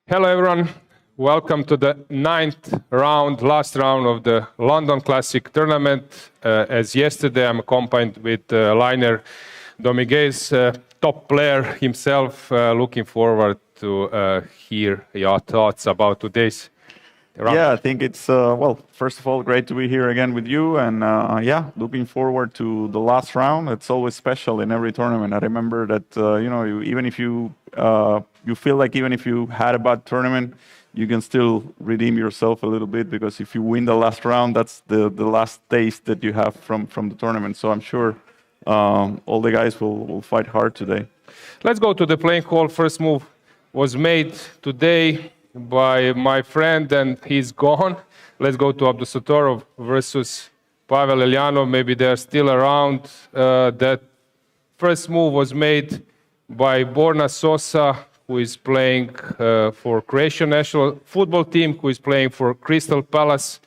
Hello everyone, welcome to the last round of the London Classic tournament. As yesterday I'm accompanied with Liner Dominguez, top player himself. Looking forward to hear your thoughts about today's round. Yeah, I think it's, well, first of all, great to be here again with you. And yeah, looking forward to the last round. It's always special in every tournament. I remember that, even if you feel like even if you had a bad tournament, you can still redeem yourself a little bit, because if you win the last round, that's the last taste that you have from the tournament. So I'm sure all the guys will fight hard today. Let's go to the playing hall. First move was made today by my friend, and he's gone. Let's go to Abdusattorov versus Pavel Elyanov. Maybe they're still around. That first move was made by Borna Sosa, who is playing for Croatian national football team, who is playing for Crystal Palace.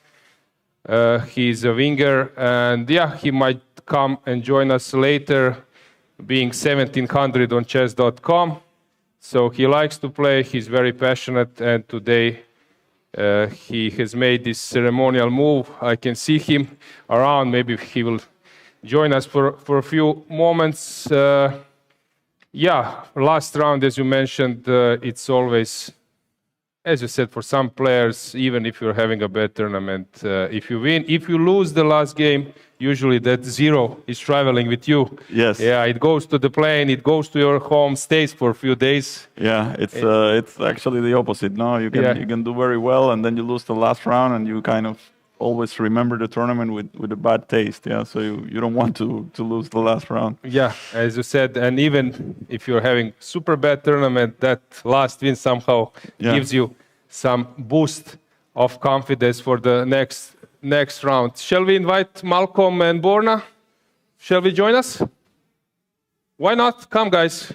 He's a winger, and yeah, he might come and join us later, being 1700 on chess.com. So he likes to play, he's very passionate, and today he has made this ceremonial move. I can see him around, maybe he will join us for a few moments. Yeah, last round, as you mentioned, it's always, as you said, for some players, even if you're having a bad tournament, if you win, if you lose the last game, usually that zero is traveling with you. Yes. Yeah, it goes to the plane, it goes to your home, stays for a few days. Yeah, it's actually the opposite. No, you can do very well, and then you lose the last round, and you kind of always remember the tournament with a bad taste. Yeah, so you don't want to lose the last round. Yeah, as you said, and even if you're having super bad tournament, that last win somehow gives you some boost of confidence for the next round. Shall we invite Malcolm and Borna? Shall we join us? Why not? Come, guys.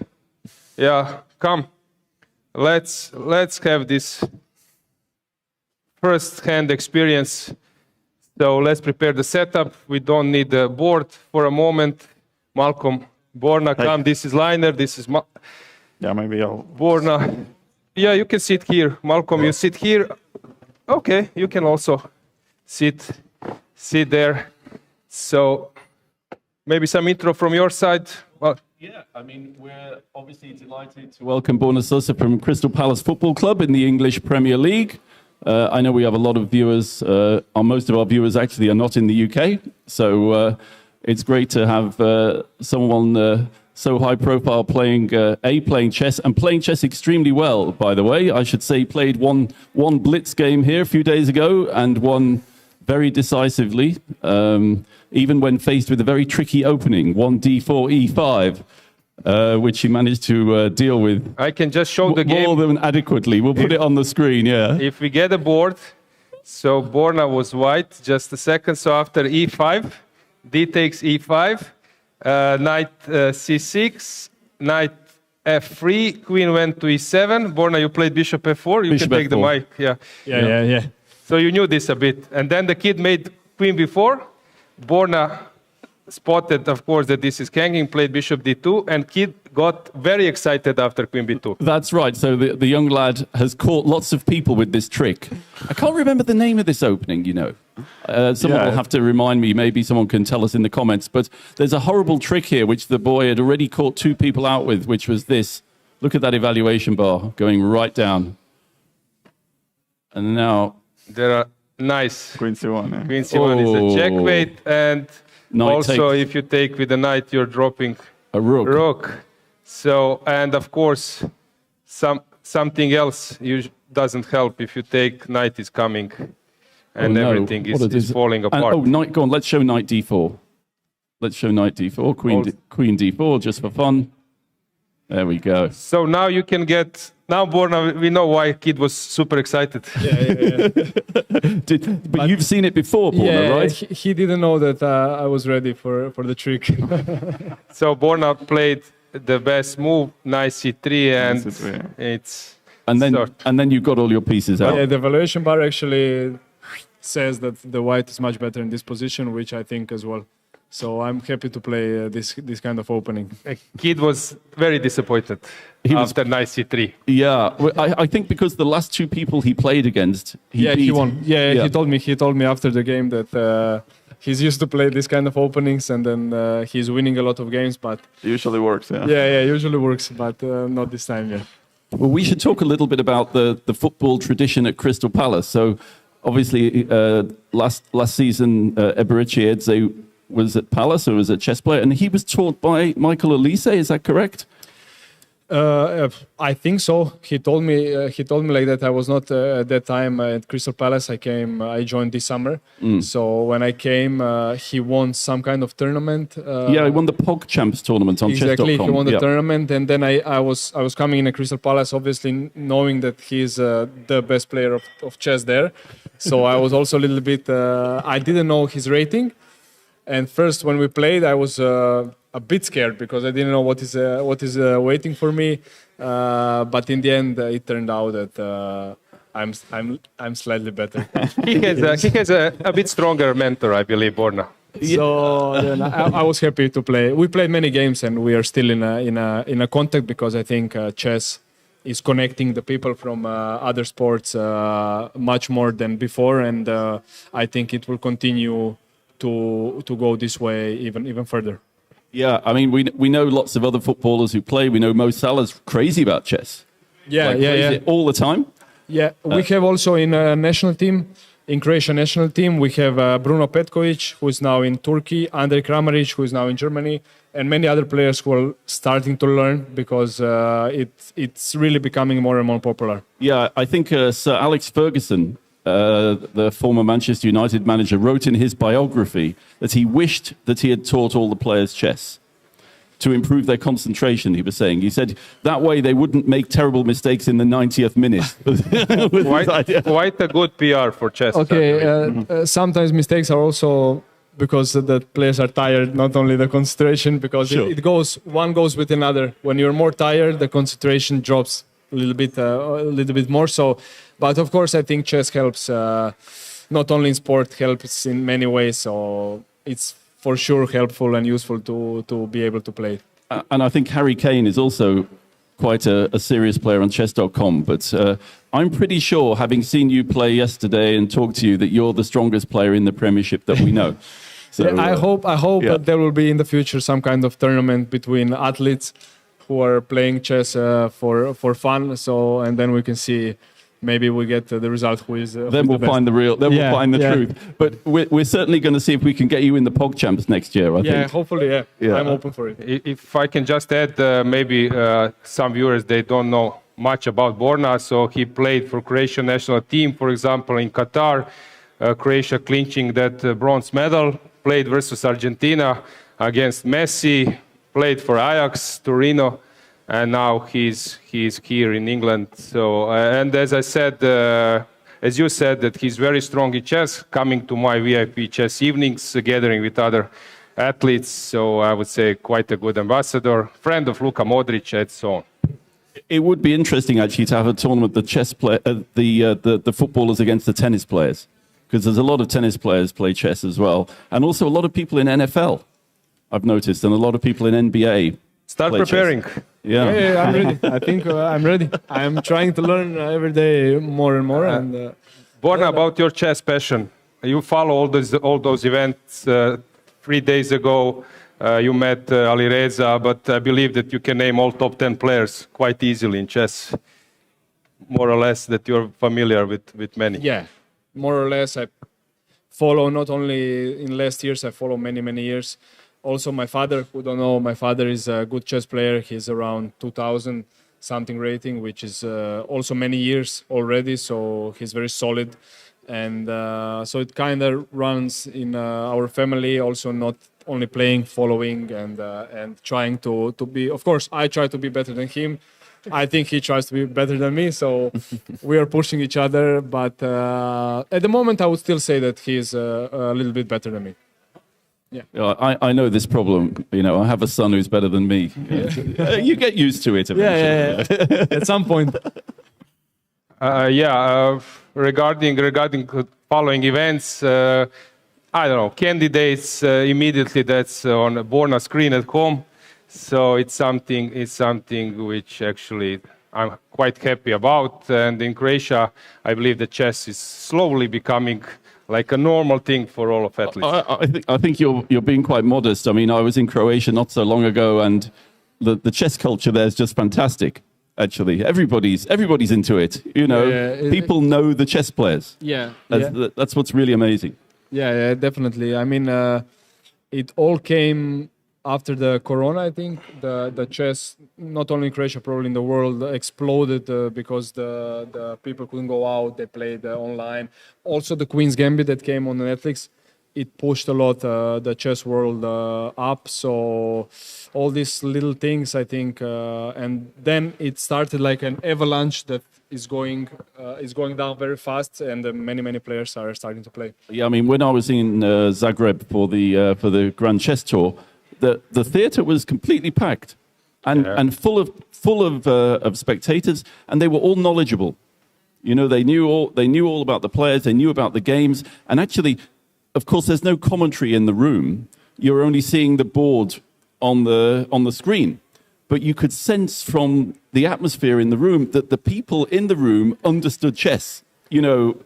Yeah, come. Let's have this first-hand experience. So let's prepare the setup. We don't need the board for a moment. Malcolm, Borna, come. This is Liner. This is yeah, maybe I'll Borna. Yeah, you can sit here. Malcolm, you sit here. Okay, you can also sit there. So maybe some intro from your side. Well, yeah, I mean, we're obviously delighted to welcome Borna Sosa from Crystal Palace Football Club in the English Premier League. I know we have a lot of viewers, most of our viewers actually are not in the UK, so it's great to have someone so high profile playing chess, and playing chess extremely well, by the way. I should say played one blitz game here a few days ago, and won very decisively, even when faced with a very tricky opening, 1d4, e5. Which he managed to deal with. I can just show the game more than adequately. We'll put it on the screen, yeah. If we get a board, so Borna was white, just a second. So after e5, d takes e5, knight c6, knight f3, queen went to e7. Borna, you played bishop f4. You bishop can take f4. the mic. Yeah. So you knew this a bit. And then the kid made queen b4. Borna spotted, of course, that this is hanging, played bishop d2, and kid got very excited after queen b2. That's right. So the young lad has caught lots of people with this trick. I can't remember the name of this opening, you know. Someone will have to remind me. Maybe someone can tell us in the comments. But there's a horrible trick here, which the boy had already caught two people out with, which was this. Look at that evaluation bar going right down. And now... There are nice. Queen c1. Yeah. Queen c1 is a checkmate, and Knight also takes. if you take with the knight, you're dropping a rook. So, and of course, something else doesn't help if you take knight is coming, and everything is falling apart. And, knight, go on, let's show knight d4. Let's show knight d4, queen d4, just for fun. There we go. So now you can get... Now, Borna, we know why kid was super excited. Yeah. But you've seen it before, Borna, right? He didn't know that I was ready for the trick. So Borna played the best move, knight c3, and it's... And then you got all your pieces out. Yeah, the evaluation bar actually says that the white is much better in this position, which I think as well. So I'm happy to play this kind of opening. Kid was very disappointed after knight c3. Yeah, well, I think because the last two people he played against, he won. Yeah, he told me after the game that he's used to play this kind of openings, and then he's winning a lot of games. But Usually works, yeah. yeah, usually works, but not this time. Yeah. Well, we should talk a little bit about the football tradition at Crystal Palace. So, obviously, last season, Eberechi was at Palace, or was a chess player, and he was taught by Michael Elise. Is that correct? I think so. He told me like that. I was not at that time at Crystal Palace. I joined this summer. So when I came, he won some kind of tournament. He won the Pog Champs tournament on exactly, chess.com. He won the tournament, and then I was coming in at Crystal Palace, obviously knowing that he's the best player of chess there. So I was also a little bit. I didn't know his rating, and first when we played, I was a bit scared because I didn't know what is waiting for me. But in the end, it turned out that I'm slightly better. He has a bit stronger mentor, I believe, Borna. So then I was happy to play. We played many games, and we are still in a contact because I think chess is connecting the people from other sports much more than before, and I think it will continue to go this way even further. Yeah, I mean, we know lots of other footballers who play. We know Mo Salah's crazy about chess. Yeah. All the time. Yeah, we have also in national team, in Croatia national team, we have Bruno Petkovic, who is now in Turkey, Andrej Kramaric, who is now in Germany, and many other players who are starting to learn because it's really becoming more and more popular. Yeah, I think Sir Alex Ferguson, the former Manchester United manager, wrote in his biography that he wished that he had taught all the players chess to improve their concentration, he was saying. He said that way they wouldn't make terrible mistakes in the 90th minute. Quite a good PR for chess. Okay, sometimes mistakes are also because the players are tired, not only the concentration, because Sure. one goes with another. When you're more tired, the concentration drops a little bit more. So, but of course, I think chess helps. Not only in sport, helps in many ways. So it's for sure helpful and useful to be able to play. And I think Harry Kane is also quite a serious player on chess.com. But I'm pretty sure, having seen you play yesterday and talk to you, that you're the strongest player in the Premiership that we know. So, I hope that there will be in the future some kind of tournament between athletes who are playing chess for fun. So, and then we can see. Maybe we get the result. Then we'll find the real. Then we'll find the truth. But we're certainly going to see if we can get you in the Pog Champs next year. I think. Yeah, hopefully. Yeah, I'm open for it. If I can just add, maybe some viewers they don't know much about Borna. So he played for Croatian national team, for example, in Qatar. Croatia clinching that bronze medal. Played versus Argentina against Messi. Played for Ajax, Torino. And now he's here in England. So and as I said, as you said, that he's very strong in chess. Coming to my VIP chess evenings, gathering with other athletes. So I would say quite a good ambassador, friend of Luka Modric, and so on. It would be interesting actually to have a tournament the footballers against the tennis players, because there's a lot of tennis players play chess as well, and also a lot of people in NFL. I've noticed, and a lot of people in NBA. Start preparing. Yeah, I'm ready. I think I'm ready. I'm trying to learn every day more and more. Borna, about your chess passion, you follow all those events. 3 days ago, you met Alireza, but I believe that you can name all top 10 players quite easily in chess. More or less that you're familiar with many. Yeah, more or less. I follow not only in last years. I follow many years. Also, my father, who don't know, my father is a good chess player. He's around 2000 something rating, which is also many years already. So he's very solid. And so it kind of runs in our family, also not only playing, following, and trying to be. Of course, I try to be better than him. I think he tries to be better than me. So we are pushing each other. But at the moment, I would still say that he's a little bit better than me. Yeah, I know this problem. You know, I have a son who's better than me. You get used to it eventually. Yeah. At some point. Regarding following events, I don't know, candidates immediately. That's on a Borna screen at home. So it's something which actually I'm quite happy about. And in Croatia, I believe the chess is slowly becoming like a normal thing for all of athletes. I think you're being quite modest. I mean, I was in Croatia not so long ago, and the chess culture there is just fantastic. Actually, everybody's into it. You know, people know the chess players. That's what's really amazing. Yeah, definitely. I mean, it all came after the Corona. I think the chess, not only in Croatia, probably in the world, exploded because the people couldn't go out. They played online. Also, the Queen's Gambit that came on Netflix, it pushed a lot the chess world up. So all these little things, I think, and then it started like an avalanche that is going down very fast, and many players are starting to play. Yeah, I mean, when I was in Zagreb for the Grand Chess Tour, the theatre was completely packed and full of spectators, and they were all knowledgeable. You know, they knew all about the players, they knew about the games, and actually, of course, there's no commentary in the room. You're only seeing the board on the screen. But you could sense from the atmosphere in the room that the people in the room understood chess. You know,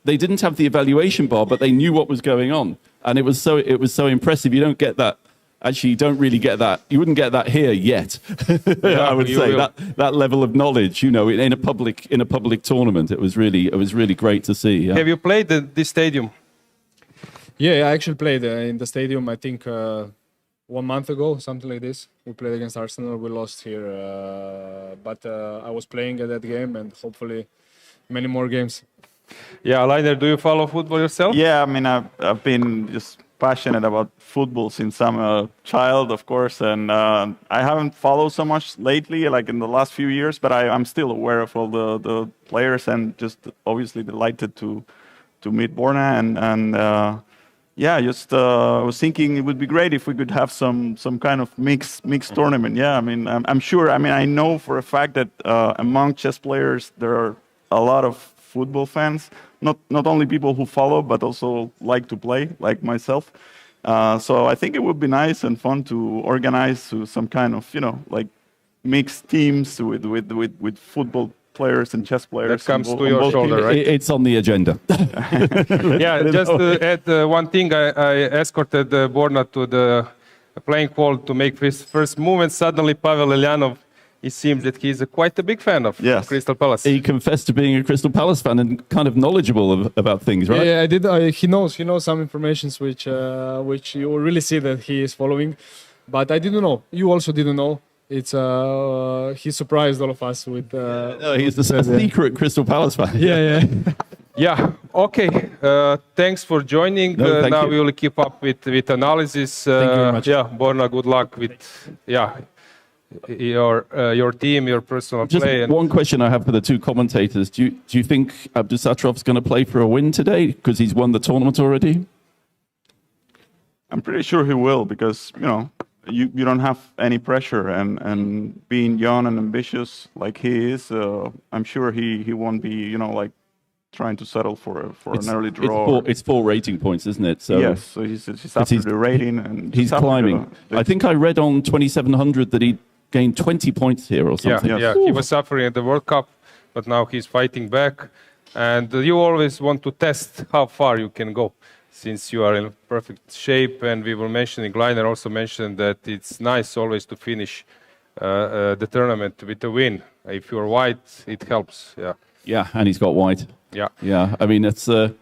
they didn't have the evaluation bar, but they knew what was going on. And it was so impressive. You don't get that. Actually, you don't really get that. You wouldn't get that here yet. I would say that level of knowledge, you know, in a public tournament, it was really great to see. Yeah. Have you played this stadium? Yeah, I actually played in the stadium, I think 1 month ago, something like this. We played against Arsenal. We lost here, but I was playing at that game, and hopefully many more games. Yeah, Liner, do you follow football yourself? Yeah, I mean, I've been just passionate about football since I'm a child, of course, and I haven't followed so much lately, like in the last few years, but I'm still aware of all the players, and just obviously delighted to meet Borna and yeah, just I was thinking it would be great if we could have some kind of mixed tournament. Yeah, I mean, I'm sure. I mean, I know for a fact that among chess players there are a lot of football fans. Not only people who follow, but also like to play, like myself. So I think it would be nice and fun to organize some kind of, you know, like mixed teams with football players and chess players. That comes to your shoulder, right? It's on the agenda. Yeah, just to add one thing, I escorted Borna to the playing hall to make his first move, and suddenly Pavel Elyanov, it seems that he's quite a big fan of Crystal Palace. He confessed to being a Crystal Palace fan and kind of knowledgeable about things, right? Yeah, I did. He knows some information which you really see that he is following, but I didn't know. You also didn't know. It's he surprised all of us with. No, he's the secret Crystal Palace fan. Yeah. Yeah. Okay. Thanks for joining. No, now you. we will keep up with analysis. Thank you very much. Yeah, Borna, good luck with your team, your personal Just play. one question I have for the two commentators: Do you think Abdusattorov's going to play for a win today because he's won the tournament already? I'm pretty sure he will, because you know. You don't have any pressure, and being young and ambitious like he is, I'm sure he won't be, you know, like trying to settle for an early draw. It's 4 rating points, isn't it? So yes, so he's after the rating, and he's climbing. I think I read on 2700 that he gained 20 points here or something. Yeah. He was suffering at the World Cup, but now he's fighting back. And you always want to test how far you can go, since you are in perfect shape. And we were mentioning, Liner also mentioned that it's nice always to finish the tournament with a win. If you're white, it helps. Yeah, and he's got white. Yeah. I mean, it's a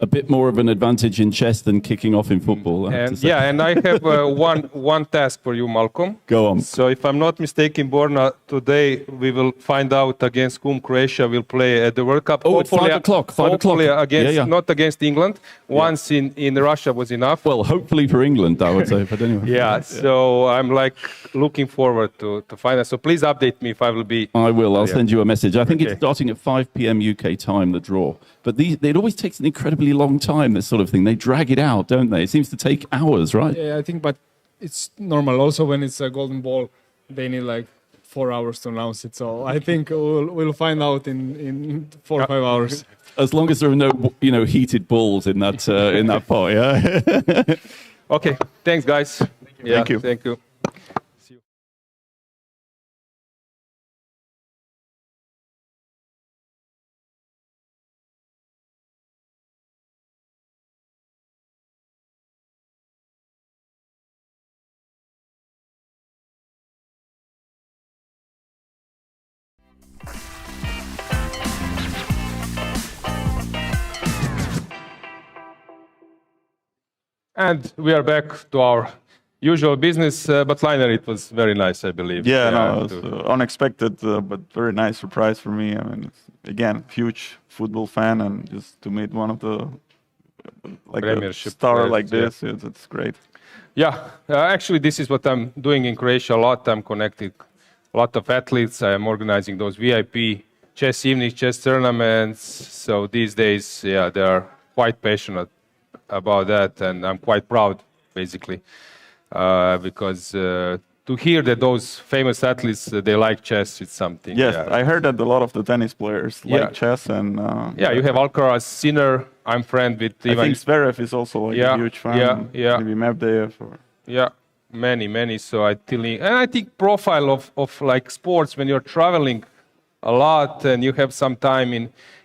bit more of an advantage in chess than kicking off in football. And I have one task for you, Malcolm. Go on. So if I'm not mistaken, Borna, today we will find out against whom Croatia will play at the World Cup. Oh, hopefully, at 5 o'clock. 5 hopefully o'clock. Against, not against England. Once in Russia was enough. Well, hopefully for England, I would say. But anyway. So I'm like looking forward to find out. So please update me if I will be. I will. I'll send you a message. I think it's starting at 5 p.m. UK time, the draw. But it always takes an incredibly long time, this sort of thing. They drag it out, don't they? It seems to take hours, right? Yeah, I think, but it's normal. Also, when it's a golden ball, they need like 4 hours to announce it. So I think we'll find out in 4 or 5 hours. As long as there are no, heated balls in that pot, yeah. Okay, thanks, guys. Thank you. Thank you. See you. And we are back to our usual business, but Liner, it was very nice, I believe. Yeah, no, it was unexpected, but very nice surprise for me. I mean, again, huge football fan, and just to meet one of the a star players, like this, it's great. Yeah, actually, this is what I'm doing in Croatia a lot. I'm connecting a lot of athletes. I'm organizing those VIP chess evenings, chess tournaments. So these days, yeah, they are quite passionate about that, and I'm quite proud, basically, because to hear that those famous athletes they like chess, it's something. Yes, yeah. I heard that a lot of the tennis players like chess, and yeah, you have Alcaraz, Sinner. I'm friend with I think Zverev is also a huge fan. Maybe Medvedev. Yeah, many. So I think profile of like sports when you're traveling a lot and you have some time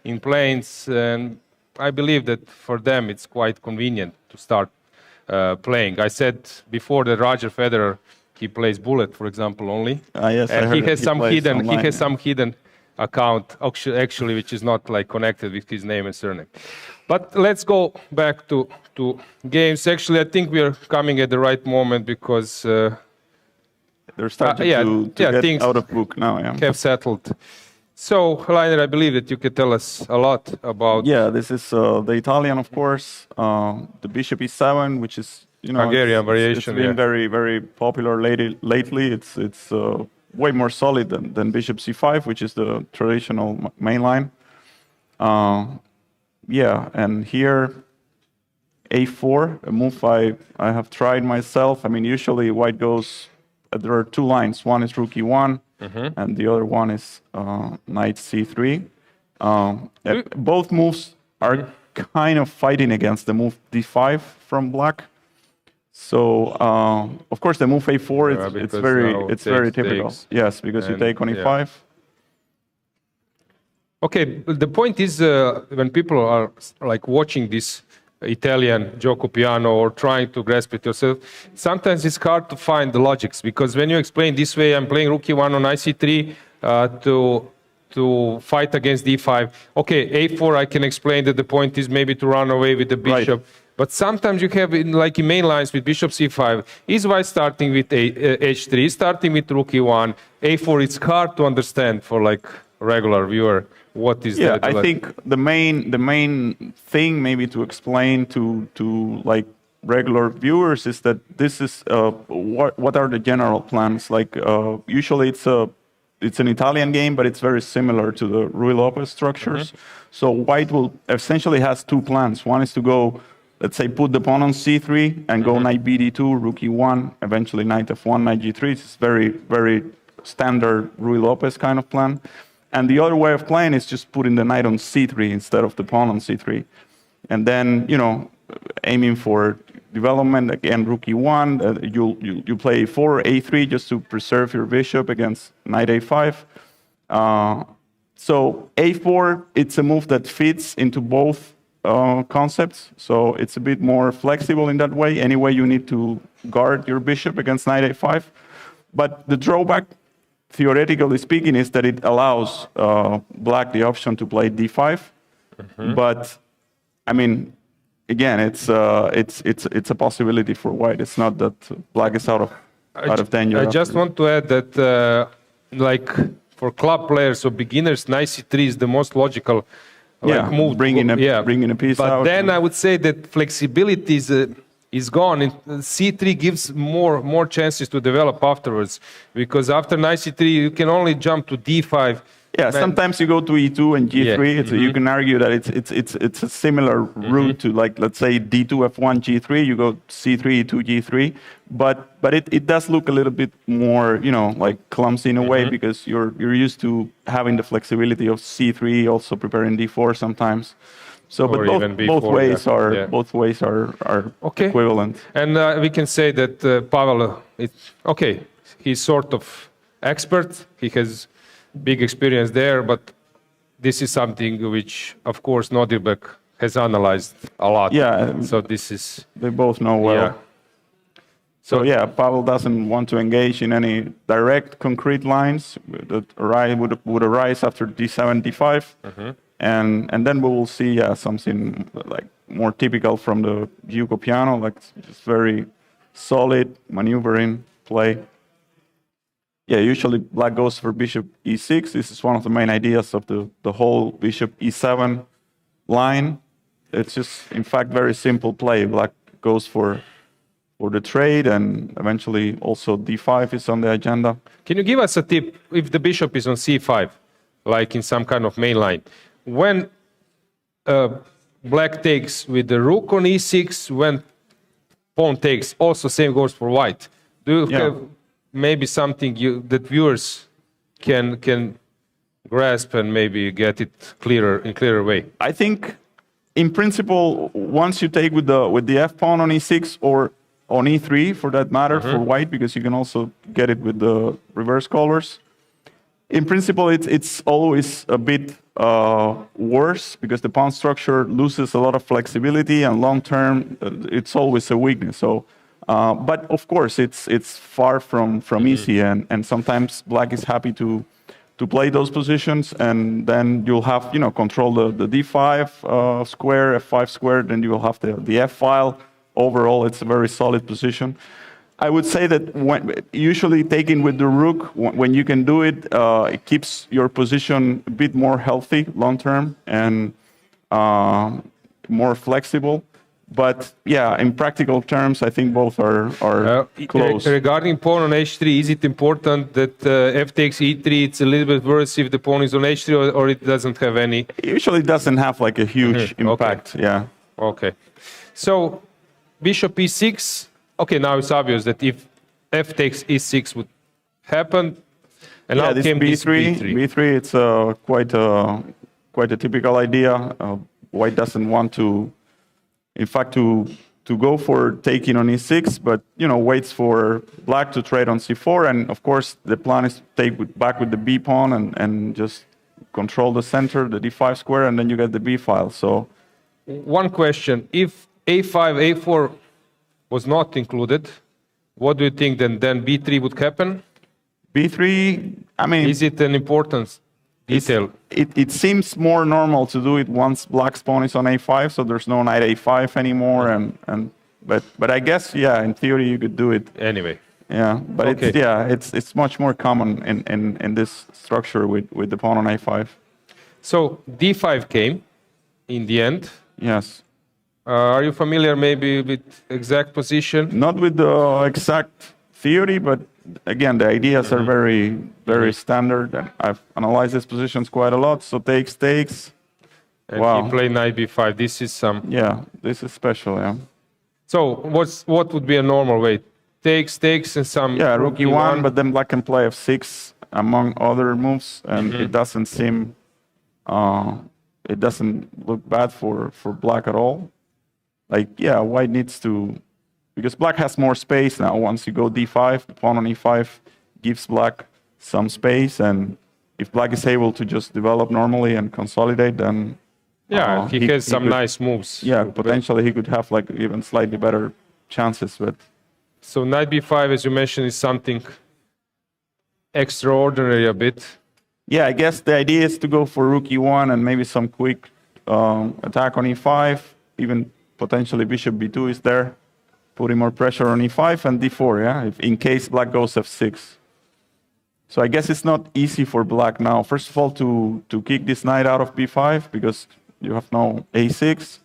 in planes, and I believe that for them it's quite convenient to start playing. I said before that Roger Federer, he plays bullet, for example, only. Yes, and he has some hidden. Online, he has some hidden account actually, which is not like connected with his name and surname. But let's go back to games. Actually, I think we are coming at the right moment because they're starting to get out of book now. Yeah, have settled. So, Liner, I believe that you can tell us a lot about. Yeah, this is the Italian, of course. The Bishop E7, which is Hungarian variation. It's been very, very popular lately. It's way more solid than Bishop C5, which is the traditional main line. Yeah, and here A4, a move I have tried myself. I mean, usually white goes. There are two lines. One is rook E1. And the other one is knight c3. Both moves are kind of fighting against the move d5 from black. So of course the move a4 it's very typical. Yes, because you take on e5. Okay, the point is when people are like watching this Italian Giuoco Piano or trying to grasp it yourself, sometimes it's hard to find the logics, because when you explain this way, I'm playing rook e1 on ic3 to fight against d5. Okay, a4 I can explain that the point is maybe to run away with the bishop. Right. But sometimes you have in main lines with bishop c5, is white starting with h3, starting with rook e1, a4. It's hard to understand for like a regular viewer. What is that? I think the main thing maybe to explain to like regular viewers is that this is what are the general plans. Like usually it's an Italian game, but it's very similar to the Ruy Lopez structures. So white will essentially has two plans. One is to go, let's say, put the pawn on c3 and go knight bd2, rook e1, eventually knight f1, knight g3. It's very, very standard Ruy Lopez kind of plan. And the other way of playing is just putting the knight on c3 instead of the pawn on c3. And then, aiming for development, again, rook e1, you play a4, a3 just to preserve your bishop against knight a5. So a4, it's a move that fits into both concepts. So it's a bit more flexible in that way. Anyway, you need to guard your bishop against knight a5. But the drawback, theoretically speaking, is that it allows black the option to play d5. But I mean, again, it's a possibility for white. It's not that black is out of danger. I just want to add that, like for club players or beginners, knight c3 is the most logical move. Bringing a piece out. But then I would say that flexibility is gone. C3 gives more chances to develop afterwards, because after knight c3 you can only jump to d5 Yeah, sometimes you go to E2 and G3. Yeah. You can argue that it's a similar route to, like, let's say D2 F1 G3. You go C3 E2 G3, but it does look a little bit more, you know, like clumsy in a way, because you're used to having the flexibility of C3, also preparing D4 sometimes. So, but both ways are okay. Equivalent. And we can say that Pavel, he's sort of expert. He has big experience there, but this is something which, of course, Nodirbek has analyzed a lot. Yeah. So this is... They both know well. Yeah. So yeah, Pavel doesn't want to engage in any direct, concrete lines that would arise after D7, D5. And then we will see something like more typical from the Giuoco Piano, like just very solid maneuvering play. Yeah, usually black goes for bishop e6. This is one of the main ideas of the whole bishop e7 line. It's just, in fact, very simple play. Black goes for the trade, and eventually also d5 is on the agenda. Can you give us a tip if the bishop is on c5, like in some kind of main line? When black takes with the rook on e6, when pawn takes, also same goes for white. Do you have maybe something that viewers can grasp and maybe get it in clearer way? I think, in principle, once you take with the f pawn on e6 or on e3, for that matter, for white, because you can also get it with the reverse colors. In principle, it's always a bit worse, because the pawn structure loses a lot of flexibility, and long term, it's always a weakness. So, but of course, it's far from easy, and sometimes black is happy to play those positions, and then you'll have, you know, control the d5 square, f5 square, then you will have the f file. Overall, it's a very solid position. I would say that usually taking with the rook, when you can do it, it keeps your position a bit more healthy long term and more flexible. But yeah, in practical terms, I think both are close. Regarding pawn on h3, is it important that f takes e3? It's a little bit worse if the pawn is on h3, or it doesn't have any? It usually doesn't have like a huge impact. Okay. Yeah. Okay. So bishop e6. Okay, now it's obvious that if f takes e6 would happen, and now this came b3. B3, it's quite a typical idea. White doesn't want to, in fact, to go for taking on e6, but, you know, waits for black to trade on c4, and of course the plan is to take back with the b pawn and just control the center, the d5 square, and then you get the b file. So, one question: if a5, a4 was not included, what do you think then b3 would happen? b3, I mean... Is it an important detail? It seems more normal to do it once black's pawn is on a5, so there's no knight a5 anymore, but I guess, yeah, in theory you could do it. Anyway. Yeah, but it's much more common in this structure with the pawn on a5. So d5 came in the end. Yes. Are you familiar maybe with exact position? Not with the exact theory, but again, the ideas are very, very standard, and I've analyzed these positions quite a lot. So takes. And he played knight b5. This is some... Yeah, this is special, yeah. So what would be a normal way? Takes, and some... Yeah, rook e1, but then black can play f6 among other moves, and it doesn't seem... it doesn't look bad for black at all. Like, yeah, white needs to... Because black has more space now. Once you go d5, the pawn on e5 gives black some space, and if black is able to just develop normally and consolidate, then... Yeah, he has some nice moves. Yeah, potentially he could have like even slightly better chances, but... So knight b5, as you mentioned, is something extraordinary a bit. Yeah, I guess the idea is to go for rook e1 and maybe some quick attack on e5, even potentially bishop b2 is there, putting more pressure on e5 and d4, yeah, in case black goes f6. So I guess it's not easy for black now. First of all, to kick this knight out of b5, because you have no a6.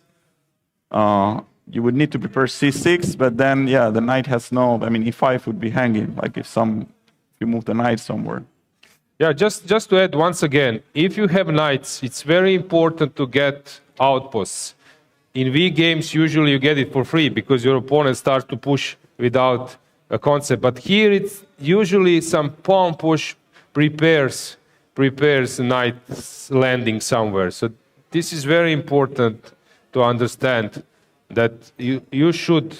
You would need to prepare c6, but then, yeah, the knight has no... I mean, e5 would be hanging, like if you move the knight somewhere. Yeah, just to add once again, if you have knights, it's very important to get outposts. In V games, usually you get it for free because your opponent starts to push without a concept. But here, it's usually some pawn push prepares knight's landing somewhere. So this is very important to understand that you should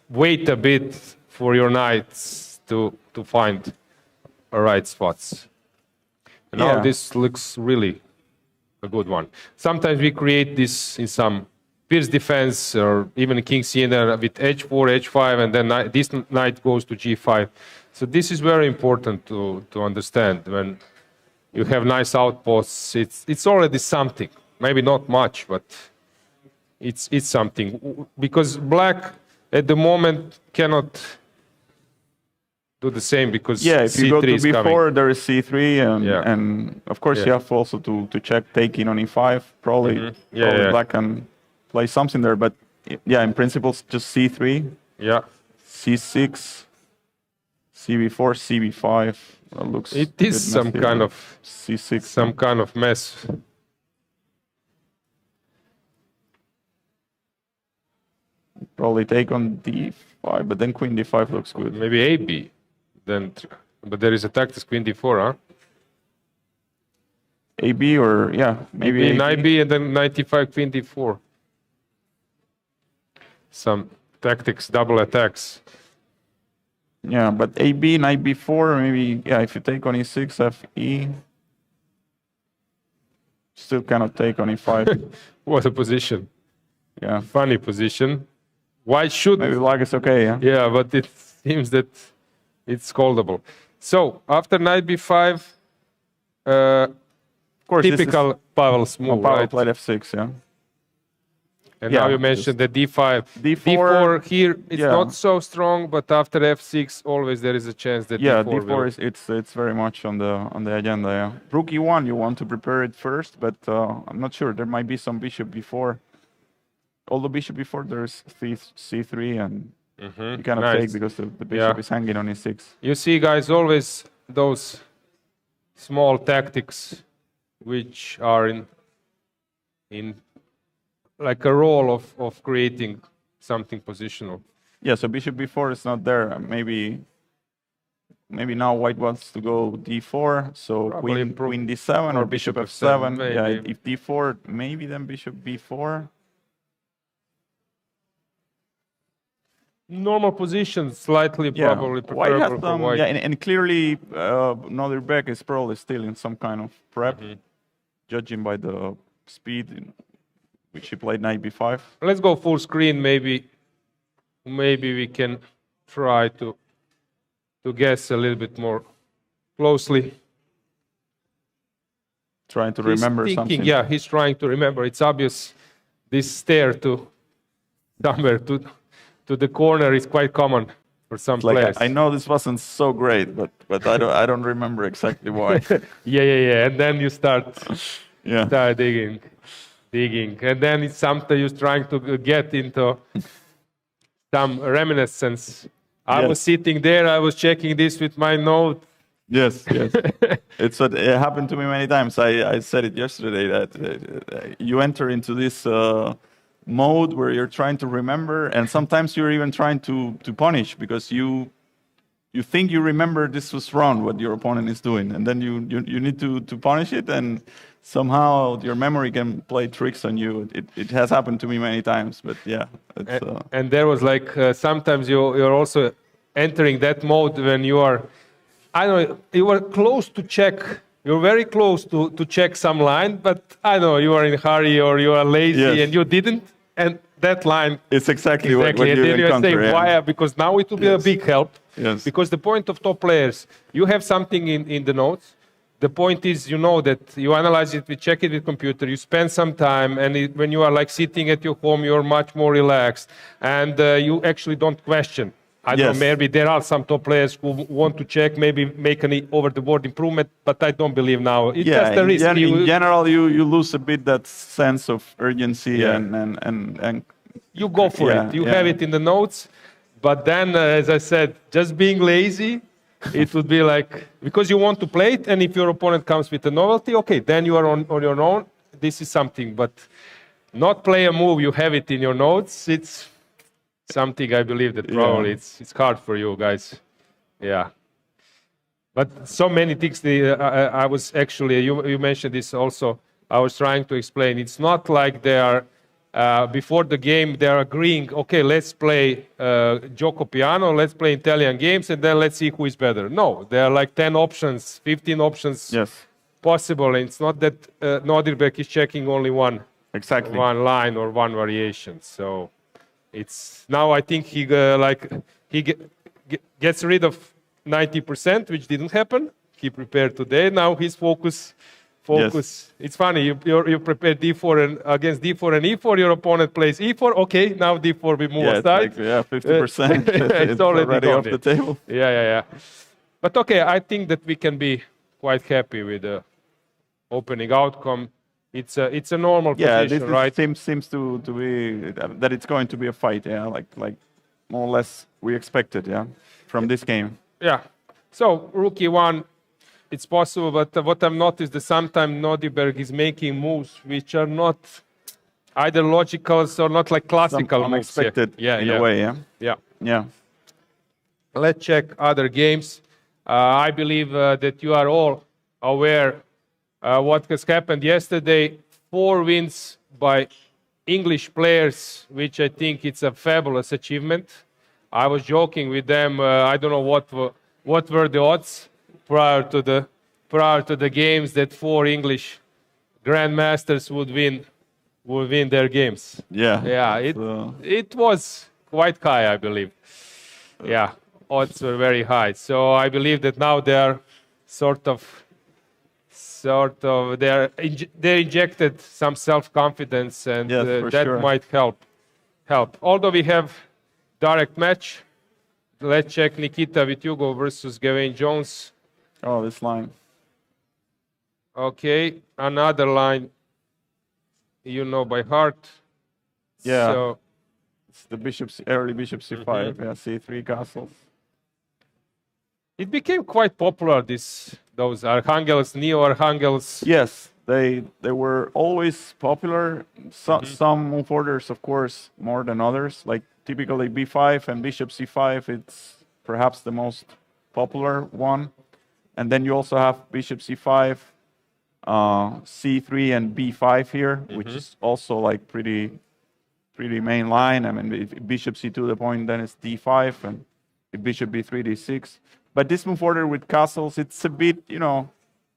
wait a bit for your knights to find the right spots. And now this looks really a good one. Sometimes we create this in some fierce defense or even king c8 with h4, h5, and then this knight goes to g5. So this is very important to understand. When you have nice outposts, it's already something. Maybe not much, but it's something. Because black at the moment cannot do the same because if you c3 go to is b4, coming. there is c3, and of course you have also to check taking on e5. Probably black can play something there, but in principle, just c3. Yeah. c6, cb4, cb5. Looks. It is some kind of c6. Some kind of mess. Probably take on d5, but then queen d5 looks good. Maybe ab. Then, but there is a tactics queen d4, huh? AB or maybe knight b and then knight d5 queen d4. Some tactics, double attacks. Yeah, but AB, knight b4, maybe, if you take on e6, fe. Still cannot take on e5. What a position. Yeah. Funny position. Why should... Maybe black is okay, yeah? Yeah, but it seems that it's callable. So, after knight b5, of course, typical Pavel's move, Pavel right? played f6, yeah. And now you mentioned the d5. D4 here, it's not so strong, but after f6, always there is a chance that d4 is it's very much on the agenda. Yeah, rook e1, you want to prepare it first, but I'm not sure. There might be some bishop b4. Although bishop b4, there's c3, and you cannot take because the bishop is hanging on e6. You see, guys, always those small tactics which are in like a role of creating something positional. Yeah, so bishop b4 is not there. Maybe now white wants to go d4, so queen d7 or bishop f7. Maybe. Yeah, if d4, maybe then bishop b4. Normal position, slightly probably preferable for white. Yeah, and clearly Nodirbek is probably still in some kind of prep, judging by the speed which he played knight b5. Let's go full screen. Maybe we can try to guess a little bit more closely. Trying to remember something. Yeah, he's trying to remember. It's obvious this stare to somewhere to the corner is quite common for some players. I know this wasn't so great, but I don't remember exactly why. yeah. And then you start digging, and then it's something you're trying to get into some reminiscence. I was sitting there, I was checking this with my note. Yes. It happened to me many times. I said it yesterday that you enter into this mode where you're trying to remember, and sometimes you're even trying to punish because you think you remember this was wrong what your opponent is doing, and then you need to punish it, and somehow your memory can play tricks on you. It has happened to me many times, but yeah. And there was like sometimes you're also entering that mode when you are, I don't know, you were close to check. You're very close to check some line, but I know you are in a hurry or you are lazy and you didn't. And that line. It's exactly what you then you encounter. say, why? Because now it will be a big help. Yes. Because the point of top players, you have something in the notes. The point is, you know that you analyze it, you check it with computer, you spend some time, and when you are like sitting at your home, you're much more relaxed, and you actually don't question. I don't know, maybe there are some top players who want to check, maybe make an over-the-board improvement, but I don't believe now. It's just a risk. In general, you lose a bit that sense of urgency and you go for it. You have it in the notes, but then, as I said, just being lazy It would be like, because you want to play it, and if your opponent comes with a novelty, okay, then you are on your own. This is something, but not play a move, you have it in your notes. It's something I believe that probably it's hard for you guys. Yeah. But so many things, I was actually, you mentioned this also, I was trying to explain. It's not like they are, before the game, they're agreeing, okay, let's play Giuoco Piano, let's play Italian games, and then let's see who is better. No, there are like 10 options, 15 options possible. And it's not that Nodirbek is checking only one line or one variation. So it's now I think he gets rid of 90%, which didn't happen. He prepared today. Now his focus. Yes. It's funny. You prepare D4 and against D4 and E4. Your opponent plays E4. Okay, now D4 we move aside. 50%. It's already off the table. Yeah. But okay, I think that we can be quite happy with the opening outcome. It's a normal position, right? Seems to be that it's going to be a fight. Yeah, like more or less we expected. Yeah, from this game. Yeah. So rookie one. It's possible, but what I've noticed that sometimes Nodirbek is making moves which are not either logical or not like classical moves. Unexpected in a way, yeah. Let's check other games. I believe that you are all aware what has happened yesterday. 4 wins by English players, which I think it's a fabulous achievement. I was joking with them. I don't know what were the odds prior to the games that 4 English grandmasters would win their games. Yeah. It was quite high, I believe. Yeah, odds were very high. So I believe that now they are they injected some self-confidence, and that might help. Although we have direct match, let's check Nikita Vitiugov versus Gavin Jones. Oh, this line. Okay, another line you know by heart. Yeah. So, it's the early bishop c5, c3 castles. It became quite popular, those Archangels, neo-Archangels. Yes, they were always popular. Some move orders, of course, more than others. Like typically b5 and bishop c5, it's perhaps the most popular one. And then you also have bishop c5, c3, and b5 here, which is also like pretty main line. I mean, if bishop c2, the point then is d5, and if bishop b3, d6. But this move order with castles, it's a bit,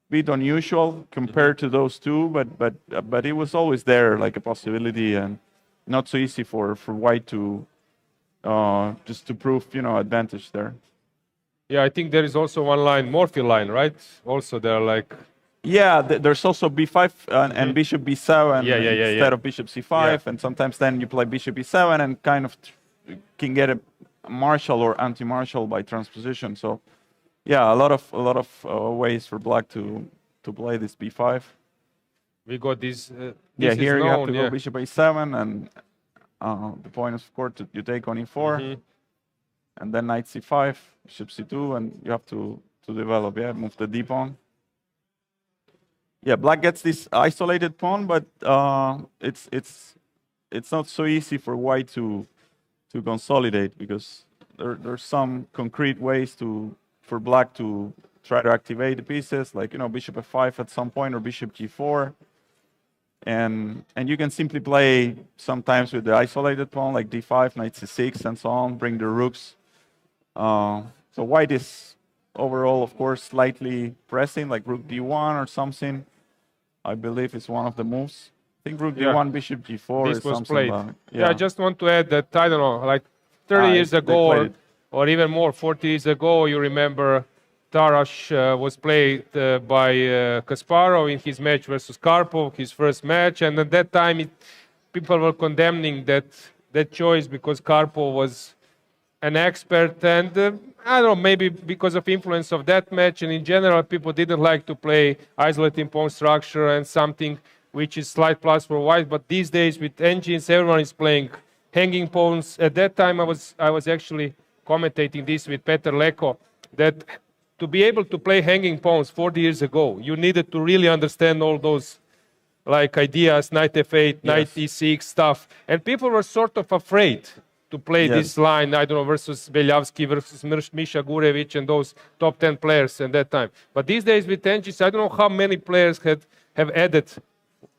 bit unusual compared to those two. But it was always there, like a possibility, and not so easy for white to just to prove, advantage there. Yeah, I think there is also one line, Morphy line, right? Also, they're like... Yeah, there's also b5 and bishop b7 instead of bishop c5, and sometimes then you play bishop b7 and kind of can get a martial or anti-martial by transposition. So, yeah, a lot of ways for black to play this b5. We got this. Here you have to go bishop a7, and the point is, of course, you take on e4. And then knight c5, bishop c2, and you have to develop, move the d pawn. Yeah, black gets this isolated pawn, but it's not so easy for white to consolidate, because there's some concrete ways for black to try to activate the pieces, like bishop f5 at some point, or bishop g4. And you can simply play sometimes with the isolated pawn, like d5, knight c6, and so on, bring the rooks. So white is overall, of course, slightly pressing, like rook d1 or something. I believe it's one of the moves. I think rook d1, bishop g4 this is was something played. like, I just want to add that, I don't know, like 30 years ago or even more, 40 years ago, you remember Tarrasch was played by Kasparov in his match versus Karpov, his first match. And at that time, people were condemning that choice because Karpov was an expert, and I don't know, maybe because of influence of that match, and in general, people didn't like to play isolating pawn structure and something which is slight plus for white. But these days, with engines, everyone is playing hanging pawns. At that time, I was actually commentating this with Peter Leko, that to be able to play hanging pawns 40 years ago, you needed to really understand all those like ideas, knight f8, knight e6 stuff. And people were sort of afraid to play this line, I don't know, versus Beljavski, versus Misha Gurevic and those top 10 players at that time. But these days with tenjis, I don't know how many players have added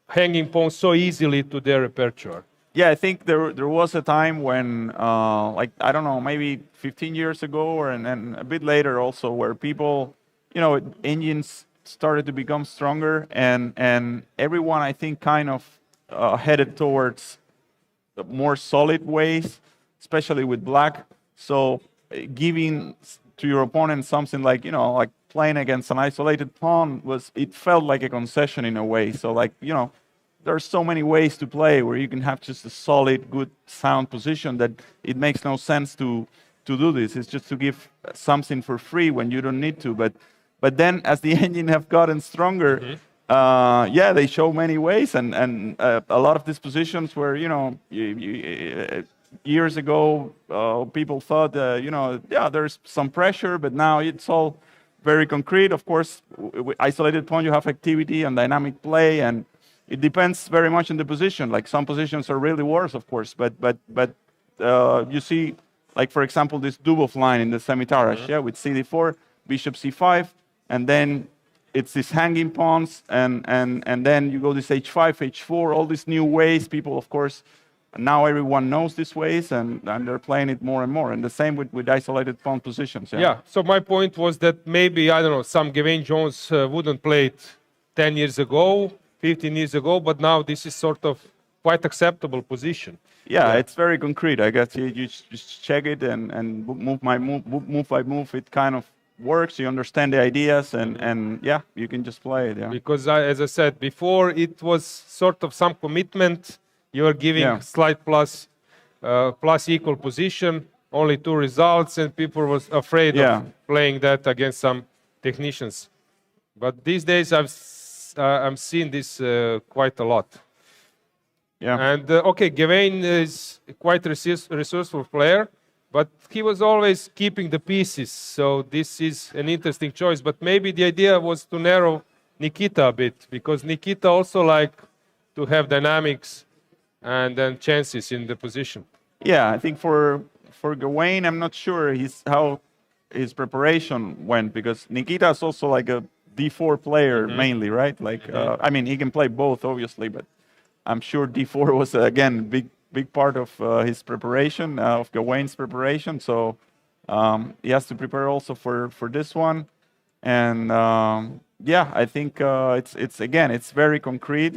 hanging pawns so easily to their repertoire. Yeah, I think there was a time when, like, I don't know, maybe 15 years ago or and a bit later also, where people, you know, engines started to become stronger, and everyone, I think, kind of headed towards more solid ways, especially with black. So giving to your opponent something like, you know, like playing against an isolated pawn it felt like a concession in a way. So like, you know, there are so many ways to play where you can have just a solid, good, sound position that it makes no sense to do this. It's just to give something for free when you don't need to. But then as the engine have gotten stronger, yeah, they show many ways, and a lot of these positions where, you know, years ago people thought, you know, yeah, there's some pressure, but now it's all very concrete. Of course, with isolated pawn, you have activity and dynamic play, and it depends very much on the position. Like some positions are really worse, of course, but you see, like for example, this Dubov line in the Semitarash, yeah, with CD4, bishop C5, and then it's these hanging pawns, and then you go this H5, H4, all these new ways. People, of course, now everyone knows these ways, and they're playing it more and more. And the same with isolated pawn positions. Yeah. So my point was that maybe, I don't know, some Gawain Jones wouldn't play it 10 years ago, 15 years ago, but now this is sort of quite acceptable position. Yeah, it's very concrete. I guess you just check it and move by move, it kind of works. You understand the ideas, and yeah, you can just play it. Yeah. Because as I said before, it was sort of some commitment. You are giving slight plus equal position, only 2 results, and people was afraid of playing that against some technicians. But these days I'm seeing this quite a lot. Yeah. And okay, Gawain is quite resourceful player, but he was always keeping the pieces. So this is an interesting choice. But maybe the idea was to narrow Nikita a bit, because Nikita also like to have dynamics and then chances in the position. Yeah, I think for Gawain, I'm not sure how his preparation went, because Nikita is also like a D4 player mainly, right? Like, I mean, he can play both, obviously, but I'm sure D4 was, again, big part of his preparation, of Gawain's preparation. So he has to prepare also for this one. And yeah, I think it's very concrete.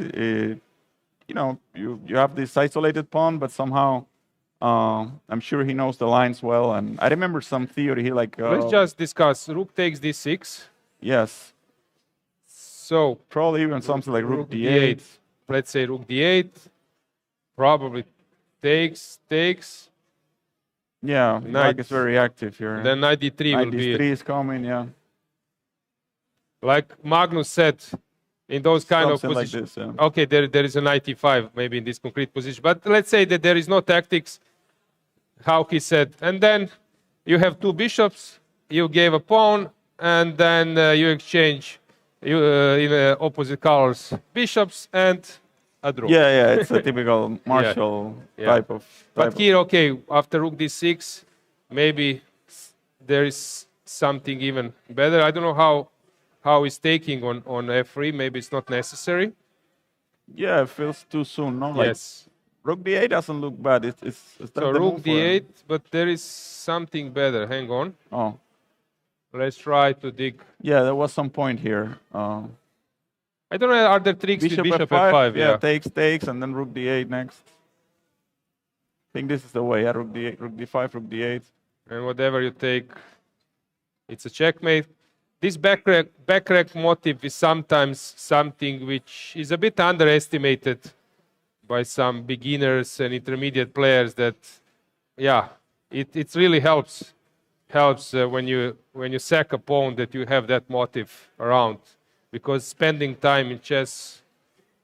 You know, you have this isolated pawn, but somehow I'm sure he knows the lines well. And I remember some theory here, like let's just discuss. Rook takes D6. Yes. So probably even something like Rook D8. Let's say Rook D8. Probably takes. Yeah, Black is very active here. Then Knight D3 will be. Knight D3 is coming, yeah. Like Magnus said, in those kind something of positions. Like this, yeah. Okay, there is a Knight E5 maybe in this concrete position. But let's say that there is no tactics, how he said. And then you have 2 bishops, you gave a pawn, and then you exchange in opposite colors bishops and a draw. Yeah, it's a typical Marshall type of. But here, okay, after Rook D6, maybe there is something even better. I don't know how he's taking on F3. Maybe it's not necessary. Yeah, it feels too soon, no? Like, yes. Rook D8 doesn't look bad. It's so Rook D8, but there is something better. Hang on. Oh. Let's try to dig. Yeah, there was some point here. I don't know, are there tricks with Bishop F5? Yeah, takes, and then Rook D8 next. I think this is the way, yeah, Rook D8, Rook D5, Rook D8. And whatever you take, it's a checkmate. This back rack motive is sometimes something which is a bit underestimated by some beginners and intermediate players, that, yeah, it really helps when you sack a pawn, that you have that motive around, because spending time in chess,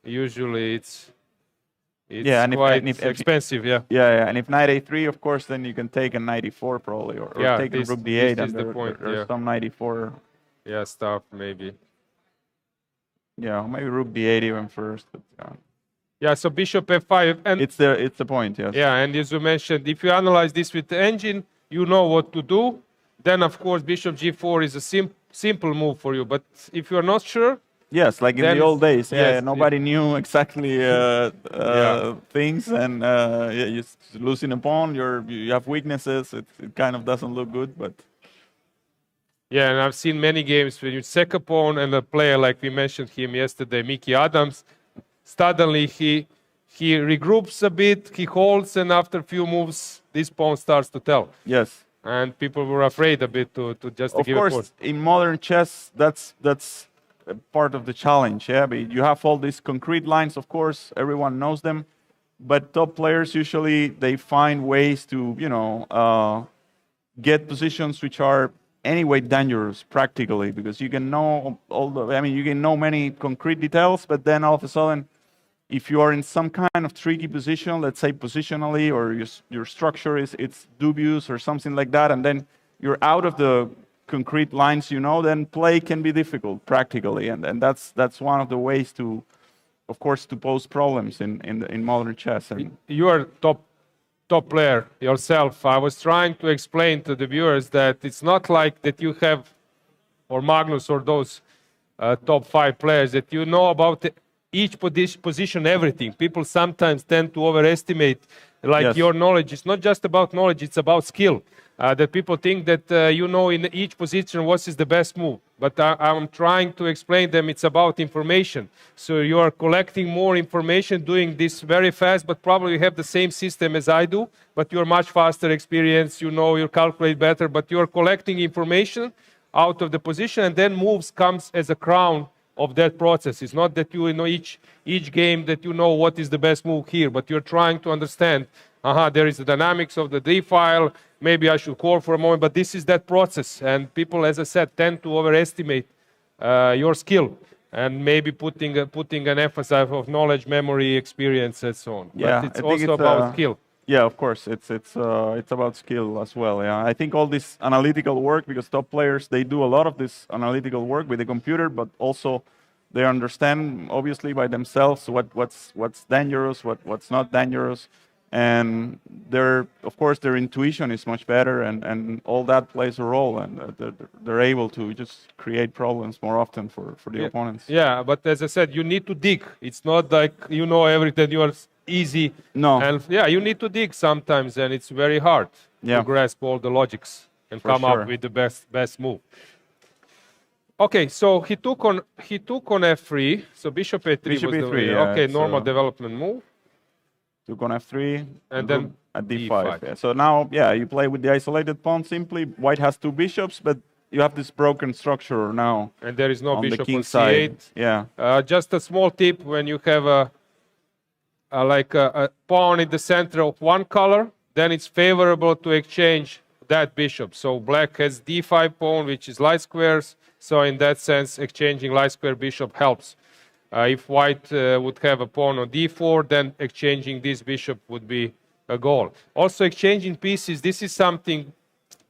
usually it's quite expensive. Yeah, and if Knight A3, of course, then you can take a Knight E4 probably, or take a Rook D8, and there's some Knight E4 Yeah, stuff maybe. Yeah, maybe rook b8 even first. But, Yeah, so bishop f5, and it's the point, yes. yeah, and as you mentioned, if you analyze this with the engine, you know what to do. Then, of course, bishop g4 is a simple move for you. But if you're not sure, yes, like in then the old days, yeah, yes, nobody knew exactly Yeah. things, and yeah, you're losing a pawn. You have weaknesses. It kind of doesn't look good, but yeah, and I've seen many games when you sack a pawn and a player like we mentioned him yesterday, Mickey Adams, suddenly he regroups a bit, he holds, and after a few moves, this pawn starts to tell. yes. And people were afraid a bit to just Of give a pawn. course, in modern chess, that's a part of the challenge. Yeah, but you have all these concrete lines. Of course, everyone knows them, but top players usually they find ways to get positions which are anyway dangerous practically, because you can know you can know many concrete details, but then all of a sudden, if you are in some kind of tricky position, let's say positionally, or your structure it's dubious or something like that, and then you're out of the concrete lines, then play can be difficult practically, and that's one of the ways to, of course, to pose problems in modern chess. And You are top player yourself. I was trying to explain to the viewers that it's not like that you have, or Magnus or those top 5 players, that you know about each position, everything. People sometimes tend to overestimate, like Yes. your knowledge. It's not just about knowledge, it's about skill. That people think that you know in each position what is the best move. But I'm trying to explain them it's about information. So you are collecting more information, doing this very fast, but probably you have the same system as I do, but you're much faster experienced, you calculate better, but you're collecting information out of the position, and then moves comes as a crown of that process. It's not that you know each game that you know what is the best move here, but you're trying to understand, there is the dynamics of the D file, maybe I should call for a moment, but this is that process. And people, as I said, tend to overestimate your skill and maybe putting an emphasis of knowledge, memory, experience, and so on. Yeah, but it's I think also about skill. Yeah, of course, it's about skill as well. Yeah, I think all this analytical work, because top players they do a lot of this analytical work with the computer, but also they understand obviously by themselves what's dangerous, what's not dangerous, and of course their intuition is much better, and all that plays a role, and they're able to just create problems more often for the opponents. Yeah, but as I said, you need to dig. It's not like you know everything. You are easy. No. And yeah, you need to dig sometimes, and it's very hard to grasp all the logics and come up with the best move. Okay, so he took on f3. So bishop a3 Bishop was e3, the okay normal development move. Took on f3 and then at d5. d5. Yeah. So now, you play with the isolated pawn simply. White has 2 bishops, but you have this broken structure now. And there is no on bishop the king on side. c8. Yeah. Just a small tip: when you have a pawn in the center of one color, then it's favorable to exchange that bishop. So black has d5 pawn, which is light squares. So in that sense, exchanging light square bishop helps. If white would have a pawn on d4, then exchanging this bishop would be a goal. Also, exchanging pieces, this is something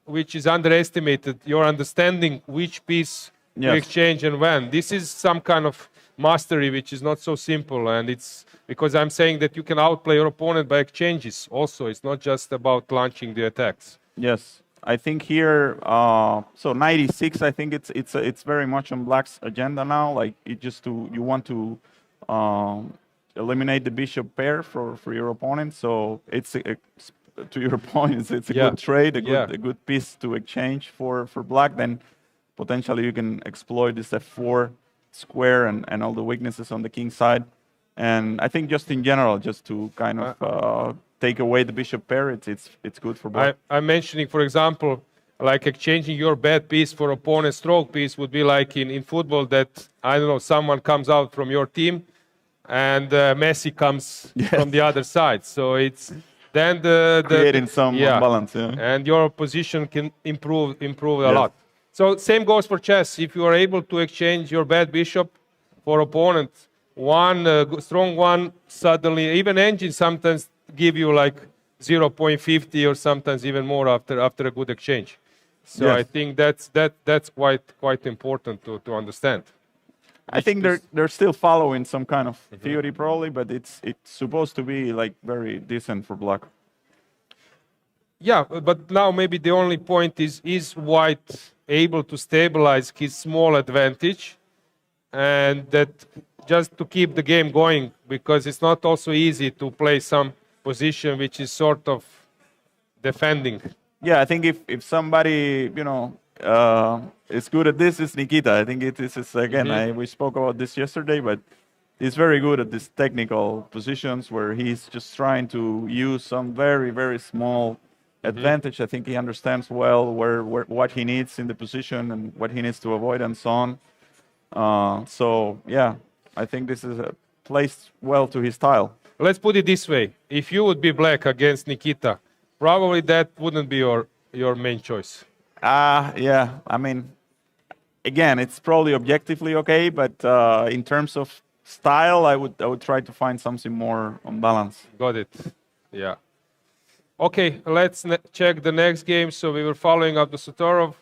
which is underestimated. Your understanding which piece to exchange and when. This is some kind of mastery which is not so simple, and it's because I'm saying that you can outplay your opponent by exchanges also. It's not just about launching the attacks. Yes. I think here, so 96. I think it's very much on black's agenda now. Like you want to eliminate the bishop pair for your opponent. So it's to your point, it's a good trade, a good piece to exchange for black. Then potentially you can exploit this f4 square and all the weaknesses on the king side. And I think just in general, just to kind of take away the bishop pair, it's good for black. I'm mentioning, for example, like exchanging your bad piece for opponent's stroke piece would be like in football that, I don't know, someone comes out from your team and Messi comes from the other side. So it's then creating some balance. Yeah. And your position can improve a lot. So same goes for chess. If you are able to exchange your bad bishop for opponent, one strong one, suddenly even engines sometimes give you like 0.50 or sometimes even more after a good exchange. So Yes. I think that's quite important to understand. I think they're still following some kind of theory probably, but it's supposed to be like very decent for black. Yeah, but now maybe the only point is White able to stabilize his small advantage, and that just to keep the game going, because it's not also easy to play some position which is sort of defending. Yeah, I think if somebody is good at this, it's Nikita. I think this is again. We spoke about this yesterday, but he's very good at these technical positions where he's just trying to use some very very small advantage. I think he understands well where what he needs in the position and what he needs to avoid and so on. So yeah, I think this is placed well to his style. Let's put it this way: if you would be black against Nikita, probably that wouldn't be your main choice. Yeah. I mean, again, it's probably objectively okay, but in terms of style, I would try to find something more on balance. Got it. Yeah. Okay, let's check the next game. So we were following Abdusattorov.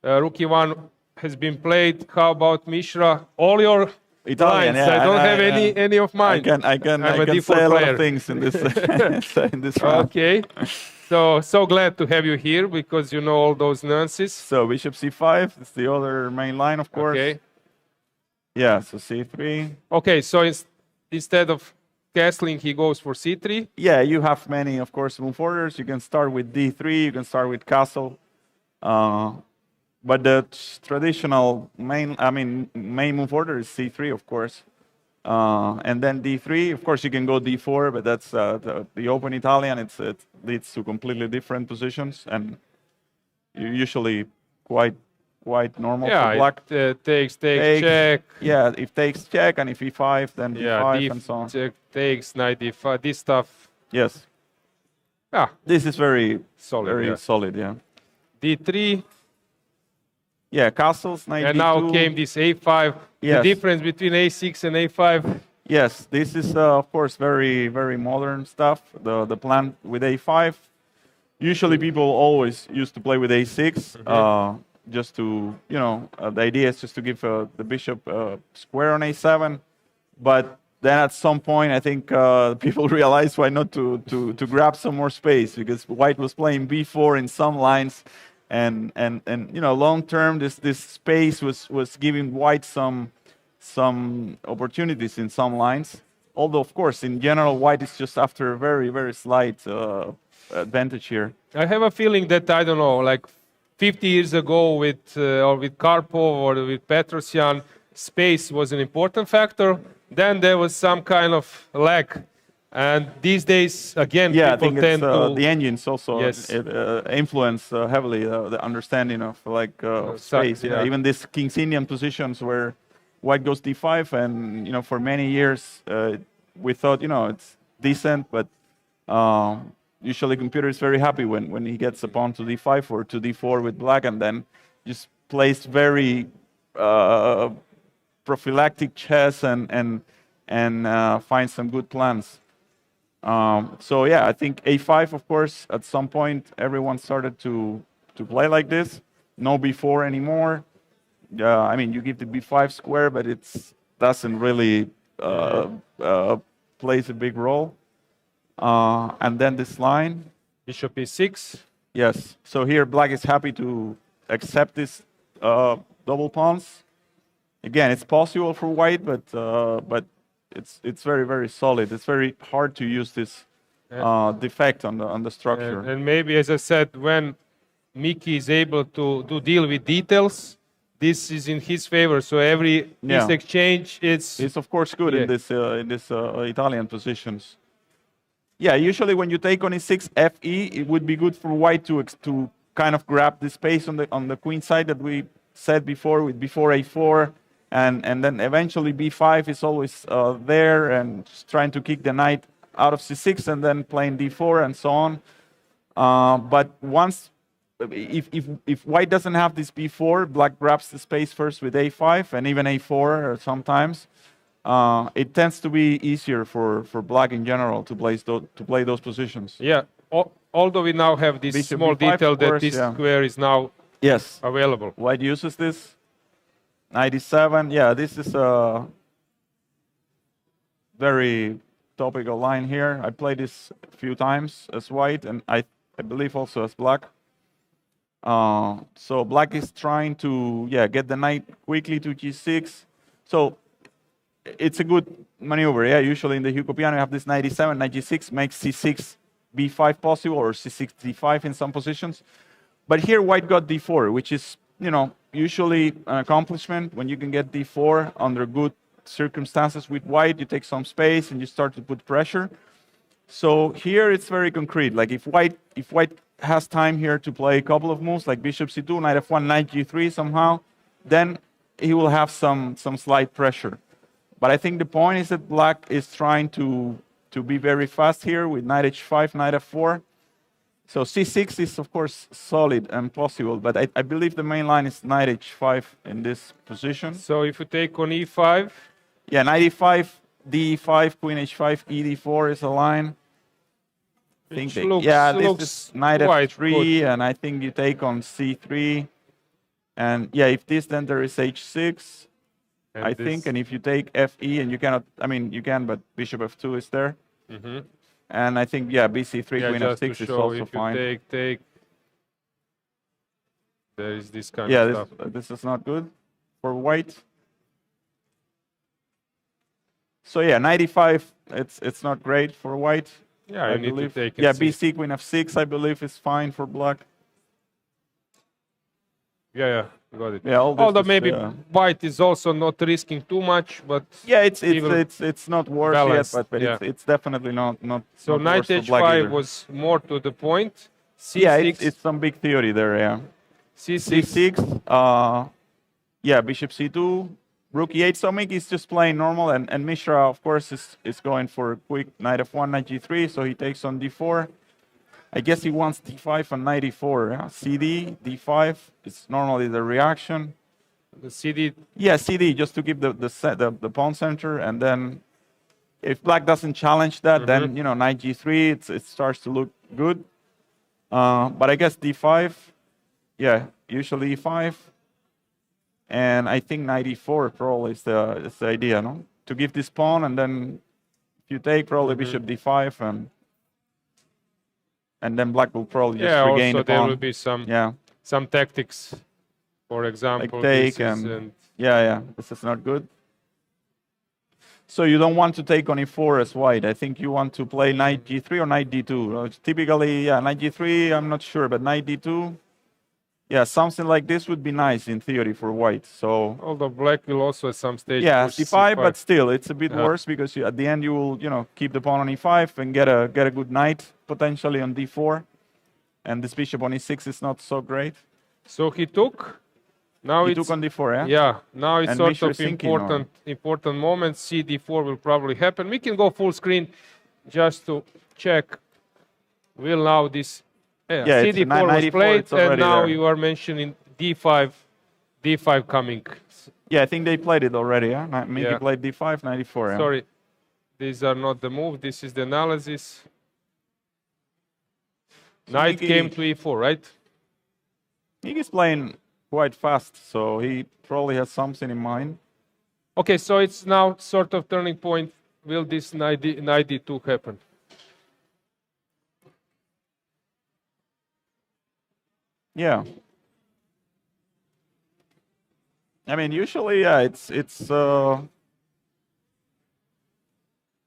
Rookie one has been played. How about Mishra? All your Italian, lines. yeah, I don't have any of mine. I can I'm a say default a lot player. of things in this in this round. Okay. So glad to have you here because you know all those nuances. So bishop c5 is the other main line, of course. Okay. Yeah, so c3. Okay, so instead of castling, he goes for c3. Yeah, you have many, of course, move orders. You can start with d3, you can start with castle. But the traditional main move order is c3, of course. And then d3, of course, you can go d4, but that's the open Italian. It leads to completely different positions, and usually quite normal for black. Yeah, takes, check. Yeah, if takes check, and if e5, then d5, and so on. Check, takes, knight d5, this stuff. Yes. Yeah. This is very Solid, solid, yeah. d3. Yeah, castles, knight And d2. now came this a5. Yes. The difference between a6 and a5. Yes, this is of course very very modern stuff. The plan with a5. Usually people always used to play with a6, just to the idea is just to give the bishop square on a7. But then at some point I think people realized why not to grab some more space, because White was playing b4 in some lines. And long term, this space was giving White some opportunities in some lines. Although, of course, in general, White is just after a very, very slight advantage here. I have a feeling that, I don't know, like 50 years ago with Karpov or with Petrosyan, space was an important factor. Then there was some kind of lack. And these days, again, yeah, people I think tend to... the engines also influence heavily the understanding of space. Yeah. Even these King's Indian positions where White goes d5, and for many years we thought it's decent, but usually computer is very happy when he gets a pawn to d5 or to d4 with black, and then just plays very prophylactic chess and finds some good plans. So yeah, I think a5, of course, at some point everyone started to play like this. No b4 anymore. I mean, you give the b5 square, but it doesn't really plays a big role. And then this line. Bishop e6. Yes. So here black is happy to accept this double pawns. Again, it's possible for White, but it's very, very solid. It's very hard to use this defect on the structure. And maybe, as I said, when Miki is able to deal with details, this is in his favor. So every piece exchange, it's of course good in this Italian positions. Yeah, usually when you take on e6 fe, it would be good for White to kind of grab the space on the queen side that we said before with before a4. And then eventually b5 is always there, and just trying to kick the knight out of c6 and then playing d4 and so on. But once, if White doesn't have this b4, black grabs the space first with a5 and even a4 sometimes. It tends to be easier for black in general to play those positions. Yeah, although we now have this Bishop small b5, detail of course, that this square is now Yes. available. White uses this. 97. Yeah, this is a very topical line here. I played this a few times as white, and I believe also as black. So black is trying to get the knight quickly to g6. So it's a good maneuver. Yeah, usually in the Giuoco Piano you have this 97, knight g6 makes c6 b5 possible, or c6 d5 in some positions. But here white got d4, which is usually an accomplishment when you can get d4 under good circumstances with white. You take some space and you start to put pressure. So here it's very concrete. Like if white has time here to play a couple of moves like bishop c2, knight f1, knight g3 somehow, then he will have some slight pressure. But I think the point is that black is trying to be very fast here with knight h5, knight f4. So c6 is of course solid and possible, but I believe the main line is knight h5 in this position. So if you take on e5, yeah, knight e5, d5, queen h5, e d4 is a line. This is knight f3, and I think you take on c3, and yeah, if this, then there is h6, and I think, and if you take fe, and you cannot, I mean you can, but bishop f2 is there. And I think, bc3, queen f6 is also fine. If you take, there is this kind of stuff. Yeah, this is not good for white. So yeah, knight e5, it's not great for white. Yeah, I need to take it. Yeah, bc, queen f6, I believe is fine for black. Yeah, got it. Yeah, although maybe white is also not risking too much, but yeah, it's not worse balanced, yet, but it's definitely not. So not knight h5 was more to the point. C6. Yeah, it's some big theory there. Yeah. C6. Yeah, bishop c2, rook e8. So Miki is just playing normal, and Mishra, of course, is going for a quick knight f1, knight g3. So he takes on d4. I guess he wants d5 and knight e4. Yeah? CD, d5 is normally the reaction. The CD. Yeah, CD, just to keep the pawn center, and then if black doesn't challenge that, then knight g3, it starts to look good. But I guess d5, yeah, usually e5, and I think knight e4 probably is the idea, no? To give this pawn, and then if you take probably bishop d5, and then black will probably just regain the pawn. There will be some tactics, for example. Like take this is not good. So you don't want to take on e4 as white. I think you want to play knight g3 or knight d2. Typically, knight g3, I'm not sure, but knight d2, yeah, something like this would be nice in theory for white. So although black will also at some stage push c5, but still, it's a bit worse because at the end you will, keep the pawn on e5 and get a good knight potentially on d4, and this bishop on e6 is not so great. So he took. Now he took on d4, yeah. Yeah. Now it's and sort Mishra of important moment. C d4 will probably happen. We can go full screen just to check. Will now this. Yeah, c d4 was played, and now you are mentioning d5 coming. Yeah, I think they played it already. Yeah, Miki played d5, knight e4. Yeah. Sorry, these are not the move. This is the analysis. So knight came to e4, right? Miki's playing quite fast, so he probably has something in mind. Okay, so it's now sort of turning point. Will this knight d2 happen? Yeah. I mean, usually, it's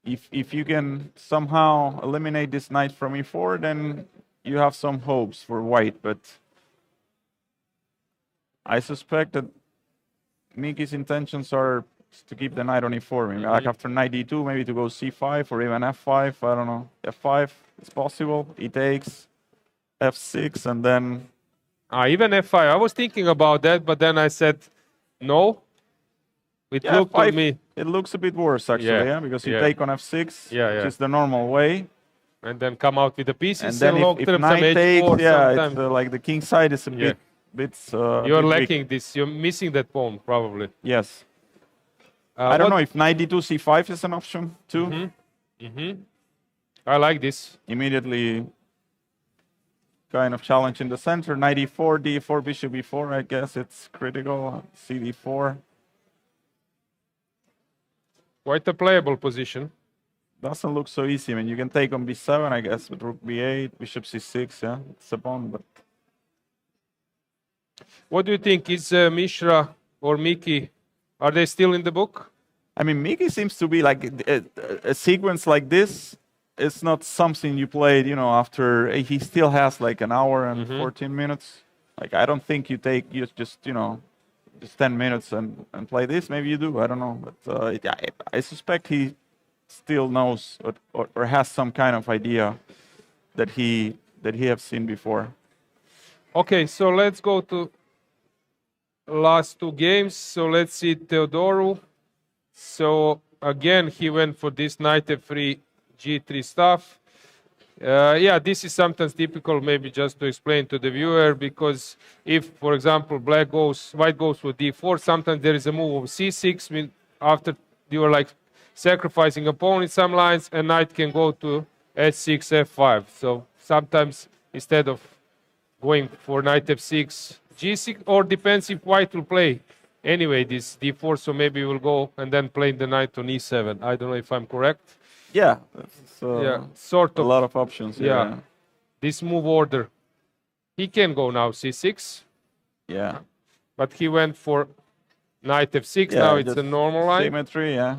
if you can somehow eliminate this knight from e4, then you have some hopes for white. But I suspect that Miki's intentions are to keep the knight on e4. Maybe like after knight d2, maybe to go c5 or even f5. I don't know. f5 is possible. He takes f6, and then. Even f5. I was thinking about that, but then I said no. It looked to me. It looks a bit worse actually, because you take on f6, which is the normal way, and then come out with the pieces. And then if knight takes, it's like the king side is a bit. You're lacking this. You're missing that pawn probably. Yes. I don't know if knight d2 c5 is an option too. I like this. Immediately. kind of challenge in the center. Knight e4, d4, bishop e4. I guess it's critical. cd4. Quite a playable position. Doesn't look so easy. I mean, you can take on b7, I guess, with rook b8, bishop c6. Yeah, it's a pawn, but. What do you think? Is Mishra or Miki, are they still in the book? I mean, Miki seems to be like a sequence like this. It's not something you played, you know, after he still has like an hour and 14 minutes. Like, I don't think you take just you know, just 10 minutes and play this. Maybe you do. I don't know. But I suspect he still knows or has some kind of idea that he have seen before. Okay, so let's go to last two games. So let's see Theodoru. So again, he went for this knight f3, g3 stuff. Yeah, this is sometimes difficult, maybe just to explain to the viewer, because if, for example, white goes for d4, sometimes there is a move of c6. After you are like sacrificing a pawn in some lines, and knight can go to h6, f5. So sometimes instead of going for knight f6, g6, or depends if white will play anyway this d4, so maybe we'll go and then play the knight on e7. I don't know if I'm correct. Yeah, Yeah, sort of. a lot of options. Yeah. This move order. He can go now c6. Yeah. But he went for knight f6. Yeah, Now it's a normal line. Symmetry, yeah.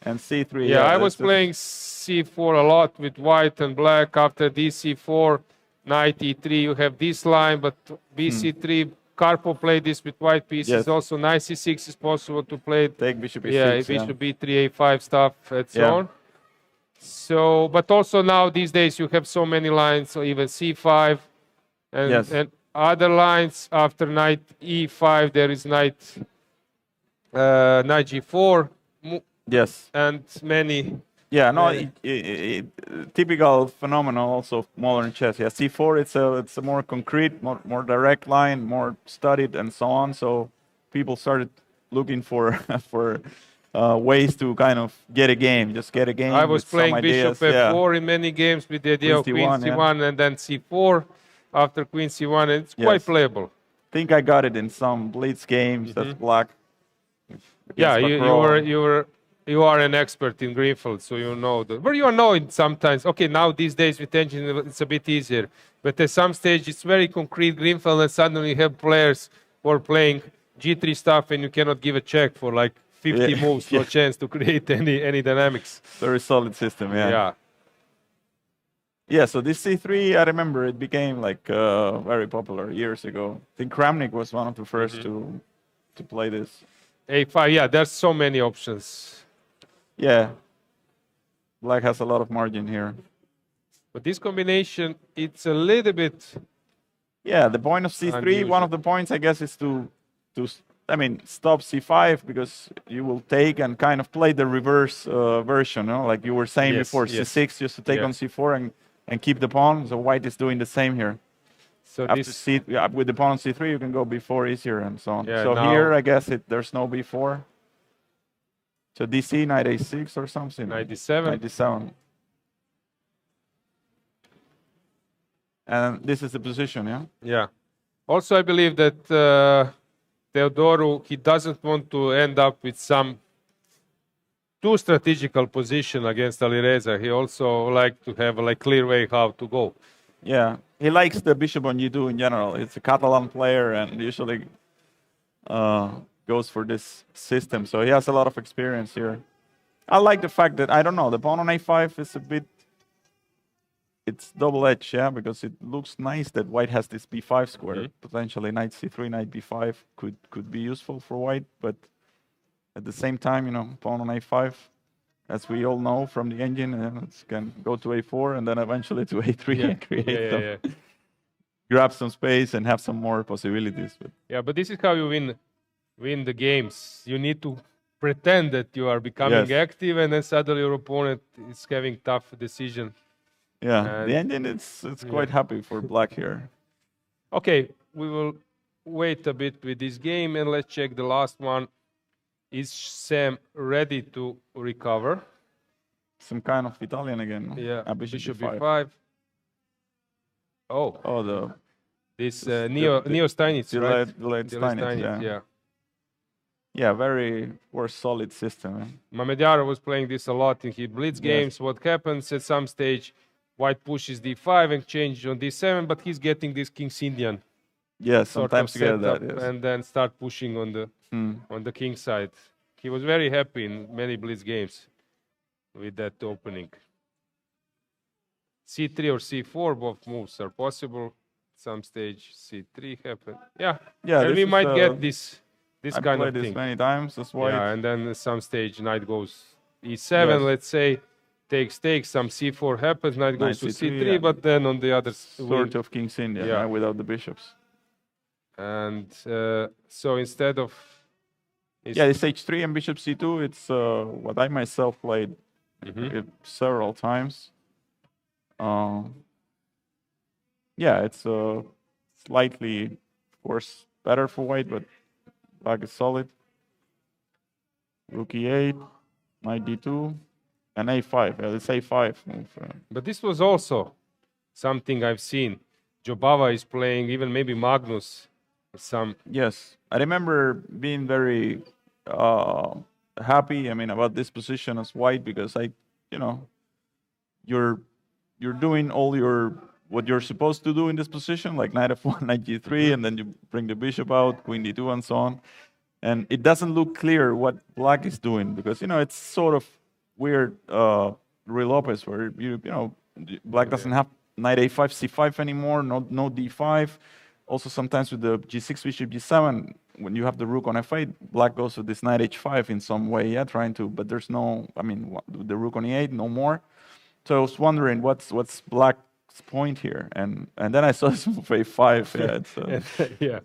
And c3. Yeah, I was playing c4 a lot with white and black. After dc4, knight e3, you have this line, but bc3, Karpov played this with white pieces. Yes. Also, knight c6 is possible to play. Take bishop e6. Yeah, bishop b3, a5 stuff, and so on. So, but also now these days you have so many lines, so even c5 and other lines. After knight e5, there is knight g4. Yes. And many. Yeah, no, typical phenomenon also of modern chess. Yeah, c4, it's a more concrete, more direct line, more studied, and so on. So people started looking for ways to kind of get a game, just get a game. I was playing ideas. bishop f4 in many games with the idea of queen c1 and then c4 after queen c1, and it's quite playable. I think I got it in some blitz games. That's black. Yeah, you are an expert in Greenfield, so you know that. But you know it sometimes. Okay, now these days with engine, it's a bit easier. But at some stage, it's very concrete Greenfield, and suddenly you have players who are playing g3 stuff, and you cannot give a check for like 50 moves for a chance to create any dynamics. Very solid system, Yeah. Yeah, so this c3, I remember it became like very popular years ago. I think Kramnik was one of the first to play this. a5, yeah, there's so many options. Yeah, black has a lot of margin here. But this combination, it's a little bit. Yeah, the point of c3, unusual. One of the points, I guess, is to stop c5, because you will take and kind of play the reverse version, you know? Like you were saying before, c6 just to take on c4 and keep the pawn. So white is doing the same here. So with the pawn on c3, you can go b4 easier and so on. Yeah, so here, I guess there's no b4. So dc, knight a6 or something. Knight d7. Knight d7. And this is the position, yeah? Yeah. Also, I believe that Theodoru, he doesn't want to end up with some too strategical position against Alireza. He also like to have a clear way how to go. Yeah, he likes the bishop on g2 in general. It's a Catalan player and usually goes for this system. So he has a lot of experience here. I like the fact that, I don't know, the pawn on a5 is a bit, it's double-edged, yeah, because it looks nice that white has this b5 square. Potentially knight c3, knight b5 could be useful for white, but at the same time, you know, pawn on a5, as we all know from the engine, it can go to a4 and then eventually to a3 and create grab some space and have some more possibilities. But this is how you win the games. You need to pretend that you are becoming active, and then suddenly your opponent is having tough decision. Yeah, and the engine it's quite happy for black here. Okay, we will wait a bit with this game and let's check the last one. Is Sam ready to recover? Some kind of Italian again. Yeah, Bishop bishop b5. b5. Oh, Oh, the this Neo Steinitz, right? delayed Steinitz, yeah. Yeah. Yeah, very solid system. Eh? Mamedjara was playing this a lot in his blitz games. What happens at some stage, white pushes d5 and changes on d7, but he's getting this King's Indian Yeah, sort sometimes of you get setup that, yes. and then start pushing on the king side. He was very happy in many blitz games with that opening. c3 or c4, both moves are possible. Some stage c3 happen. Yeah, and we might get this kind of played this thing. many times. That's why. Yeah, and then at some stage knight goes e7, let's say, takes, some c4 happens, knight goes to c3, but then on the other sort of King's Indian, yeah, without the bishops. And so instead of yeah, this h3 and bishop c2, it's what I myself played several times. Yeah, it's slightly, of course, better for white, but black is solid. Rook e8, knight d2, and a5. Yeah, it's a5 move. But this was also something I've seen. Jobava is playing, even maybe Magnus. Yes, I remember being very happy. I mean, about this position as white because you're doing all what you're supposed to do in this position, like knight f1, knight g3, and then you bring the bishop out, queen d2, and so on. And it doesn't look clear what black is doing because it's sort of weird, Rui Lopez, where black doesn't have knight a5, c5 anymore, no d5. Also, sometimes with the g6, bishop g7, when you have the rook on f8, black goes with this knight h5 in some way, yeah, trying to, but there's no, I mean, the rook on e8, no more. So I was wondering what's black's point here, and then I saw this move a5. Yeah,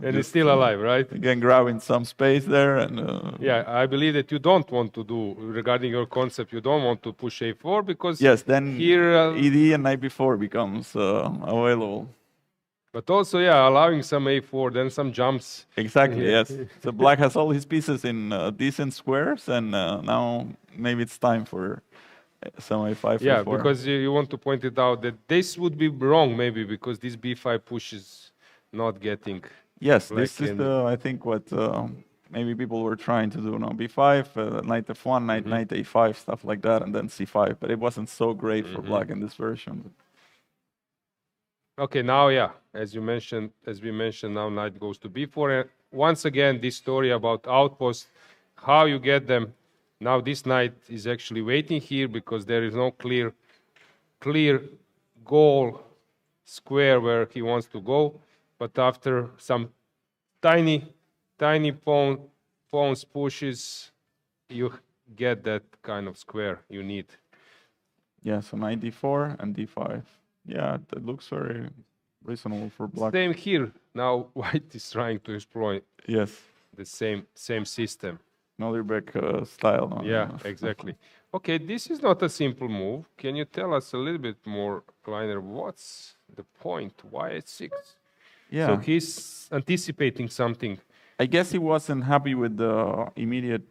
and it's still alive, right? Again, grabbing some space there, and yeah, I believe that you don't want to do regarding your concept. You don't want to push a4 because then here ed and knight b4 becomes available. But also, yeah, allowing some a4, then some jumps. Exactly, yes. So black has all his pieces in decent squares, and now maybe it's time for some a5. Yeah, because you want to point it out that this would be wrong, maybe, because this b5 push is not getting. Yes, this is I think what maybe people were trying to do. No, b5, knight f1, knight a5, stuff like that, and then c5. But it wasn't so great for black in this version. Okay, now, yeah, as we mentioned, now knight goes to b4. And once again, this story about outposts, how you get them. Now this knight is actually waiting here because there is no clear goal square where he wants to go. But after some tiny pawns pushes, you get that kind of square you need. Yeah, so knight d4 and d5. Yeah, that looks very reasonable for black. Same here. Now white is trying to exploit the same system. Nodirbek style. No? Yeah, exactly. Okay, this is not a simple move. Can you tell us a little bit more, Kleiner, what's the point? Why at 6? Yeah. So he's anticipating something. I guess he wasn't happy with the immediate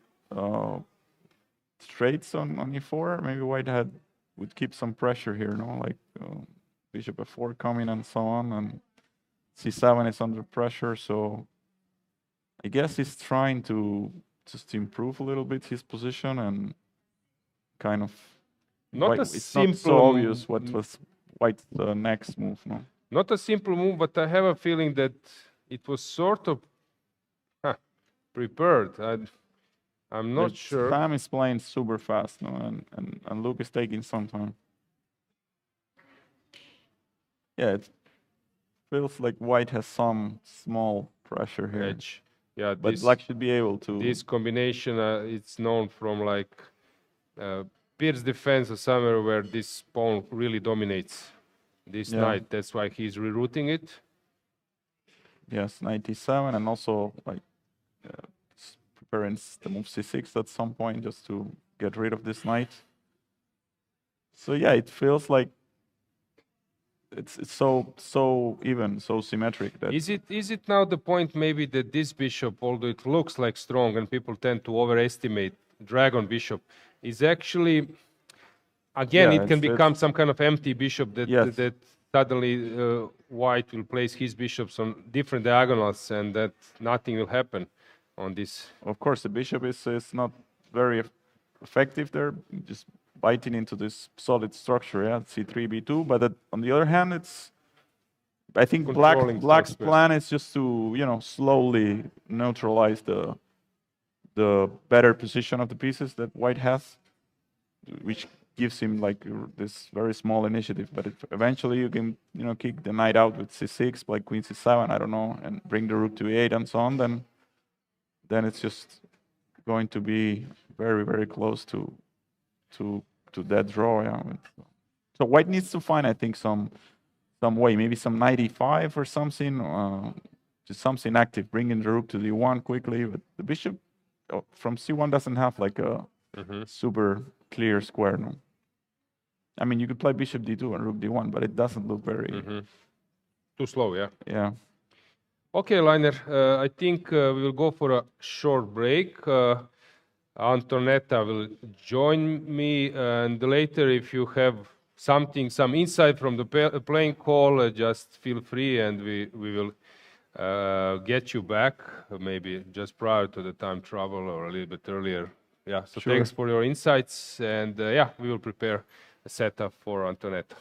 straights on e4. Maybe white would keep some pressure here, no? Like bishop f4 coming and so on, and c7 is under pressure. So I guess he's trying to just improve a little bit his position and kind of. It's not so obvious what was white's next move, no? Not a simple move, but I have a feeling that it was sort of prepared. I'm not sure. Sam is playing super fast, no, and Luke is taking some time. Yeah, it feels like white has some small pressure here. Edge. Yeah, but black should be able to. This combination, it's known from like Pierre's defense or somewhere where this pawn really dominates this knight. That's why he's rerouting it. Yes, knight e7, and also like preparing the move c6 at some point just to get rid of this knight. So yeah, it feels like it's so even, so symmetric. That is it now the point maybe that this bishop, although it looks like strong and people tend to overestimate dragon bishop, is actually again it can become some kind of empty bishop that suddenly white will place his bishops on different diagonals and that nothing will happen on this. Of course, the bishop is not very effective there, just biting into this solid structure, yeah, c3, b2. But on the other hand, I think black's plan is just to, you know, slowly neutralize the better position of the pieces that white has, which gives him like this very small initiative. But eventually you can, you know, kick the knight out with c6, play queen c7, I don't know, and bring the rook to e8 and so on. Then it's just going to be very, very close to that draw. Yeah. So white needs to find, I think, some way, maybe some knight e5 or something, just something active, bringing the rook to d1 quickly. But the bishop from c1 doesn't have like a super clear square. No, I mean you could play bishop d2 and rook d1, but it doesn't look very too slow. Yeah. Yeah. Okay, Liner. I think we will go for a short break. Antonetta will join me, and later, if you have some insight from the playing call, just feel free, and we will get you back, maybe just prior to the time travel or a little bit earlier. Yeah. So Sure. Thanks for your insights, and yeah, we will prepare a setup for Antonetta.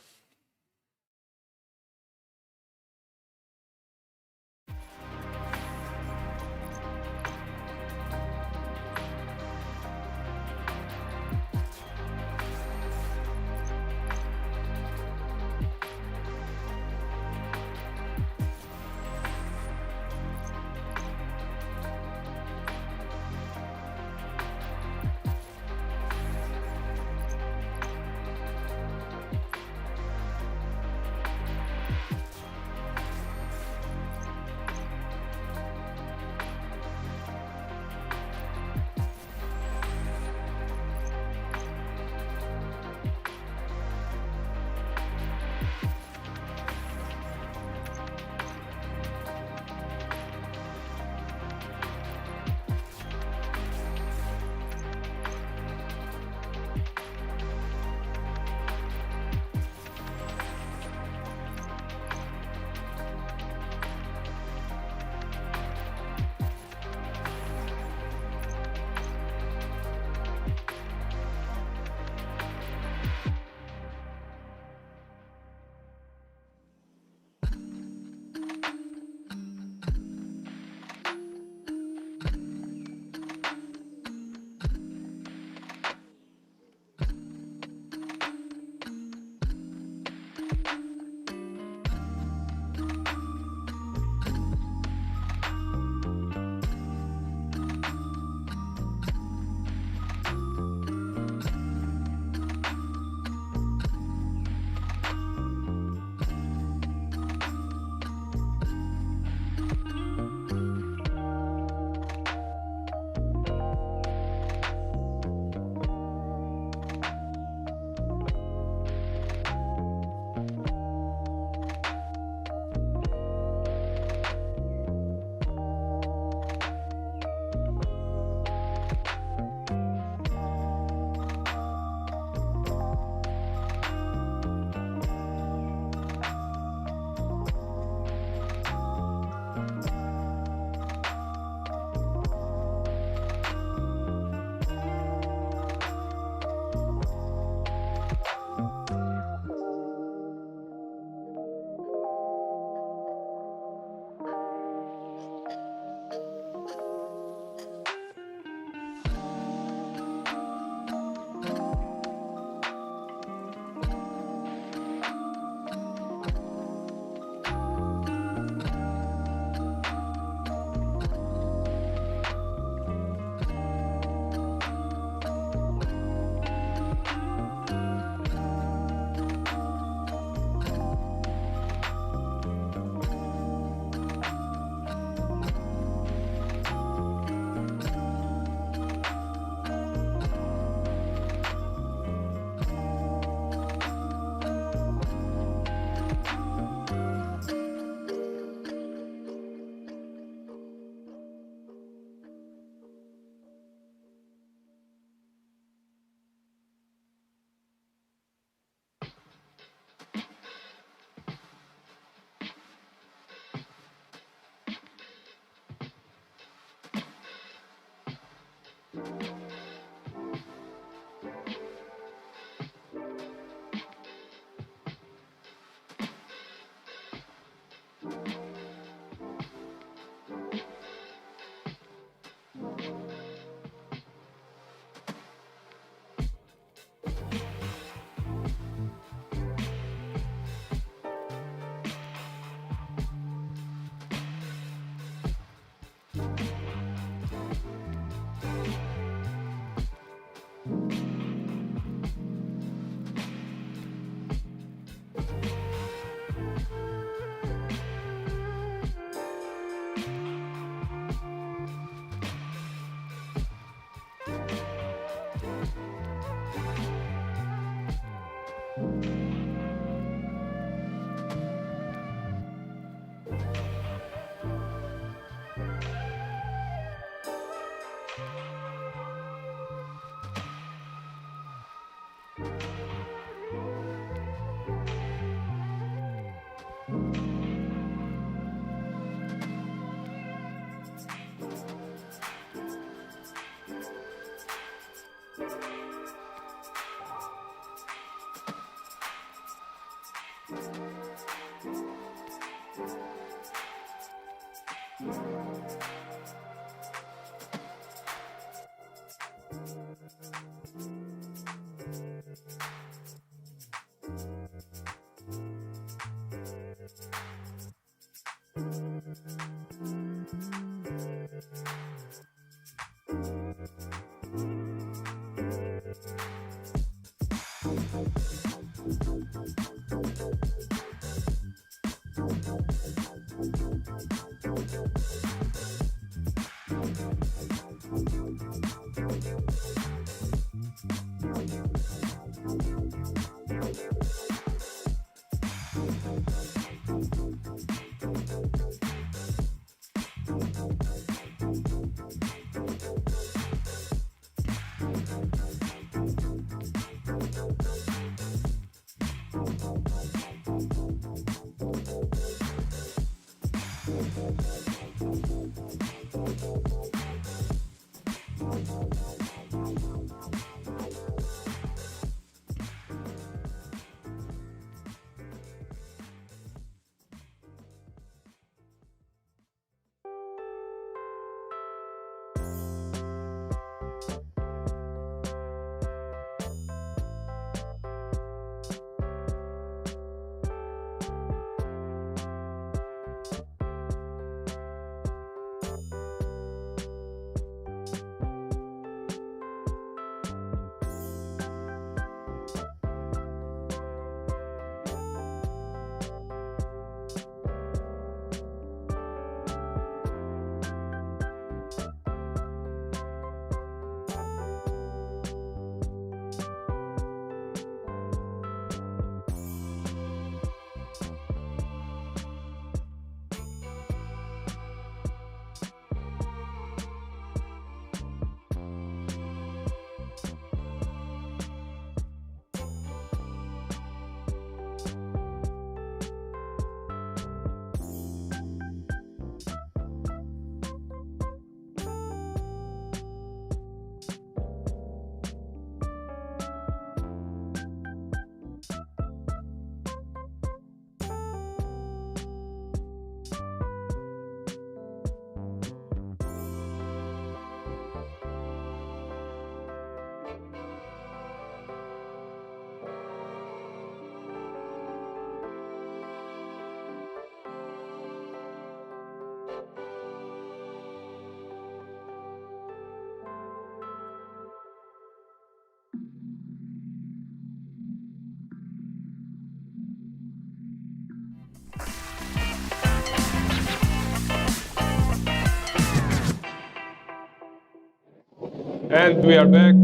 And we are back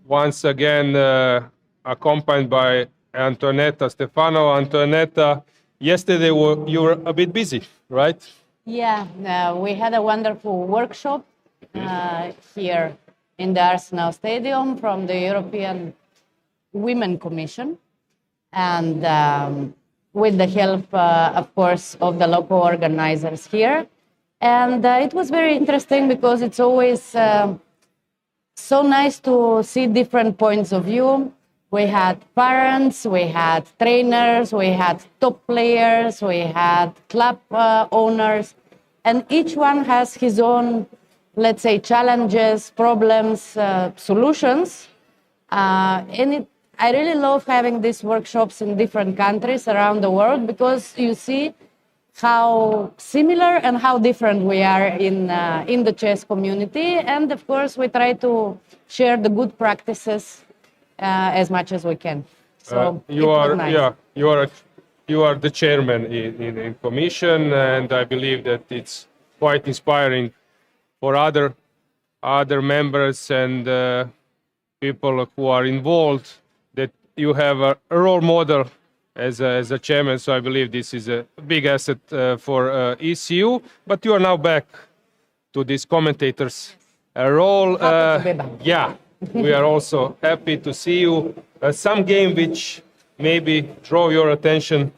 once again, accompanied by Antonetta Stefano. Antonetta, yesterday you were a bit busy, right? Yeah, we had a wonderful workshop here in the Arsenal Stadium from the European Women Commission, and with the help, of course, of the local organizers here. And it was very interesting because it's always so nice to see different points of view. We had parents, we had trainers, we had top players, we had club owners, and each one has his own, let's say, challenges, problems, solutions. I really love having these workshops in different countries around the world because you see how similar and how different we are in the chess community. And of course, we try to share the good practices as much as we can. So you are, nice. You are the chairman in commission, and I believe that it's quite inspiring for other members and people who are involved that you have a role model as a chairman. So I believe this is a big asset for ECU. But you are now back to this commentators role. Yeah, we are also happy to see you. Some game which maybe draw your attention.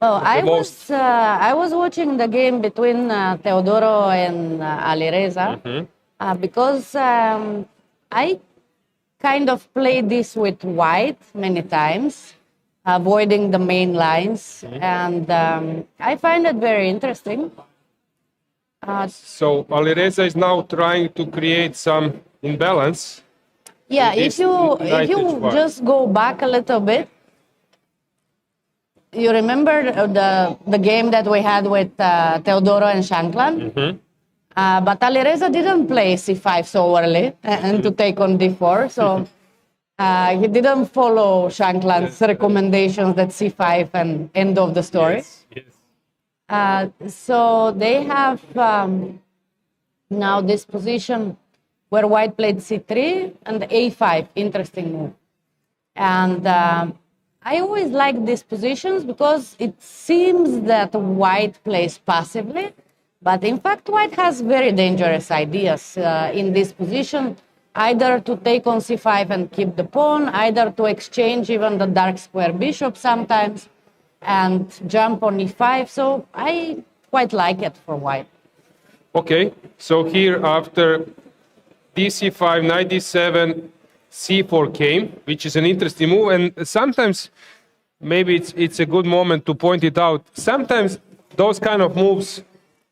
Well, I was watching the game between Theodoru and Alireza because I kind of played this with white many times, avoiding the main lines, and I find it very interesting. So Alireza is now trying to create some imbalance. Yeah, if you just go back a little bit, you remember the game that we had with Theodoru and Shankland? But Alireza didn't play c5 so early and to take on d4, so he didn't follow Shankland's recommendations that c5 and end of the story. Yes. So they have now this position where white played c3 and a5, interesting move. And I always like these positions because it seems that white plays passively, but in fact white has very dangerous ideas in this position, either to take on c5 and keep the pawn, either to exchange even the dark square bishop sometimes and jump on e5, so I quite like it for white. Okay, so here after dc5, knight d7, c4 came, which is an interesting move, and sometimes maybe it's a good moment to point it out. Sometimes those kind of moves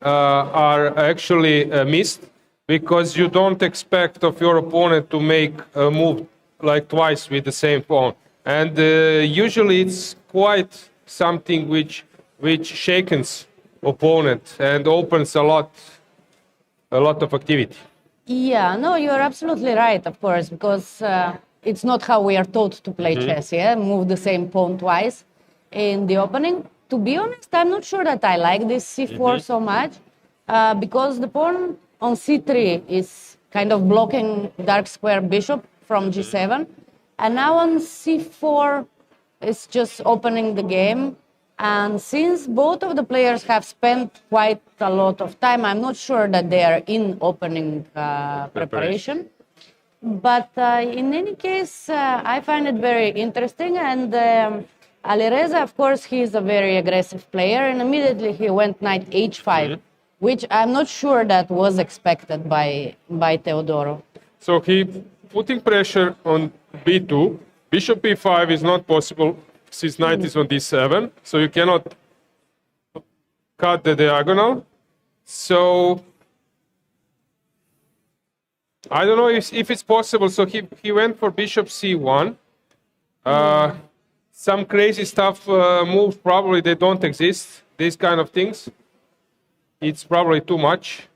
are actually missed because you don't expect of your opponent to make a move like twice with the same pawn, and usually it's quite something which shakens opponent and opens a lot of activity. Yeah, no, you're absolutely right, of course, because it's not how we are taught to play chess, yeah? Move the same pawn twice in the opening. To be honest, I'm not sure that I like this c4 so much, because the pawn on c3 is kind of blocking dark square bishop from g7, and now on c4 it's just opening the game. And since both of the players have spent quite a lot of time, I'm not sure that they are in opening preparation. But in any case, I find it very interesting. And Alireza, of course, he's a very aggressive player. And immediately he went knight h5, which I'm not sure that was expected by Theodoru. So he putting pressure on b2. Bishop e5 is not possible, since knight is on d7, so you cannot cut the diagonal. So I don't know if it's possible. So he went for bishop c1. Some crazy stuff moves, probably they don't exist, these kind of things. It's probably too much.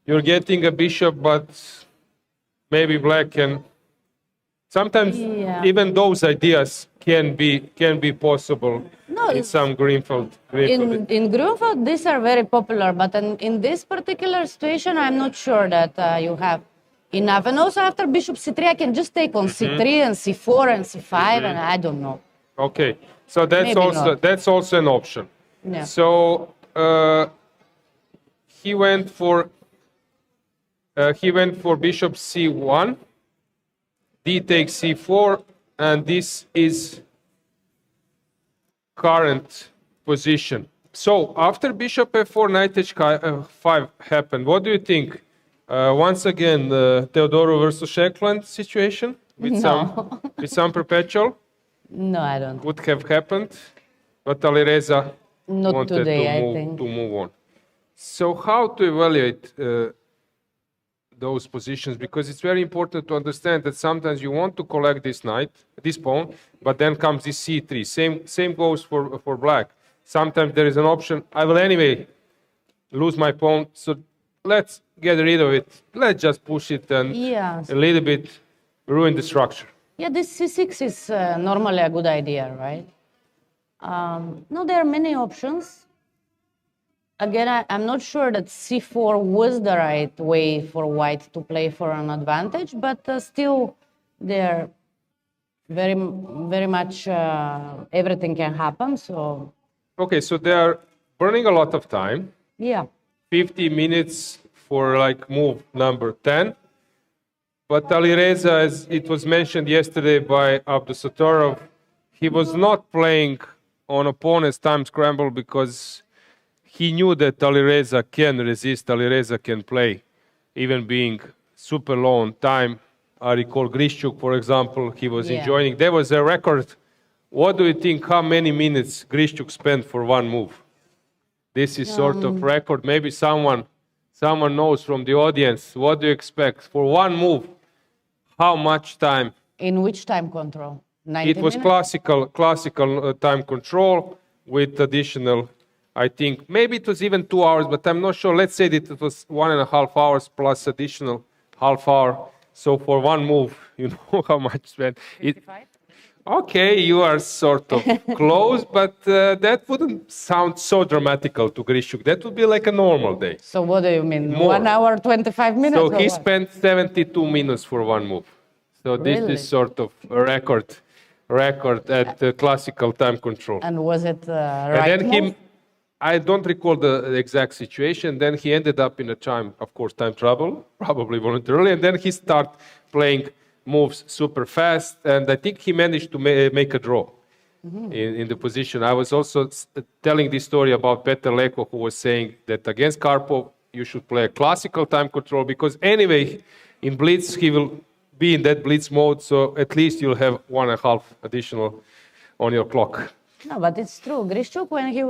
You're getting a bishop, but maybe black can... Sometimes even those ideas can be possible in some Greenfield. In Greenfield, these are very popular, but in this particular situation, I'm not sure that you have enough. And also after bishop c3, I can just take on c3 and c4 and c5, and I don't know. Okay, so that's also an option. Yeah. So he went for bishop c1. D takes c4, and this is current position. So after bishop f4, knight h5 happened, what do you think? Once again, the Theodoru versus Shekland situation with some perpetual? No, I don't. Would have happened, but Alireza Not wanted today, to, I think. move on. So how to evaluate those positions? Because it's very important to understand that sometimes you want to collect this knight, this pawn, but then comes this c3. Same goes for black. Sometimes there is an option, I will anyway lose my pawn, so let's get rid of it. Let's just push it and Yes. a little bit ruin the structure. Yeah, this c6 is normally a good idea, right? No, there are many options. Again, I'm not sure that c4 was the right way for white to play for an advantage, but still, there very much everything can happen. So Okay, so they are burning a lot of time. yeah, 50 minutes for like move number 10. But Alireza, as it was mentioned yesterday by Abdusattorov, he was not playing on opponent's time scramble because he knew that Alireza can resist, Alireza can play, even being super low on time. I recall Grishchuk, for example, he was enjoying. There was a record. What do you think, how many minutes Grishchuk spent for one move? This is sort of record. Maybe someone knows from the audience. What do you expect? For one move, how much time? in which time control? 90 It was minutes? classical time control with additional, I think, maybe it was even 2 hours, but I'm not sure. Let's say that it was 1.5 hours plus additional half hour. So for one move, you know how much spent. Okay, you are sort of close, but that wouldn't sound so dramatical to Grishchuk. That would be like a normal day. So what do you mean? More. 1 hour, 25 minutes? So or he what? spent 72 minutes for one move. So this Really? is sort of a record at classical time control. And was it right And then move? I don't recall the exact situation. Then he ended up in a time trouble, probably voluntarily. And then he started playing moves super fast. And I think he managed to make a draw in the position. I was also telling this story about Peter Leko, who was saying that against Karpov, you should play a classical time control because anyway, in Blitz, he will be in that Blitz mode. So at least you'll have 1.5 additional on your clock. No, but it's true. Grishchuk, when he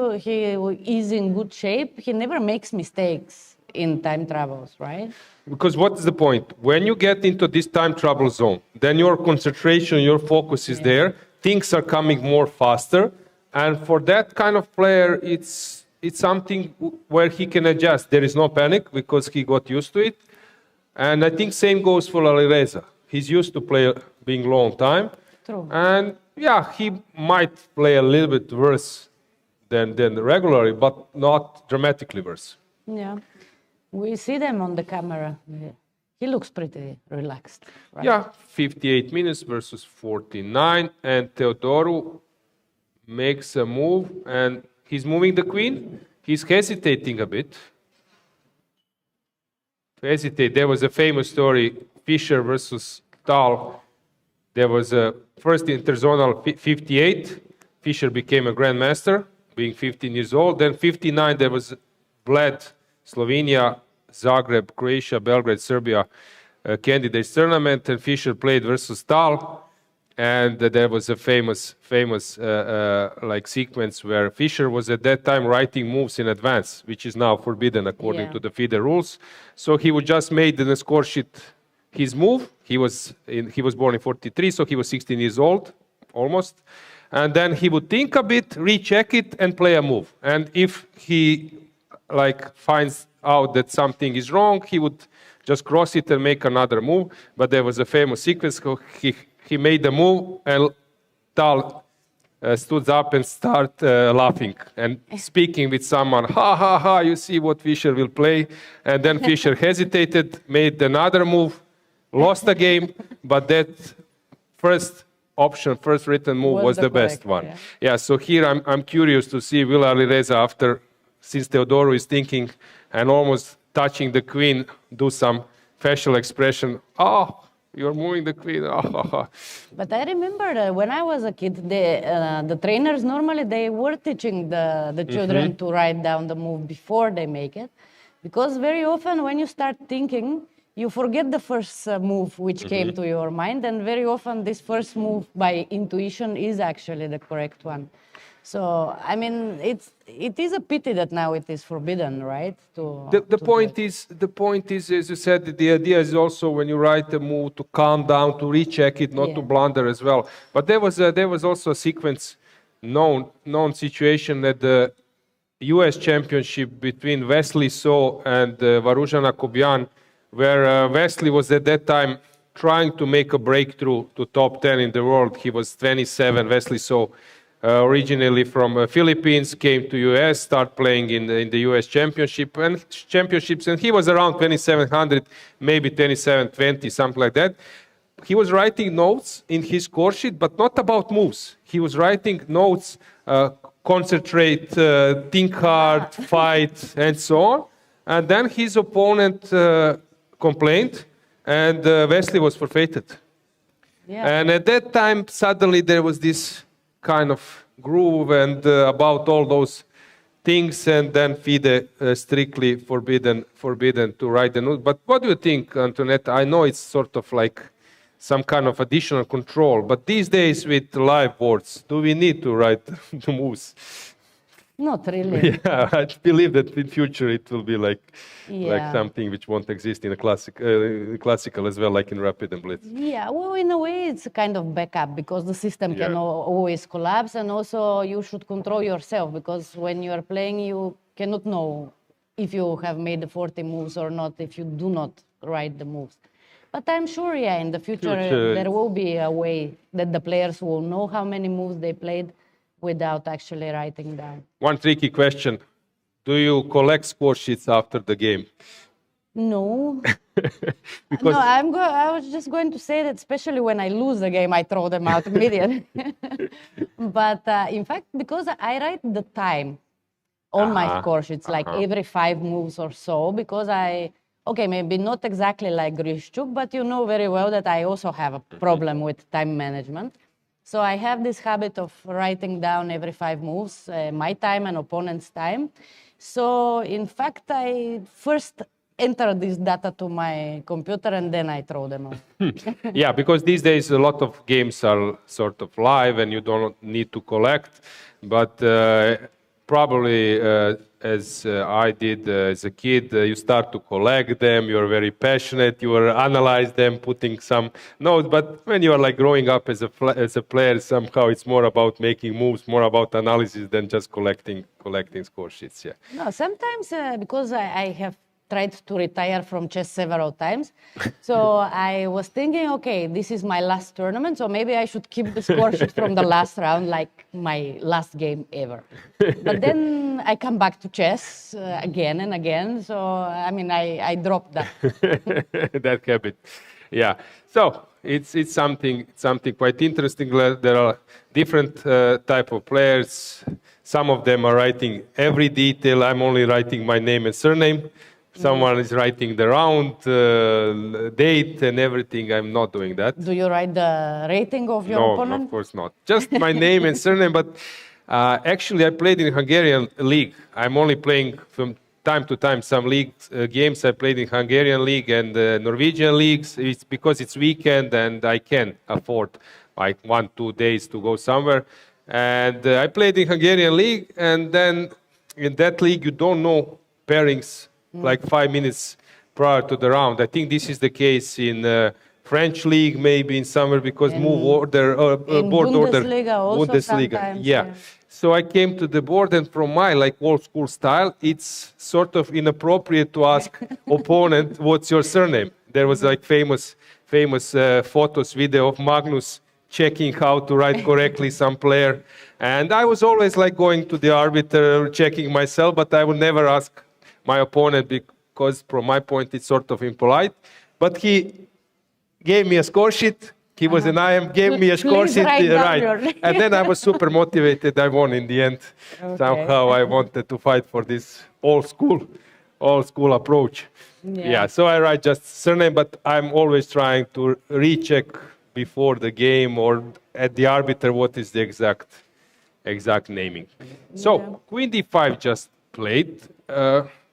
is in good shape, he never makes mistakes in time travels, right? Because what is the point? When you get into this time trouble zone, then your concentration, your focus is there. Things are coming more faster. And for that kind of player, it's something where he can adjust. There is no panic because he got used to it. And I think same goes for Alireza. He's used to being low on time. True. And yeah, he might play a little bit worse than regularly, but not dramatically worse. Yeah. We see them on the camera. He looks pretty relaxed, right? Yeah, 58 minutes versus 49, and Theodoru makes a move, and he's moving the queen. He's hesitating a bit. There was a famous story, Fischer versus Tal. There was a first interzonal 58. Fischer became a grandmaster, being 15 years old. Then 59, there was Bled, Slovenia, Zagreb, Croatia, Belgrade, Serbia candidates tournament, and Fischer played versus Tal. And there was a famous like sequence where Fischer was at that time writing moves in advance, which is now forbidden according to the FIDE rules. So he would just made in the score sheet his move. He was born in 43, so he was 16 years old, almost. And then he would think a bit, recheck it, and play a move. And if he finds out that something is wrong, he would just cross it and make another move. But there was a famous sequence. He made the move, and Tal stood up and started laughing and speaking with someone. Ha, ha, ha, you see what Fischer will play. And then Fischer hesitated, made another move, lost the game, but that first written move was the best one. Yeah, so here I'm curious to see will Alireza, since Theodoru is thinking and almost touching the queen, do some facial expression. Oh, you're moving the queen. But I remember that when I was a kid, the trainers normally they were teaching the children to write down the move before they make it, because very often when you start thinking, you forget the first move which came to your mind, and very often this first move by intuition is actually the correct one. So, I mean, it is a pity that now it is forbidden, right? The point is, as you said, the idea is also when you write a move to calm down, to recheck it, not to blunder as well. But there was also a sequence, known situation at the U.S. Championship between Wesley So and Varuzhan Akubian, where Wesley was at that time trying to make a breakthrough to top 10 in the world. He was 27, Wesley So. Originally from Philippines, came to US, started playing in the US championships, and he was around 2700, maybe 2720, something like that. He was writing notes in his score sheet, but not about moves. He was writing notes, concentrate, think hard, fight, and so on. And then his opponent complained, and Wesley was forfeited. Yeah. And at that time, suddenly there was this kind of groove and about all those things, and then FIDE strictly forbidden to write the notes. But what do you think, Antoinette? I know it's sort of like some kind of additional control, but these days with live boards, do we need to write the moves? Not really. Yeah, I believe that in future it will be like something which won't exist in a classical as well, like in rapid and blitz. Yeah, well, in a way it's a kind of backup, because the system can always collapse, and also you should control yourself, because when you are playing you cannot know if you have made the 40 moves or not if you do not write the moves. But I'm sure, in the future there will be a way that the players will know how many moves they played without actually writing down. One tricky question. Do you collect score sheets after the game? No. No, I was just going to say that especially when I lose a game, I throw them out immediately. But in fact, because I write the time on my score sheets, like every 5 moves or so, because maybe not exactly like Grishchuk, but you know very well that I also have a problem with time management. So I have this habit of writing down every 5 moves, my time and opponent's time. So in fact, I first enter this data to my computer and then I throw them out. Yeah, because these days a lot of games are sort of live and you don't need to collect. But probably as I did as a kid, you start to collect them, you're very passionate, you analyze them, putting some notes. But when you are like growing up as a player, somehow it's more about making moves, more about analysis than just collecting score sheets. Yeah. No, sometimes because I have tried to retire from chess several times. So I was thinking, okay, this is my last tournament, so maybe I should keep the score sheet from the last round, like my last game ever. But then I come back to chess again and again, so I mean, I dropped that. That habit, yeah. So it's something quite interesting. There are different type of players. Some of them are writing every detail. I'm only writing my name and surname. Someone is writing the round, date, and everything. I'm not doing that. Do you write the rating of your opponent? No, of course not. Just my name and surname. But actually, I played in Hungarian league. I'm only playing from time to time some league games. I played in Hungarian league and Norwegian leagues. It's because it's weekend and I can afford like 1-2 days to go somewhere. And I played in Hungarian league, and then in that league you don't know pairings like 5 minutes prior to the round. I think this is the case in French league, maybe in summer, because move order, board order, Bundesliga. Yeah. So I came to the board, and from my like old school style, it's sort of inappropriate to ask opponent, "What's your surname?" There was like famous photos, video of Magnus checking how to write correctly some player, and I was always like going to the arbiter, checking myself, but I would never ask my opponent, because from my point it's sort of impolite. But he gave me a score sheet. He was an IM, gave me a score sheet, right. And then I was super motivated. I won in the end. Okay. Somehow I wanted to fight for this old school approach. Yeah, so I write just surname, but I'm always trying to recheck before the game or at the arbiter what is the exact naming. So Queen D5 just played,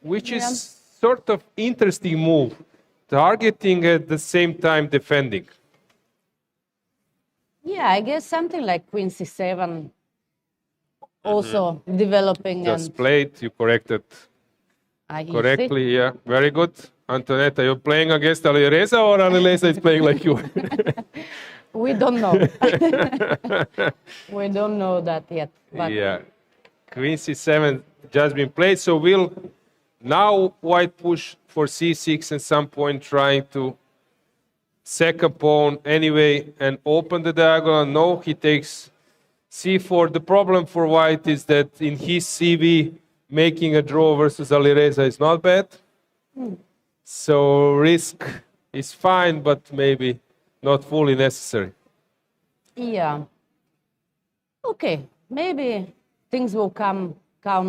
which is sort of interesting move, targeting at the same time defending. Yeah, I guess something like Queen C7 also developing. Just and played, you corrected correctly, yeah, very good. Antonetta, you're playing against Alireza or Alireza is playing like you? We don't know. We don't know that yet. But Yeah, Queen C7 just been played, so will now white push for C6 at some point, trying to second pawn anyway and open the diagonal. No, he takes C4. The problem for white is that in his CV, making a draw versus Alireza is not bad. So risk is fine, but maybe not fully necessary. yeah. Okay, maybe things will calm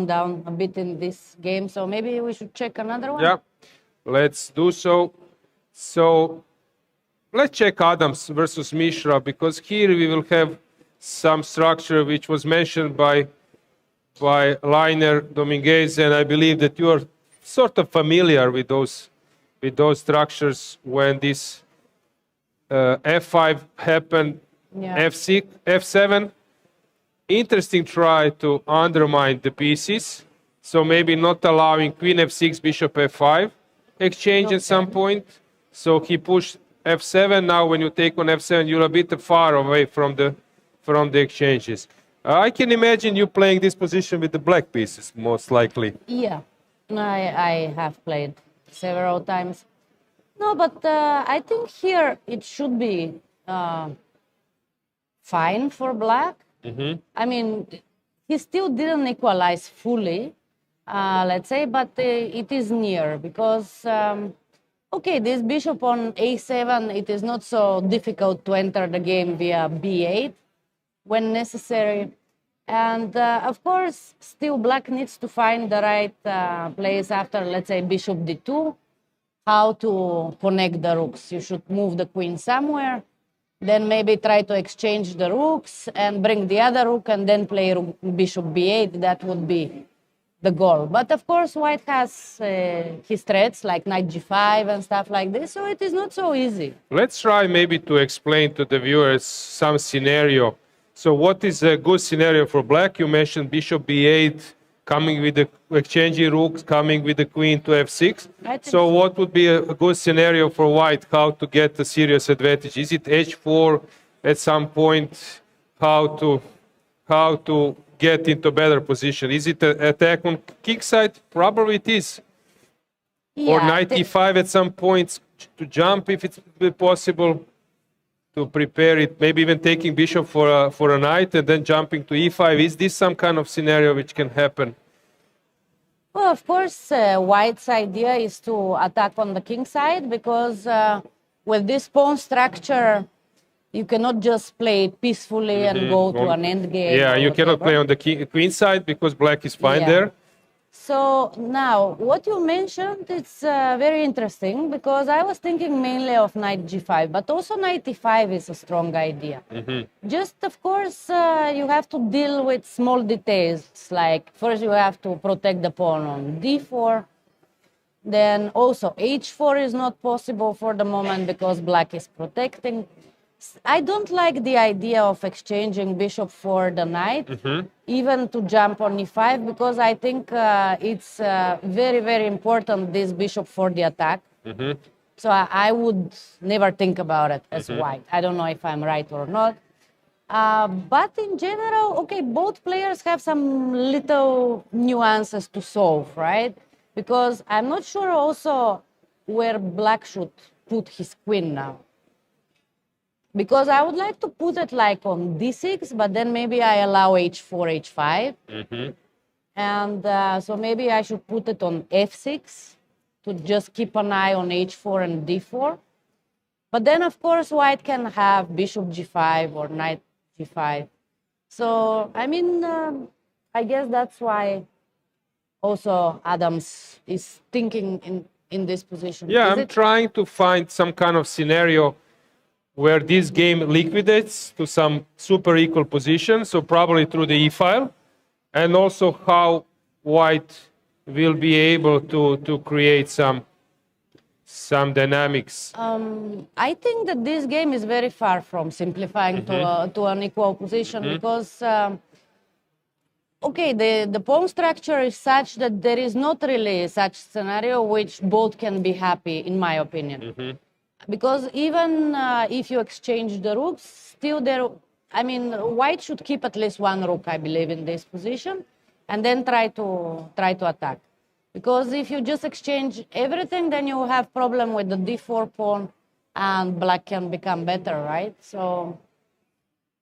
down a bit in this game, so maybe we should check another one. Yeah, let's do so. So let's check Adams versus Mishra, because here we will have some structure which was mentioned by Liner Dominguez, and I believe that you are sort of familiar with those structures when this F5 happened, Yeah. F6, F7. Interesting try to undermine the pieces. So maybe not allowing Queen F6, Bishop F5 exchange at some point. So he pushed F7. Now when you take on F7, you're a bit far away from the exchanges. I can imagine you playing this position with the black pieces, most likely. Yeah, I have played several times. No, but I think here it should be fine for black. I mean, he still didn't equalize fully, let's say, but it is near because, okay, this bishop on A7, it is not so difficult to enter the game via B8 when necessary. And of course, still black needs to find the right place after, let's say, bishop D2, how to connect the rooks. You should move the queen somewhere, then maybe try to exchange the rooks and bring the other rook and then play bishop B8. That would be the goal. But of course, white has his threats like knight G5 and stuff like this, so it is not so easy. Let's try maybe to explain to the viewers some scenario. So what is a good scenario for black? You mentioned bishop b8, coming with the exchanging rooks, coming with the queen to f6. So what would be a good scenario for white? How to get a serious advantage? Is it h4 at some point? How to get into better position? Is it an attack on king side? Probably it is. Or knight e5 at some point to jump if it's possible, to prepare it, maybe even taking bishop for a knight and then jumping to e5. Is this some kind of scenario which can happen? Well, of course, white's idea is to attack on the king side because with this pawn structure, you cannot just play peacefully and go to an endgame. Yeah, you cannot play on the queen side because black is fine there. So now, what you mentioned, it's very interesting because I was thinking mainly of knight g5, but also knight e5 is a strong idea. Just, of course, you have to deal with small details, like first you have to protect the pawn on d4, then also h4 is not possible for the moment because black is protecting. I don't like the idea of exchanging bishop for the knight, even to jump on e5, because I think it's very, very important, this bishop for the attack. So I would never think about it as white. I don't know if I'm right or not. But in general, okay, both players have some little nuances to solve, right? Because I'm not sure also where black should put his queen now. Because I would like to put it like on d6, but then maybe I allow h4, h5. And so maybe I should put it on f6 to just keep an eye on h4 and d4. But then, of course, white can have bishop g5 or knight g5. So, I mean, I guess that's why also Adams is thinking in this position? Yeah, Is I'm it- trying to find some kind of scenario where this game liquidates to some super equal position, so probably through the e-file, and also how white will be able to create some dynamics. I think that this game is very far from simplifying to an equal position because, okay, the pawn structure is such that there is not really such scenario which both can be happy, in my opinion. Because even if you exchange the rooks, still there, I mean, white should keep at least one rook, I believe, in this position, and then try to attack. Because if you just exchange everything, then you have problem with the d4 pawn, and black can become better, right? So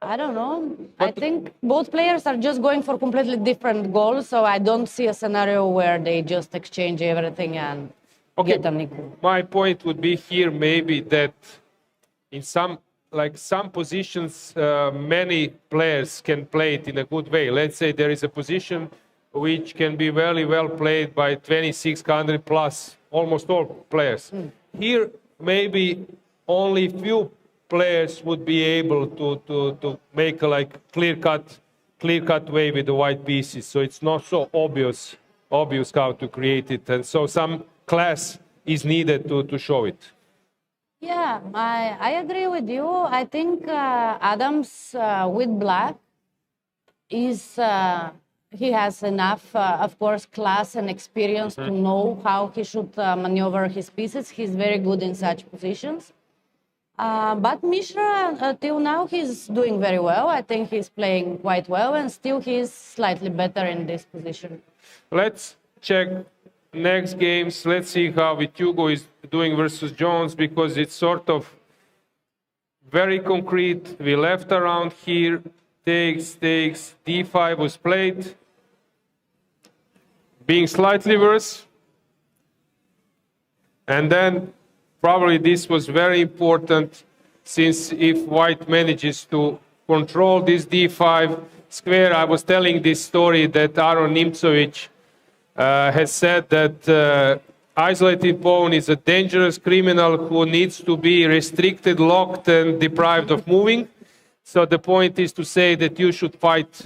I don't know. I think both players are just going for completely different goals, so I don't see a scenario where they just exchange everything and get an equal. My point would be here maybe that in some positions, many players can play it in a good way. Let's say there is a position which can be very well played by 2600 plus almost all players. Here, maybe only few players would be able to make a clear-cut way with the white pieces. So it's not so obvious how to create it. And so some class is needed to show it. Yeah, I agree with you. I think Adams with black is he has enough, of course, class and experience to know how he should maneuver his pieces. He's very good in such positions. But Mishra, till now, he's doing very well. I think he's playing quite well, and still he's slightly better in this position. Let's check next games. Let's see how Vitiugov is doing versus Jones, because it's sort of very concrete. We left around here, takes, d5 was played, being slightly worse. And then probably this was very important, since if white manages to control this d5 square, I was telling this story that Aaron Nimcovic has said that isolated pawn is a dangerous criminal who needs to be restricted, locked, and deprived of moving. So the point is to say that you should fight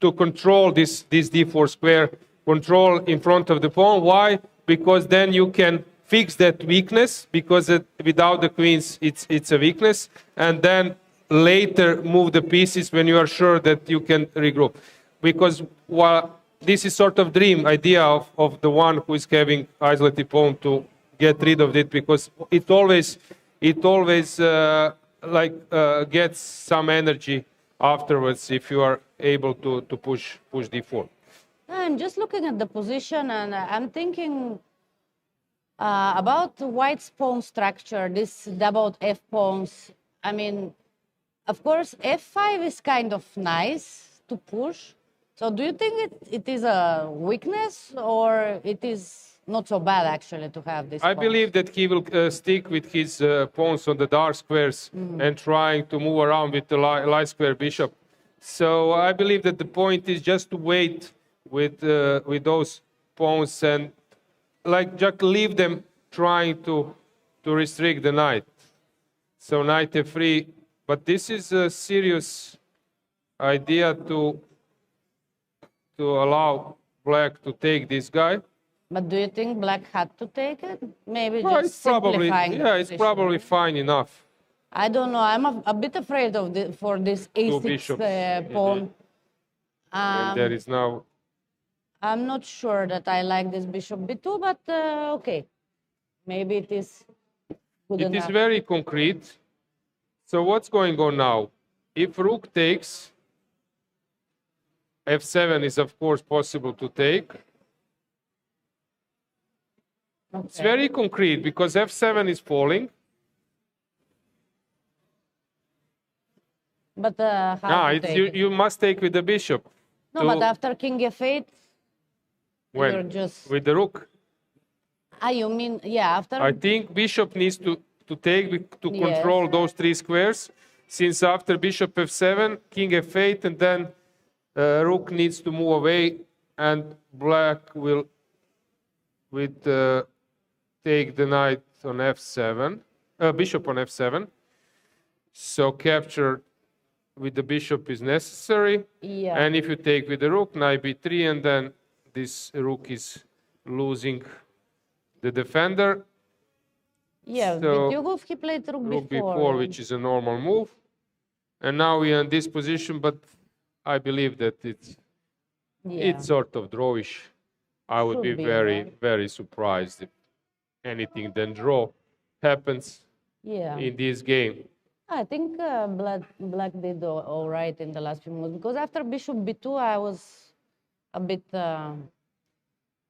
to control this d4 square, control in front of the pawn. Why? Because then you can fix that weakness, because without the queens it's a weakness, and then later move the pieces when you are sure that you can regroup. Because while this is sort of dream idea of the one who is having isolated pawn to get rid of it, because it always gets some energy afterwards if you are able to push d4. I'm just looking at the position, and I'm thinking about white's pawn structure, this doubled f pawns. I mean, of course, f5 is kind of nice to push. So do you think it is a weakness, or it is not so bad actually to have this? I believe that he will stick with his pawns on the dark squares and trying to move around with the light square bishop. So I believe that the point is just to wait with those pawns and just leave them trying to restrict the knight. So knight f3, but this is a serious idea to allow black to take this guy. But do you think black had to take it? Maybe Well, just simplifying the it's position. probably fine enough. I don't know. I'm a bit afraid of for this a6 pawn. And there is now. I'm not sure that I like this bishop b2, but okay. Maybe it is good enough. It is very concrete. So what's going on now? If rook takes, f7 is of course possible to take. Okay. It's very concrete because f7 is falling. But how to take you must take with the bishop. No, but after king f8, you're just... With the rook. You mean, yeah, after... I think bishop needs to take to control those three squares, since after bishop f7, king f8, and then rook needs to move away, and black will take the knight on f7, bishop on f7. So capture with the bishop is necessary. Yeah. And if you take with the rook, knight b3, and then this rook is losing the defender. Yeah, So Vitiugov, he played rook b4. b4, which is a normal move. And now we are in this position, but I believe that it's sort of drawish. I would be very, right? very surprised if anything than draw happens in this game. I think black did all right in the last few moves, because after bishop b2, I was a bit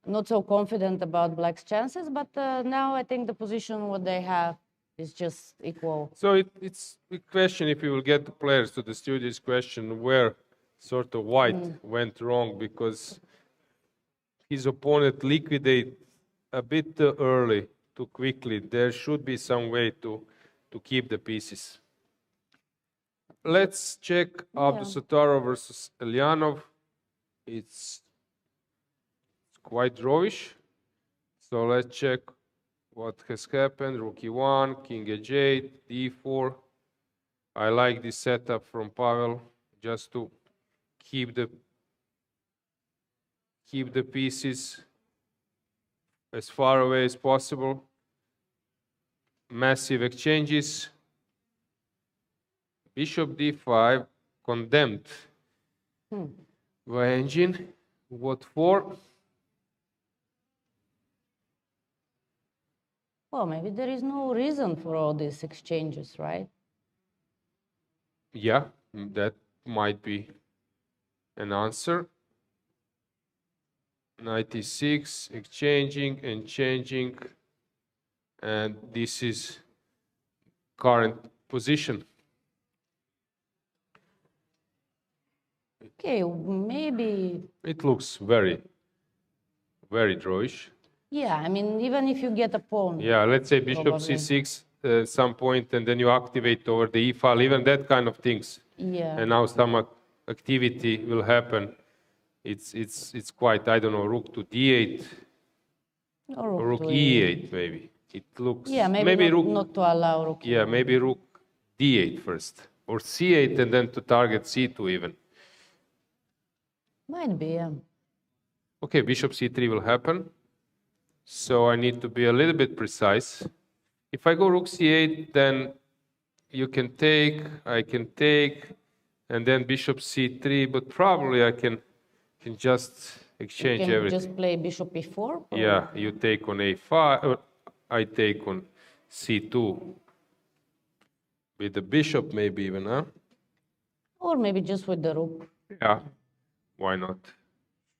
not so confident about black's chances, but now I think the position what they have is just equal. So it's a question, if you will get the players to the studio, is question where sort of white went wrong, because his opponent liquidate a bit too early, too quickly. There should be some way to keep the pieces. Let's check Abdusattorov versus Elyanov. It's quite drawish. So let's check what has happened. Rook e1, king h8, d4. I like this setup from Pavel, just to keep the pieces as far away as possible. Massive exchanges. Bishop d5, condemned by engine. What for? Well, maybe there is no reason for all these exchanges, right? Yeah, that might be an answer. 96, exchanging and changing, and this is current position. Okay, maybe. It looks very, very drawish. Yeah, I mean, even if you get a pawn. Yeah, let's say bishop probably. c6 at some point, and then you activate over the e file, even that kind of things. Yeah. And now some activity will happen. It's quite, I don't know, rook to d8 or rook e8 maybe. It looks. Yeah, maybe rook, not to allow rook. Yeah, maybe rook d8 first, or c8 and then to target c2 even. Might be, yeah. Okay, bishop c3 will happen. So I need to be a little bit precise. If I go rook c8, then you can take, I can take, and then bishop c3, but probably I can just exchange everything. Just play bishop e4? Yeah, you take on a5, or I take on c2. With the bishop maybe even, huh? Or maybe just with the rook. Yeah, why not?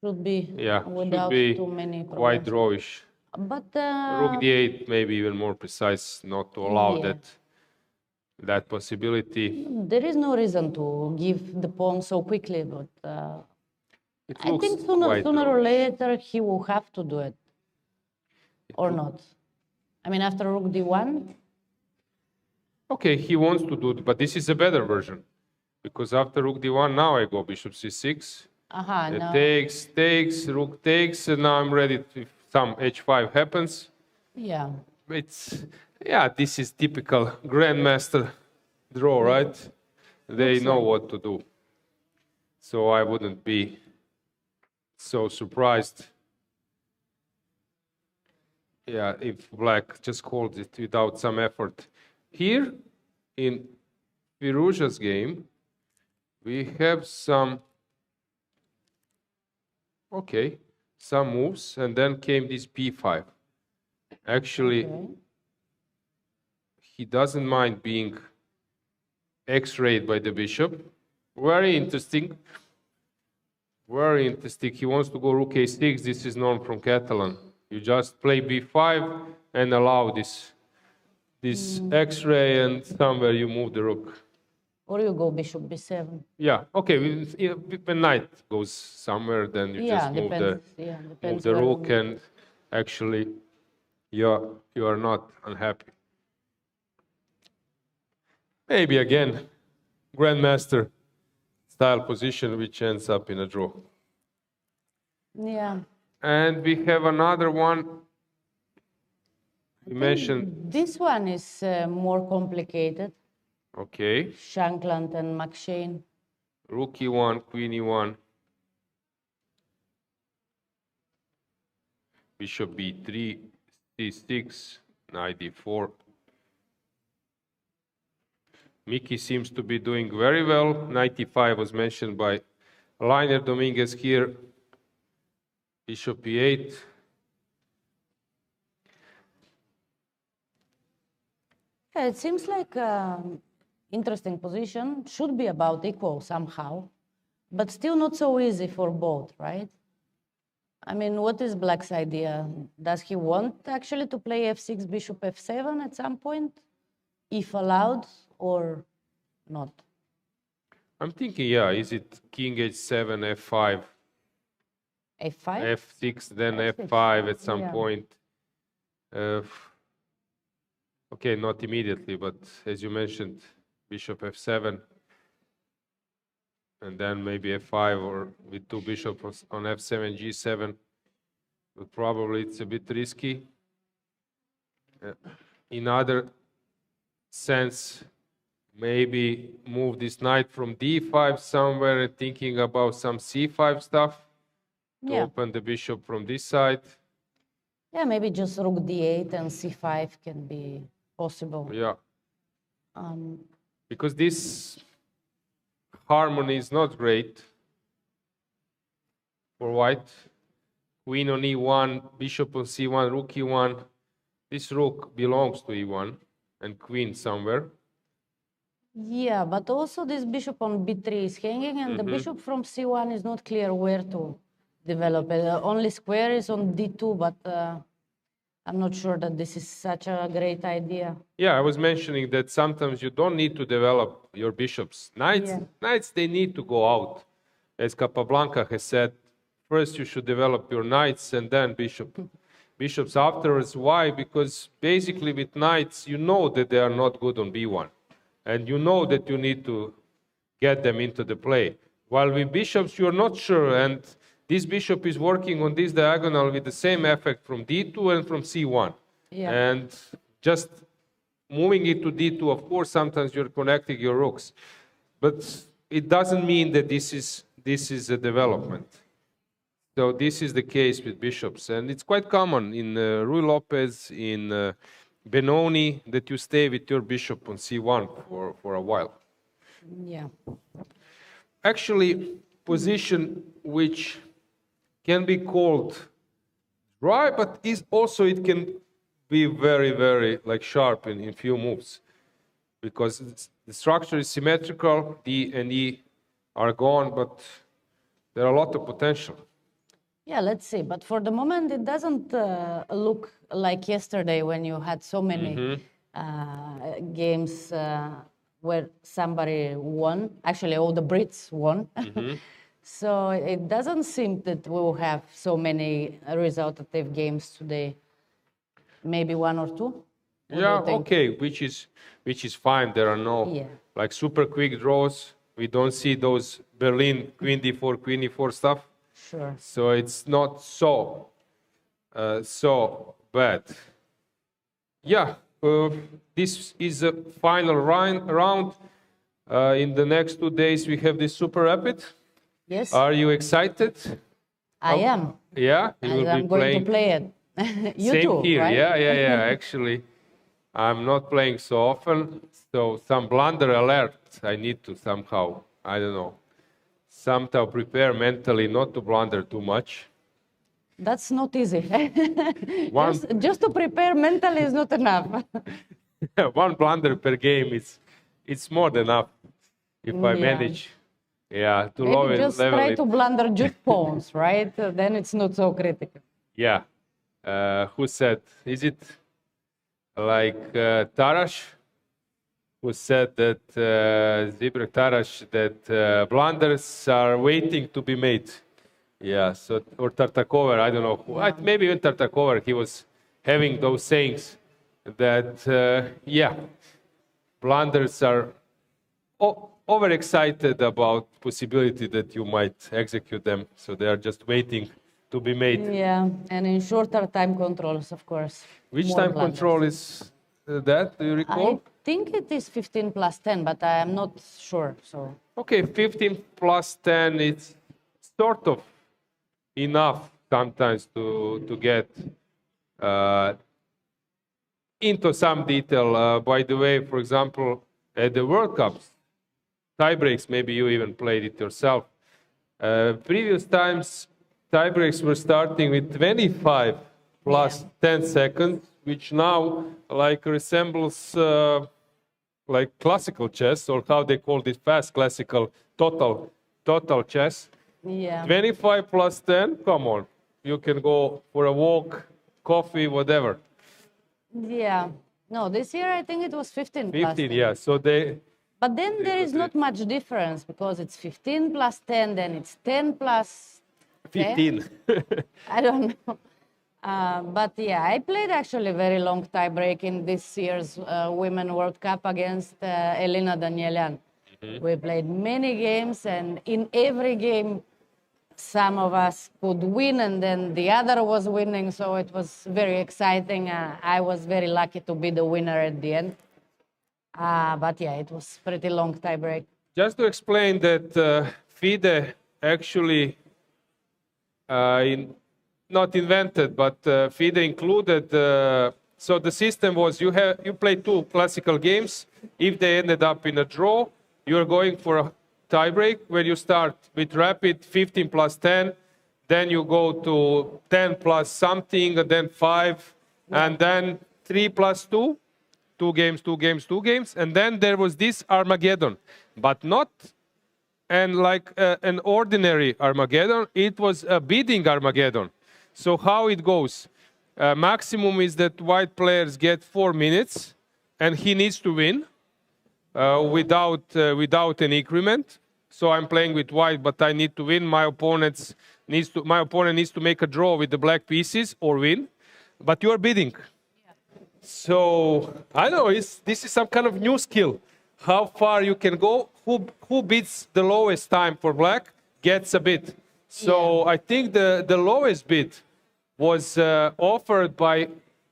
Should be without too many problems. Quite drawish. But rook d8 maybe even more precise, not to allow that possibility. There is no reason to give the pawn so quickly, but I think sooner or later he will have to do it. Or not. I mean, after rook d1. Okay, he wants to do it, but this is a better version. Because after rook d1, now I go bishop c6. It takes, rook takes, and now I'm ready to, if some h5 happens. Yeah. This is typical grandmaster draw, right? They know what to do. So I wouldn't be so surprised. Yeah, if black just holds it without some effort. Here, in Firouzja's game, we have some moves, and then came this b5. Actually, he doesn't mind being x-rayed by the bishop. Very interesting. Very interesting. He wants to go rook a6. This is known from Catalan. You just play b5 and allow this x-ray, and somewhere you move the rook. Or you go bishop b7. Yeah, okay. When knight goes somewhere, then you just move the rook, and actually you are not unhappy. Maybe again, grandmaster style position, which ends up in a draw. Yeah. And we have another one. You mentioned, This one is more complicated. okay, Shankland and McShane. rook e1, queen e1, bishop b3, c6, knight d4. Miki seems to be doing very well. 95 was mentioned by Liner Dominguez here. Bishop e8. Yeah, it seems like interesting position. Should be about equal somehow, but still not so easy for both, right? I mean, what is Black's idea? Does he want actually to play f6, bishop f7 at some point, if allowed, or not? I'm thinking, yeah, is it king h7, f5, f5? f6, then F6, f5 at some yeah. point? Okay, not immediately, but as you mentioned, bishop f7, and then maybe f5, or with two bishops on f7, g7. But probably it's a bit risky. In other sense, maybe move this knight from d5 somewhere and thinking about some c5 stuff to Yeah. open the bishop from this side. Yeah, maybe just rook d8 and c5 can be possible. Yeah, Um, because this harmony is not great for white. Queen on e1, bishop on c1, rook e1. This rook belongs to e1 and queen somewhere. yeah, but also this bishop on b3 is hanging, and the bishop from c1 is not clear where to develop it. Only square is on d2, but I'm not sure that this is such a great idea. Yeah, I was mentioning that sometimes you don't need to develop your bishops. Knights, Yeah. knights, they need to go out. As Capablanca has said, first you should develop your knights and then bishops afterwards. Why? Because basically with knights, you know that they are not good on b1. And you know that you need to get them into the play. While with bishops, you're not sure. And this bishop is working on this diagonal with the same effect from d2 and from c1. Yeah. And just moving it to d2, of course, sometimes you're connecting your rooks. But it doesn't mean that this is a development. So this is the case with bishops. And it's quite common in Rui Lopez, in Benoni, that you stay with your bishop on c1 for a while. Yeah. Actually, position which can be called dry, but is also it can be very, very like sharp in few moves, because the structure is symmetrical. D and E are gone, but there are a lot of potential. Yeah, let's see. But for the moment, it doesn't look like yesterday when you had so many games where somebody won. Actually, all the Brits won. So it doesn't seem that we'll have so many resultative games today. Maybe one or two? What do Yeah, you think? okay, which is fine. There are no Yeah. like super quick draws. We don't see those Berlin queen d4 stuff. Sure. So it's not so bad. Yeah, this is a final round. In the next 2 days, we have this super rapid. Yes, Are you excited? I am. Yeah, you And will I'm be going playing. to play it. You Same too, here. right? Yeah. Actually, I'm not playing so often, so some blunder alert. I need to somehow, I don't know, somehow prepare mentally not to blunder too much. That's not easy. One, just to prepare mentally is not enough. one blunder per game it's more than enough if I Yeah. manage. Yeah, to Maybe just level try it. to blunder just pawns, right? Then it's not so critical. Yeah. Who said? Is it like Tarash? Who said that Zibrak Tarash that blunders are waiting to be made? Yeah. So or Tartakover, I don't know who. Maybe even Tartakover. He was having those sayings that blunders are overexcited about possibility that you might execute them. So they are just waiting to be made. Yeah, and in shorter time controls, of course. Which More time blunders. control is that? Do you recall? I think it is 15 plus 10, but I am not sure. So Okay, 15 plus 10, it's sort of enough sometimes to get into some detail. By the way, for example, at the World Cups, tie breaks, maybe you even played it yourself. Previous times, tie breaks were starting with 25 plus 10 seconds, which now like resembles like classical chess, or how they call it, fast classical total chess. yeah, 25 plus 10, come on. You can go for a walk, coffee, whatever. yeah. No, this year I think it was 15 plus 15, 10. yeah. So they, But then there is not much difference because it's 15 plus 10, then it's 10 plus 10. 15. I don't know. But yeah, I played actually very long tie break in this year's Women World Cup against Elena Danielian. We played many games, and in every game, some of us could win, and then the other was winning. So it was very exciting. I was very lucky to be the winner at the end. But yeah, it was pretty long tie break. Just to explain that FIDE actually not invented, but FIDE included. So the system was you play two classical games. If they ended up in a draw, you are going for a tiebreak where you start with rapid 15 plus 10, then you go to 10 plus something, and then 5, and then 3 plus 2, 2 games, 2 games, 2 games, and then there was this Armageddon, but not like an ordinary Armageddon. It was a bidding Armageddon. So how it goes? Maximum is that white players get 4 minutes, and he needs to win without an increment. So I'm playing with white, but I need to win. My opponent needs to make a draw with the black pieces or win, but you are bidding. Yeah. So I don't know. This is some kind of new skill. How far you can go? Who bids the lowest time for black gets a bid. So I think the lowest bid was offered by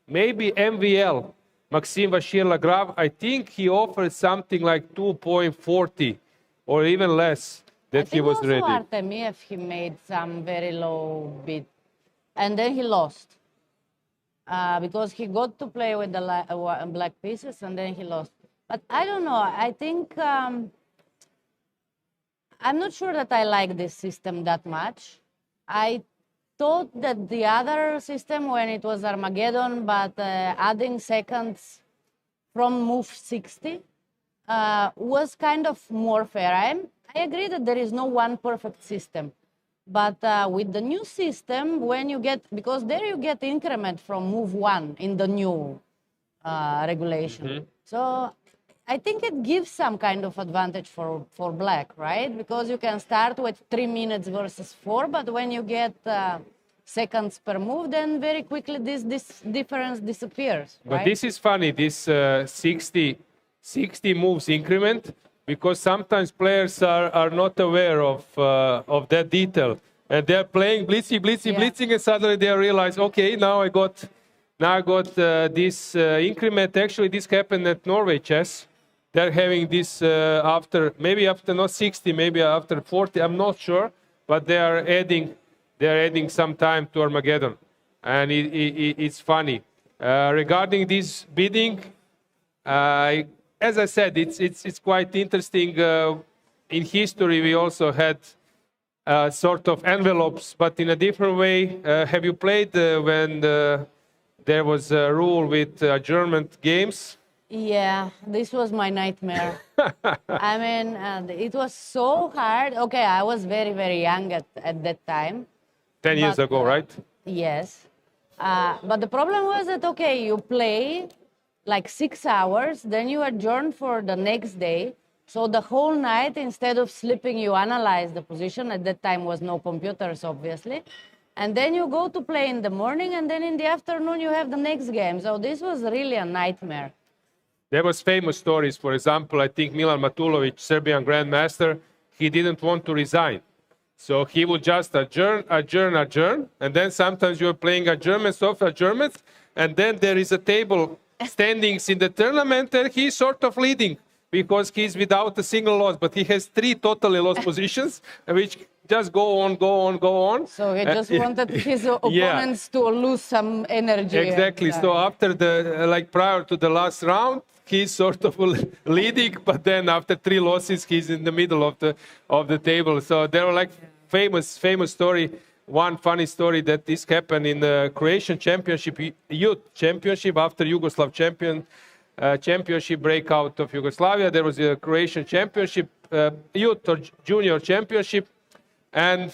maybe MVL, Maxime Vachier-Lagrave. I think he offered something like 2.40 or even less that he was ready. I think also Artemiev, he made some very low bid. And then he lost. Because he got to play with the black pieces and then he lost. But I don't know. I think I'm not sure that I like this system that much. I thought that the other system, when it was Armageddon, but adding seconds from move 60, was kind of more fair. I agree that there is no one perfect system. But with the new system, when you get, because there you get increment from move 1 in the new regulation. Mm-hmm. So I think it gives some kind of advantage for black, right? Because you can start with 3 minutes versus 4, but when you get seconds per move, then very quickly this difference disappears. But right? this is funny, this 60 moves increment, because sometimes players are not aware of that detail. And they're playing blitzing, and suddenly they realize, okay, now I got this increment. Actually, this happened at Norway Chess. They're having this after not 60, maybe after 40. I'm not sure, but they are adding some time to Armageddon, and it's funny. Regarding this bidding, as I said, it's quite interesting. In history, we also had sort of envelopes, but in a different way. Have you played when there was a rule with German games? Yeah, this was my nightmare. I mean, it was so hard. Okay, I was very, very young at that time. 10 years ago, right? Yes. But the problem was that, okay, you play like 6 hours, then you adjourn for the next day. So the whole night, instead of sleeping, you analyze the position. At that time was no computers, obviously. And then you go to play in the morning, and then in the afternoon you have the next game. So this was really a nightmare. There was famous stories. For example, I think Milan Matulovic, Serbian grandmaster, he didn't want to resign. So he would just adjourn, and then sometimes you're playing adjournments of adjournments, and then there is a table standings in the tournament, and he's sort of leading because he's without a single loss, but he has 3 totally lost positions, which just go on, go on, go on. So he just wanted his opponents to lose some energy. Exactly. So after prior to the last round, he's sort of leading, but then after 3 losses, he's in the middle of the table. So there were famous story. One funny story that this happened in the Croatian Championship, Youth Championship, after Yugoslav Championship breakout of Yugoslavia. There was a Croatian Championship, Youth or Junior Championship, and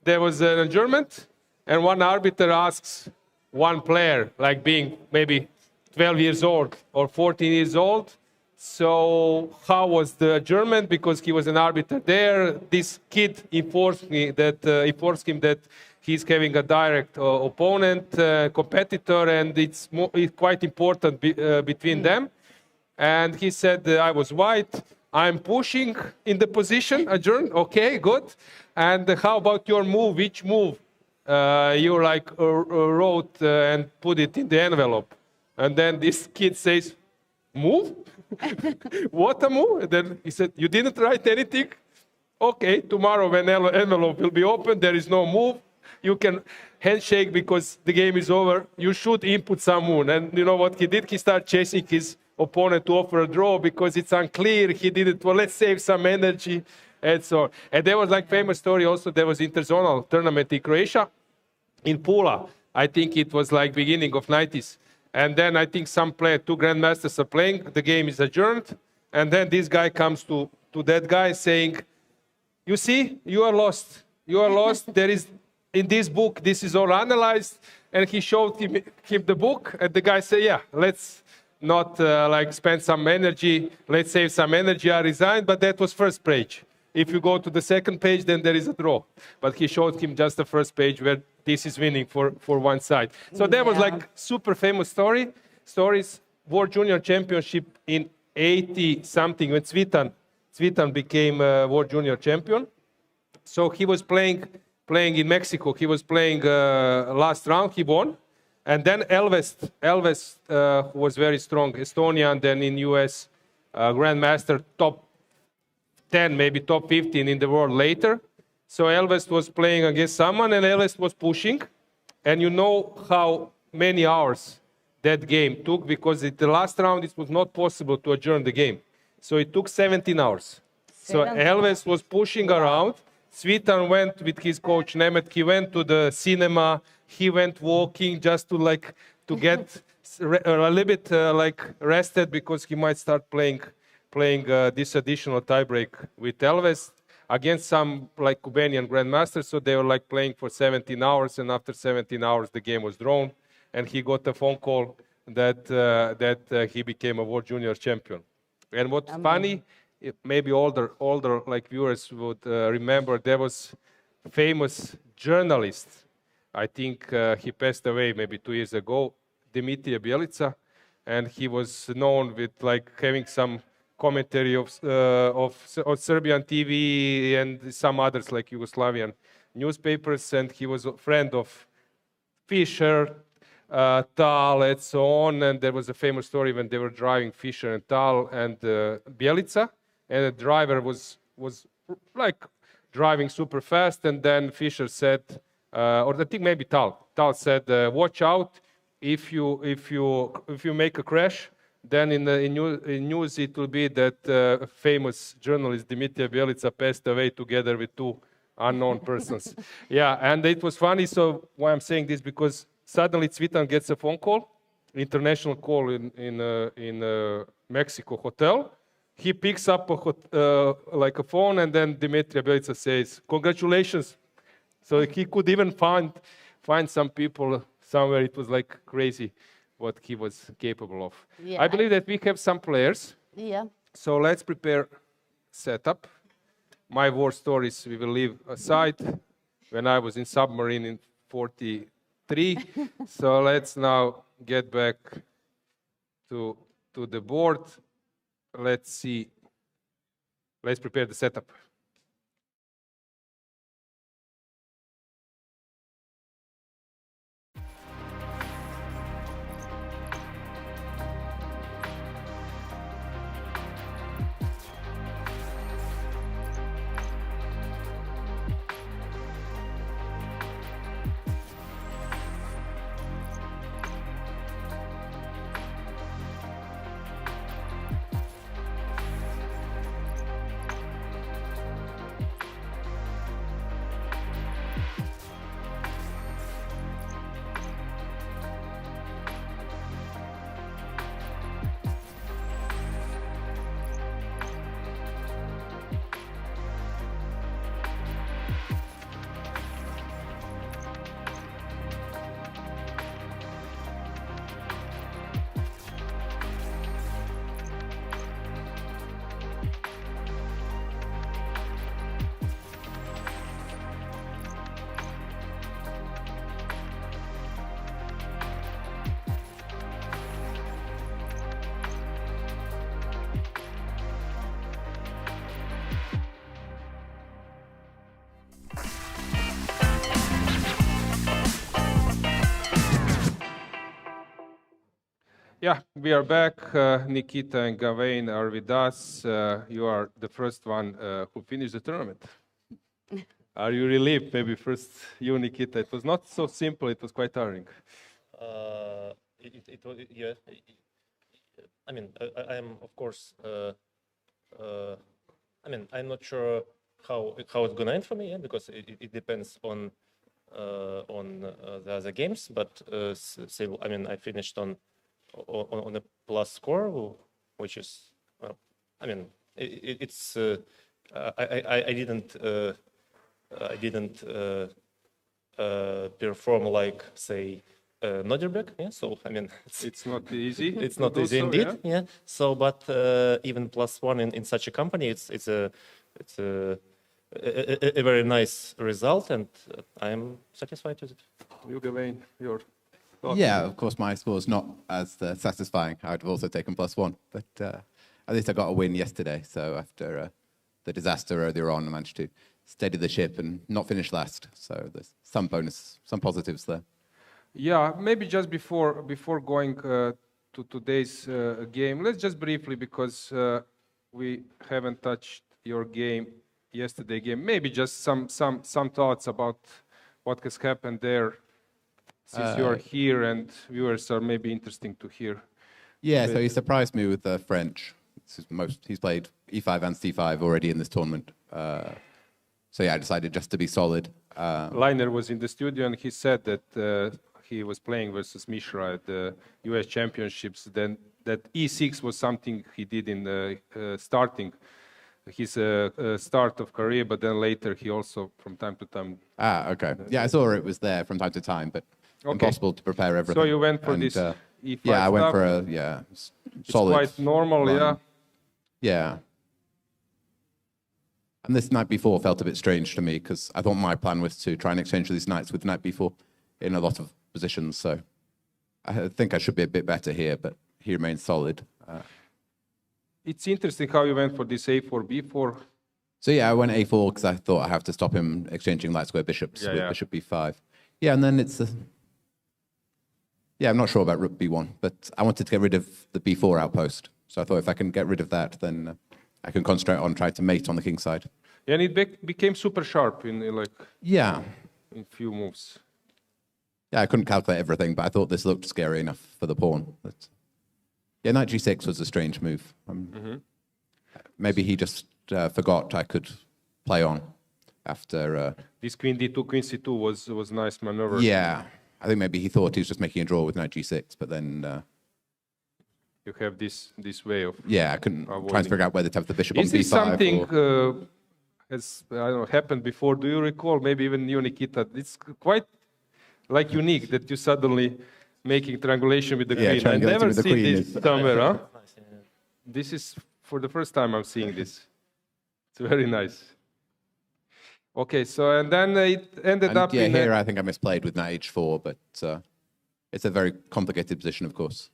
there was an adjournment, and one arbiter asks one player, being maybe 12 years old or 14 years old, so how was the adjournment? Because he was an arbiter there. This kid informed him that he's having a direct opponent, competitor, and it's quite important between them. And he said, I was white. I'm pushing in the position, adjourn. Okay, good. And how about your move? Which move you wrote and put it in the envelope? And then this kid says, move? What a move? And then he said, you didn't write anything? Okay, tomorrow when envelope will be open, there is no move. You can handshake because the game is over. You should input some move. And you know what he did? He started chasing his opponent to offer a draw because it's unclear. He did it, well, let's save some energy. And so on. And there was famous story also. There was interzonal tournament in Croatia, in Pula. I think it was beginning of 90s. And then I think some player, 2 grandmasters are playing. The game is adjourned. And then this guy comes to that guy saying, you see, you are lost. You are lost. There is, in this book, this is all analyzed. And he showed him the book. And the guy said, yeah, let's not spend some energy. Let's save some energy. I resigned. But that was first page. If you go to the second page, then there is a draw. But he showed him just the first page where this is winning for one side. So there was super famous stories. World Junior Championship in 80-something when Cvitan became World Junior Champion. So he was playing in Mexico. He was playing last round. He won. And then Elves who was very strong, Estonian, then in US, grandmaster, top 10, maybe top 15 in the world later. So Elves was playing against someone, and Elves was pushing. And you know how many hours that game took, because in the last round it was not possible to adjourn the game. So it took 17 hours. So Elves was pushing around. Cvitan went with his coach Nemet. He went to the cinema. He went walking just to get a little bit rested, because he might start playing this additional tiebreak with Elves against some Kubanian grandmasters. So they were playing for 17 hours, and after 17 hours the game was drawn, and he got a phone call that he became a World Junior Champion. And what's funny, maybe older viewers would remember, there was a famous journalist. I think he passed away maybe 2 years ago, Dimitrije Bjelica, and he was known with having some commentary of Serbian TV and some others Yugoslavian newspapers, and he was a friend of Fischer, Tal, and so on. And there was a famous story when they were driving, Fischer and Tal and Bjelica, and the driver was driving super fast, and then Fischer said, or I think maybe Tal said, watch out, if you make a crash, then in news it will be that famous journalist Dimitrije Bjelica passed away together with 2 unknown persons. Yeah, and it was funny. So why I'm saying this, because suddenly Cvitan gets a phone call, international call in Mexico hotel. He picks up a phone, and then Dimitrije Bjelica says, congratulations. So he could even find some people somewhere. It was crazy what he was capable of. Yeah, I believe that we have some players. Yeah. So let's prepare setup. My war stories we will leave aside. When I was in submarine in 43. So let's now get back to the board. Let's see. Let's prepare the setup. Yeah, we are back. Nikita and Gawain are with us. You are the first one who finished the tournament. Are you relieved? Maybe first you, Nikita. It was not so simple. It was quite tiring. Yeah. I mean, I am of course. I mean, I'm not sure how it's gonna end for me, yeah, because it depends on the other games. But say, I mean, I finished on a plus score, which is, I mean, it's I didn't perform like, say, Nodirbek, yeah. So I mean, it's not easy. It's not easy so, indeed, yeah. So, but even +1 in such a company, it's a very nice result, and I'm satisfied with it. You, Gawain, your thoughts? Yeah, of course, my score's not as satisfying. I'd have also taken +1, but at least I got a win yesterday. So after the disaster earlier on, I managed to steady the ship and not finish last. So there's some bonus, some positives there. Yeah, maybe just before going to today's game, let's just briefly, because we haven't touched your game, yesterday game. Maybe just some thoughts about what has happened there, since you are here and viewers are maybe interesting to hear. Yeah, so he surprised me with the French. He's played E5 and C5 already in this tournament. So yeah, I decided just to be solid. Liner was in the studio and he said that he was playing versus Mishra at the US Championships. Then that E6 was something he did in the starting his start of career, but then later he also from time to time. Okay. Yeah, I saw it was there from time to time, but impossible to prepare everything. So you went for this E5 Yeah, I went for a solid. It's quite normal, run. yeah. Yeah. And this knight b4 felt a bit strange to me because I thought my plan was to try and exchange these knights with knight b4 in a lot of positions. So I think I should be a bit better here, but he remains solid. It's interesting how you went for this a4, b4. So yeah, I went a4 because I thought I have to stop him exchanging light square bishops with bishop b5. Yeah, and then it's I'm not sure about rook b1, but I wanted to get rid of the b4 outpost. So I thought if I can get rid of that, then I can concentrate on trying to mate on the king side. And it became super sharp in in few moves. Yeah, I couldn't calculate everything, but I thought this looked scary enough for the pawn. But yeah, knight g6 was a strange move. Maybe he just forgot I could play on after... This queen d2, queen c2 was nice maneuver. Yeah, I think maybe he thought he was just making a draw with knight g6, but then... you have this way of... Yeah, I couldn't try to figure out whether to have the bishop on b5. Is this something has happened before? Do you recall, maybe even you, Nikita? It's quite unique that you suddenly making triangulation with the queen. I never see this somewhere, huh? This is for the first time I'm seeing this. It's very nice. Okay, so and then it ended up in... here I think I misplayed with knight h4, but it's a very complicated position, of course.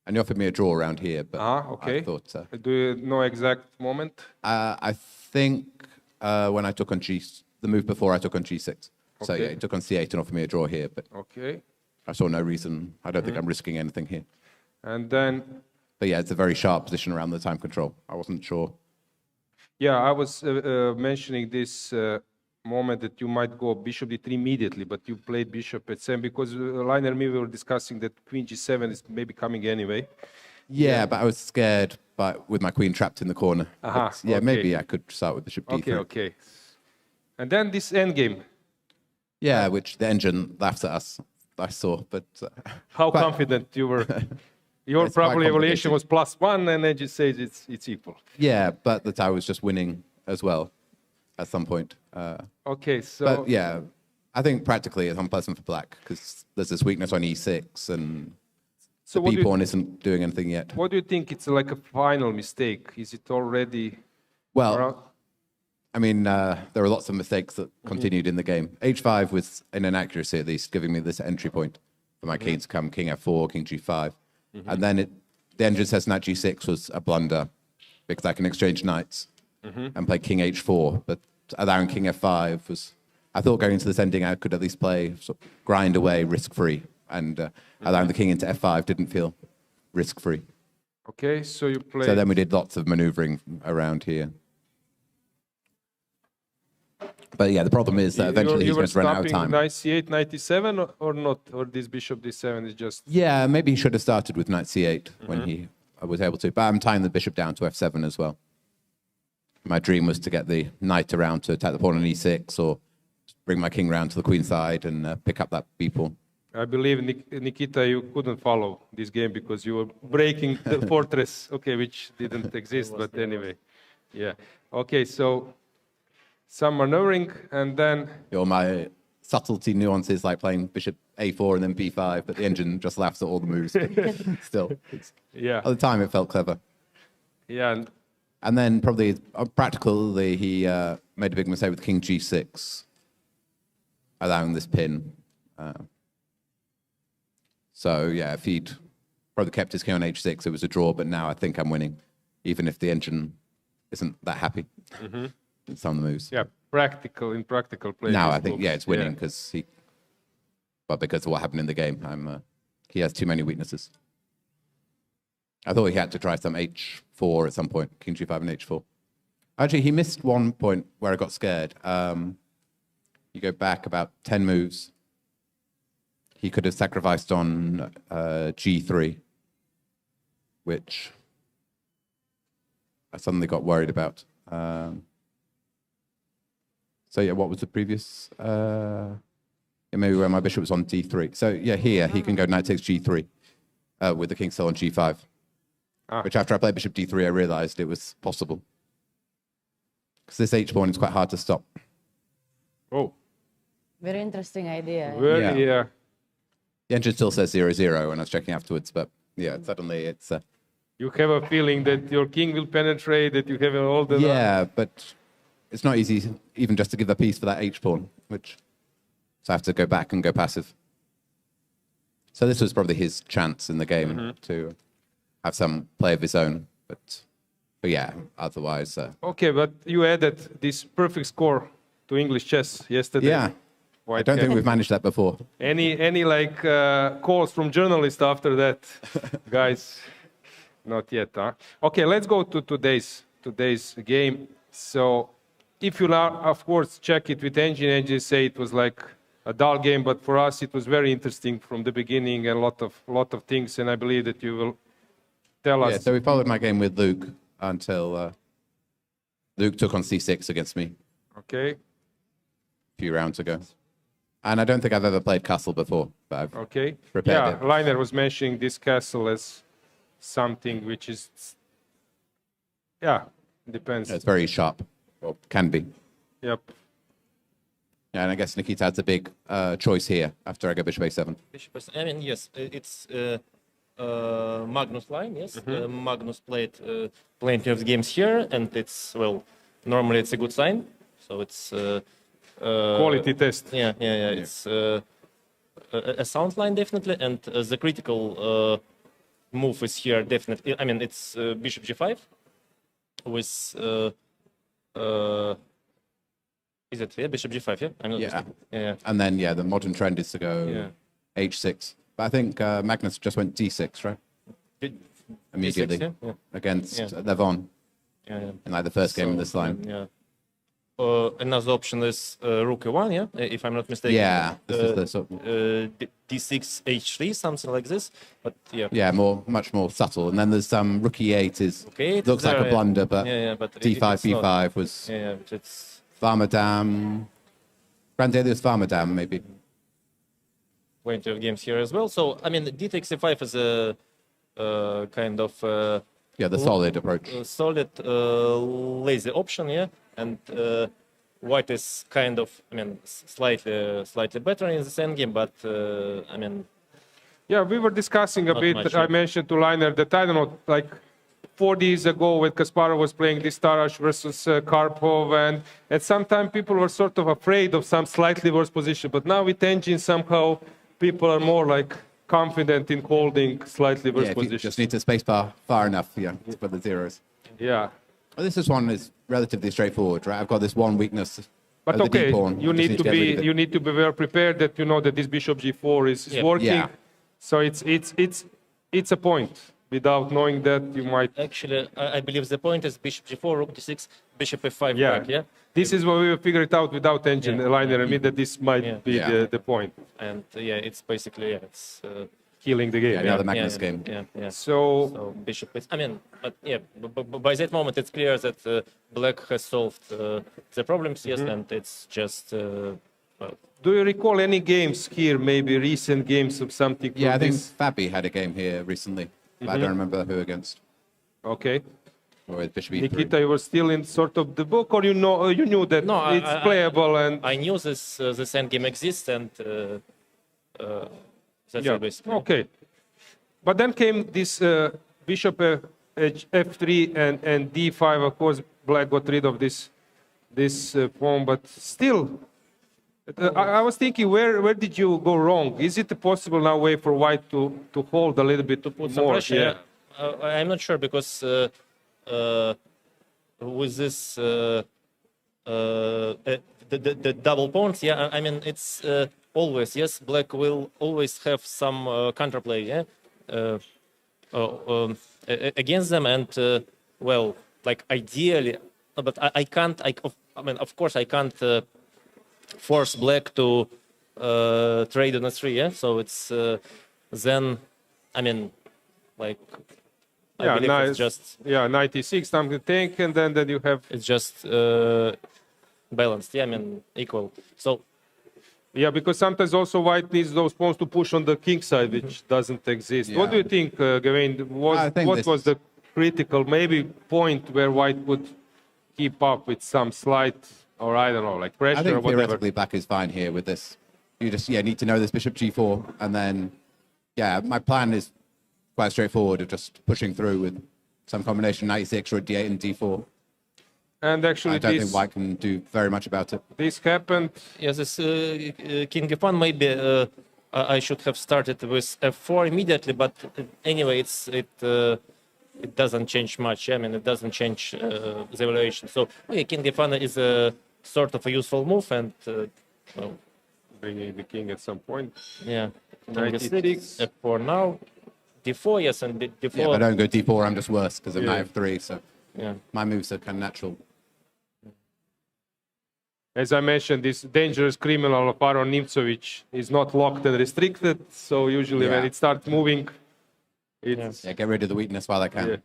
And you offered me a draw around here, but okay. I thought... Do you know exact moment? I think when I took on the move before I took on g6. So yeah, he took on c8 and offered me a draw here, but I saw no reason. I don't think I'm risking anything here. And then... But yeah, it's a very sharp position around the time control. I wasn't sure. Yeah, I was mentioning this moment that you might go bishop d3 immediately, but you played bishop at 7 because Liner and me were discussing that queen g7 is maybe coming anyway. Yeah, but I was scared with my queen trapped in the corner. Maybe I could start with bishop d3. Okay. And then this endgame. Yeah, which the engine laughed at us, I saw, but... How confident you were? Your probably evaluation was +1 and then you say it's equal. Yeah, but that I was just winning as well at some point. Okay, so... But yeah, I think practically it's unpleasant for black because there's this weakness on e6 and the b-pawn isn't doing anything yet. What do you think it's like a final mistake? Is it already... Well, I mean, there were lots of mistakes that continued in the game. h5 was an inaccuracy at least, giving me this entry point for my king to come king f4, king g5. And then the engine says knight g6 was a blunder because I can exchange knights and play king h4, but allowing king f5 was... I thought going into this ending I could at least play, grind away risk-free, and allowing the king into f5 didn't feel risk-free. Okay, so you play. So then we did lots of maneuvering around here. But yeah, the problem is that eventually he's going to run out of time. Knight c8, knight e7 or not? Or this bishop d7 is just... Yeah, maybe he should have started with knight c8 when he was able to. But I'm tying the bishop down to f7 as well. My dream was to get the knight around to attack the pawn on e6 or bring my king round to the queen side and pick up that b pawn. I believe, Nikita, you couldn't follow this game because you were breaking the fortress, okay, which didn't exist, but anyway. Yeah. Okay, so some maneuvering, and then... All my subtlety nuances, like playing bishop a4 and then b5, but the engine just laughs at all the moves. Still, yeah. At the time, it felt clever. Yeah. And then probably practically, he made a big mistake with king g6, allowing this pin. So yeah, if he'd probably kept his king on h6, it was a draw, but now I think I'm winning, even if the engine isn't that happy in some of the moves. Yeah, in practical play. Now I think, yeah, it's winning because because of what happened in the game. He has too many weaknesses. I thought he had to try some h4 at some point, king g5 and h4. Actually, he missed one point where I got scared. You go back about 10 moves. He could have sacrificed on g3, which I suddenly got worried about. So yeah, what was the previous? Maybe where my bishop was on d3. So yeah, here he can go knight takes g3 with the king still on g5. Which after I played bishop d3, I realized it was possible. Because this h-pawn is quite hard to stop. Oh. Very interesting idea. Very, yeah. The engine still says 0-0 when I was checking afterwards, but yeah, suddenly it's... You have a feeling that your king will penetrate, that you have all the... Yeah, but it's not easy even just to give a piece for that h-pawn, which... So I have to go back and go passive. So this was probably his chance in the game to have some play of his own, but yeah, otherwise... Okay, but you added this perfect score to English chess yesterday. Yeah. I don't think we've managed that before. Any like calls from journalists after that, guys? Not yet, huh? Okay, let's go to today's game. So, if you are, of course, check it with engines say it was like a dull game, but for us it was very interesting from the beginning and a lot of things, and I believe that you will tell us. Yeah, so we followed my game with Luke until Luke took on c6 against me. Okay. A few rounds ago. And I don't think I've ever played castle before, but I've prepared it. Liner was mentioning this castle as something which is, depends. It's very sharp, or can be. Yep. Yeah, and I guess Nikita has a big choice here after I go bishop a7. I mean, yes, it's Magnus line, yes. Magnus played plenty of games here, and it's, well, normally it's a good sign. So it's... quality test. Yeah. It's a sound line, definitely, and the critical move is here, definitely. I mean, it's bishop g5 with... is it bishop g5, yeah? I'm not mistaken. Yeah. And then, the modern trend is to go h6. But I think Magnus just went d6, right? Immediately. D6, against Levon. Yeah. In like the first game of this line. Yeah. Another option is rook e1, if I'm not mistaken. Yeah, this is the sort of... d6, h3, something like this. But yeah, much more subtle. And then there's some rook e8 looks like a blunder, but d5, b5 was... Yeah, it's... Farmadam, Grandelius Farmadam, maybe. Plenty of games here as well. So, I mean, d takes e5 is a kind of... the solid approach. Solid, lazy option, and white is kind of, I mean, slightly better in the same game, but I mean. Yeah, we were discussing a bit. Much, I mentioned to Liner that I don't know, like 4 days ago when Kasparov was playing this Tarash versus Karpov, and at some time people were sort of afraid of some slightly worse position, but now with engine somehow people are more like confident in holding slightly worse positions. You just need to spacebar far enough, to put the zeros. Yeah. Well, this one is relatively straightforward, right? I've got this one weakness. But okay, you need to be well prepared that you know that this bishop g4 is working. Yeah. So it's a point. without knowing that, you might. Actually, I believe the point is bishop g4, rook d6, bishop f5 Yeah. back, yeah? This is what we will figure it out without engine Yeah. liner. I mean that this might be the point. And yeah, it's basically, it's... Killing the game. Yeah, another Magnus game. Yeah. So bishop is, I mean, but yeah, by that moment it's clear that black has solved the problems, yes, and it's just, well. Do you recall any games here, maybe recent games of something? Yeah, I think this? Fabi had a game here recently. But I don't remember who against. Okay. Or with bishop e3. Nikita, you were still in sort of the book, or you knew that it's playable and. I knew this endgame exists, and that's it basically. Okay. But then came this bishop f3 and d5. Of course, black got rid of this pawn, but still, I was thinking, where did you go wrong? Is it a possible now way for white to hold a little bit Put more? some pressure. I'm not sure because with this the double pawns, yeah, I mean it's always, yes, black will always have some counterplay, yeah, against them, and well, like ideally, but I can't. I mean, of course, I can't force black to trade on a 3, yeah. So it's then, I mean, like. I believe it's just 96 time to take, and then you have it's just balanced. Yeah, I mean equal. So yeah, because sometimes also white needs those pawns to push on the king side, which doesn't exist. Yeah. What do you think, Gawain? What was the critical maybe point where white would keep up with some slight, or I don't know, like pressure I think or whatever? theoretically black is fine here with this. You just need to know this bishop g4, and then my plan is quite straightforward of just pushing through with some combination 96 or d8 and d4. And actually, I don't think white can do very much about it. This happened. yes, this king f1 maybe I should have started with f4 immediately, but anyway, it doesn't change much. I mean, it doesn't change the evaluation. So okay, king f1 is a sort of a useful move, and well, Bringing the king at some point. yeah, 96. f4 now. d4, yes, and d4. Yeah, if I don't go d4, I'm just worse because of knight f3. So Yeah. my moves are kind of natural. As I mentioned, this dangerous criminal of Aron Nimcovic is not locked and restricted. So usually when it starts moving, it's Yeah, get rid of the weakness while I can. Yeah.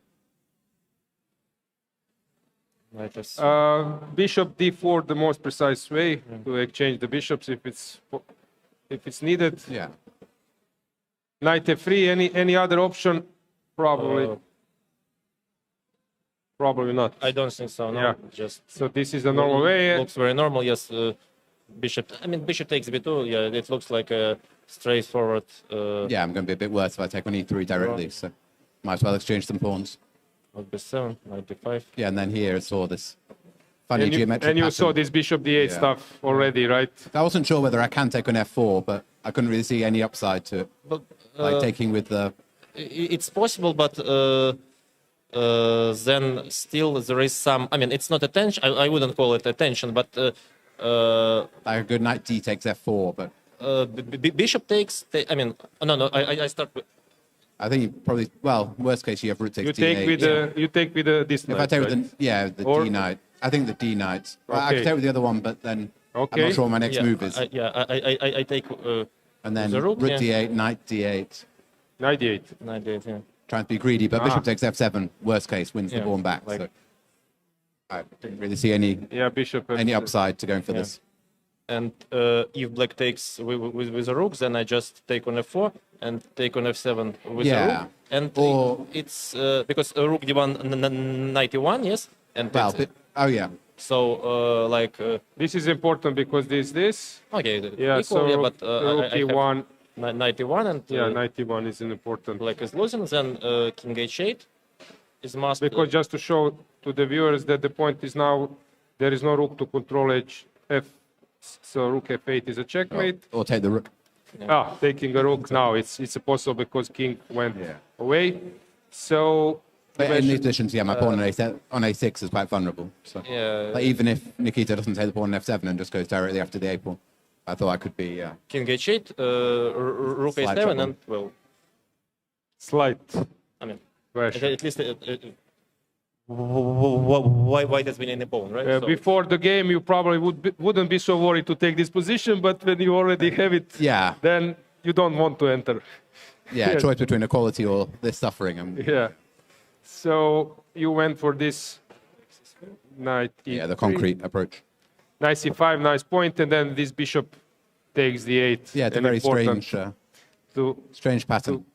Right, yes. Bishop d4, the most precise way to exchange the bishops if it's needed. Yeah. Knight f3. Any other option? Probably. Probably not. I don't think so. No, Yeah. just So this is a normal way. looks very normal. Yes, bishop. I mean, bishop takes b2. Yeah, it looks like a straightforward. Yeah, I'm going to be a bit worse if I take on e3 directly. So might as well exchange some pawns. Knight b7, knight b5. Yeah, and then here I saw this funny geometric And you pattern. saw this bishop d8 Yeah. stuff already, right? I wasn't sure whether I can take on f4, but I couldn't really see any upside to it. But Like taking with the... it's possible, but then still there is some. I mean, it's not attention. I wouldn't call it attention, but Like a good knight d takes f4, but bishop takes. I mean, no. I start with. I think you probably... Well, worst case, you have rook takes You d8. take with this If I knight, take with right? the Or- d knight, I think the d knight. Well, I Okay. could take with the other one, but then I'm Okay. not sure what my next move is. I take. And then the rook, rook yeah. d8, knight d8. Knight d8. Knight d8, yeah. Trying to be greedy, but bishop takes f7. Worst case, wins the Yeah, pawn back. like- So I didn't really see any Yeah, bishop. upside to going for this. And if black takes with a rook, then I just take on f4 and take on f7 with a Yeah. rook. And Or- it's because rook d1, knight e1, yes. And Well, that's it. oh yeah. So This is important because this. okay, Yeah, equal, so yeah, but rook I have e1. knight e1 and Yeah, knight e1 is important. black is losing. Then king h8 is must. Because just to show to the viewers that the point is now there is no rook to control f, so rook f8 is a checkmate. Or take the rook. Taking a rook now it's possible because king went Yeah. away. So But in these positions, yeah, my pawn on a6 is quite vulnerable. So yeah, like, even if Nikita doesn't take the pawn on f7 and just goes directly after the a pawn, I thought I could be. king h8, rook Slight a7, trouble. and well, slight. I mean, Pressure. At least white has been in the pawn, right? So Before the game, you probably wouldn't be so worried to take this position, but when you already have it, Yeah. then you don't want to enter. Yeah, Yes. choice between equality or this suffering. Yeah. So you went for this knight e3. Yeah, the concrete approach. Knight c5, nice point, and then this bishop takes the 8. Yeah, it's a and very important strange pattern.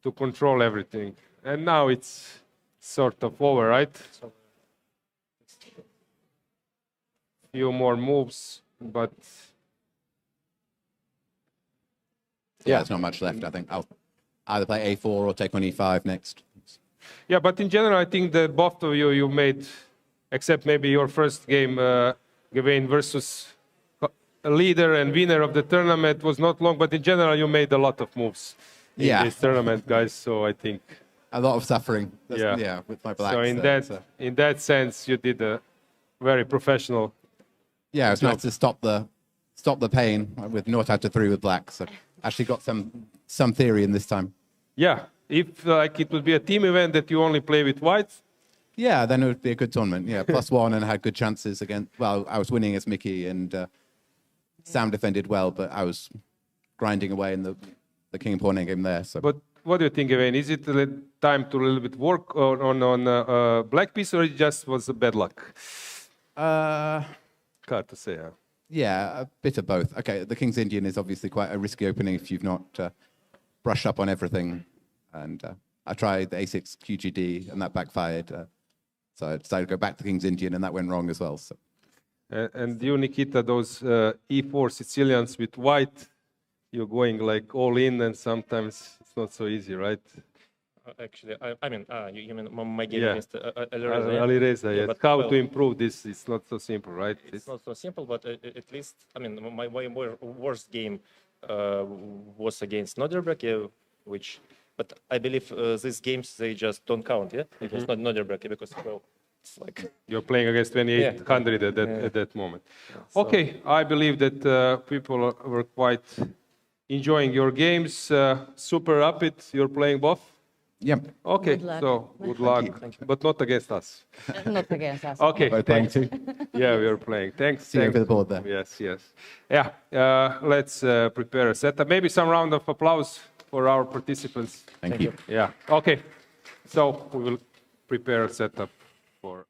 to control everything. And now it's sort of over, right? Few more moves, but Yeah, there's not much left, I think. I'll either play a4 or take on e5 next. yeah, but in general, I think that both of you made, except maybe your first game, Gawain versus a leader and winner of the tournament was not long, but in general, you made a lot of moves in Yeah. this tournament, guys. So I think, A lot of suffering. Yeah. With my blacks. so in that sense, you did a very professional. Yeah, it's nice to stop the pain with North out to 3 with blacks. So actually got some theory in this time. Yeah, if like it would be a team event that you only play with whites, Yeah, then it would be a good tournament. Yeah, +1 and had good chances against. Well, I was winning against Mickey and Sam defended well, but I was grinding away in the king and pawn game there. So. but what do you think, Gawain? Is it time to a little bit work on black piece, or it just was a bad luck? Hard to say. Huh? Yeah, a bit of both. Okay, the King's Indian is obviously quite a risky opening if you've not brushed up on everything. And I tried the A6 QGD and that backfired. So I decided to go back to King's Indian and that went wrong as well. So. And you, Nikita, those E4 Sicilians with white, you're going like all in, and sometimes it's not so easy, right? actually, I mean, you mean my game Yeah. against Alireza? Yeah? Alireza, yes. but, How well, to improve this? It's not so simple, right? It's not so simple, but at least, I mean, my worst game was against Nodirbek, which, but I believe these games, they just don't count, yeah? It was not Nodirbek, because, well, it's like... You're playing against 2800 at that moment. Okay, I believe that people were quite enjoying your games. Super rapid, you're playing both? Yep. Okay, Good luck. so good luck, but not against us. Not against us. Okay, Both playing thanks. too. Yeah, we are playing. Thanks. See you thanks. over the board there. Yes, yes. Yeah, let's prepare a setup. Maybe some round of applause for our participants. Thank you. Yeah, okay. So we will prepare a setup for...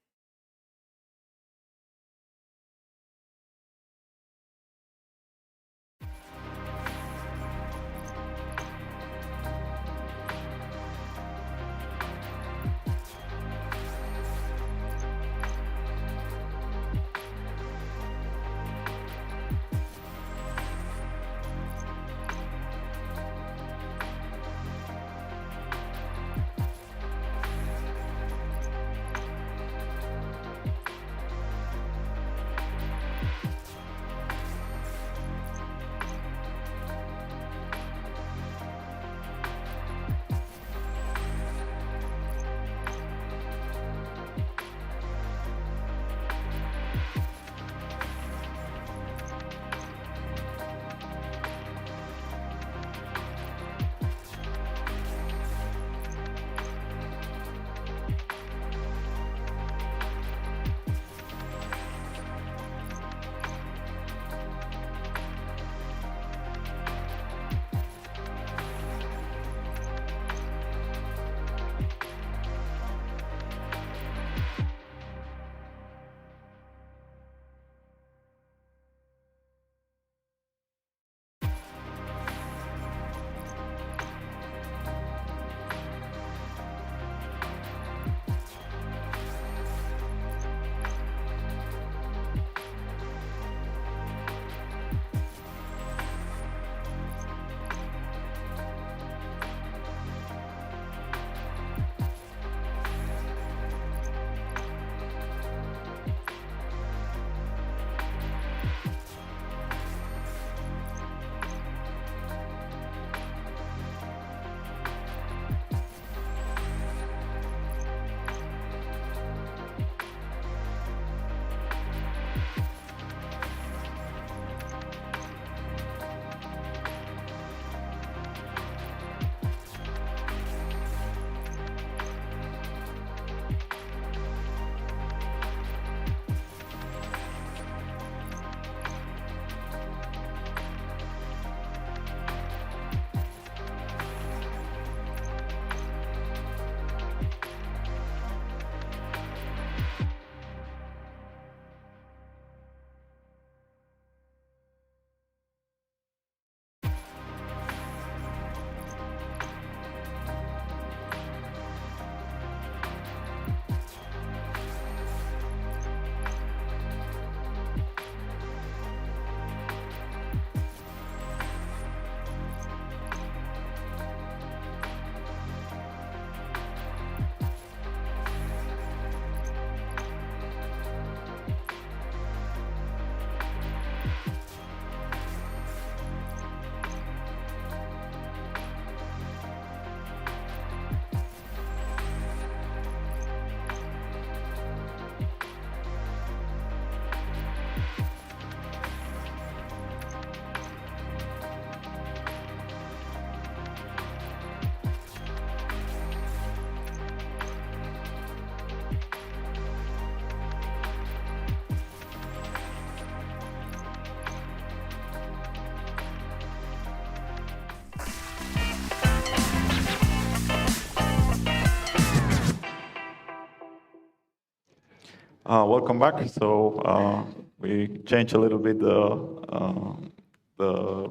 Welcome back. So we changed a little bit the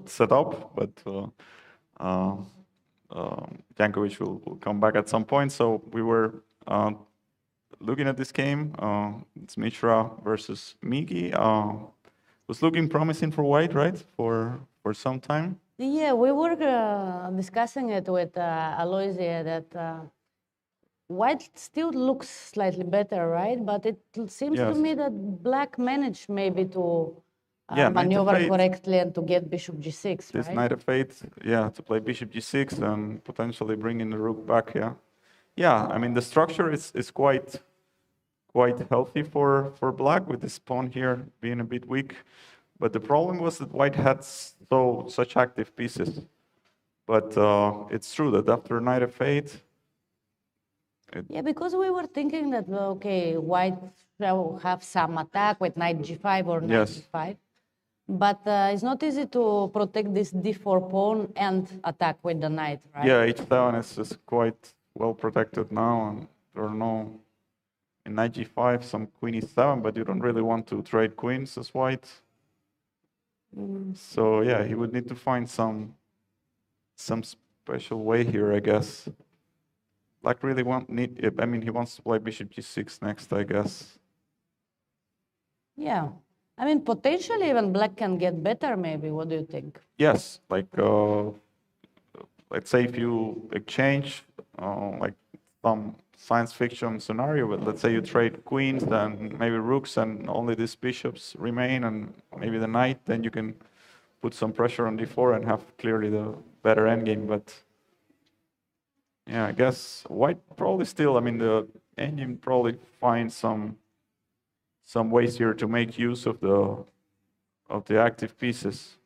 setup, but Jankovic will come back at some point. So we were looking at this game. It's Mishra versus Miki. Was looking promising for White, right? For some time. Yeah, we were discussing it with Alireza that White still looks slightly better, right? But it seems to Yes. me that Black managed maybe to Yeah, knight maneuver f8. correctly and to get Bishop G6, This right? knight f8, yeah, to play Bishop G6 and potentially bring in the rook back, yeah. Yeah, I mean, the structure is quite healthy for Black, with this pawn here being a bit weak. But the problem was that White had such active pieces. But it's true that after knight f8, Yeah, because we were thinking that, okay, White shall have some attack with knight G5 or knight Yes. G5. But it's not easy to protect this D4 pawn and attack with the knight, right? yeah, h7 is quite well protected now, and there are no, in knight g5, some queen e7, but you don't really want to trade queens as White. So yeah, he would need to find some special way here, I guess. Black really I mean, he wants to play Bishop G6 next, I guess. Yeah. I mean, potentially even Black can get better, maybe. What do you think? Yes, like let's say if you exchange like some science fiction scenario, but let's say you trade queens and maybe rooks and only these bishops remain and maybe the knight, then you can put some pressure on d4 and have clearly the better endgame. But yeah, I guess White probably still, I mean, the endgame probably finds some ways here to make use of the active pieces.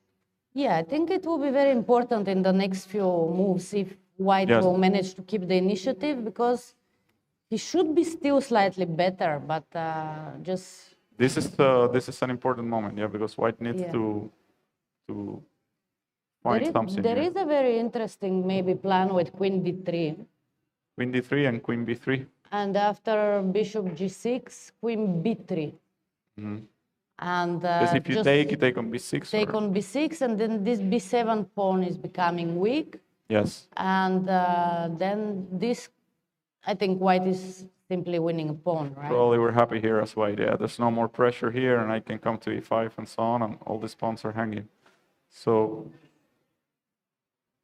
Yeah, I think it will be very important in the next few moves if White Yes. will manage to keep the initiative, because he should be still slightly better, but just... This is an important moment, yeah, because White needs Yeah. to find something There here. is a very interesting maybe plan with Queen D3. Queen d3 and Queen b3. And after Bishop G6, Queen B3. And Because if you just take, you take on b6. take or- on B6, and then this B7 pawn is becoming weak. Yes. And then this, I think White is simply winning a pawn, right? Probably we're happy here as White. Yeah, there's no more pressure here, and I can come to e5 and so on, and all these pawns are hanging. So,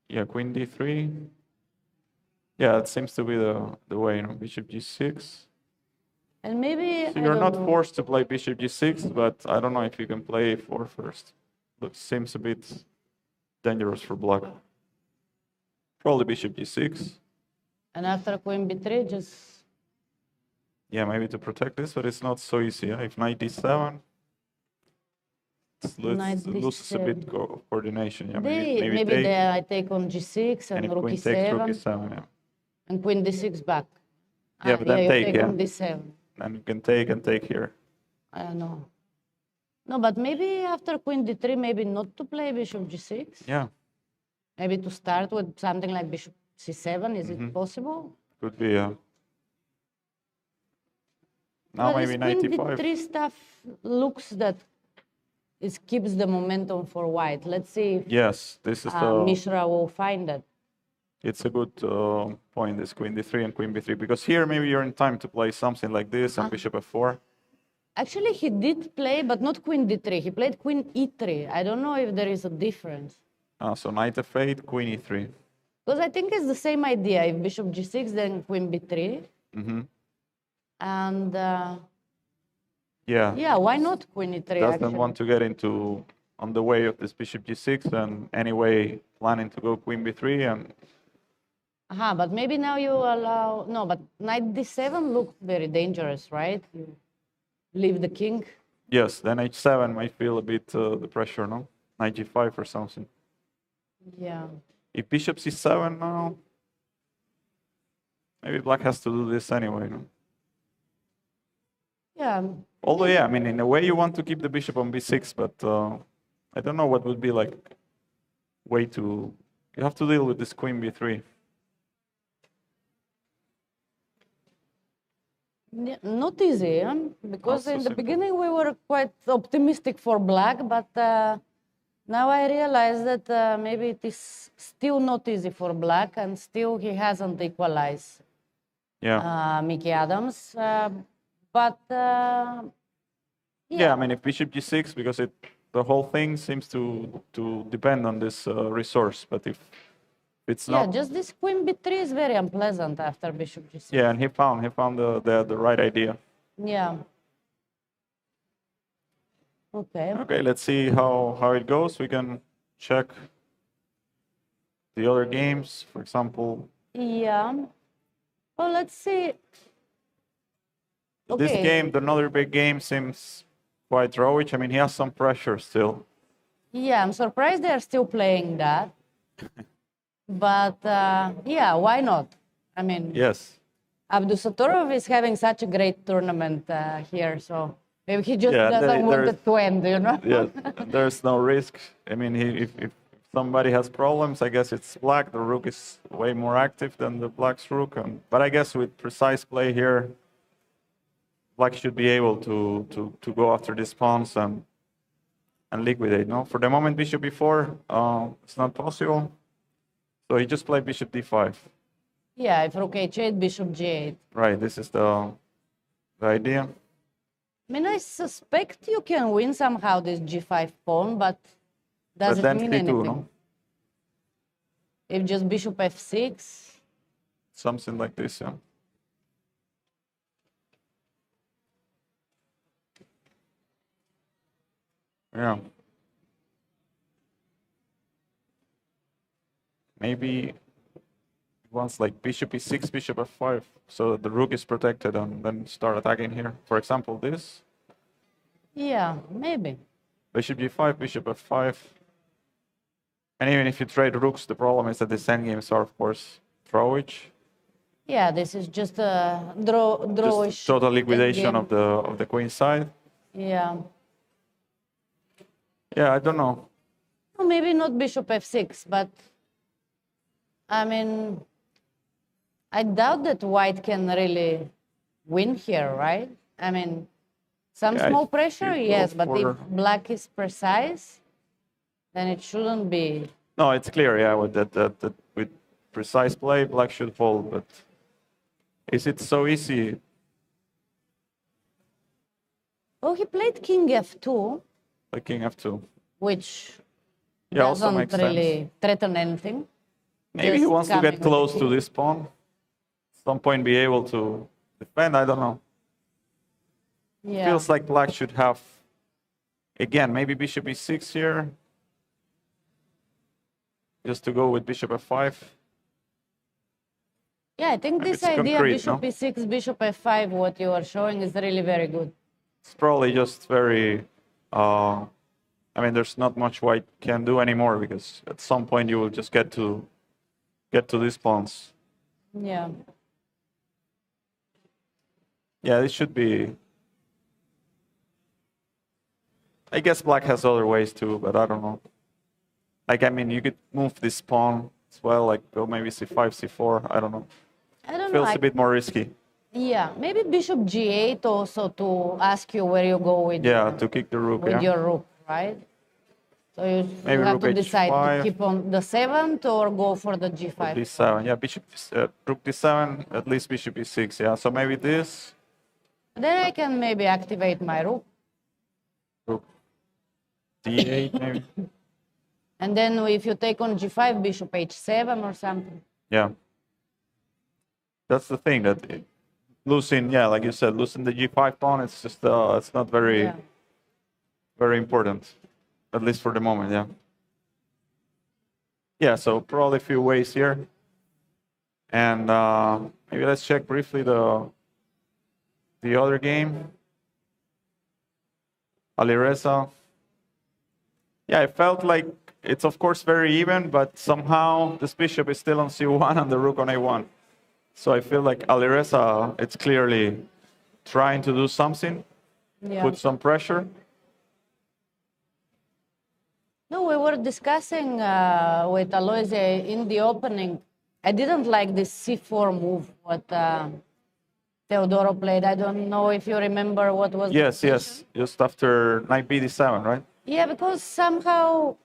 yeah, Queen d3. Yeah, it seems to be the way, you know, Bishop g6. And maybe So I you're don't not know. forced to play Bishop g6, but I don't know if you can play a4 first. Looks seems a bit dangerous for Black. Probably Bishop g6. And after Queen B3, just Yeah, maybe to protect this, but it's not so easy. Yeah? If knight d7, Knight it loses a bit d7. coordination. Yeah, maybe take, there I take on G6 and and if Rook queen takes, rook E7 e7, yeah. and Queen D6 back. Yeah, but then you take, take yeah. on D7. And you can take and take here. I don't know. No, but maybe after Queen D3, maybe not to play Bishop G6. Yeah, Maybe to start with something like Bishop C7. Is Mm-hmm. it possible? could be. Now But maybe this knight Queen e5. D3 stuff looks that it keeps the momentum for White. Let's see if Yes, this is the. Mishra will find it. It's a good point, this Queen d3 and Queen b3, because here maybe you're in time to play something like this and Bishop f4. Actually, he did play, but not Queen D3. He played Queen E3. I don't know if there is a difference. So knight f8, Queen e3. Because I think it's the same idea. If Bishop G6, then Queen B3. Mm-hmm. And Yeah. yeah, why not Queen E3? Doesn't actually? want to get into on the way of this Bishop g6, and anyway planning to go Queen b3, and But maybe now you allow... No, but Knight D7 looked very dangerous, right? You leave the king. yes, then h7 might feel a bit the pressure, no? Knight g5 or something. Yeah. If Bishop c7 now, maybe Black has to do this anyway, no? Yeah. Although, yeah, I mean, in a way you want to keep the bishop on b6, but I don't know what would be like way to... You have to deal with this Queen b3. Not easy, because Not so in the simple. beginning we were quite optimistic for black, but now I realize that maybe it is still not easy for black, and still he hasn't equalized Mickey Adams. But Yeah, I mean, if bishop g6, because the whole thing seems to depend on this resource, but if it's yeah, not, just this queen b3 is very unpleasant after bishop g6. yeah, and he found the right idea. Yeah. Okay. Okay, let's see how it goes. We can check the other games, for example. Yeah. Well, let's see. This Okay. game, the Nodirbek game, seems quite drawish. I mean, he has some pressure still. Yeah, I'm surprised they're still playing that. But yeah, why not? I mean, Yes. Abdusattorov is having such a great tournament here, so maybe he just Yeah, doesn't want there's- it to end, you know? Yes, there's no risk. I mean, if somebody has problems, I guess it's black. The rook is way more active than the black's rook. But I guess with precise play here, black should be able to go after these pawns and liquidate. No, for the moment, bishop e4, it's not possible. So he just played bishop d5. Yeah, if rook h8, bishop g8. Right, this is the idea. I mean, I suspect you can win somehow this g5 pawn, but does But it then mean d2, anything? no? If just bishop f6? Something like this, yeah. Yeah. Maybe once like bishop e6, bishop f5, so the rook is protected and then start attacking here. For example, this. Yeah, maybe. Bishop g5, bishop f5. And even if you trade rooks, the problem is that the endgames are, of course, drawish. Yeah, this is just a drawish. Just total liquidation game. of the queen side. Yeah. Yeah, I don't know. Well, maybe not bishop f6, but I mean, I doubt that white can really win here, right? I mean, some Yeah, small if pressure, you go yes, but if for- black is precise, then it shouldn't be. No, it's clear, yeah, with that with precise play, black should fold, but is it so easy? Well, he played king f2, Like king f2. which Yeah, also doesn't makes really sense. threaten anything. Maybe he Just wants to coming get with the close to king. this pawn. At some point be able to defend, I don't know. Yeah. Feels like black should have, again, maybe bishop e6 here. Just to go with bishop f5. Yeah, I think this It's idea, concrete, bishop no? e6, bishop f5, what you are showing is really very good. It's probably just very, I mean, there's not much white can do anymore because at some point you will just get to these pawns. Yeah. Yeah, this should be. I guess black has other ways too, but I don't know. Like, I mean, you could move this pawn as well, like go maybe c5, c4. I don't know. I don't know. Feels a bit more risky. Yeah, maybe bishop g8 also to ask you where you go with, Yeah, to kick the rook. with Yeah. your rook, right? So you Maybe have rook to decide to h5. keep on the 7th or go for the g5. d7. Yeah, bishop, rook d7. At least bishop e6. Yeah. So maybe this. Then I can maybe activate my rook. Rook d8 maybe. And then if you take on g5, bishop h7 or something. Yeah. That's the thing that losing, yeah, like you said, losing the g5 pawn, it's just it's not very Yeah. very important, at least for the moment. Yeah. Yeah. So probably a few ways here, and maybe let's check briefly the other game. Alireza. Yeah, it felt like it's of course very even, but somehow this bishop is still on c1 and the rook on a1. So I feel like Alireza, it's clearly trying to do something, Yeah. put some pressure. No, we were discussing with Aloysia in the opening. I didn't like this c4 move, what Theodoru played. I don't know if you remember what was. Yes, yes, just after knight bd7, right? Yeah, because somehow,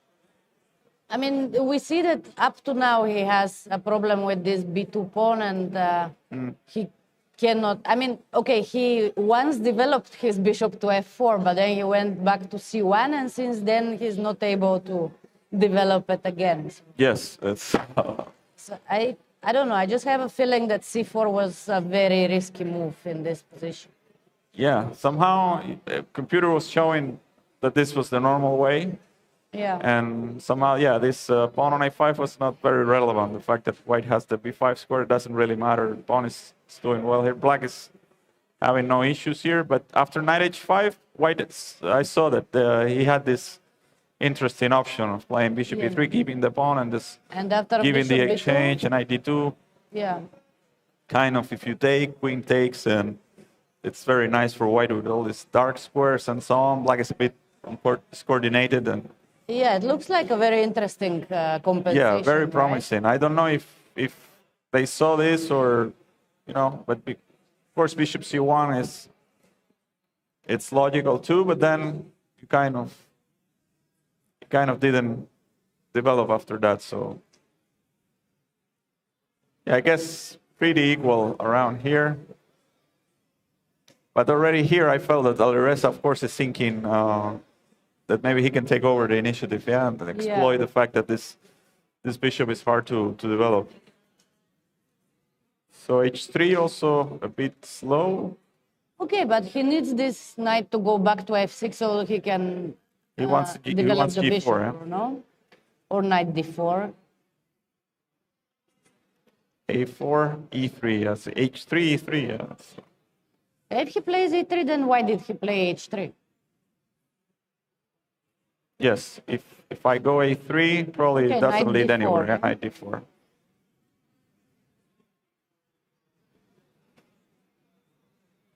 I mean, we see that up to now he has a problem with this b2 pawn, and he cannot. I mean, okay, he once developed his bishop to f4, but then he went back to c1, and since then he's not able to develop it again. Yes, it's. So I don't know. I just have a feeling that c4 was a very risky move in this position. Yeah, somehow computer was showing that this was the normal way, Yeah. and somehow, yeah, this pawn on a5 was not very relevant. The fact that white has the b5 square doesn't really matter. Pawn is doing well here. Black is having no issues here, but after knight h5, white, I saw that he had this interesting option of playing bishop e3, keeping the pawn, and just And after giving the bishop exchange, and knight d2. Yeah. Kind of, if you take, queen takes, and it's very nice for white with all these dark squares and so on. Black is a bit discoordinated, and Yeah, it looks like a very interesting compensation. yeah, very right? promising. I don't know if they saw this or, you know, but of course bishop c1 is, it's logical too, but then you kind of didn't develop after that. So yeah, I guess pretty equal around here. But already here, I felt that Alireza, of course, is thinking that maybe he can take over the initiative, yeah, and exploit the fact that this bishop is hard to develop. So h3 also a bit slow. Okay, but he needs this knight to go back to f6 so he can He wants develop the g4, bishop, yeah? no? Or knight d4. a4, e3, that's h3, e3, yeah. If he plays e3, then why did he play h3? Yes, if I go a3, probably Okay, it doesn't knight lead d4, anywhere, yeah, yeah. knight d4.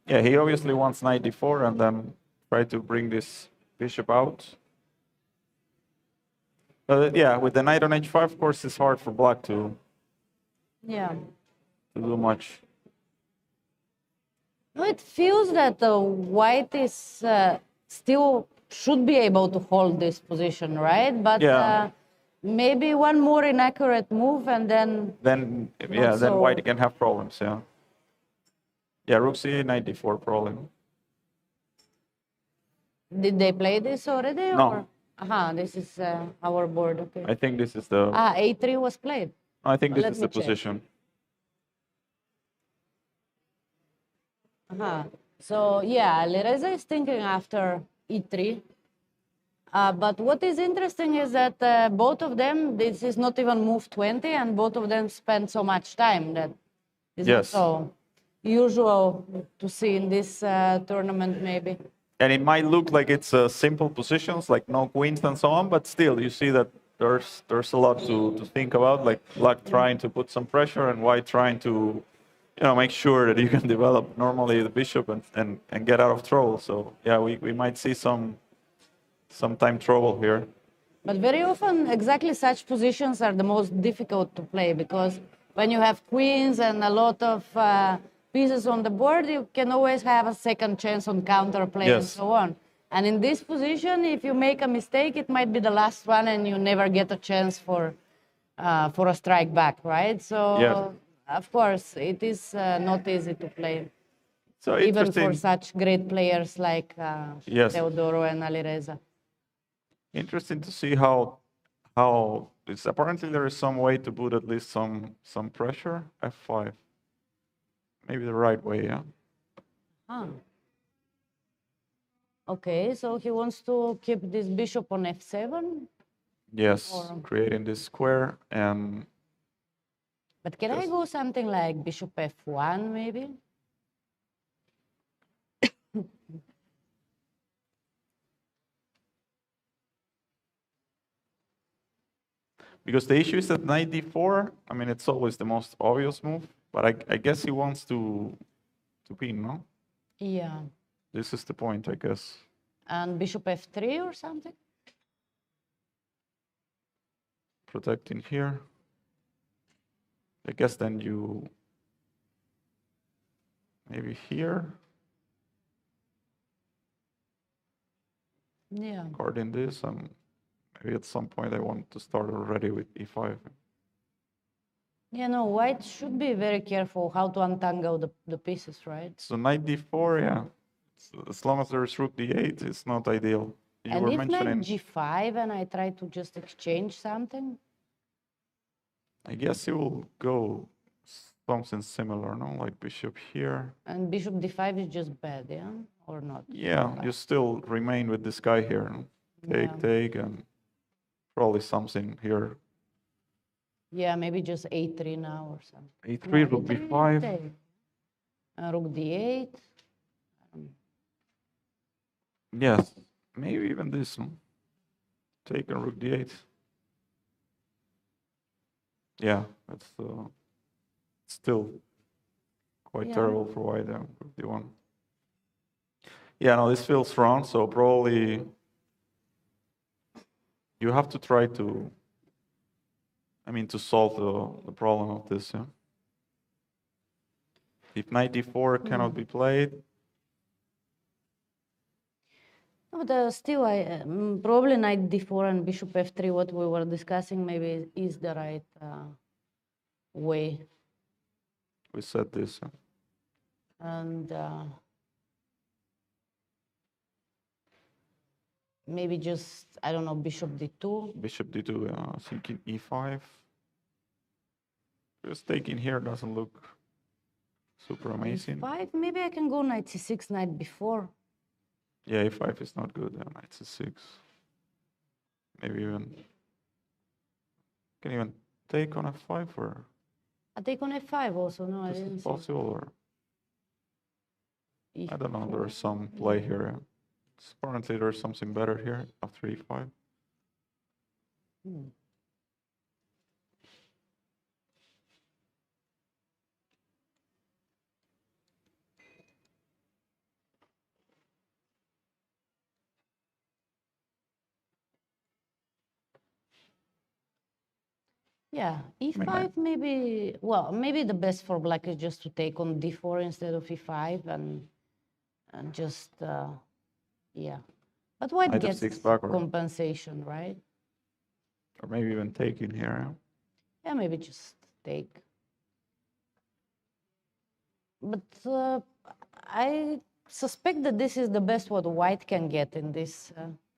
Yeah, he obviously wants knight d4 and then try to bring this bishop out. But yeah, with the knight on h5, of course, it's hard for black to Yeah. do much. No, it feels that white is still should be able to hold this position, right? But Yeah. maybe one more inaccurate move and then Then, yeah, then so- white can have problems, yeah. Yeah, rook c8, knight d4 problem. did they play this already? No. Or? Aha, this is our board. Okay. I think this is the, A3 was played. I think this let is me the check. position. So yeah, Alireza is thinking after e3. But what is interesting is that both of them, this is not even move 20, and both of them spend so much time that is not Yes. so usual to see in this tournament, maybe. And it might look like it's simple positions, like no queens and so on, but still, you see that there's a lot to think about, like black trying to put some pressure and white trying to, you know, make sure that you can develop normally the bishop and get out of trouble. So yeah, we might see some time trouble here. But very often, exactly such positions are the most difficult to play because when you have queens and a lot of pieces on the board, you can always have a second chance on counterplay and Yes. so on. And in this position, if you make a mistake, it might be the last one and you never get a chance for a strike back, right? So, Yeah. of course, it is not easy to play, So even for interesting, such great players like Yes. Theodoru and Alireza. interesting to see how it's apparently there is some way to put at least some pressure. F5, maybe the right way, yeah. Okay, so he wants to keep this bishop on f7. Yes, creating this square and But can I go something like bishop f1 maybe? because the issue is that knight d4, I mean, it's always the most obvious move, but I guess he wants to pin, no? Yeah. This is the point, I guess. And bishop f3 or something? Protecting here. I guess then maybe here, Yeah. guarding this, and maybe at some point I want to start already with e5. Yeah, no, white should be very careful how to untangle the pieces, right? So knight d4, yeah. As long as there's rook d8, it's not ideal. You And were if knight mentioning, g5 and I try to just exchange something, I guess you will go something similar, no? Like bishop here. and bishop d5 is just bad, yeah? Or not? Yeah, you still remain with this guy here. No? Take, Yeah. take, and probably something here. Yeah, maybe just a3 now or something. a3, rook A3, b5. take. Rook d8. Yes, maybe even this one. Take and rook d8. Yeah, that's still quite Yeah. terrible for white. Rook d1. Yeah, no, this feels wrong. So probably you have to try to, to solve the problem of this. Yeah. If knight d4 cannot be played, No, but still, probably knight d4 and bishop f3, what we were discussing, maybe is the right way. we said this. And maybe just, I don't know, bishop d2. Bishop d2, thinking e5. Just taking here doesn't look super amazing. e5, maybe I can go knight c6, knight b4. Yeah, e5 is not good. Knight c6. Maybe can even take on f5 or I take on f5 also. No, I is didn't it see. possible or I don't know. E4. There's some play here. Apparently, there's something better here after e5. Yeah, e5 maybe, well, maybe the best for black is just to take on d4 instead of e5 and just, yeah. But white Knight gets f6 backward. compensation, right? Or maybe even taking here. Yeah, maybe just take. But I suspect that this is the best what white can get in this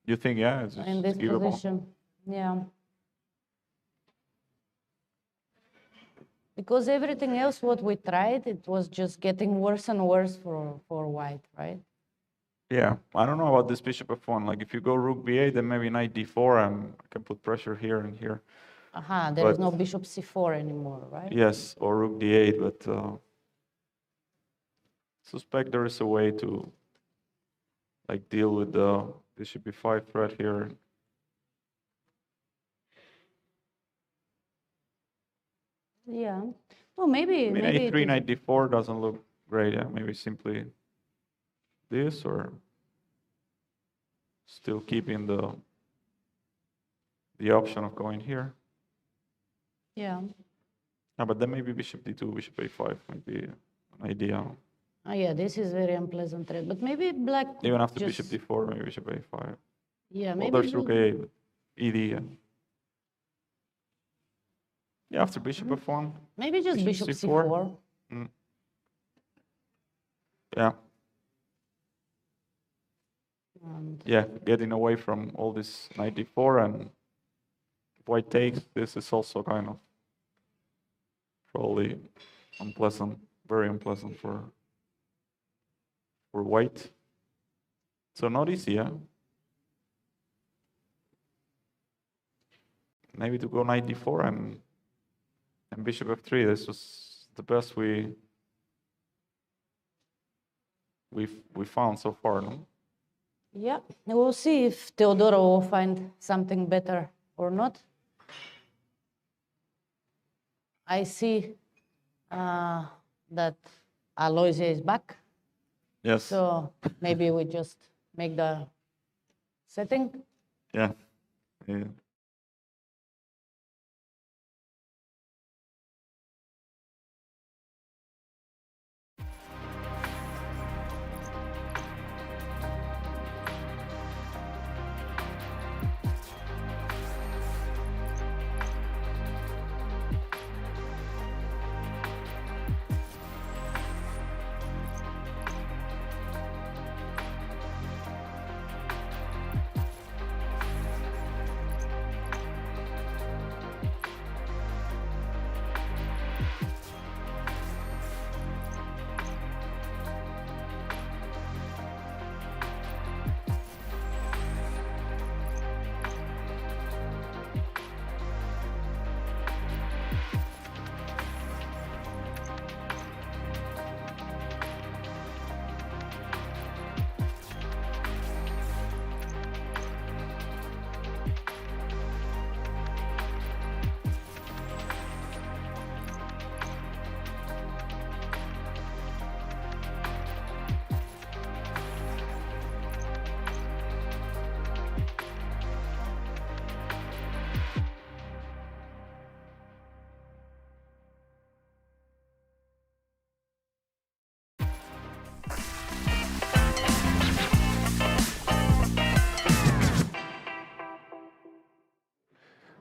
You think, yeah, it's in this givable. position. Yeah. Because everything else what we tried, it was just getting worse and worse for white, right? Yeah, I don't know about this bishop f1. Like if you go rook b8, then maybe knight d4, and I can put pressure here and here. Aha, there is But- no bishop c4 anymore, right? Yes, or rook d8, but suspect there is a way to like deal with the bishop b5 threat here. Yeah. Well, maybe I mean, maybe a3, knight d4 doesn't look great. Yeah, maybe simply this or still keeping the option of going here. yeah. No, but then maybe bishop d2, bishop a5 might be an idea. Yeah, this is very unpleasant trade, but maybe black Even after just, bishop d4, maybe bishop a5. yeah, Well, maybe there's rook a8, but ed. Yeah, after bishop f1. maybe just bishop bishop c4. c4. Yeah, And yeah, getting away from all this knight d4 and if white takes, this is also kind of probably unpleasant, very unpleasant for white. So not easy, yeah. Maybe to go knight d4 and bishop f3. This was the best we found so far, no? yeah, we'll see if Theodoru will find something better or not. I see that Alireza is back, Yes. so maybe we just make the setting. Yeah. Yeah.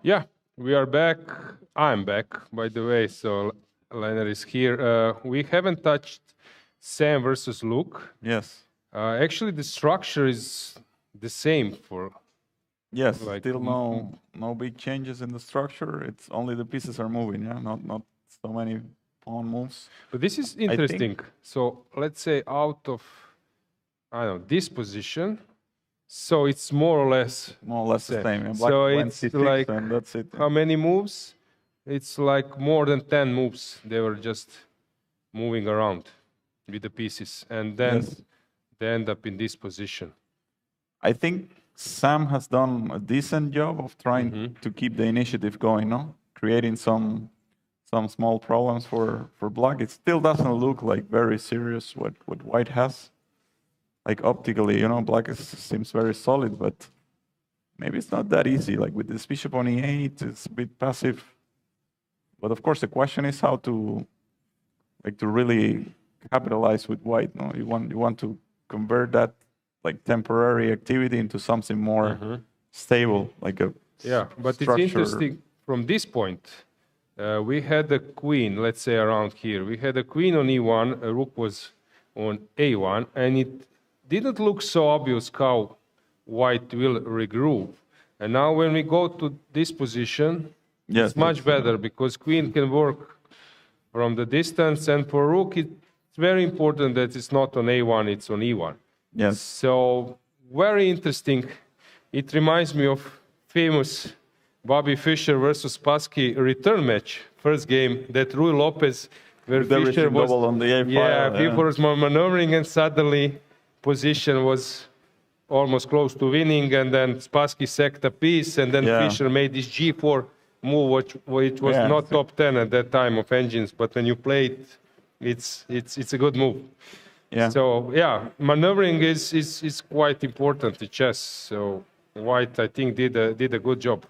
Yeah, we are back. I'm back, by the way. So Leonard is here. We haven't touched Sam versus Luke. Yes. Actually, the structure is the same for. Yes. Like, Still no big changes in the structure. It's only the pieces are moving. Yeah. Not so many pawn moves. But this is interesting. So let's say out of, I don't know, this position. So it's more or less the same. Yeah. Black so went it's C6 like and that's it. how many moves? It's like more than 10 moves. They were just moving around with the pieces, and then they end up in this position. I think Sam has done a decent job of trying to keep the initiative going, no? Creating some small problems for Black. It still doesn't look like very serious what White has. Like optically, you know, Black seems very solid, but maybe it's not that easy. Like with this bishop on e8, it's a bit passive. But of course, the question is how to really capitalize with White. No, you want to convert that like temporary activity into something more stable, like a But structure. it's interesting from this point. We had a queen, let's say around here. We had a queen on e1, a rook was on a1, and it didn't look so obvious how White will regroup. And now when we go to this position, it's much better because queen can work from the distance, and for rook it's very important that it's not on a1, it's on e1. Yes. So very interesting. It reminds me of famous Bobby Fischer versus Spassky return match, first game, that Rui Lopez, where Fischer was double on the a file. Fischer was maneuvering, and suddenly position was almost close to winning, and then Spassky sacked a piece, and then Fischer made this g4 move, which was not top 10 at that time of engines, but when you play it, it's a good move. Yeah. So maneuvering is quite important in chess. So White, I think, did a good job.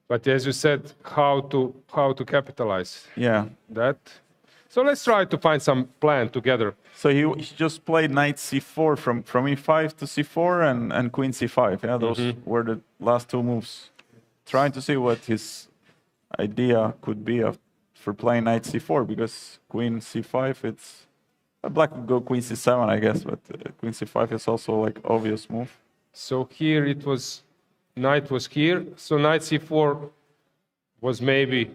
But as you said, how to capitalize that. So let's try to find some plan together. So he just played knight c4 from e5 to c4 and queen c5. Yeah, those were the last two moves. Trying to see what his idea could be for playing knight c4, because queen c5, it's Black would go queen c7, I guess, but queen c5 is also like obvious move. So here it was, knight was here. So knight c4 was maybe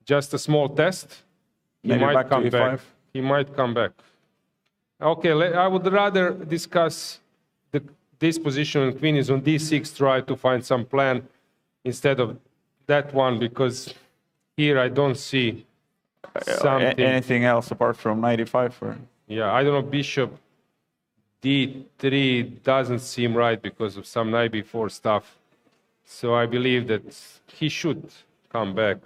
just a small test. He might come back. He might come back. Okay, I would rather discuss this position when queen is on d6, try to find some plan instead of that one, because here I don't see something. Anything else apart from knight e5? Yeah, I don't know, bishop d3 doesn't seem right because of some knight b4 stuff. So I believe that he should come back.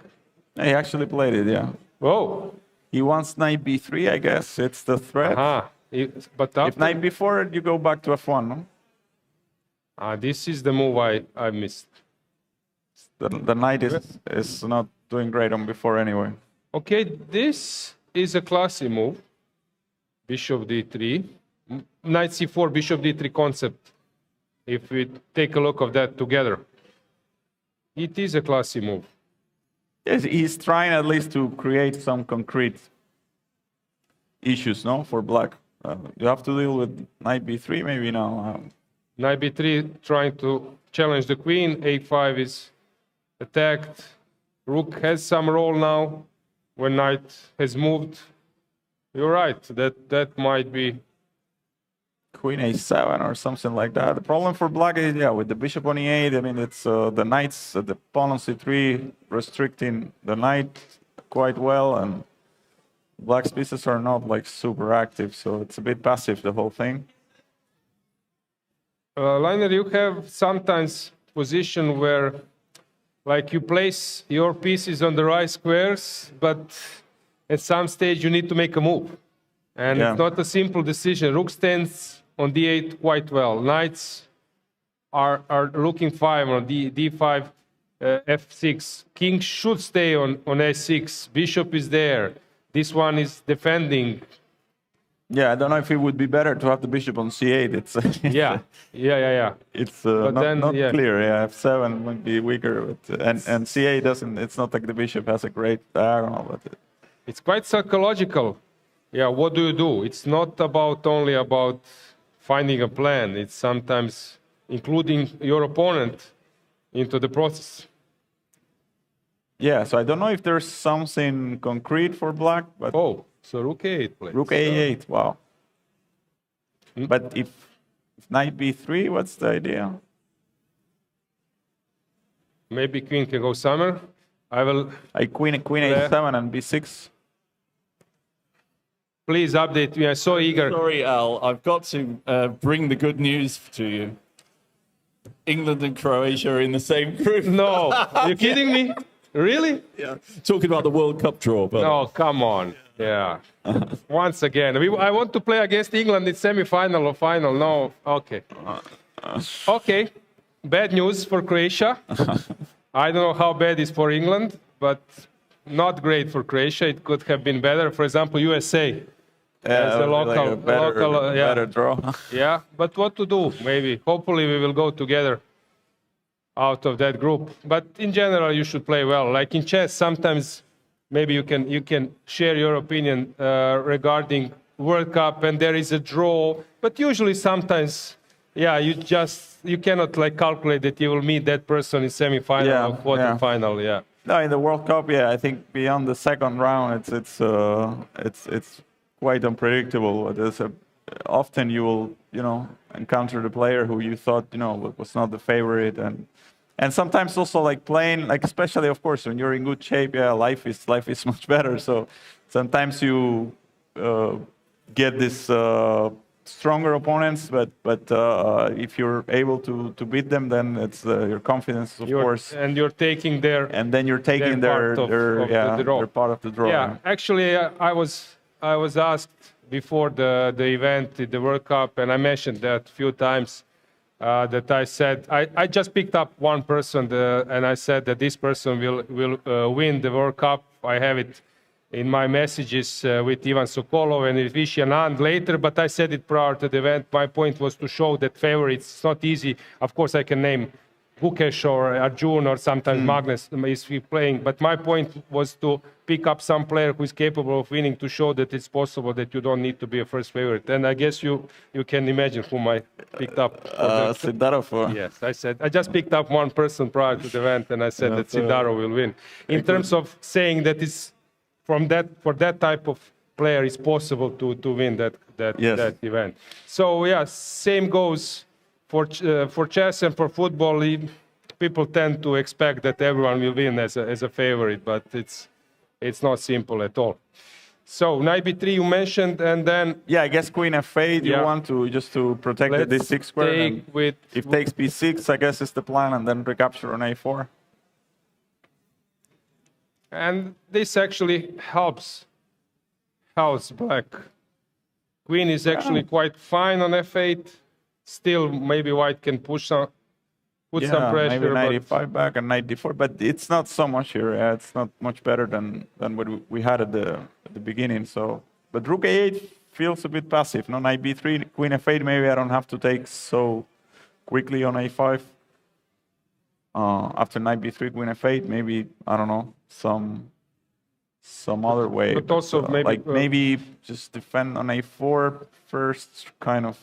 He actually played it, yeah. Oh. He wants knight b3, I guess. It's the threat. But after... If knight b4, you go back to f1, no? This is the move I missed. The knight is not doing great on b4 anyway. Okay, this is a classy move. Bishop d3. Knight c4, bishop d3 concept. If we take a look at that together. It is a classy move. Yes, he's trying at least to create some concrete issues, no, for Black. You have to deal with knight b3 maybe now. Knight b3 trying to challenge the queen. a5 is attacked. Rook has some role now when knight has moved. You're right, that might be queen a7 or something like that. The problem for Black is, with the bishop on e8, I mean, it's the knights, the pawn on c3, restricting the knight quite well, and Black's pieces are not like super active, so it's a bit passive, the whole thing. Liner, you have sometimes position where, like, you place your pieces on the right squares, but at some stage you need to make a move. And it's not a simple decision. Rook stands on d8 quite well. Knights are looking fine on d5, f6. King should stay on a6. Bishop is there. This one is defending. Yeah, I don't know if it would be better to have the bishop on c8. It's Yeah, yeah. it's But not, then, not yeah. clear. Yeah, f7 might be weaker, but, and c8 doesn't. It's not like the bishop has a great diagonal, but It's quite psychological. Yeah, what do you do? It's not only about finding a plan. It's sometimes including your opponent into the process. yeah. So I don't know if there's something concrete for black, but Oh, so rook a8 plays. rook a8. Wow. But if knight b3, what's the idea? Maybe queen can go somewhere. I will. Queen a7 and b6. Please update me. I'm so eager. Sorry, Al, I've got to bring the good news to you. England and Croatia are in the same group. No, are you kidding me? Really? Yeah. Talking about the World Cup draw. But No, come on. Yeah. Once again, I want to play against England in semi-final or final. No. Okay. Okay. Bad news for Croatia. I don't know how bad it is for England, but not great for Croatia. It could have been better. For example, USA. As a local, better draw. Yeah, but what to do? Maybe, hopefully, we will go together out of that group. But in general, you should play well. Like in chess, sometimes maybe you can share your opinion regarding World Cup, and there is a draw. But usually, sometimes, yeah, you cannot like calculate that you will meet that person in semi-final or quarter-final. Yeah. No, in the World Cup, yeah, I think beyond the second round, it's quite unpredictable. Often you will, encounter the player who you thought, was not the favorite, and sometimes also like playing, like especially of course when you're in good shape, yeah, life is much better. So sometimes you get this stronger opponents, but if you're able to beat them, then it's your confidence, of course, and you're taking and then you're taking their part of the draw. Yeah, actually, I was asked before the event, the World Cup, and I mentioned that a few times. That I said I just picked up one person, and I said that this person will win the World Cup. I have it in my messages with Ivan Sokolov and Vitiugov Anand later, but I said it prior to the event. My point was to show that favorites. It's not easy. Of course, I can name Gukesh or Arjun or sometimes Magnus is playing, but my point was to pick up some player who is capable of winning, to show that it's possible, that you don't need to be a first favorite. And I guess you can imagine whom I picked up. Sidarov. Yes, I said I just picked up one person prior to the event, and I said that Sidarov will win. In terms of saying that it's for that type of player, it's possible to win that event. So yeah, same goes for chess and for football. People tend to expect that everyone will win as a favorite, but it's not simple at all. So knight b3 you mentioned, and then I guess queen f8. You want to just to protect the d6 square. If takes b6, I guess is the plan, and then recapture on a4. And this actually helps black. Queen is actually quite fine on f8. Still, maybe white can put some pressure. Maybe knight e5 back and knight d4, but it's not so much here. Yeah, it's not much better than what we had at the beginning. So, but rook a8 feels a bit passive. No, knight b3, queen f8. Maybe I don't have to take so quickly on a5. After knight b3, queen f8, maybe I don't know some other way. But also maybe just defend on a4 first, kind of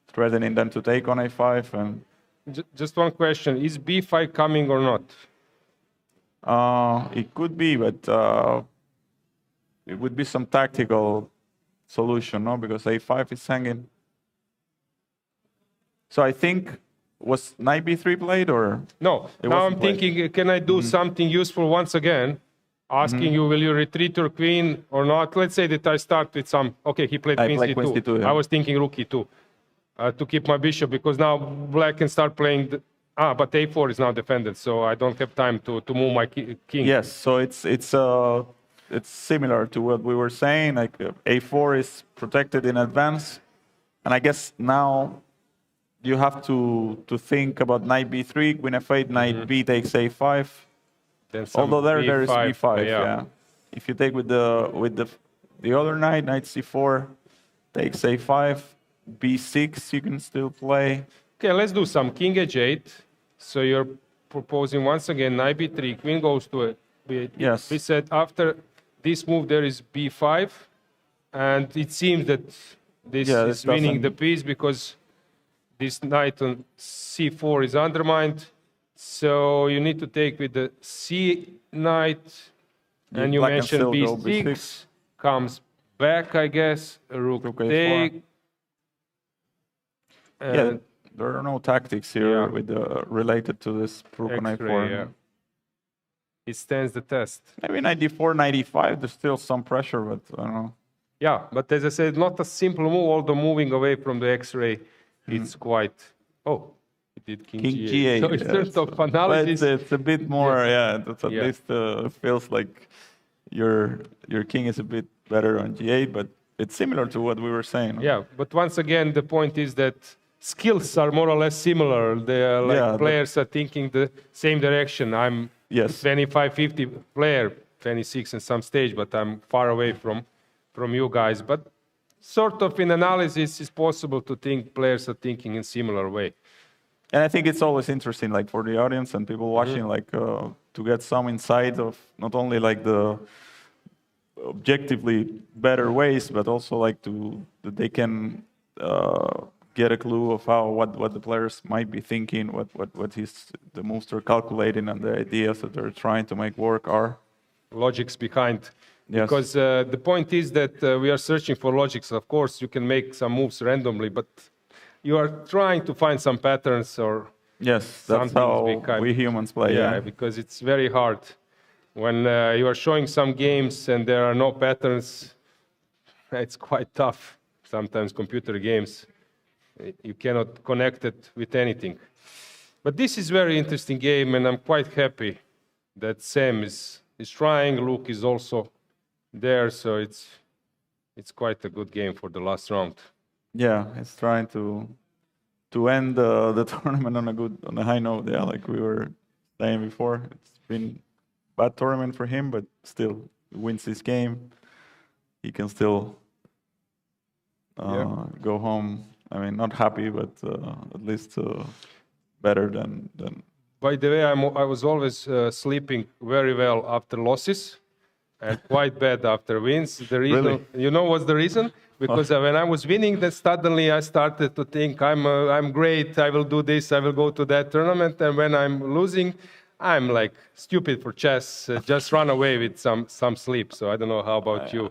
threatening them to take on a5. And just one question: is b5 coming or not? It could be, but it would be some tactical solution, no? Because a5 is hanging. So I think. Was knight b3 played or no? Now I'm thinking, can I do something useful once again? Asking you, will you retreat your queen or not? Let's say that I start with some. Okay, he played queen c2. I was thinking rook e2 to keep my bishop, because now black can start playing. But a4 is now defended, so I don't have time to move my king. Yes, so it's similar to what we were saying. Like a4 is protected in advance, and I guess now. You have to think about knight b3, queen f8, knight b takes a5. Although there is b5. Yeah. If you take with the other knight c4, takes a5, b6 you can still play. Okay, let's do some king h8. So you're proposing once again knight b3, queen goes to it. Yes. We said after this move there is b5, and it seems that this is winning the piece because this knight on c4 is undermined. So you need to take with the c knight, and you mentioned b6, comes back, I guess, rook take. Yeah, there are no tactics here with related to this rook knight 4. Yeah. It stands the test. Maybe knight d4, knight e5, there's still some pressure, but I don't know. Yeah, but as I said, not a simple move, although moving away from the X-ray, it's quite... Oh, it did king g8. So in terms of analysis... It's a bit more, that's at least feels like your king is a bit better on g8, but it's similar to what we were saying. Yeah, but once again, the point is that skills are more or less similar. Players are thinking the same direction. I'm 25-50 player, 26 in some stage, but I'm far away from you guys. But sort of in analysis, it's possible to think players are thinking in similar way. And I think it's always interesting, like for the audience and people watching, like to get some insight of not only like the objectively better ways, but also like that they can get a clue of what the players might be thinking, what the moves they're calculating, and the ideas that they're trying to make work are. Logics behind. Because the point is that we are searching for logics. Of course, you can make some moves randomly, but you are trying to find some patterns or that's how we humans play. Yeah, because it's very hard. When you are showing some games and there are no patterns, it's quite tough. Sometimes computer games, you cannot connect it with anything. But this is very interesting game, and I'm quite happy that Sam is trying. Luke is also there, so it's quite a good game for the last round. Yeah, he's trying to end the tournament on a high note. Yeah, like we were saying before, it's been bad tournament for him, but still wins this game. He can still go home. I mean, not happy, but at least better than. By the way, I was always sleeping very well after losses, and quite bad after wins. The reason, Really? you know, what's the reason? Because when I was winning, then suddenly I started to think I'm great. I will do this. I will go to that tournament. And when I'm losing, I'm like stupid for chess. Just run away with some sleep. So I don't know how about you,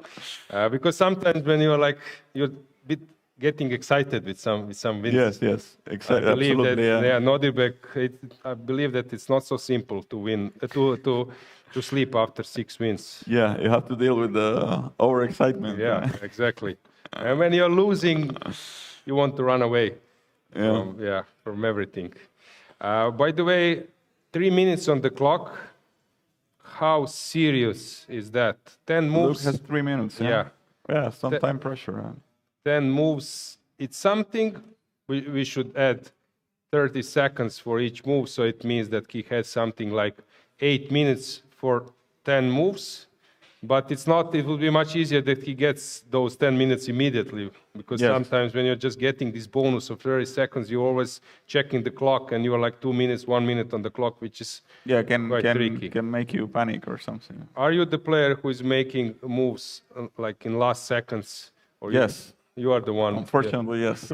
because sometimes when you're a bit getting excited with some wins. Yes, exactly. I believe absolutely. that Nodirbek. I believe that it's not so simple to win to sleep after 6 wins. Yeah, you have to deal with the overexcitement. Yeah, exactly. And when you're losing, you want to run away from everything. By the way, 3 minutes on the clock. How serious is that? 10 moves. Luke has 3 minutes. Yeah, some time pressure. 10 moves. It's something we should add 30 seconds for each move. So it means that he has something like 8 minutes for 10 moves. But it's not, it would be much easier that he gets those 10 minutes immediately, because sometimes when you're just getting this bonus of 30 seconds, you're always checking the clock and you're like 2 minutes, 1 minute on the clock, which is quite tricky. Can make you panic or something. Are you the player who is making moves like in last seconds? Or Yes. You are the one. Unfortunately, yes.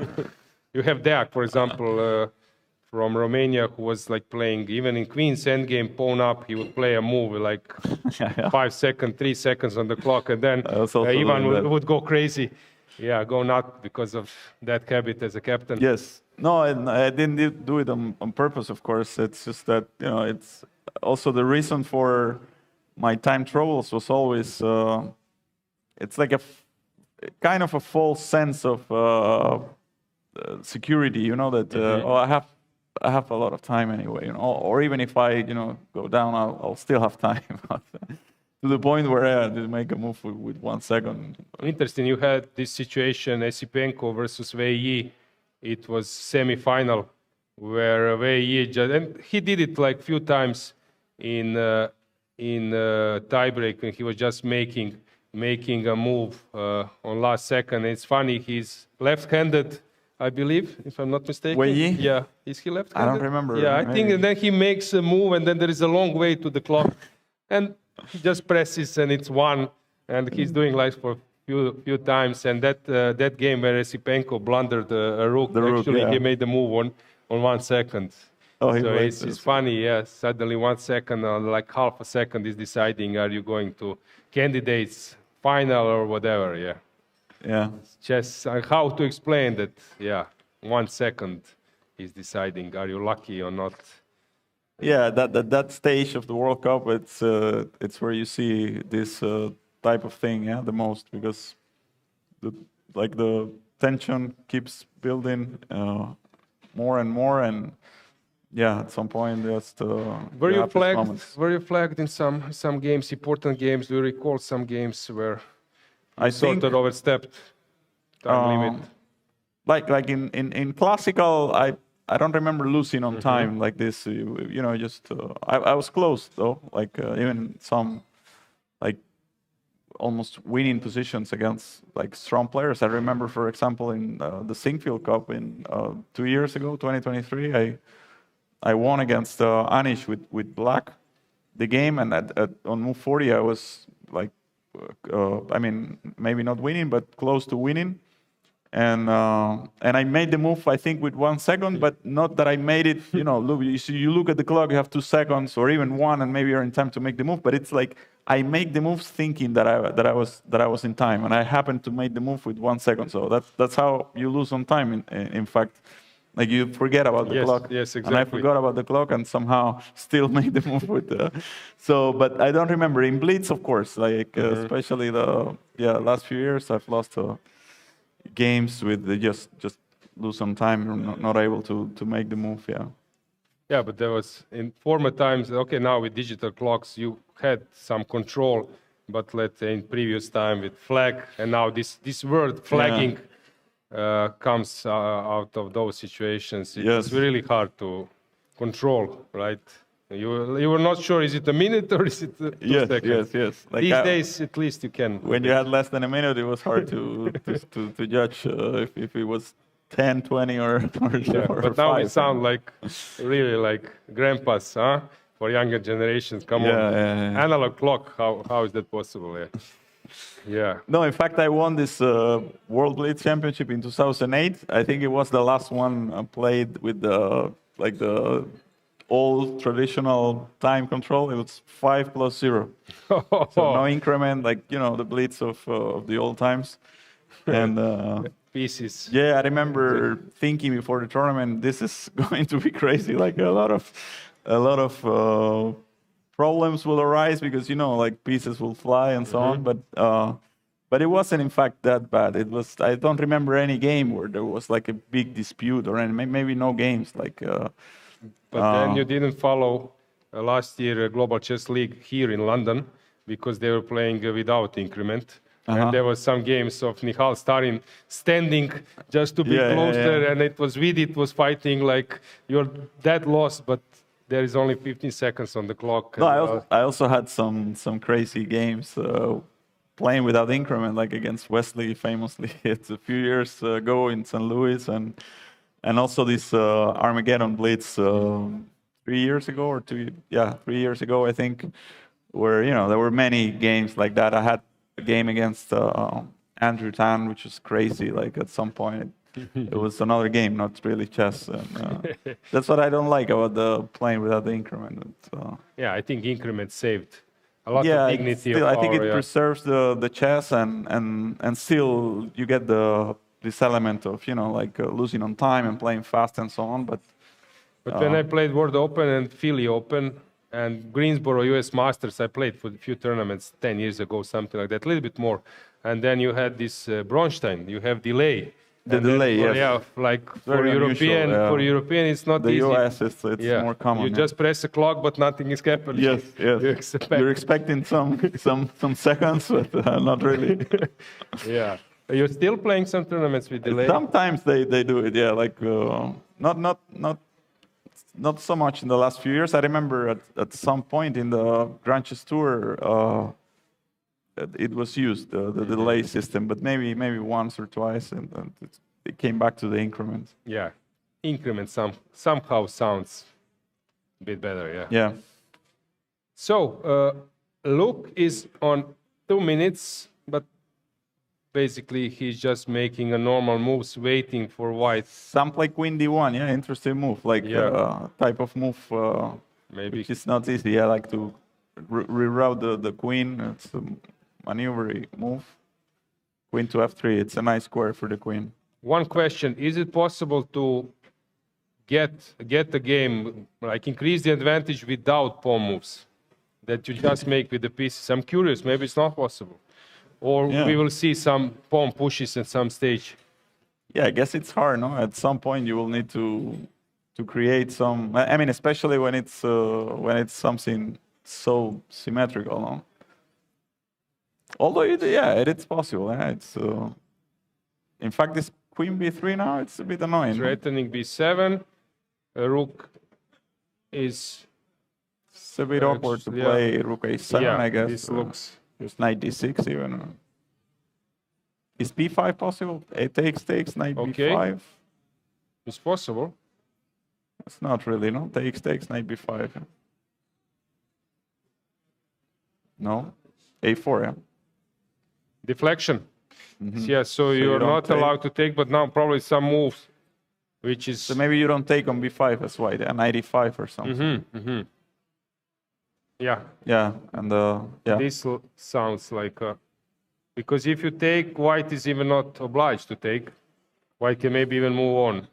You have Deak, for example, from Romania, who was like playing even in Queen's endgame, pawn up, he would play a move like 5 seconds, 3 seconds on the clock, and then Ivan would go crazy. Yeah, go nuts because of that habit as a captain. Yes. No, I didn't do it on purpose, of course. It's just that, it's also the reason for my time troubles was always, it's like a kind of a false sense of security, that, I have a lot of time anyway, or even if I, go down, I'll still have time. To the point where I did make a move with 1 second. Interesting. You had this situation, Esipenko versus Wei Yi. It was semi-final where Wei Yi and he did it like few times in tiebreak when he was just making making a move on last second. It's funny, he's left-handed, I believe, if I'm not mistaken. Weyi? Yeah, is he left-handed? I don't remember. Yeah, I think, and then he makes a move, and then there is a long way to the clock, and he just presses, and it's one, and he's doing like for few times, and that game where Esipenko blundered a rook, actually he made the move on 1 second. Oh, so it's funny, yeah. Suddenly 1 second, like half a second is deciding are you going to candidates final or whatever, yeah. Yeah. It's just how to explain that, yeah, 1 second is deciding are you lucky or not. Yeah, that stage of the World Cup, it's where you see this type of thing, yeah, the most, because the tension keeps building more and more, and yeah, at some point just were you flagged in some games, important games? Do you recall some games where I sort of overstepped time limit? Like in classical, I don't remember losing on time like this. You know, just I was close though. Like even some like almost winning positions against like strong players. I remember, for example, in the Singfield Cup in 2 years ago, 2023, I won against Anish with black the game, and on move 40 I was like, I mean, maybe not winning, but close to winning. And I made the move, I think, with 1 second, but not that I made it. You know, look, you look at the clock, you have 2 seconds or even 1, and maybe you're in time to make the move. But it's like I make the moves thinking that I was in time, and I happened to make the move with 1 second. So that's how you lose on time. In fact, like you forget about the clock. Yes, exactly. And I forgot about the clock, and somehow still made the move with the. So, but I don't remember in Blitz, of course. Like especially the last few years, I've lost. Games with just lose some time, not able to make the move. Yeah, but there was in former times. Okay, now with digital clocks, you had some control, but let's say in previous time with flag, and now this word flagging comes out of those situations. It's really hard to control, right? You were not sure, is it a minute or is it 2 seconds? Yes. Like These days, at least you can. When you had less than a minute, it was hard to judge if it was 10, 20, or but now 5. we sound like really like grandpas, huh? For younger generations. Come on, analog clock. How is that possible? Yeah. No, in fact, I won this World Blitz Championship in 2008. I think it was the last one played with the old traditional time control. It was 5 + 0. So no increment, like, you know, the blitz of the old times. And pieces. Yeah, I remember thinking before the tournament, this is going to be crazy. Like a lot of problems will arise because, you know, like pieces will fly and so on. But it wasn't in fact that bad. It was, I don't remember any game where there was like a big dispute or any, maybe no games like but then you didn't follow last year Global Chess League here in London because they were playing without increment. And there was some games of Nihal Starin standing just to be closer, and it was Vidit was fighting like you're that lost, but there is only 15 seconds on the clock. No, I also had some crazy games playing without increment, like against Wesley famously. It's a few years ago in St. Louis, and also this Armageddon Blitz 3 years ago or 3 years ago, I think, where, you know, there were many games like that. I had a game against Andrew Tan, which was crazy. Like at some point, it was another game, not really chess. And, that's what I don't like about the playing without the increment. Yeah, I think increment saved a lot of dignity. Still, I think it preserves the chess, and still you get this element of, you know, like losing on time and playing fast and so on. But when I played World Open and FIDE Open and Greensboro US Masters, I played for a few tournaments 10 years ago, something like that, a little bit more. And then you had this Bronstein, you have delay. The delay, yes. Yeah, like for European, it's not easy. The US, it's more common. You just press the clock, but nothing is happening. Yes. You're expecting some seconds, but not really. Yeah. You're still playing some tournaments with delay? Sometimes they do it, yeah. Like not so much in the last few years. I remember at some point in the Grand Chess Tour, it was used, the delay system, but maybe once or twice, and it came back to the increment. Yeah, increment somehow sounds a bit better. Yeah. Yeah. So Luke is on 2 minutes, but basically he's just making a normal moves, waiting for white. Some play queen d1. Yeah, interesting move. Like type of move. Maybe which is not easy. I like to reroute the queen. It's a maneuver move. Queen to f3. It's a nice square for the queen. One question: is it possible to get the game, like increase the advantage without pawn moves that you just make with the pieces? I'm curious. Maybe it's not possible, or we will see some pawn pushes at some stage. Yeah, I guess it's hard. No, at some point you will need to create some. I mean, especially when it's something so symmetrical. No? Although it's possible. Yeah, it's in fact this queen b3 now, it's a bit annoying. Threatening b7. Rook is. It's a bit awkward to play rook a7. I guess this looks. There's knight d6 even. Is b5 possible? A takes knight b5. It's possible. It's not really, no? Takes knight b5. No? a4, yeah. Deflection. Yeah, so you're not allowed to take, but now probably some moves, which is... So maybe you don't take on b5 as white, a knight e5 or something. Yeah. Yeah, and This sounds like... because if you take, white is even not obliged to take. White can maybe even move on.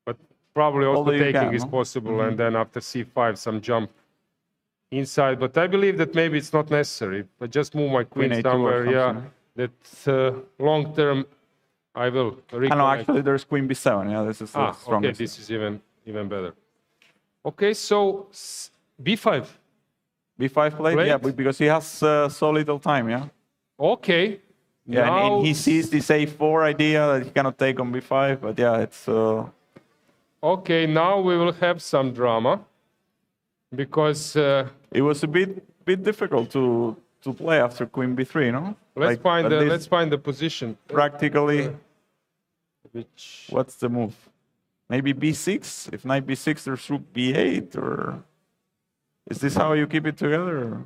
But probably also taking is possible, and then after c5, some jump inside. But I believe that maybe it's not necessary. I just move my queen somewhere, that long term I will reconnect. No, actually there's queen b7, this is the strongest. Okay, this is even better. Okay, so b5. b5 played? Yeah, because he has so little time, yeah? Okay. Yeah, and he sees this a4 idea that he cannot take on b5, but it's... Okay, now we will have some drama, because... it was a bit difficult to play after queen b3, no? Let's find the position. Practically, what's the move? Maybe b6? If knight b6, there's rook b8, or... Is this how you keep it together?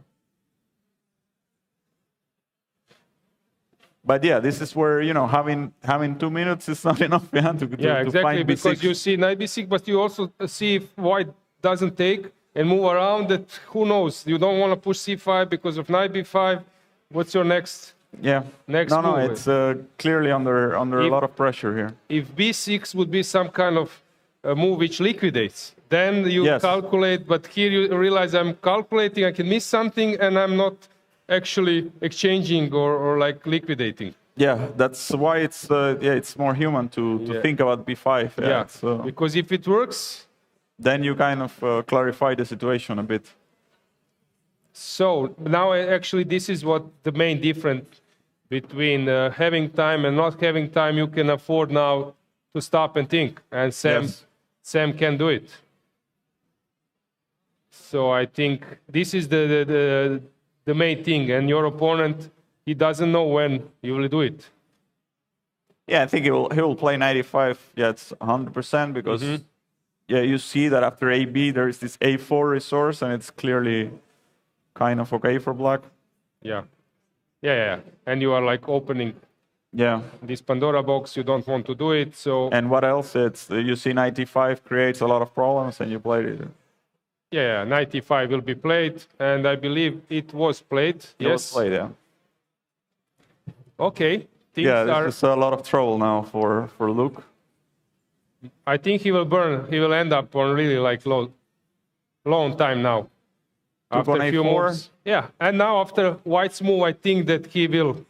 But this is where, having 2 minutes is not enough to exactly, find because b6. you see knight b6, but you also see if white doesn't take and move around, that who knows? You don't want to push c5 because of knight b5. What's your next move? No, it's clearly under a lot of pressure here. If b6 would be some kind of move which liquidates, then you calculate, but here you realize I'm calculating, I can miss something, and I'm not actually exchanging or like liquidating. Yeah, that's why it's more human to think about b5. Because if it works, then you kind of clarify the situation a bit. So now actually this is what the main difference between having time and not having time. You can afford now to stop and think, and Sam can do it. So I think this is the main thing, and your opponent, he doesn't know when you will do it. Yeah, I think he will play 95. Yeah, it's 100% because you see that after AB there is this A4 resource, and it's clearly kind of okay for black. Yeah, and you are like opening this Pandora box. You don't want to do it, so. And what else? It's you see 95 creates a lot of problems, and you played it. Yeah, 95 will be played, and I believe it was played. It was played, yeah. Okay. This is a lot of trouble now for Luke. I think he will burn. He will end up on really like long time now. After a few moves. Yeah, and now after White's move, I think that he will.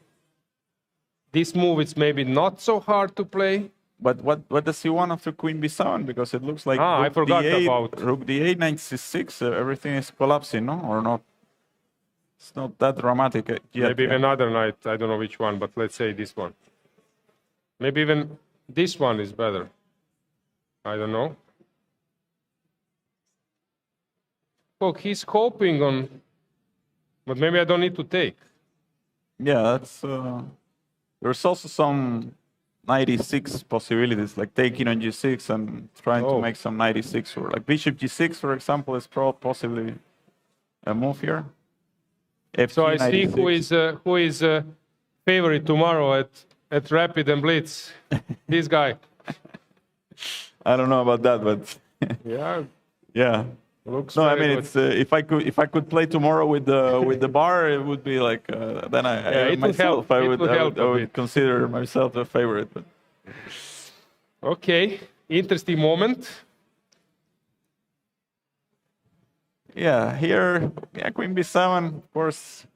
This move is maybe not so hard to play. But what does he want after Queen B7? Because it looks like I forgot about Rook D8, Knight C6. Everything is collapsing, no, or not? It's not that dramatic yet. Maybe even another knight. I don't know which one, but let's say this one. Maybe even this one is better. I don't know. Look, he's hoping on, but maybe I don't need to take. Yeah, that's. There's also some 96 possibilities, like taking on G6 and trying to Oh. make some 96, or like Bishop G6, for example, is possibly a move here. So I FG see 96. who is favorite tomorrow at Rapid and Blitz. This guy. I don't know about that, but Yeah, yeah. looks No, I very mean, good. it's if I could play tomorrow with the bar, it would be like then Yeah, it would myself help. I It would would help I a would bit. consider myself a favorite. But Okay, interesting moment. yeah, here, yeah, Queen B7, of course,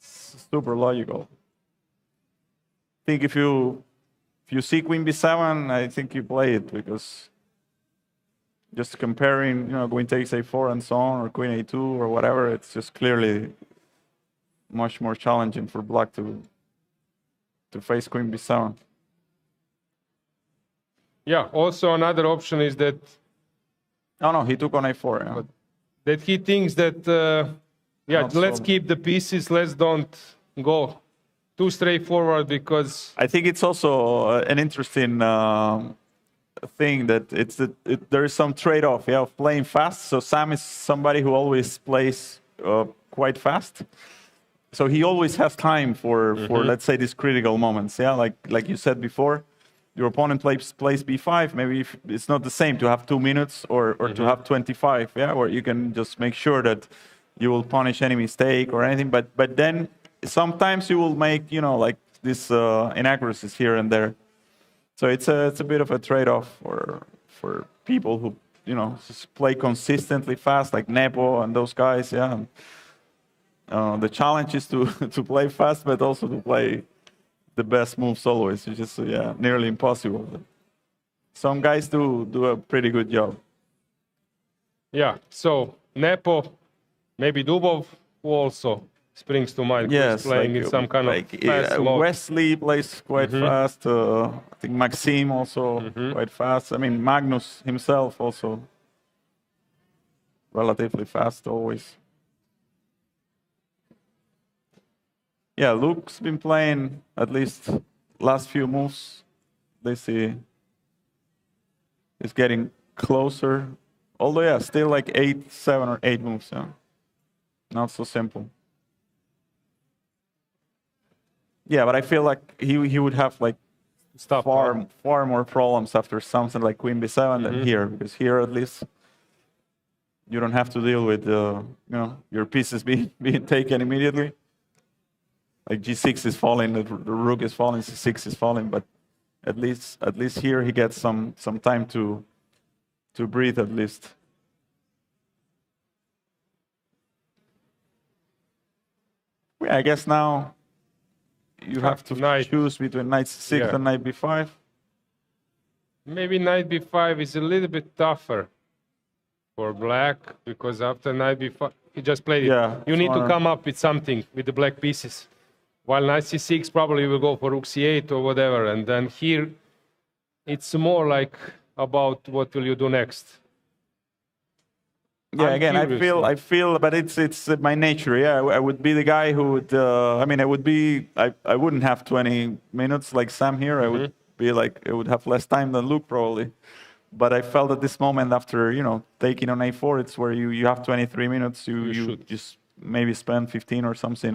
super logical. I think if you see Queen B7, I think you play it, because just comparing, Queen takes A4 and so on, or Queen A2 or whatever, it's just clearly much more challenging for Black to face Queen B7. Yeah, also another option is that No, he took on A4. Yeah. that he thinks that yeah, Not let's so- keep the pieces, let's don't go too straightforward, because I think it's also an interesting thing that there is some trade-off, yeah, of playing fast. So Sam is somebody who always plays quite fast. So he always has time for let's say these critical moments. Yeah, like you said before, your opponent plays B5. Maybe if it's not the same to have 2 minutes or to have 25. Yeah, where you can just make sure that you will punish any mistake or anything. But then sometimes you will make like these inaccuracies here and there. So it's a bit of a trade-off for people who just play consistently fast, like Nepo and those guys. Yeah. The challenge is to play fast, but also to play the best moves always, which is nearly impossible. But some guys do a pretty good job. yeah. So Nepo, maybe Dubov, who also springs to mind. Who is Yes, playing in some kind of fast mode. Wesley plays quite fast. I think Maxime also quite fast. I mean, Magnus himself also relatively fast always. Yeah, Luke's been playing at least last few moves. They see is getting closer. Although, yeah, still like 7 or 8 moves. Yeah, not so simple. Yeah, but I feel like he would have like Stuff. far more problems after something like Queen B7 than here, because here at least you don't have to deal with your pieces being taken immediately. Like G6 is falling, the rook is falling, C6 is falling, but at least here he gets some time to breathe at least. Yeah, I guess now you have to choose between knight C6 and knight B5. Maybe knight B5 is a little bit tougher for black, because after knight B5, he just played it. Yeah, You need to come up with something with the black pieces. While knight C6 probably will go for rook C8 or whatever, and then here it's more like about what will you do next. Yeah, I'm again, curious. I feel, but it's my nature. Yeah, I would be the guy who would. I mean, I wouldn't have 20 minutes like Sam here. I would be like, I would have less time than Luke probably. But I felt at this moment, after taking on A4, it's where you have 23 minutes. You just maybe spend 15 or something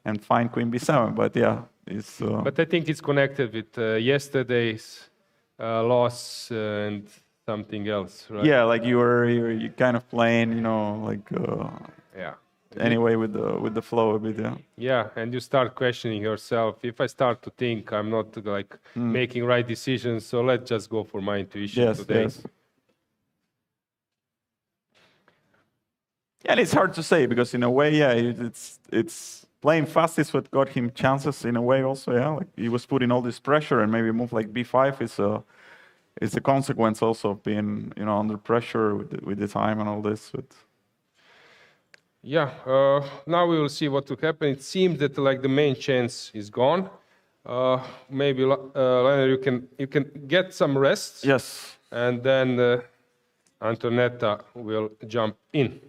and find Queen B7. But yeah, it's. But I think it's connected with yesterday's loss and something else, right? Yeah, like you kind of playing, like Yeah. anyway with the flow a bit. Yeah. Yeah, and you start questioning yourself. If I start to think I'm not like making right decisions, so let's just go for my intuition today. Yes. Yeah, and it's hard to say, because in a way, yeah, it's playing fast is what got him chances in a way also. Yeah, like he was putting all this pressure, and maybe a move like B5 is a consequence also of being under pressure with the time and all this. But Yeah, now we will see what will happen. It seems that like the main chance is gone. Maybe Leonard, you can get some rest. yes. And then Antonetta will jump in.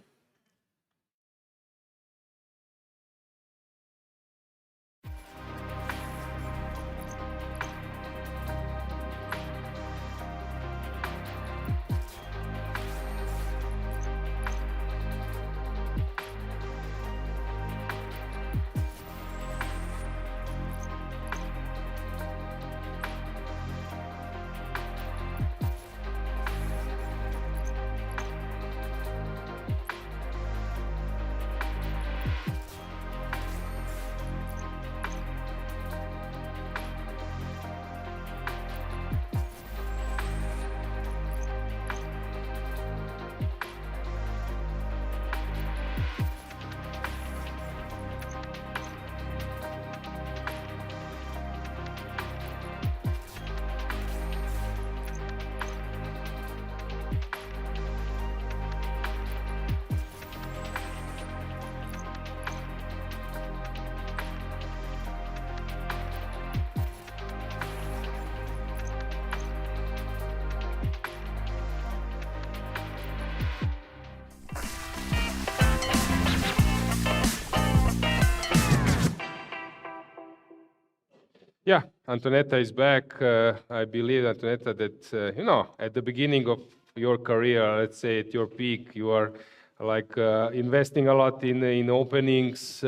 Yeah, Antonetta is back. I believe, Antonetta, that, you know, at the beginning of your career, let's say at your peak, you are like investing a lot in openings,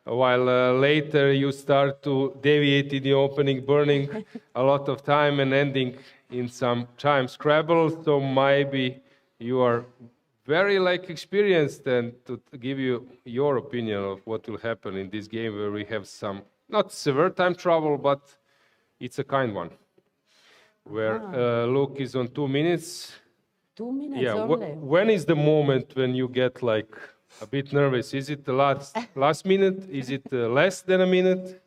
while later you start to deviate in the opening, burning a lot of time and ending in some time Scrabble. So maybe you are very like experienced, and to give you your opinion of what will happen in this game where we have some not severe time trouble, but it's a kind one, where Luke is on 2 minutes. 2 minutes Yeah, only. when is the moment when you get like a bit nervous? Is it the last minute? Is it less than a minute?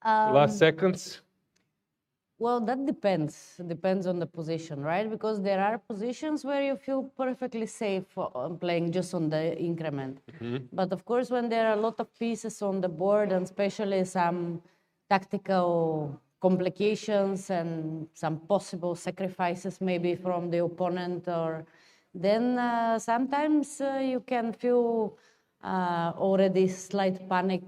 Last seconds? Well, that depends. Depends on the position, right? Because there are positions where you feel perfectly safe playing just on the increment. But of course, when there are a lot of pieces on the board, and especially some tactical complications and some possible sacrifices maybe from the opponent, or then sometimes you can feel already slight panic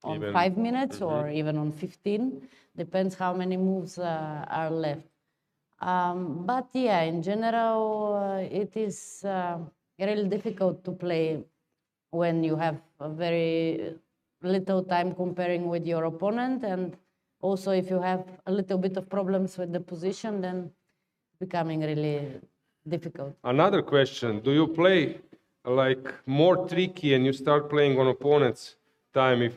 on Even- 5 minutes or even on 15. Depends how many moves are left. But yeah, in general, it is really difficult to play when you have a very little time comparing with your opponent, and also if you have a little bit of problems with the position, then becoming really difficult. Another question, do you play like more tricky and you start playing on opponent's time if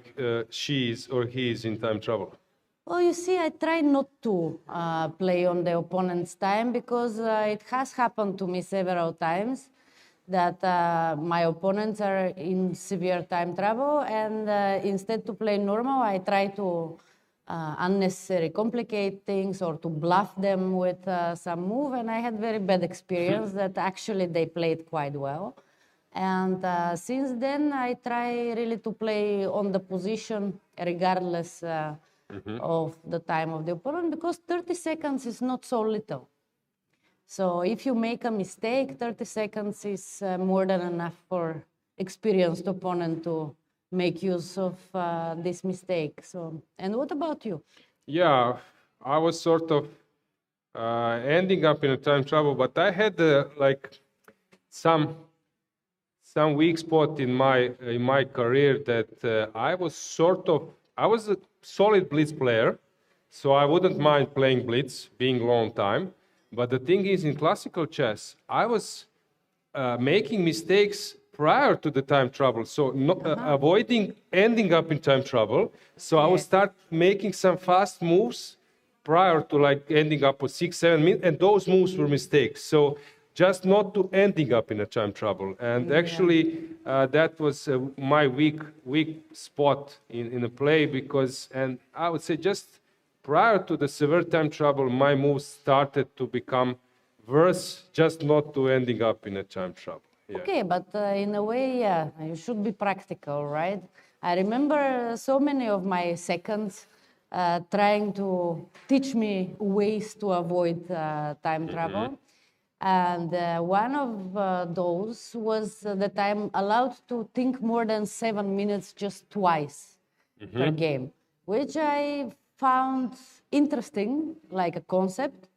she is or he is in time trouble? Well, you see, I try not to play on the opponent's time, because it has happened to me several times that my opponents are in severe time trouble, and instead to play normal, I try to unnecessarily complicate things or to bluff them with some move, and I had very bad experience that actually they played quite well. And since then, I try really to play on the position regardless of the time of the opponent, because 30 seconds is not so little. So if you make a mistake, 30 seconds is more than enough for experienced opponent to make use of this mistake. So, and what about you? Yeah, I was sort of ending up in a time trouble, but I had like some weak spot in my career that I was a solid blitz player, so I wouldn't mind playing blitz, being long time. But the thing is, in classical chess, I was making mistakes prior to the time trouble, so avoiding ending up in time trouble. So I would start making some fast moves prior to like ending up with 6-7 minutes, and those moves were mistakes. So just not to ending up in a time trouble. And actually, that was my weak spot in the play, because, and I would say just prior to the severe time trouble, my moves started to become worse, just not to ending up in a time trouble. Yeah. Okay, but in a way, yeah, you should be practical, right? I remember so many of my seconds trying to teach me ways to avoid time trouble. And one of those was that I'm allowed to think more than 7 minutes just twice per game, which I found interesting, like a concept.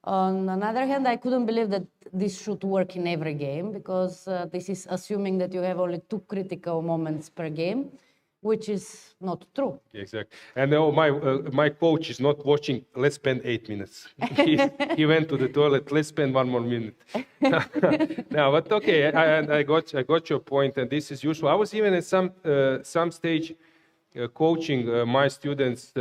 On another hand, I couldn't believe that this should work in every game, because this is assuming that you have only 2 critical moments per game, which is not true. Exactly. And my coach is not watching, let's spend 8 minutes. He went to the toilet, let's spend 1 more minute. No, but okay, I got your point, and this is useful. I was even at some stage coaching my students,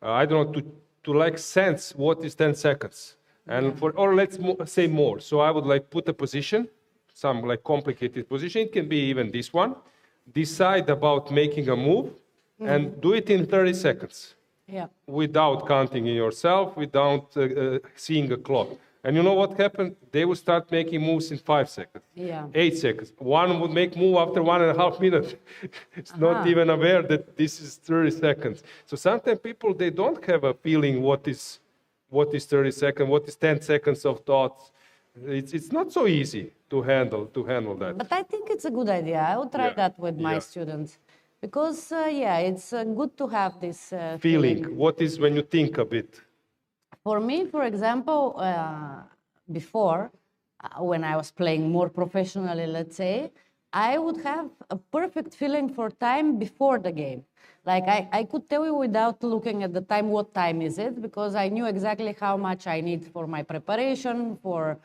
I don't know, to like sense what is 10 seconds. And or let's say more. So I would like put a position, some like complicated position. It can be even this one. Decide about making a move and do it in 30 seconds. Yeah. Without counting in yourself, without seeing a clock. And you know what happened? They would start making moves in 5 seconds, 8 seconds. One would make move after 1.5 minutes. It's not even aware that this is 30 seconds. So sometimes people, they don't have a feeling what is 30 seconds, what is 10 seconds of thoughts. It's not so easy to handle that. But I think it's a good idea. I will try that with my students. Because, yeah, it's good to have this Feeling. What is when you think a bit? For me, for example, before, when I was playing more professionally, let's say, I would have a perfect feeling for time before the game. Like I could tell you without looking at the time, what time is it, because I knew exactly how much I need for my preparation, for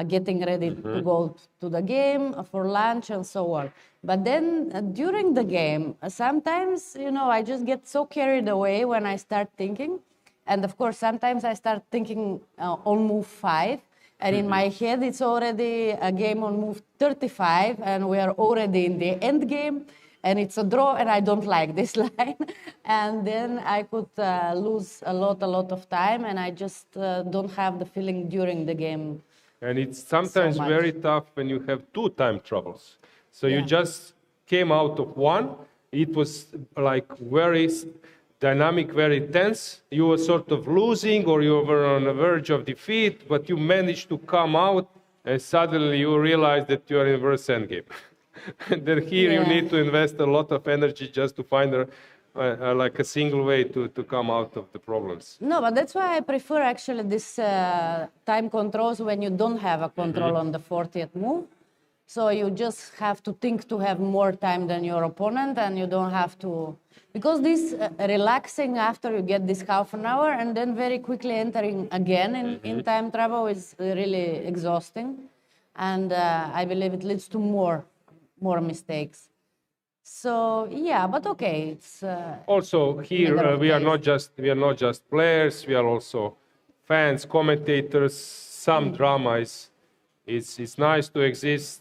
getting ready to go to the game, for lunch and so on. But then during the game, sometimes, you know, I just get so carried away when I start thinking. And of course, sometimes I start thinking on move 5. And in my head, it's already a game on move 35, and we are already in the end game, and it's a draw, and I don't like this line. And then I could lose a lot of time, and I just don't have the feeling during the game. And it's sometimes So much. very tough when you have 2 time troubles. So you Yeah. just came out of 1. It was like very dynamic, very tense. You were sort of losing, or you were on the verge of defeat, but you managed to come out, and suddenly you realize that you are in reverse endgame. And then here you Yeah. need to invest a lot of energy just to find like a single way to come out of the problems. No, but that's why I prefer actually this time controls when you don't have a control on the 40th move. So you just have to think to have more time than your opponent, and you don't have to, because this relaxing after you get this half an hour and then very quickly entering again in time travel is really exhausting. And I believe it leads to more mistakes. So yeah, but okay, it's Also here Matter of we are days. not just players, we are also fans, commentators. Some drama is nice to exist.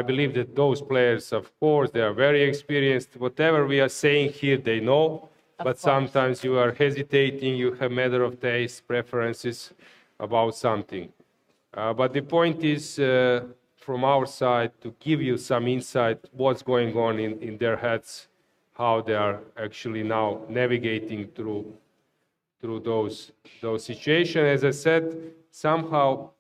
I believe that those players, of course, they are very experienced. Whatever we are saying here, they know. But course. sometimes you are hesitating, you have matter of taste, preferences about something. But the point is, from our side, to give you some insight what's going on in their heads, how they are actually now navigating through those situations. As I said, somehow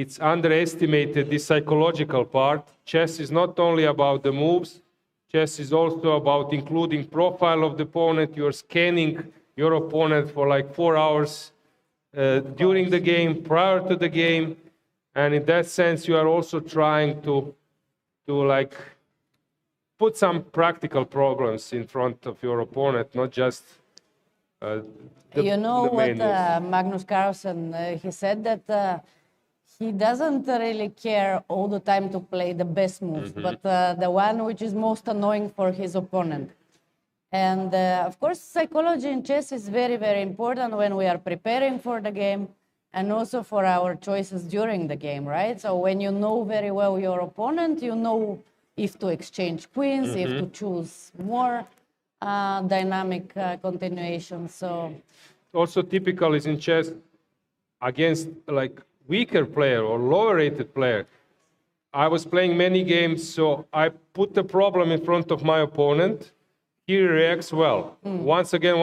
it's underestimated, the psychological part. Chess is not only about the moves, chess is also about including profile of the opponent. You're scanning your opponent for like 4 hours during the game, prior to the game. And in that sense, you are also trying to like put some practical problems in front of your opponent, not just you know the what main moves. Magnus Carlsen, he said that he doesn't really care all the time to play the best moves, but the one which is most annoying for his opponent. And of course, psychology in chess is very, very important when we are preparing for the game and also for our choices during the game, right? So when you know very well your opponent, you know if to exchange queens, if to choose more dynamic continuation. So Also typical is in chess against like weaker player or lower rated player. I was playing many games, so I put the problem in front of my opponent. He reacts well. Once again,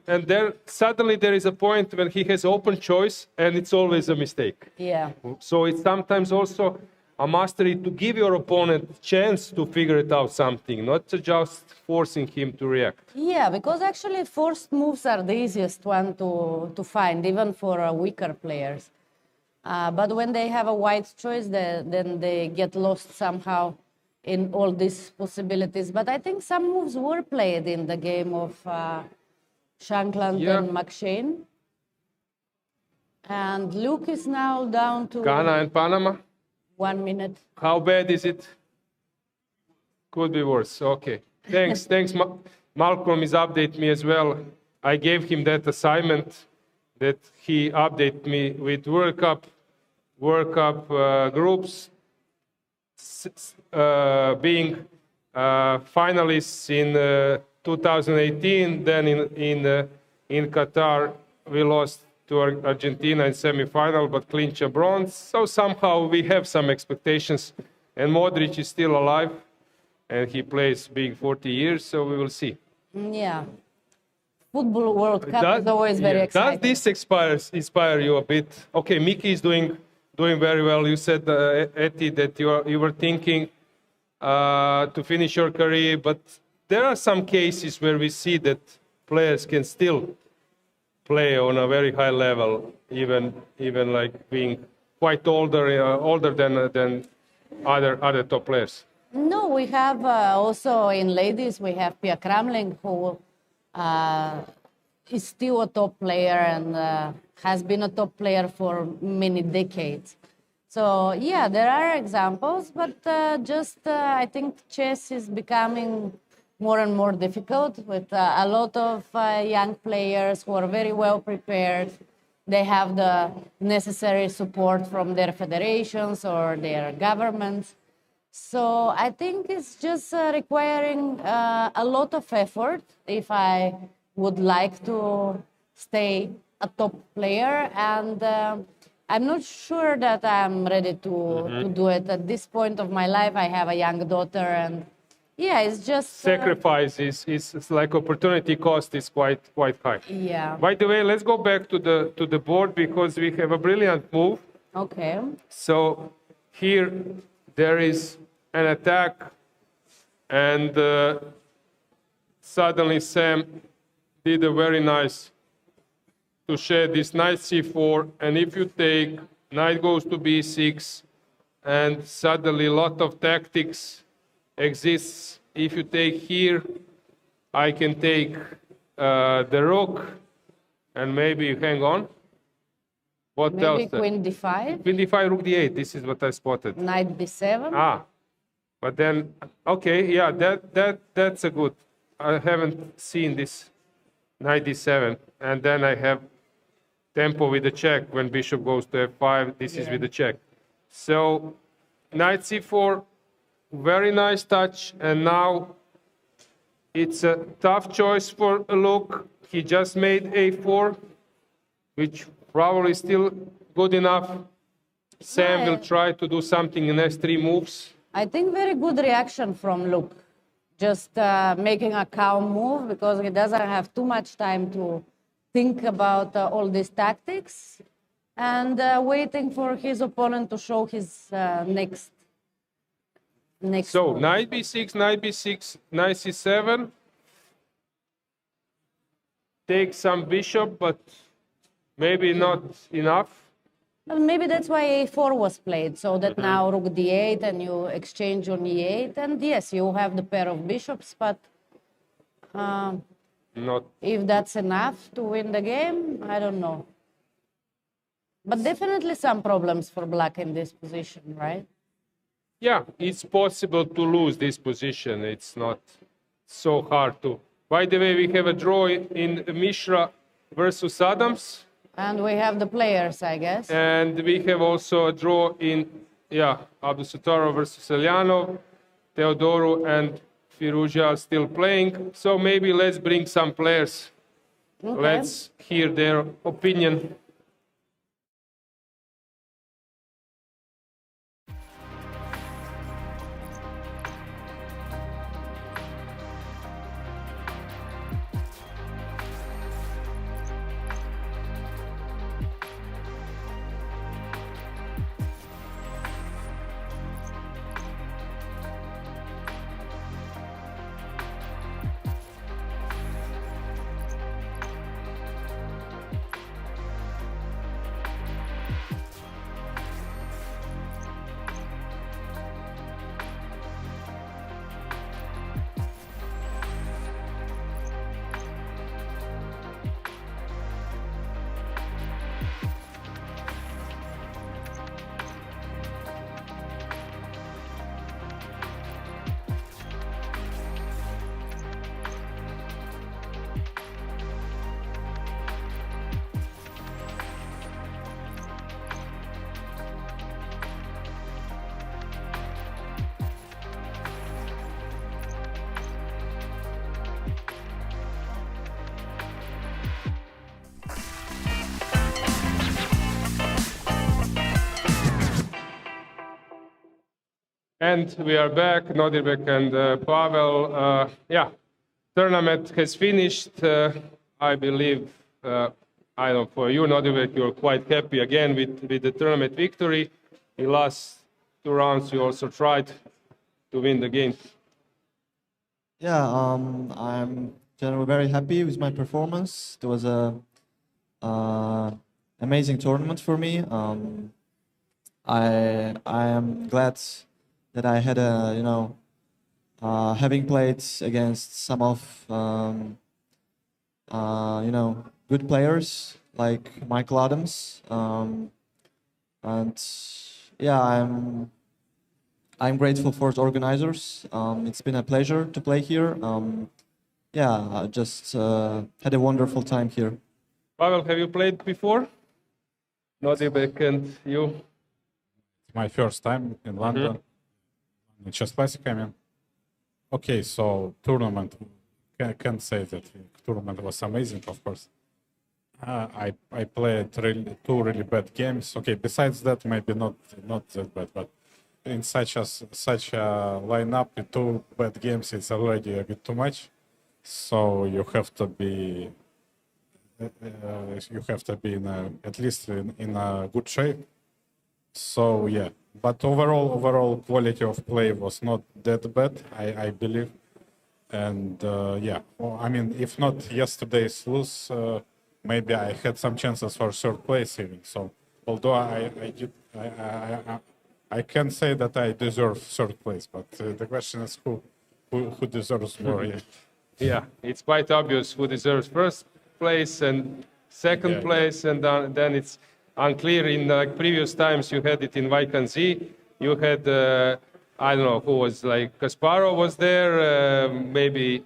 and then suddenly there is a point when he has open choice, and it's always a mistake. yeah. So it's sometimes also a mastery to give your opponent a chance to figure it out something, not to just forcing him to react. Yeah, because actually forced moves are the easiest one to find, even for weaker players. But when they have a wide choice, then they get lost somehow in all these possibilities. But I think some moves were played in the game of Shankland and McShane. And Luke is now down to Ghana and Panama, 1 minute. how bad is it? Could be worse. Okay. Thanks. Malcolm is update me as well. I gave him that assignment that he update me with World Cup groups being finalists in 2018. Then in Qatar we lost to Argentina in semi-final, but clinched a bronze. So somehow we have some expectations. And Modric is still alive, and he plays being 40 years. So we will see. Yeah. Football World Cup is always very exciting. Does this inspire you a bit? Okay, Miki is doing very well. You said, Eti, that you were thinking to finish your career, but there are some cases where we see that players can still play on a very high level, even like being quite older than other top players. No, we have also in ladies, we have Pia Kramling, who is still a top player and has been a top player for many decades. So yeah, there are examples, but I think chess is becoming more and more difficult with a lot of young players who are very well prepared. They have the necessary support from their federations or their governments. So I think it's just requiring a lot of effort if I would like to stay a top player. And I'm not sure that I'm ready to do it. At this point of my life, I have a young daughter, and yeah, it's just... Sacrifice is like opportunity cost is quite high. Yeah. By the way, let's go back to the board because we have a brilliant move. Okay. So here there is an attack, and suddenly Sam did a very nice to share this knight c4, and if you take, knight goes to b6, and suddenly a lot of tactics exists. If you take here, I can take the rook, and maybe hang on. What else? Maybe queen d5. Queen d5, rook d8. This is what I spotted. Knight b7. But then, okay, yeah, that's a good. I haven't seen this knight d7, and then I have tempo with the check when bishop goes to f5. This is with the check. So knight c4, very nice touch, and now it's a tough choice for Luke. He just made a4, which probably is still good enough. Sam will try to do something in s3 moves. I think very good reaction from Luke. Just making a calm move because he doesn't have too much time to think about all these tactics, and waiting for his opponent to show his next So move. knight b6, knight b6, knight c7. Take some bishop, but maybe not enough. Well, maybe that's why a4 was played, so that now rook d8 and you exchange on e8, and yes, you have the pair of bishops, but Not. if that's enough to win the game, I don't know. But definitely some problems for black in this position, right? Yeah, it's possible to lose this position. It's not so hard to. By the way, we have a draw in Mishra versus Adams. And we have the players, I guess. And we have also a draw in, Abdusattorov versus Elianov. Theodoru and Firouzja are still playing. So maybe let's bring some players. Okay. Let's hear their opinion. And we are back, Nodirbek and Pavel. Tournament has finished. I believe, I don't know, for you, Nodirbek, you're quite happy again with the tournament victory. In last 2 rounds, you also tried to win the game? Yeah, I'm generally very happy with my performance. It was a amazing tournament for me. I am glad that I had a having played against some of good players like Michael Adams, and yeah, I'm grateful for the organizers. It's been a pleasure to play here. Yeah, I just had a wonderful time here. Pavel, have you played before? Nodirbek and you? My first time in London. It's just classic, I mean. Okay, so tournament. I can't say that tournament was amazing, of course. I played two really bad games. Okay, besides that, maybe not that bad, but in such a lineup, with two bad games, it's already a bit too much. So you have to be at least in a good shape. So yeah, but overall quality of play was not that bad, I believe. And yeah, well, I mean, if not yesterday's lose, maybe I had some chances for third place even. So although I can say that I deserve third place, but the question is who deserves more. Yeah. Yeah, it's quite obvious who deserves first place and second place, and then it's unclear. In previous times, you had it in Vacancy. You had I don't know who was like Kasparov was there, maybe.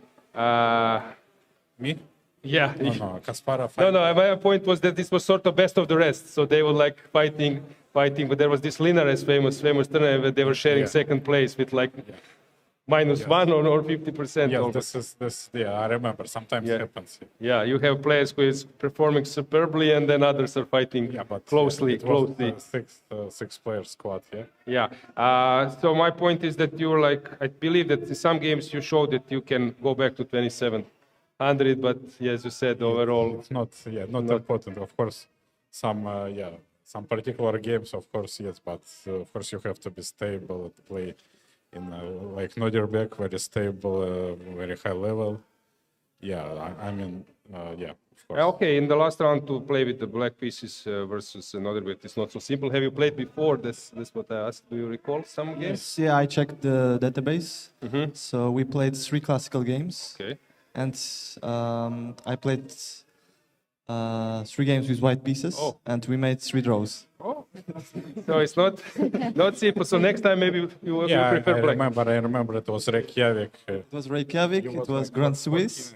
Me? Yeah. No, Kasparov. No. My point was that this was sort of best of the rest. So they were like fighting. But there was this Linares famous tournament where they were sharing second place with like -1 or 50%. Yes, this. Yeah, I remember. Sometimes it happens. Yeah, you have players who is performing superbly, and then others are fighting closely. It was six-player squad. Yeah. Yeah. So my point is that you were like, I believe that in some games you showed that you can go back to 2700, but as you said, overall, it's not important. Of course, some particular games, of course, yes, but of course you have to be stable and play in like Nodirbek, very stable, very high level. Yeah, I mean, yeah, of course. Okay, in the last round to play with the black pieces versus Nodirbek is not so simple. Have you played before? That's what I asked. Do you recall some games? Yes, yeah, I checked the database. So we played 3 classical games. Okay. And I played 3 games with white pieces, and we made 3 draws. Oh, so it's not simple. So next time maybe you will prefer black. I remember it was Reykjavik. It was Reykjavik. It was Grand Swiss.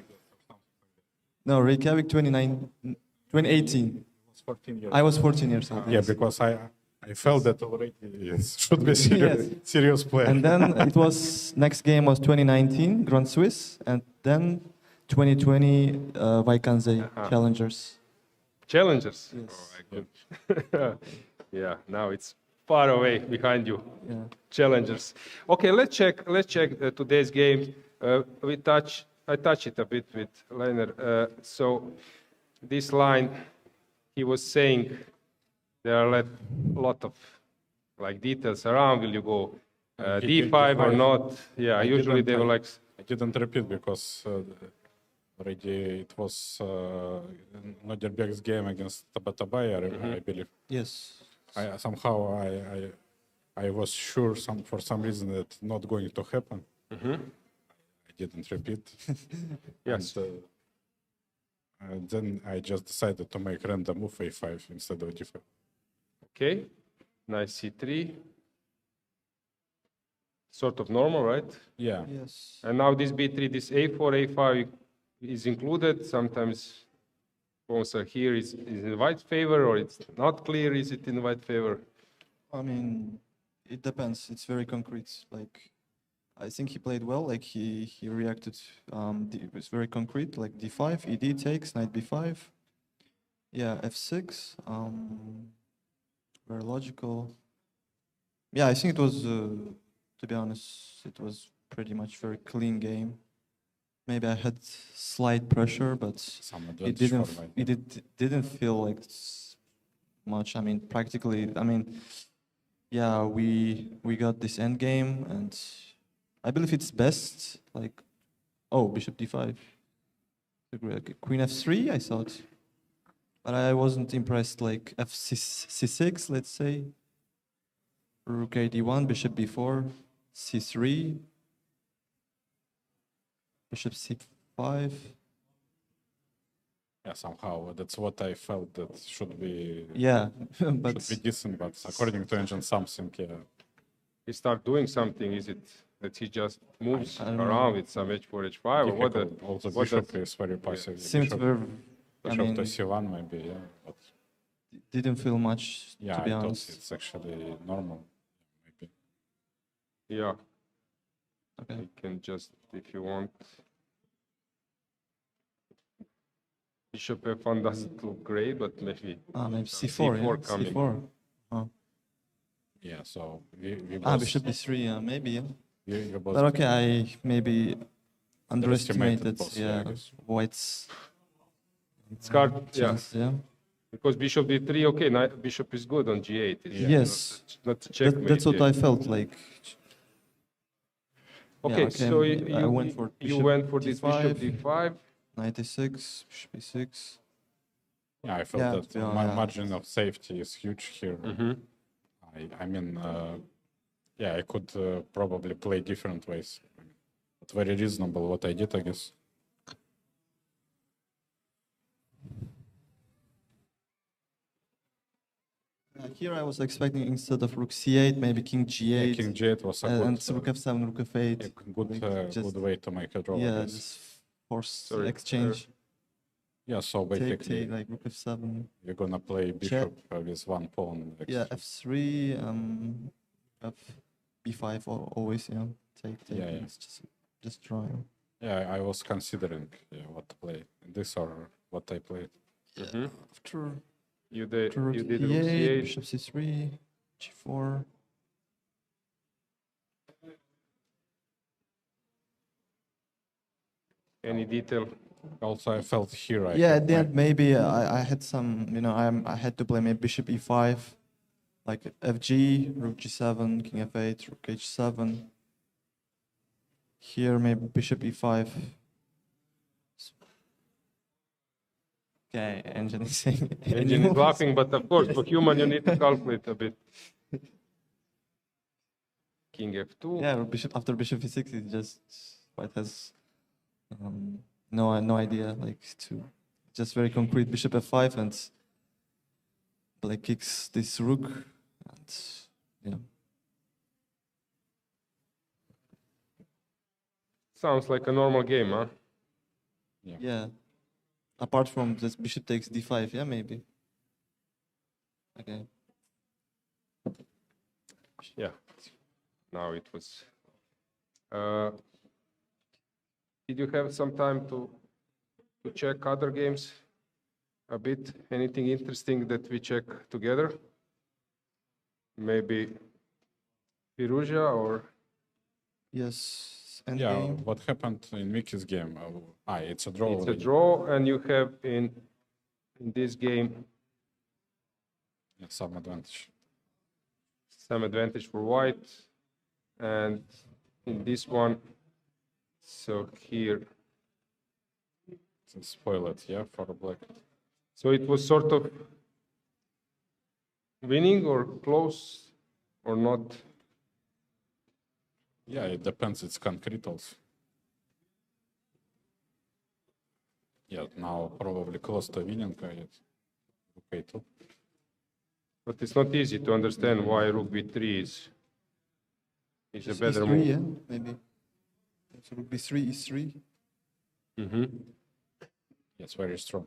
No, Reykjavik 2018. I was 14 years old. Yeah, because I felt that already it should be serious player. And then it was next game was 2019 Grand Swiss, and then 2020 Vacancy Challengers. Challengers. Yes. Oh, my God. Yeah. Now it's far away behind you. Yeah. Challengers. Okay, let's check today's game. I touch it a bit with Leiner. So this line, he was saying there are a lot of like details around. Will you go D5 or not? Yeah, usually they were like. I didn't repeat because already it was Nodirbek's game against Tabatabai, I believe. Yes. I was sure for some reason that not going to happen. I didn't repeat. Yes. And then I just decided to make random move A5 instead of D5. Okay, nice C3. Sort of normal, right? Yeah. Yes. And now this B3, this A4, A5 is included. Sometimes pawns are here. Is in white favor, or it's not clear? Is it in white favor? I mean, it depends. It's very concrete. Like, I think he played well. Like he reacted. It was very concrete. Like D5, ED takes, knight B5. Yeah, F6. Very logical. Yeah, I think it was. To be honest, it was pretty much very clean game. Maybe I had slight pressure, but it didn't feel like much. I mean, practically. I mean, yeah, we got this end game, and I believe it's best, like, oh, bishop d5. Queen f3, I thought. But I wasn't impressed, like c6, let's say. Rook a d1, bishop b4, c3, bishop c5. Yeah, somehow that's what I felt that should be. Yeah, but should be decent, but according to engine, something. Yeah. He start doing something. Is it that he just moves I don't around know. with some h4, h5, or what? Difficult. Also, what bishop does- is very passive. seemed Bishop, very, I bishop mean, to c1 maybe. Yeah, but didn't feel much, yeah, to be I thought honest. it's actually normal. Maybe. Yeah, Okay. you can just, if you want. Bishop f1 doesn't look great, but maybe Maybe some c4, yeah, C4 coming. c4. Oh. Yeah, so we both, Bishop d3, yeah, maybe, yeah. we both But okay, I maybe underestimated, both, yeah, I guess. White's it's hard, yeah, chance, yeah. because bishop d3, okay, bishop is good on g8. It's Yes. not a checkmate. That's what yeah. I felt like. Okay, Yeah, so I went for you bishop went for this bishop d5. d5. 96, bishop e6. Yeah, I felt Yeah, that yeah, my yeah. margin of safety is huge here. Mm-hmm. I mean, yeah, I could probably play different ways. But very reasonable what I did, I guess. Here I was expecting instead of rook c8, maybe king Yeah, g8. King G8 was a good, And rook f7, rook f8. good just- way to make a draw. I Yeah, guess. just force Sorry, exchange. Yeah, so basically Take, like rook f7. we're gonna play bishop with one pawn. Yeah, f3, f b5 always, yeah. Take. Yeah, yeah. It's just draw. Yeah, I was considering what to play, this or what I played. Mm-hmm. After You did rook rook e8, c8. bishop c3, g4. Any detail? Also, I felt here. Yeah, at the end maybe I had some, I had to play maybe bishop e5, like fg, rook g7, king f8, rook h7. Here maybe bishop e5. Okay, engine is saying. Engine is laughing, but of course, for human, you need to calculate a bit. King f2. Yeah, after bishop e6, it just white has no idea, like to just very concrete bishop f5, and black kicks this rook, and yeah. Sounds like a normal game, huh? Yeah. Apart from this bishop takes d5, yeah, maybe. Okay. Yeah. Now it was. Did you have some time to check other games a bit? Anything interesting that we check together? Maybe Firouzja or? Yes. Yeah, Endgame. what happened in Mickey's game? It's a draw. It's a already. draw, and you have in this game Yeah, some advantage. some advantage for white, and in this one, so here, It's spoiled, yeah, for black. so it was sort of winning or close or not. Yeah, it depends. It's concrete also. Yeah, now probably close to winning. Okay, too. But it's not easy to understand why rook b3 is a better e3, move. yeah, maybe. So rook b3, e3. Mm-hmm. Yes, very strong.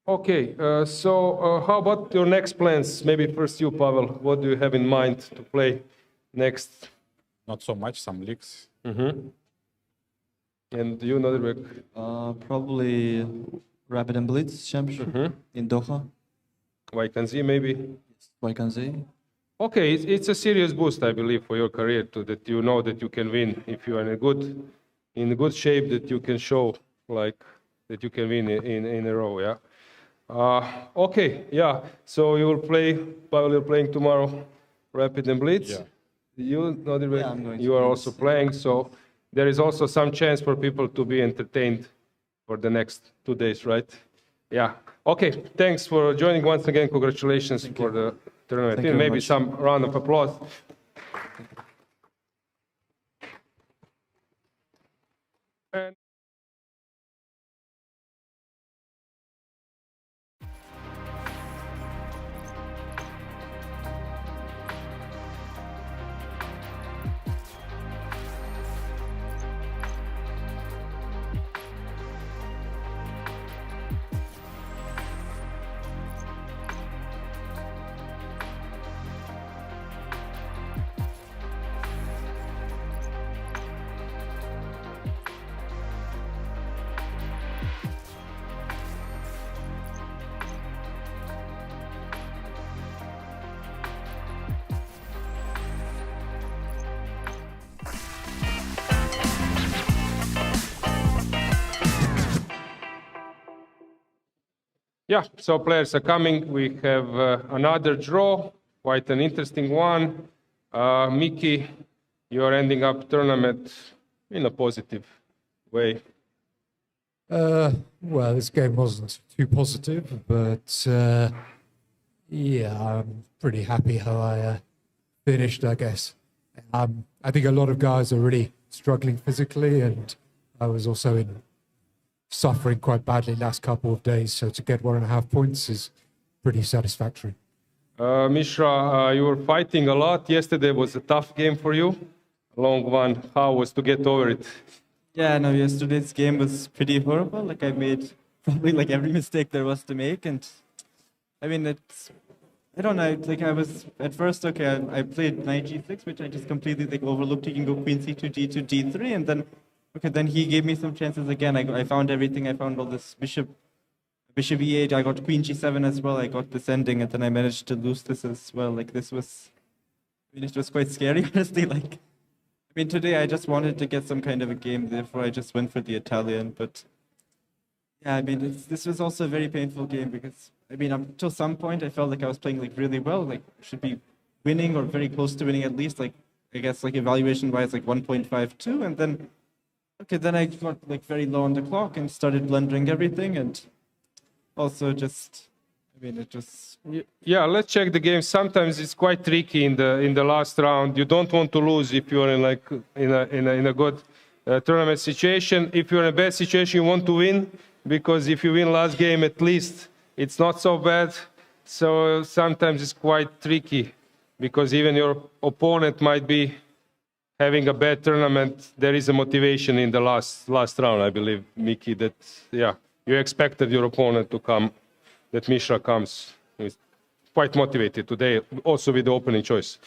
Okay, so how about your next plans? Maybe first you, Pavel. What do you have in mind to play next? Not so much, some leaks. Mm-hmm. And you, Nodirbek? Probably Rapid and Blitz Championship in Doha. Vacancy, maybe? Vacancy. Okay, it's a serious boost, I believe, for your career, that you know that you can win if you are in a good shape, that you can show like that you can win in a row. Yeah. Okay. Yeah. So you will play. Pavel, you're playing tomorrow, Rapid and Blitz. Yeah. You, Nodirbek, Yeah, I'm going to you are play also this. playing, so there is also some chance for people to be entertained for the next 2 days, right? Yeah. Okay, thanks for joining once again. Congratulations for the tournament. Thank you very Maybe much. some round of applause. And yeah, so players are coming. We have another draw, quite an interesting one. Miki, you are ending up tournament in a positive way. Well, this game wasn't too positive, but yeah, I'm pretty happy how I finished, I guess. I think a lot of guys are really struggling physically, and I was also suffering quite badly last couple of days, so to get 1.5 points is pretty satisfactory. Mishra, you were fighting a lot. Yesterday was a tough game for you, a long one. How was to get over it? Yeah, no, yesterday's game was pretty horrible. Like I made probably like every mistake there was to make, and I mean I don't know. Like I was at first okay. I played knight g6, which I just completely like overlooked. You can go queen c2, d2, d3, and then okay, then he gave me some chances again. I found everything. I found all this bishop e8. I got queen g7 as well. I got this ending, and then I managed to lose this as well. Like this was, I mean, it was quite scary, honestly. Like. I mean, today I just wanted to get some kind of a game, therefore I just went for the Italian. But yeah, I mean, this was also a very painful game because, I mean, up till some point I felt like I was playing like really well, like should be winning or very close to winning at least, like I guess like evaluation-wise like 1.52, and then okay, then I got like very low on the clock and started blundering everything, and also just. I mean, it just yeah. Let's check the game. Sometimes it's quite tricky in the last round. You don't want to lose if you're in a good tournament situation. If you're in a bad situation, you want to win because if you win last game, at least it's not so bad. So sometimes it's quite tricky because even your opponent might be having a bad tournament. There is a motivation in the last round, I believe, Miki. That yeah, you expected your opponent to come. That Mishra comes. He's quite motivated today, also with the opening choice.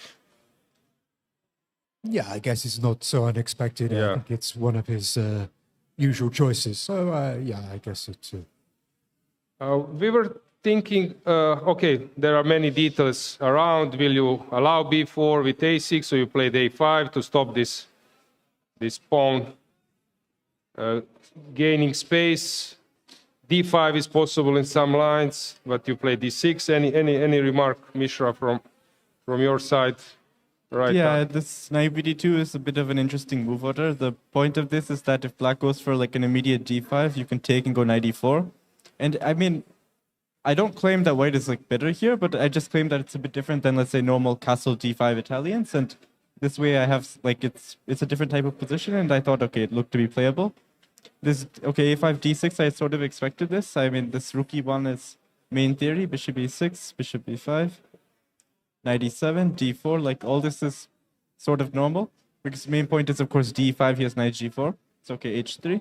Yeah, I guess it's not so unexpected. Yeah. I think it's one of his usual choices. So yeah, I guess it's. We were thinking, okay, there are many details around. Will you allow b4 with a6, so you played a5 to stop this pawn gaining space. d5 is possible in some lines, but you play d6. Any remark, Mishra, from your side? Right. Yeah, this knight bd2 is a bit of an interesting move order. The point of this is that if black goes for like an immediate d5, you can take and go knight e4. And I mean, I don't claim that white is like better here, but I just claim that it's a bit different than, let's say, normal castle d5 Italians. And this way I have like it's a different type of position, and I thought, okay, it looked to be playable. This, okay, a5, d6, I sort of expected this. I mean, this rookie one is main theory, bishop e6, bishop e5, knight e7, d4, like all this is sort of normal. Because the main point is, of course, d5, he has knight g4. It's okay, h3.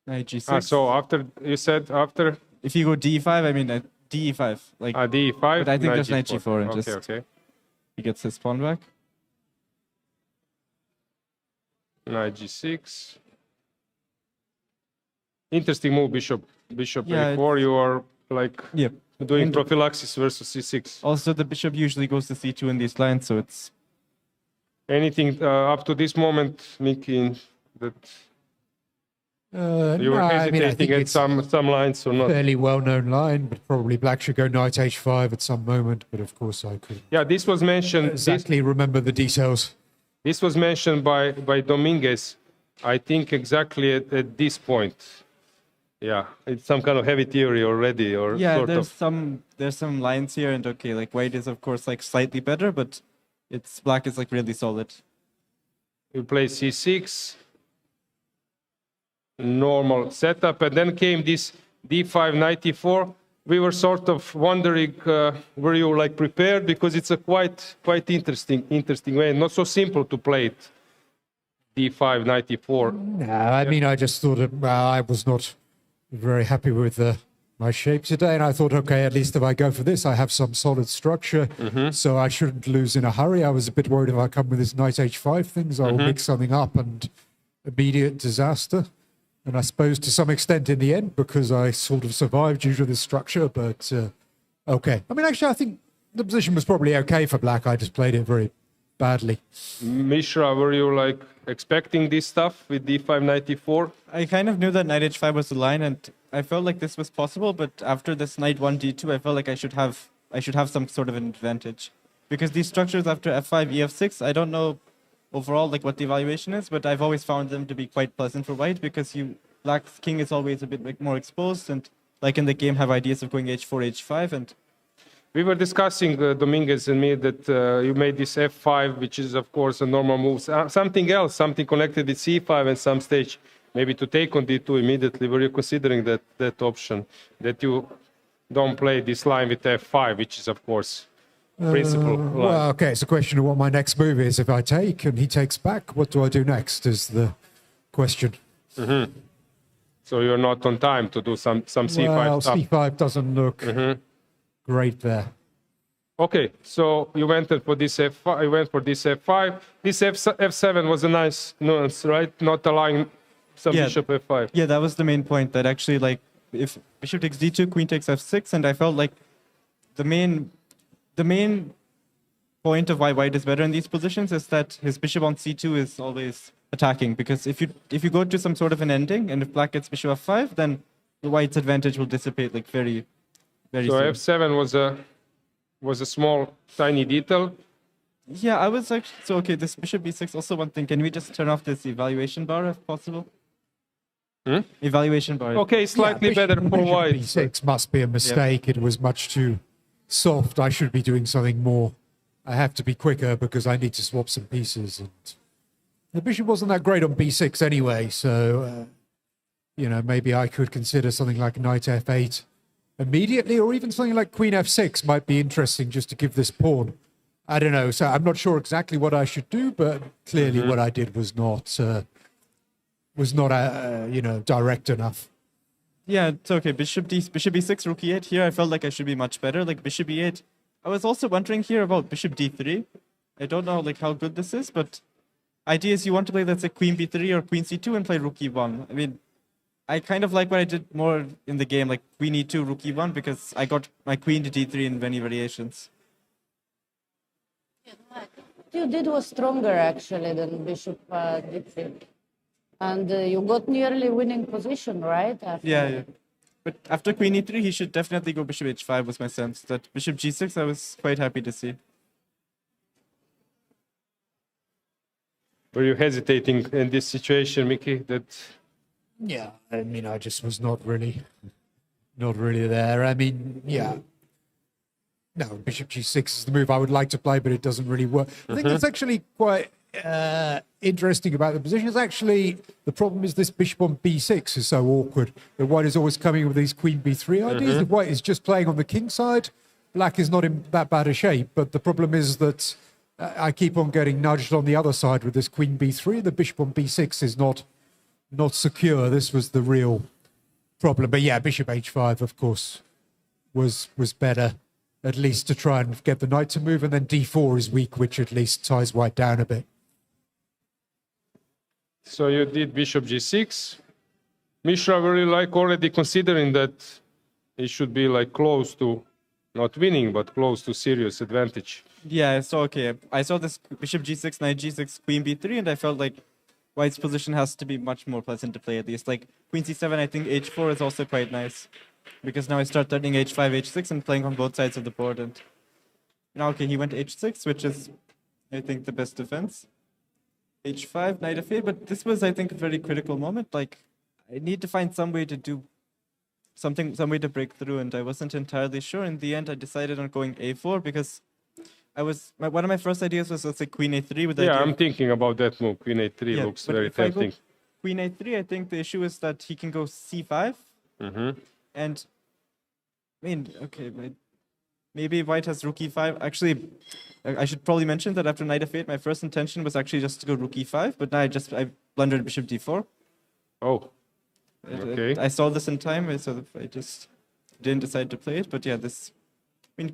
Knight g6. So after, you said after? If you go d5, I mean d5. Like, d5, but I think there's knight g4 and okay, just he gets his pawn back. Knight g6. Interesting move, bishop a4. You are like doing prophylaxis versus c6. Also, the bishop usually goes to c2 in these lines, so it's... Anything up to this moment, Miki, that You were no, I hesitating think at it's some lines or not? fairly well-known line, but probably black should go knight h5 at some moment. But of course, I couldn't Yeah, this was mentioned. exactly remember the details. This was mentioned by Dominguez, I think exactly at this point. Yeah, it's some kind of heavy theory already, or Yeah, sort there's some lines here, and okay, like white is of course like slightly better, but it's black is like really solid. You play c6, normal setup, and then came this d5 knight e4. We were sort of wondering, were you like prepared, because it's a quite interesting way, not so simple to play it. d5 knight e4. No, I mean, I just thought I was not very happy with my shape today, and I thought, okay, at least if I go for this, I have some solid structure, so I shouldn't lose in a hurry. I was a bit worried if I come with this knight h5 things, I'll mix something up and immediate disaster. And I suppose to some extent in the end, because I sort of survived due to this structure, but okay. I mean, actually, I think the position was probably okay for black. I just played it very badly. Mishra, were you like expecting this stuff with d5 knight e4? I kind of knew that knight h5 was the line, and I felt like this was possible. But after this knight 1 d2, I felt like I should have some sort of an advantage, because these structures after f5 ef6, I don't know overall like what the evaluation is, but I've always found them to be quite pleasant for white, because black's king is always a bit more exposed, and like in the game have ideas of going h4 h5. And We were discussing, Dominguez and me, that you made this f5, which is, of course, a normal move. Something else, something connected with c5 at some stage, maybe to take on d2 immediately. Were you considering that option, that you don't play this line with f5, which is, of course, principal line? Well, okay, it's a question of what my next move is. If I take and he takes back, what do I do next is the question. So you're not on time to do some c5 Well, stuff. c5 doesn't look great there. Okay, so you went for this f5. You went for this f5. This f7 was a nice nuance, right? Not allowing some bishop f5. Yeah, that was the main point. That actually, like, if bishop takes d2, queen takes f6, and I felt like the main point of why white is better in these positions is that his bishop on c2 is always attacking. Because if you go to some sort of an ending, and if black gets bishop f5, then the white's advantage will dissipate like very So soon. f7 was a small, tiny detail. Yeah, I was actually so okay. This bishop b6. Also, one thing. Can we just turn off this evaluation bar if possible? Evaluation bar. Okay, slightly better for Bishop white. b6 must be a mistake. It was much too soft. I should be doing something more. I have to be quicker because I need to swap some pieces. And the bishop wasn't that great on b6 anyway, so maybe I could consider something like knight f8 immediately, or even something like queen f6 might be interesting just to give this pawn. I don't know. So I'm not sure exactly what I should do, but clearly what I did was not direct enough. Yeah, it's okay. Bishop b6, rook e8. Here, I felt like I should be much better. Like bishop e8. I was also wondering here about bishop d3. I don't know like how good this is, but idea is you want to play, let's say, queen b3 or queen c2 and play rook e1. I mean, I kind of like what I did more in the game, like queen e2, rook e1, because I got my queen to d3 in many variations. What you did was stronger actually than bishop d3, and you got nearly winning position, right? Yeah. But after queen e3, he should definitely go bishop h5 was my sense. That bishop g6, I was quite happy to see. Were you hesitating in this situation, Mickey? Yeah, I mean, I just was not really there. I mean, yeah. No, bishop g6 is the move I would like to play, but it doesn't really work. I think it's actually quite interesting about the position. It's actually, the problem is this bishop on b6 is so awkward that white is always coming with these queen b3 ideas. If white is just playing on the king side, black is not in that bad a shape. But the problem is that I keep on getting nudged on the other side with this queen b3. The bishop on b6 is not secure. This was the real problem. But yeah, bishop h5, of course, was better, at least to try and get the knight to move. And then d4 is weak, which at least ties white down a bit. So you did bishop g6. Mishra really like already considering that it should be like close to not winning, but close to serious advantage. Yeah, so okay. I saw this bishop g6, knight g6, queen b3, and I felt like white's position has to be much more pleasant to play at least. Like queen c7, I think h4 is also quite nice. Because now I start threatening h5, h6 and playing on both sides of the board. And now, okay, he went h6, which is, I think, the best defense. h5, knight f8, but this was, I think, a very critical moment. Like, I need to find some way to do something, some way to break through, and I wasn't entirely sure. In the end, I decided on going a4 because one of my first ideas was, let's say, queen a3 with the idea I'm thinking about that move. Queen a3 looks but very if I go tempting. Queen a3, I think the issue is that he can go c5. And, I mean, okay, but maybe white has rook e5. Actually, I should probably mention that after knight f8, my first intention was actually just to go rook e5, but now I blundered bishop d4. Oh, okay. I saw this in time, so I just didn't decide to play it. But yeah,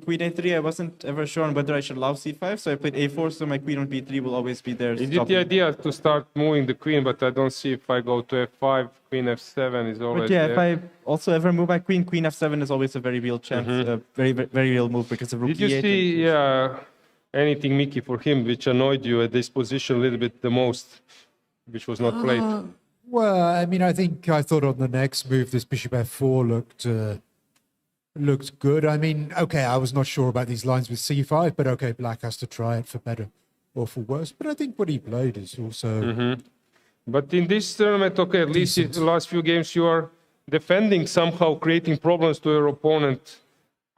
queen a3, I wasn't ever sure on whether I should allow c5, so I played a4, so my queen on b3 will always be there. Is it the idea to start moving the queen, but I don't see if I go to f5, queen f7 is always But yeah, there. if I also ever move my queen, queen f7 is always a very real chance, a very, very real move because of rook Did you e8 see anything, Mickey, for him, which annoyed you at this position a little bit the most, which was not played? Well, I mean, I thought on the next move, this bishop f4 looked good. I mean, okay, I was not sure about these lines with c5, but okay, black has to try it for better or for worse. But I think what he played is also... But in this tournament, okay, at least in the last few games, you are defending somehow, creating problems to your opponent.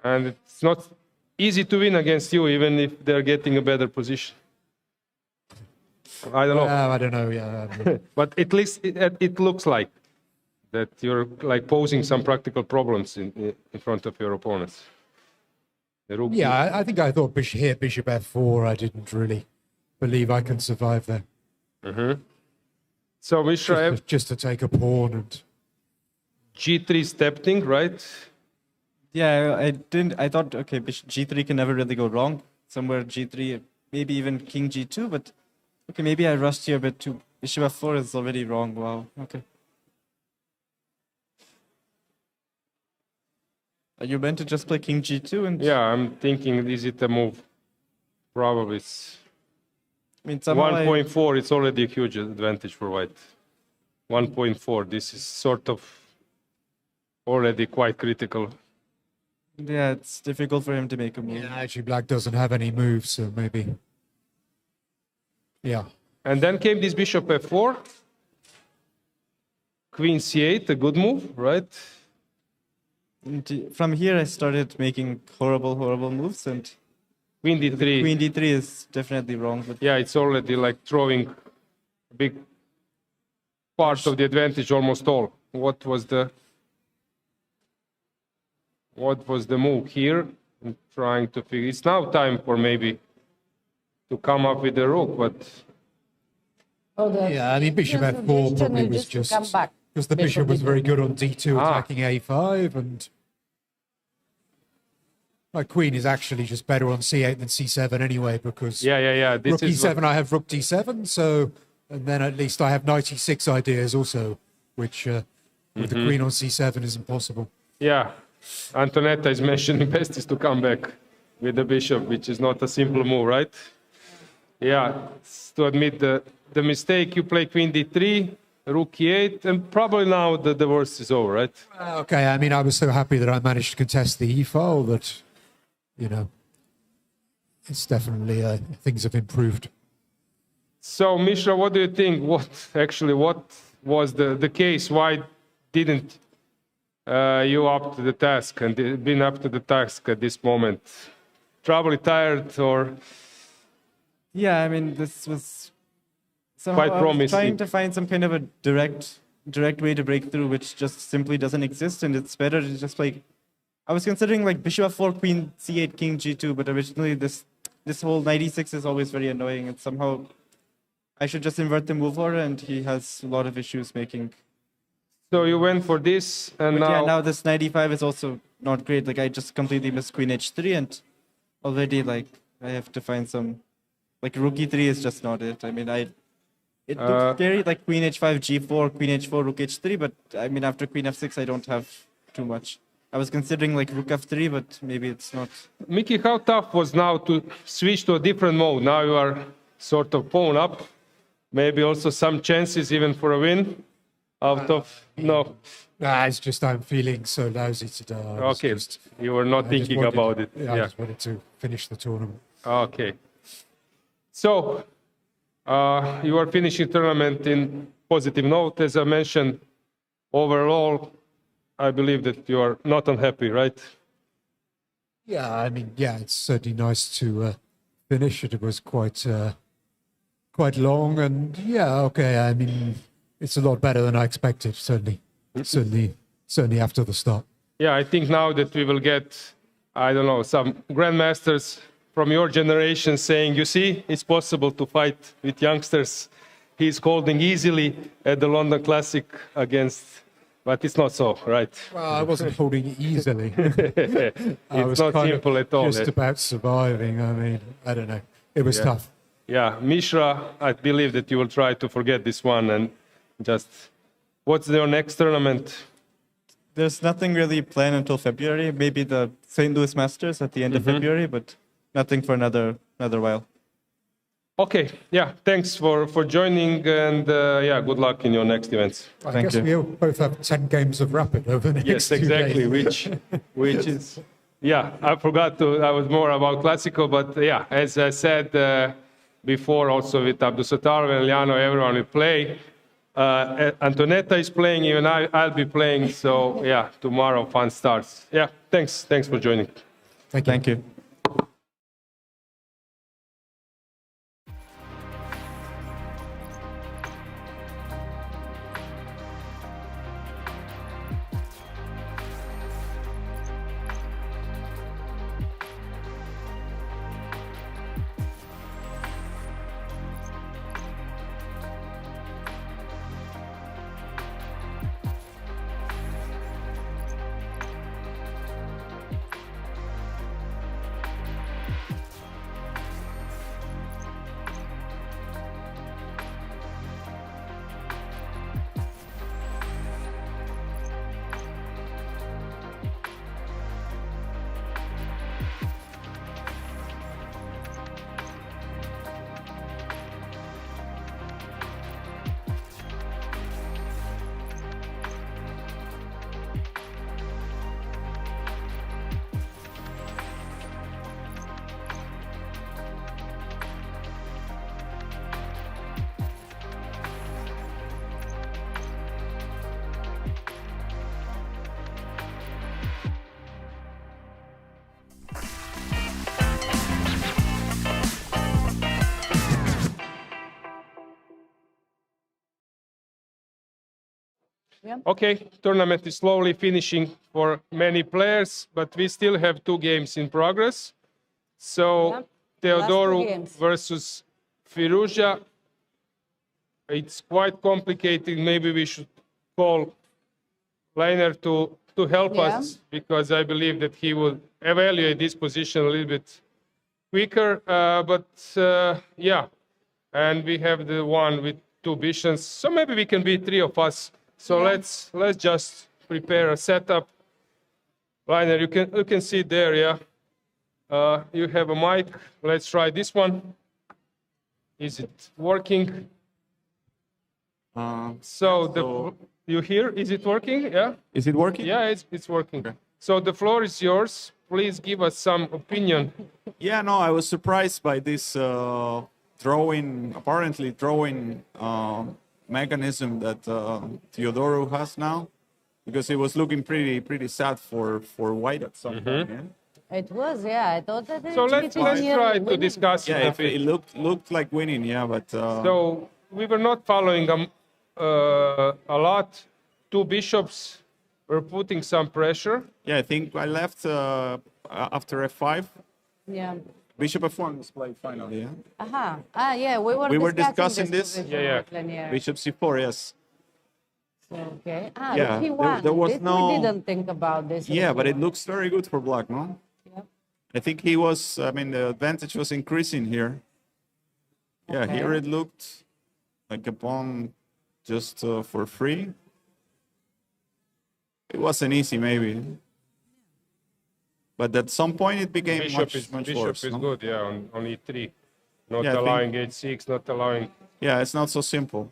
And it's not easy to win against you, even if they're getting a better position. I don't know. I don't know, yeah. But at least it looks like that you're like posing some practical problems in front of your opponents. Yeah, I think I thought bishop f4, I didn't really believe I can survive there. So Mishra, just to take a pawn and g3 stepping, right? Yeah, I thought, okay, g3 can never really go wrong. Somewhere g3, maybe even king g2, but okay, maybe I rushed here a bit too. Bishop f4 is already wrong. Wow, okay. Are you meant to just play king g2? And yeah, I'm thinking, is it a move? Probably it's... I mean, 1.4, it's already a huge advantage for white. 1.4, this is sort of already quite critical. Yeah, it's difficult for him to make a move. yeah, actually black doesn't have any moves, so maybe... Yeah. And then came this bishop f4. Queen c8, a good move, right? And from here, I started making horrible moves, and Queen d3. Queen d3 is definitely wrong. But yeah, it's already like throwing a big part of the advantage, almost all. What was the move here? I'm trying to figure. It's now time for maybe to come up with the rook, but yeah, I mean, bishop f4 probably was just because the bishop was very good on d2 attacking a5, and my queen is actually just better on c8 than c7 anyway, because This rook e7 I have rook d7, so and then at least I have knight e6 ideas also, which with the queen on c7 is impossible. Yeah, Antonetta is mentioning best is to come back with the bishop, which is not a simple move, right? Yeah, to admit the mistake, you play queen d3, rook e8, and probably now the worst is over, right? Okay, I mean, I was so happy that I managed to contest the e-file that, you know, it's definitely, things have improved. So, Mishra, what do you think? What was the case? Why didn't you up to the task and been up to the task at this moment? Probably tired or... Yeah, I mean, this was quite promising. Trying to find some kind of a direct way to break through, which just simply doesn't exist, and it's better to just like... I was considering like bishop f4, queen c8, king g2, but originally this whole knight e6 is always very annoying, and somehow I should just invert the move order, and he has a lot of issues making... So you went for this, and but now... yeah, now this knight e5 is also not great. Like, I just completely missed queen h3, and already, like, I have to find some... Like, rook e3 is just not it. I mean, it looks scary, like queen h5, g4, queen h4, rook h3, but, I mean, after queen f6, I don't have too much. I was considering, like, rook f3, but maybe it's not... Mickey, how tough was now to switch to a different mode? Now you are sort of pawn up. Maybe also some chances even for a win. out of no? Nah, it's just I'm feeling so lousy today. Okay, you were not thinking about it. Yeah, I just wanted to finish the tournament. Okay. So you are finishing tournament in positive note, as I mentioned. Overall, I believe that you are not unhappy, right? Yeah, I mean, yeah, it's certainly nice to finish it. It was quite long, and yeah, okay. I mean, it's a lot better than I expected. Certainly after the start. Yeah, I think now that we will get, I don't know, some grandmasters from your generation saying, you see, it's possible to fight with youngsters. He's holding easily at the London Classic against, but it's not so, right? Well, I wasn't holding easily. It's not simple at all. Just about surviving. I mean, I don't know. It was tough. Yeah, Mishra, I believe that you will try to forget this one and just, what's your next tournament? There's nothing really planned until February. Maybe the St. Louis Masters at the end of February, but nothing for another while. Okay, yeah, thanks for joining, and yeah, good luck in your next events. I guess we both have 10 games of rapid over the next 2 exactly, days. which is, yeah, I was more about classical, but yeah, as I said before, also with Abdusattorov and Liano, everyone will play. Antonetta is playing, even I'll be playing, so yeah, tomorrow fun starts. Yeah, thanks for joining. Thank you. Okay, tournament is slowly finishing for many players, but we still have 2 games in progress. So Theodoru versus Firouzja. It's quite complicated. Maybe we should call Leiner to help us, because I believe that he will evaluate this position a little bit quicker. Yeah, and we have the one with 2 bishops, so maybe we can be 3 of us. So let's just prepare a setup. Leiner, you can see there, yeah. You have a mic. Let's try this one. Is it working? You hear? Is it working? Yeah. Is it working? Yeah, it's working. Okay. So the floor is yours. Please give us some opinion. Yeah, no, I was surprised by this apparently drawing mechanism that Theodoru has now, because he was looking pretty sad for white at some point. Yeah? It was, yeah. I thought that. So let's try to discuss. Yeah, if it looked like winning, yeah, but. So we were not following a lot. 2 bishops were putting some pressure. Yeah, I think I left after f5. Yeah. Bishop f1 was played finally, yeah? Yeah, we were discussing this. Yeah. Bishop c4, yes. Okay. Yeah, there was we didn't think about this. Yeah, but it looks very good for black, no? Yeah. I think the advantage was increasing here. Yeah, here it looked like a pawn just for free. It wasn't easy, maybe. But at some point it became much worse. Bishop is good, yeah, on e3. Not allowing h6, not allowing... Yeah, it's not so simple.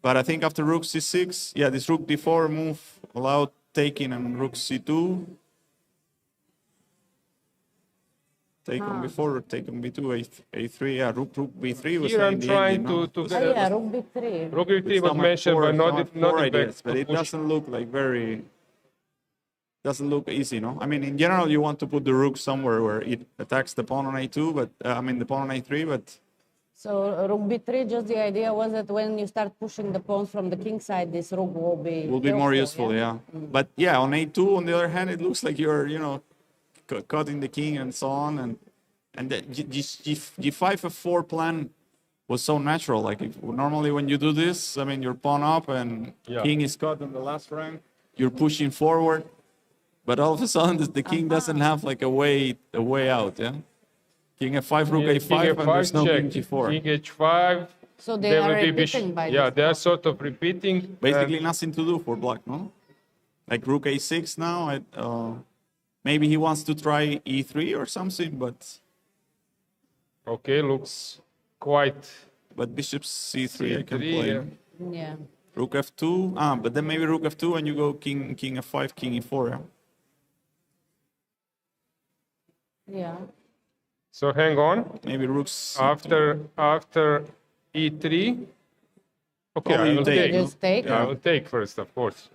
But I think after rook c6, yeah, this rook d4 move allowed taking and rook c2. Take on before, take on b2, a3, yeah, rook b3 was Here I'm in the trying end, you know? to Oh, yeah, rook b3. Rook b3 was Some mentioned by four Nodirbek ideas, but to it push. doesn't look like doesn't look easy, no? I mean, in general, you want to put the rook somewhere where it attacks the pawn on a2, but I mean the pawn on a3, but So rook b3, just the idea was that when you start pushing the pawns from the king side, this rook will be more useful, yeah. But yeah, on a2, on the other hand, it looks like you're, you know, cutting the king and so on, and the g5 f4 plan was so natural. Like normally when you do this, I mean, you're pawn up and king is cut in the last rank. You're pushing forward, but all of a sudden the king doesn't have like a way out. Yeah, king f5, rook a5, and there's no king g4. King h5. So they are will be repeating by yeah, this they are point. sort of repeating. Basically nothing to do for black, no? Like rook a6 now. Maybe he wants to try e3 or something, but Okay, looks quite. but bishop c3 I can play. yeah. Yeah. Rook f2. But then maybe rook f2 and you go king f5, king e4. Yeah? Yeah. So hang on. Maybe rooks. After e3. Okay, Probably I you will take, take. no? Just take. Yeah, I will take first, of course.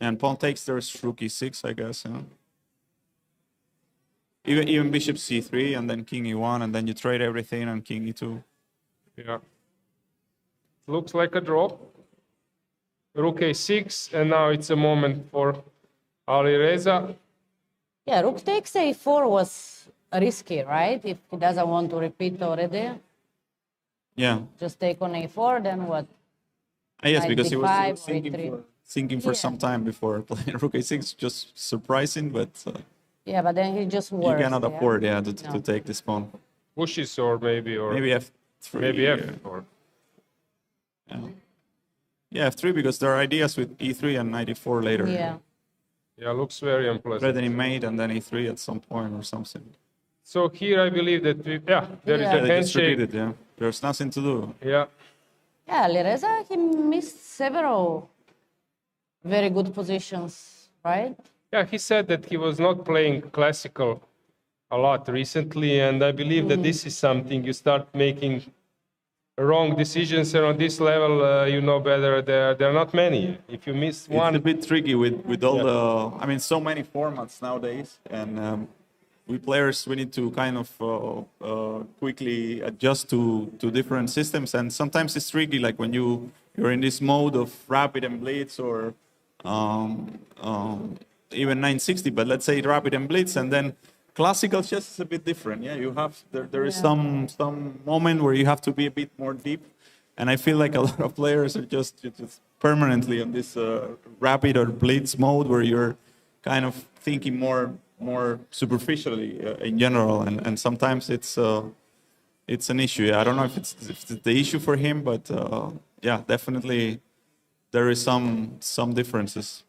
And pawn takes, there's rook e6, I guess. Yeah? Even bishop c3 and then king e1 and then you trade everything and king e2. Yeah. Looks like a draw. Rook a6, and now it's a moment for Alireza. Yeah, rook takes a4 was risky, right? If he doesn't want to repeat already, Yeah. just take on a4, then what? Yes, Knight because he was d5 or thinking for Yeah. some time before playing rook a6. Just surprising, but Yeah, but then he just you works. cannot yeah? afford, to No. take this pawn. Pushes or maybe Maybe f3. maybe F or Yeah, f3 because there are ideas with e3 and knight e4 later. Yeah. yeah, looks very unpleasant. Threatening mate and then e3 at some point or something. So here I believe that there is Yeah. a They just repeat handshake. it, yeah. There's nothing to do. Yeah. Yeah, Alireza, he missed several very good positions, right? Yeah, he said that he was not playing classical a lot recently, and I believe that this is something you start making wrong decisions, and on this level, you know better. There are not many. If you miss one, It's a bit tricky with all the, I mean, so many formats nowadays, and we players, we need to kind of quickly adjust to different systems, and sometimes it's tricky, like when you're in this mode of rapid and blitz or even 960, but let's say rapid and blitz, and then classical chess is a bit different. Yeah, you have there is some moment where you have to be a bit more deep, and I feel like a lot of players are just permanently on this rapid or blitz mode where you're kind of thinking more superficially in general, and sometimes it's an issue. Yeah, I don't know if it's the issue for him, but yeah, definitely there is some differences.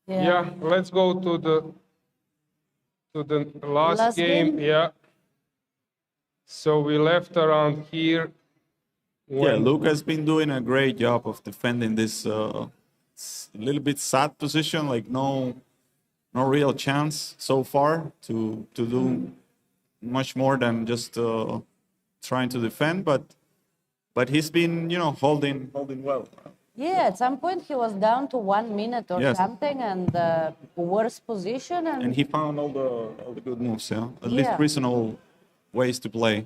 yeah, let's go to the last game. Yeah. So we left around here. Yeah, Luke has been doing a great job of defending this little bit sad position, like no real chance so far to do much more than just trying to defend, but he's been, holding well. Yeah, at some point he was down to 1 minute or Yes. something, and worse position, And he found all the good moves, at least Yeah. reasonable ways to play.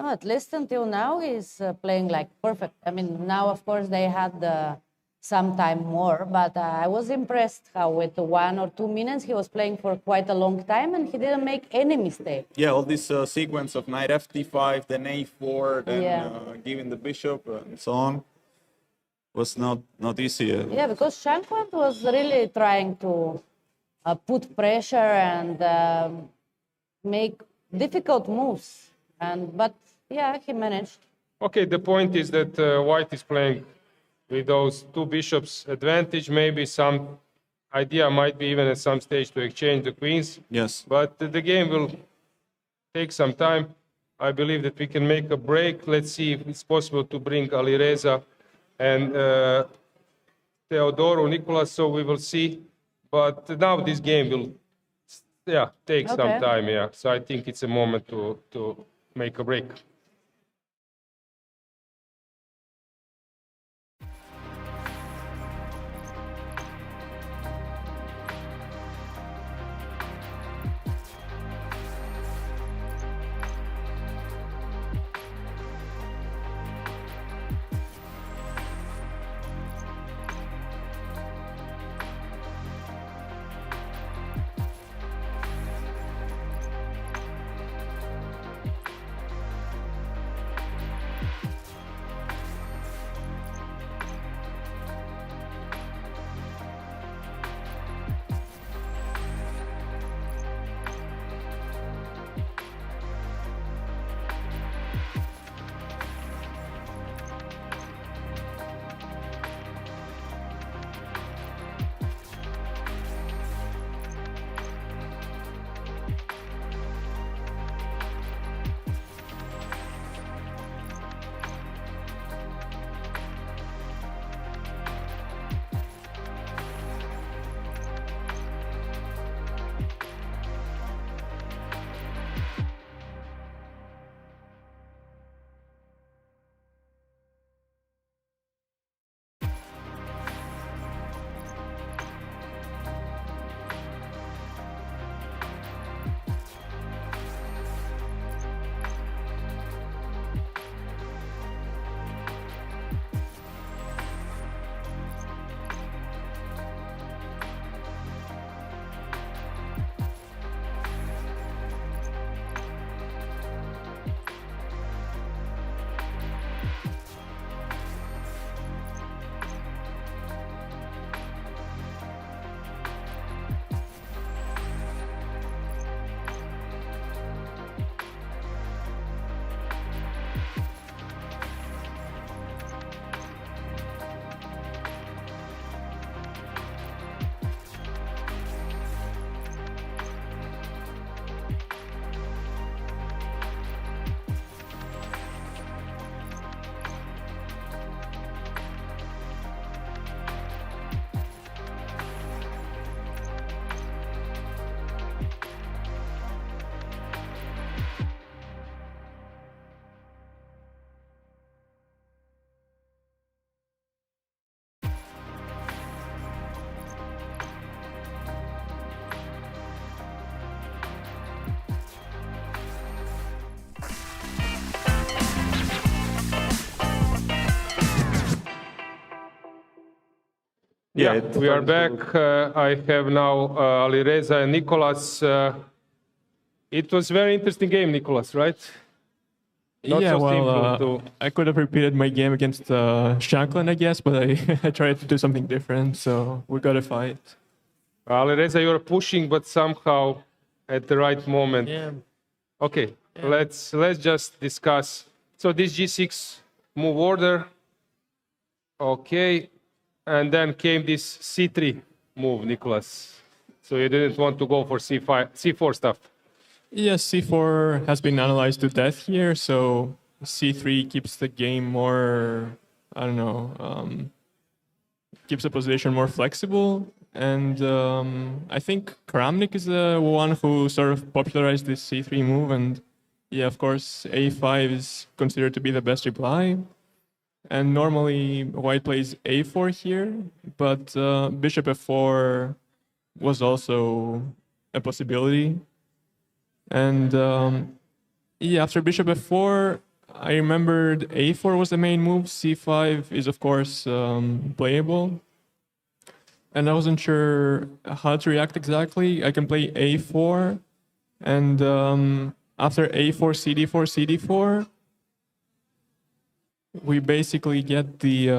no, at least until now he's playing like perfect. I mean, now of course they had some time more, but I was impressed how with 1 or 2 minutes he was playing for quite a long time and he didn't make any mistake. Yeah, all this sequence of knight f5, then a4, then Yeah. giving the bishop and so on was not easy. Yeah, because Shankland was really trying to put pressure and make difficult moves, but yeah, he managed. Okay, the point is that White is playing with those two bishops advantage. Maybe some idea might be even at some stage to exchange the queens. Yes. But the game will take some time. I believe that we can make a break. Let's see if it's possible to bring Alireza and Theodoru, Nicolas, so we will see. But now this game will, take some time, So I think it's a moment to make a break. Yeah, we are back. I have now Alireza and Nicolas. It was a very interesting game, Nicolas, right? Not yeah, so well, simple I could have repeated my game against Shanklin, I guess, but I tried to do something different, so we got a fight. Alireza, you're pushing, but somehow at the right moment. Yeah. Okay, let's just discuss. So this G6 move order. Okay. And then came this C3 move, Nicolas. So you didn't want to go for C4 stuff. Yes, C4 has been analyzed to death here, so C3 keeps the game more, I don't know, keeps the position more flexible. And I think Kramnik is the one who sort of popularized this C3 move. And yeah, of course, A5 is considered to be the best reply. And normally white plays A4 here, but bishop F4 was also a possibility. And yeah, after bishop F4, I remembered A4 was the main move. C5 is, of course, playable. And I wasn't sure how to react exactly. I can play A4, and after A4, CD4, CD4, we basically get the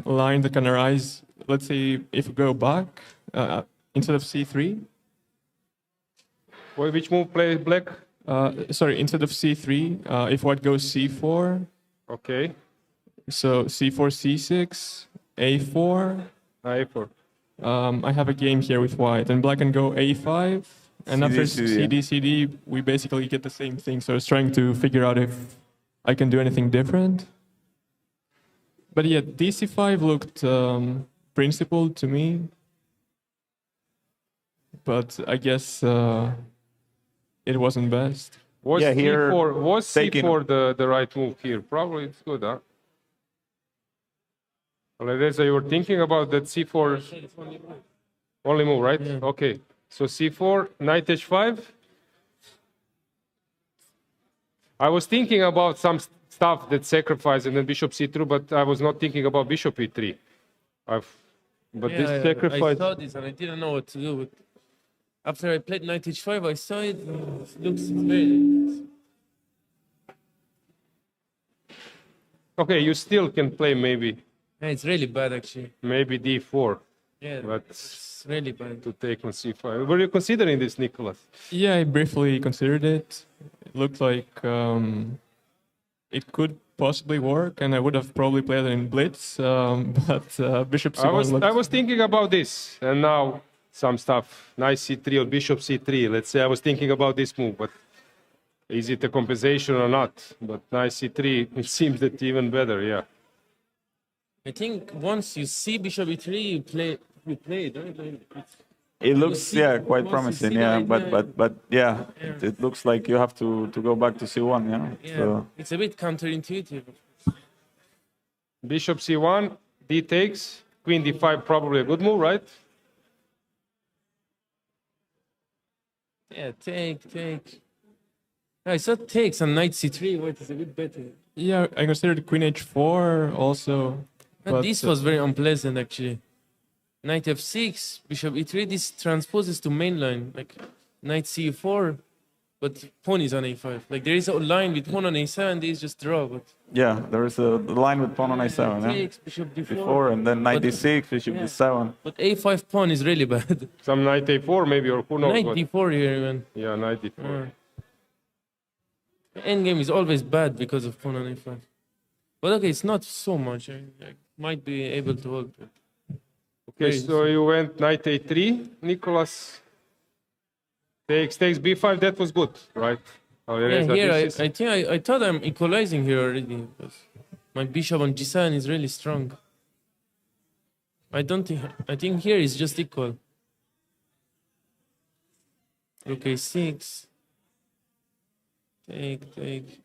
line that can arise, let's say, if we go back instead of C3. Well, which move plays black? Sorry, instead of C3, if white goes C4. Okay. So C4, C6, A4. A4. I have a game here with white, and black can go A5, And after CD, CD, we basically get the same thing. So I was trying to figure out if I can do anything different. But yeah, DC5 looked principled to me. But I guess it wasn't best. Was Yeah, here C4 the right move here? Probably it's good, huh? Alireza, you were thinking about that C4 only move, right? Yeah. Okay. So C4, knight H5. I was thinking about some stuff that sacrifice and then bishop C2, but I was not thinking about bishop E3. But Yeah, this sacrifice. I saw this and I didn't know what to do. But after I played knight H5, I saw it. It looks very nice. Okay, you still can play maybe. Yeah, it's really bad actually. Maybe D4. Yeah, But it's really bad. to take on C5. Were you considering this, Nicholas? Yeah, I briefly considered it. It looked like it could possibly work, and I would have probably played it in blitz. But bishop C1 I was thinking about this, and now some stuff. Knight C3 or bishop C3. Let's say I was thinking about this move, but is it a compensation or not? But knight C3, it seems that even better. Yeah. I think once you see bishop E3, you play it, right? Like, It looks, see- yeah, quite once you promising, see the yeah. idea- But yeah, it looks like you have to go back to C1, yeah. Yeah, So, it's a bit counterintuitive. Bishop C1, D takes, Queen D5, probably a good move, right? Yeah, take. I saw takes on knight C3. What is a bit better? Yeah, I considered queen H4 also. But this was very unpleasant actually. Knight F6, bishop E3. This transposes to mainline, like knight C4, but pawn is on A5. Like there is a line with pawn on A7. This is just draw, but yeah, there is a line with pawn on A7, yeah. takes bishop D4. Before, and then knight But- D6, bishop yeah. D7. But A5 pawn is really bad. Some knight A4 maybe, or who knows Knight what. D4 here even. Yeah, knight D4. Yeah. Endgame is always bad because of pawn on A5. But okay, it's not so much. I might be able to hold it. Okay, so you went knight A3, Nicholas. Takes B5, that was good, right? Yeah, here I thought I'm equalizing here already because my bishop on G7 is really strong. I think here is just equal. Rook A6. Take.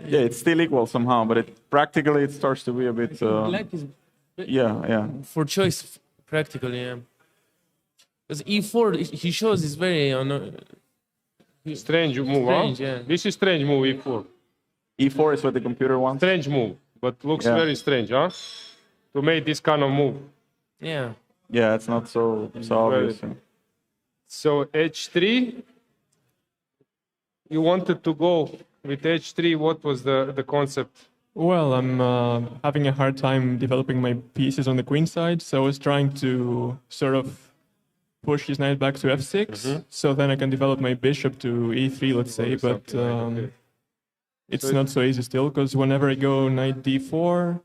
Yeah, it's still equal somehow, but practically it starts to be a bit. Black is Yeah. for choice practically, yeah. Because E4 he shows is very strange move, strange, huh? yeah. This is strange move, E4. E4 is what the computer wants. Strange move, but looks Yeah. very strange, huh? To make this kind of move. Yeah. Yeah, it's not so obvious. Yeah. So H3, you wanted to go with H3. What was the concept? Well, I'm having a hard time developing my pieces on the queen side, so I was trying to sort of push his knight back to F6, so then I can develop my bishop to E3, let's say, but it's So not so easy still, because whenever I go knight D4,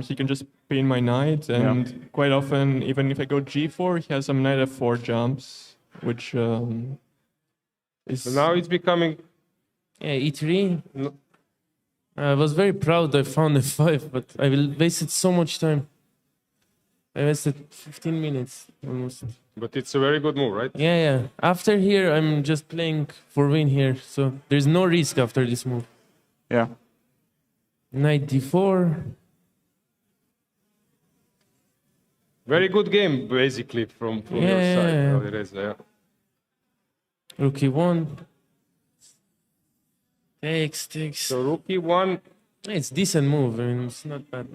he can just pin my knight, and quite often, even if I go G4, he has some knight F4 jumps, which is... So now it's becoming... Yeah, E3. I was very proud I found F5, but I wasted so much time. I wasted 15 minutes almost. But it's a very good move, right? Yeah. After here, I'm just playing for win here, so there's no risk after this move. Yeah. Knight D4. Very good game, basically, from your side, Alireza, yeah. Rook E1. Takes. So rook E1. It's decent move. I mean, it's not bad.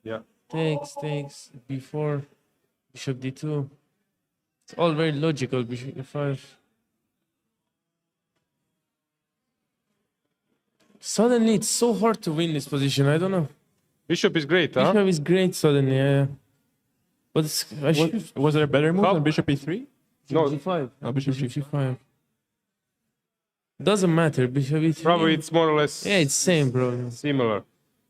Yeah. Takes. B4. Bishop D2. It's all very logical. Bishop E5. Suddenly, it's so hard to win this position. I don't know. Bishop is great, huh? Bishop is great suddenly, yeah. But was there a better move than bishop E3? No. G5. Oh, bishop G5. Doesn't matter. Bishop E3. Probably it's more or less... Yeah, it's same, bro. Similar.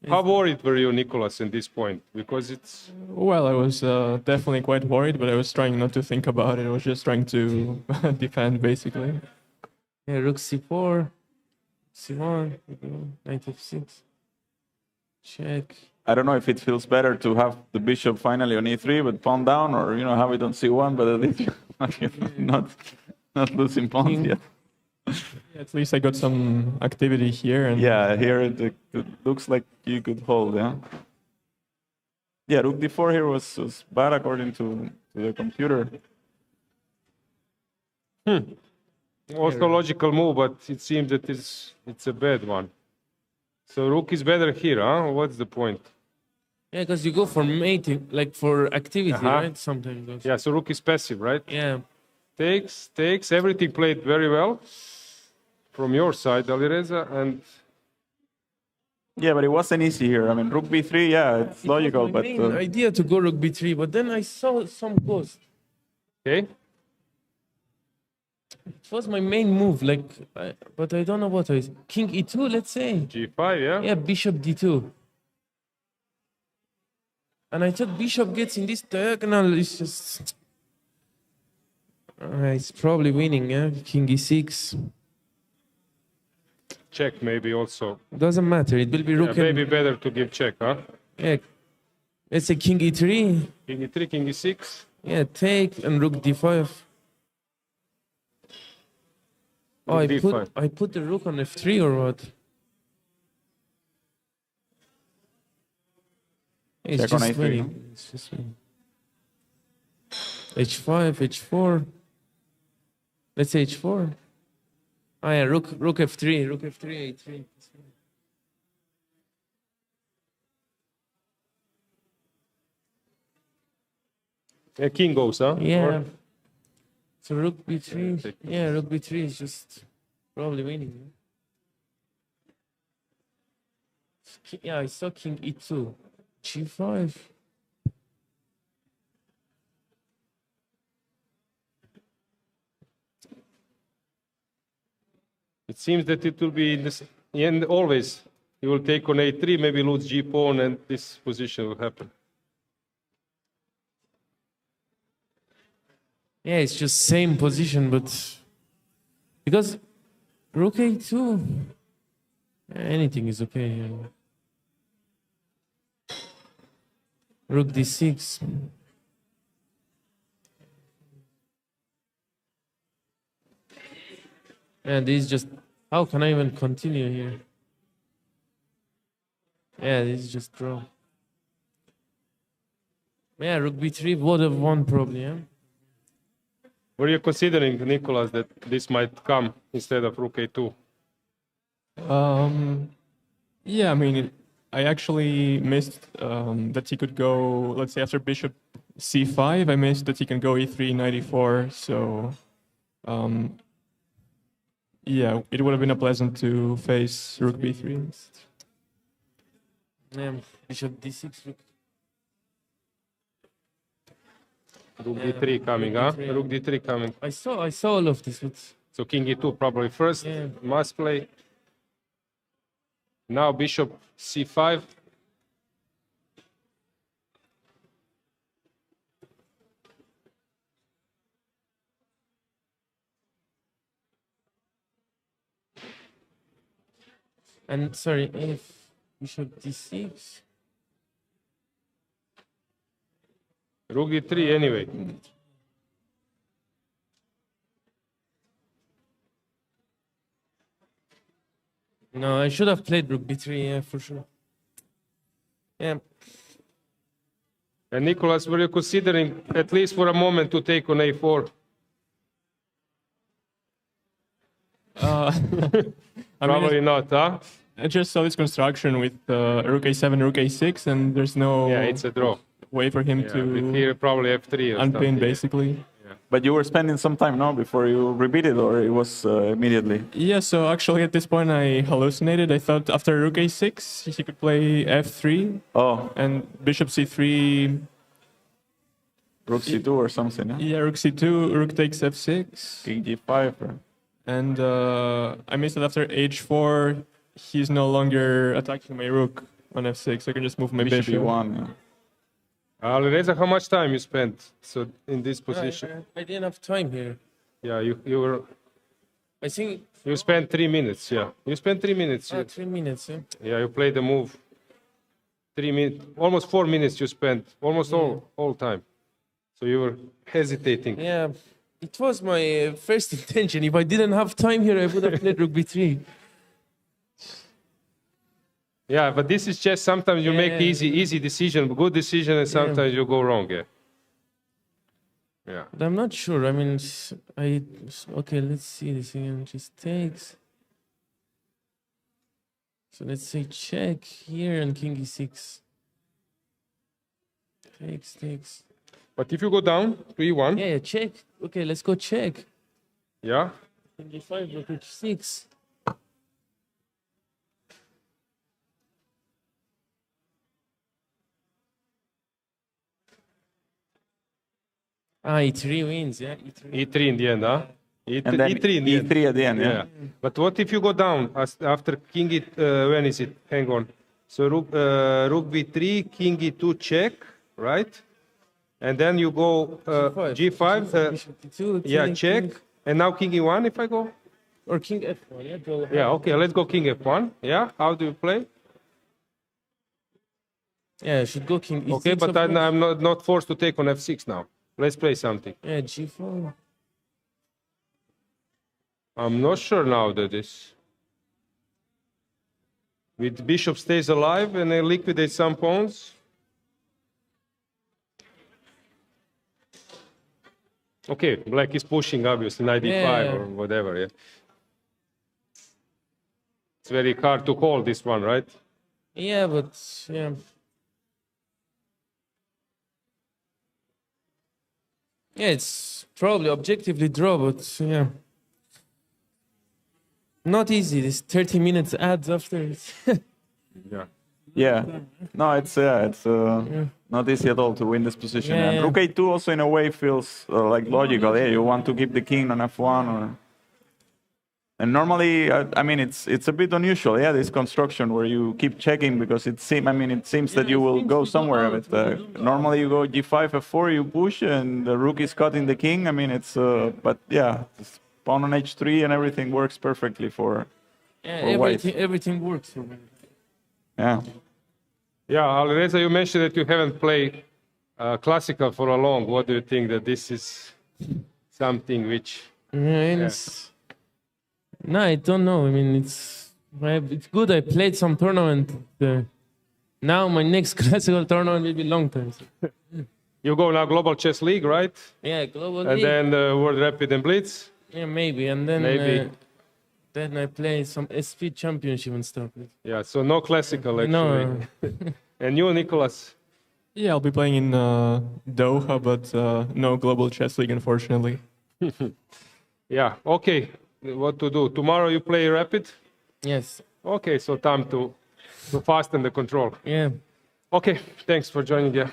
How worried were you, Nicolas, in this point? Because it's... Well, I was definitely quite worried, but I was trying not to think about it. I was just trying to defend, basically. Yeah, rook c4, c1, knight f6. Check. I don't know if it feels better to have the bishop finally on e3 but pawn down, or have it on c1, but at least you're not losing pawns yet. Yeah, at least I got some activity here. And Yeah, here it looks like you could hold, yeah? Yeah, rook d4 here was bad according to the computer. Also logical move, but it seems that it's a bad one. So rook is better here, huh? What's the point? Yeah, because you go for mating, like for activity, right? Sometimes. Yeah, so rook is passive, right? Yeah. Takes, everything played very well from your side, Alireza, and... Yeah, but it wasn't easy here. I mean, rook b3, yeah, it's logical, but... Main idea to go rook b3, but then I saw some ghost. Okay. It was my main move, but I don't know what it is. King e2, let's say. g5, yeah? Yeah, bishop d2. And I thought bishop gets in this diagonal, it's just... it's probably winning, yeah? King e6. Check maybe also. Doesn't matter, it will be rook maybe better to give check, huh? Yeah. Let's say king e3. King e3, king e6. Yeah, take and rook d5. Oh, I put the rook on f3 or what? It's check on just a3. winning. It's just winning. h5, h4. Let's say h4. Oh yeah, rook f3, rook f3, a3. Yeah, king goes, huh? Yeah. Or... So rook b3. Yeah, rook b3 is just probably winning. Yeah, I saw king e2. g5. It seems that it will be in the end always. You will take on a3, maybe lose g pawn, and this position will happen. Yeah, it's just same position, but because rook a2, anything is okay here. Rook d6. And this is just, how can I even continue here? Yeah, this is just draw. Yeah, rook b3 would have won probably, yeah? Were you considering, Nicolas, that this might come instead of rook a2? Yeah, I mean, I actually missed that he could go, let's say after bishop c5, I missed that he can go e3, knight e4, so yeah, it would have been a pleasant to face rook b3. Yeah, bishop d6, rook. Rook d3 coming, huh? Rook d3 coming. I saw all of this. So king e2 probably first, must play. Now bishop c5. And sorry, if bishop d6. Rook d3 anyway. No, I should have played rook b3, yeah, for sure. Yeah. And Nicolas, were you considering, at least for a moment, to take on a4? Probably not, huh? I just saw this construction with rook a7, rook a6, and there's no it's a draw. Way for him to here probably f3 or unpin, basically. Yeah. But you were spending some time now before you repeat it, or it was immediately? Yeah, so actually at this point I hallucinated. I thought after rook a6 he could play f3. Oh. And bishop c3. Rook c2 or something, huh? Yeah, rook c2, rook takes f6. King g5. And I missed it after h4. He's no longer attacking my rook. on f6. I can just move my Bishop bishop. E1. Yeah. Alireza, how much time you spent in this position? I didn't have time here. Yeah, you were. I think You spent 3 minutes. Yeah, you spent 3 minutes. 3 minutes. Yeah. Yeah, you played the move. 3 minutes, almost 4 minutes. You spent almost all time. So you were hesitating. Yeah, it was my first intention. If I didn't have time here, I would have played rook b3. Yeah, but this is chess. Sometimes you make easy decision, good decision, and sometimes you go wrong. Yeah. Yeah. But I'm not sure. I mean, okay, let's see this again. Just takes. So let's say check here and king e6. Takes. But if you go down to e1. Yeah, check. Okay, let's go check. Yeah. King e5, rook h6. E3 wins, yeah. E3 in the end, huh? And then E3 in the end. E3 at the end, yeah. But what if you go down after king when is it? Hang on. So rook b3, king e2 check, right? And then you go g5. Yeah, check. And now king e1 if I go? Or king f1, yeah. Yeah, okay, let's go king f1. Yeah, how do you play? Yeah, I should go king e6. Okay, but I'm not forced to take on f6 now. Let's play something. Yeah, g4. I'm not sure now that this. With bishop stays alive and I liquidate some pawns. Okay, black is pushing obviously, knight d5 or whatever, yeah. It's very hard to call this one, right? Yeah, but yeah. Yeah, it's probably objectively draw, but yeah. Not easy. This 30 minutes adds after it. Yeah. Yeah. No, it's not easy at all to win this position. Yeah, And yeah. rook a2 also in a way feels like logical. Yeah, you want to keep the king on f1 or. And normally, I mean, it's a bit unusual, yeah, this construction where you keep checking because it seems that you will go somewhere with normally you go g5, f4, you push, and the rook is cutting the king. I mean, it's but yeah, this pawn on h3 and everything works perfectly for white. Everything works for me. Yeah. Yeah, Alireza, you mentioned that you haven't played classical for a long. What do you think that this is something which? No, I don't know. I mean, it's good. I played some tournament. Now my next classical tournament will be long term. You go now Global Chess League, right? Yeah, Global And League. then World Rapid and Blitz. Yeah, maybe. And then then I play some SP Championship and stuff. Yeah, so no classical actually. No. And you, Nicholas? Yeah, I'll be playing in Doha, but no Global Chess League, unfortunately. Yeah, okay. What to do? Tomorrow you play Rapid? Yes. Okay, so time to fasten the control. Yeah. Okay, thanks for joining. Yeah.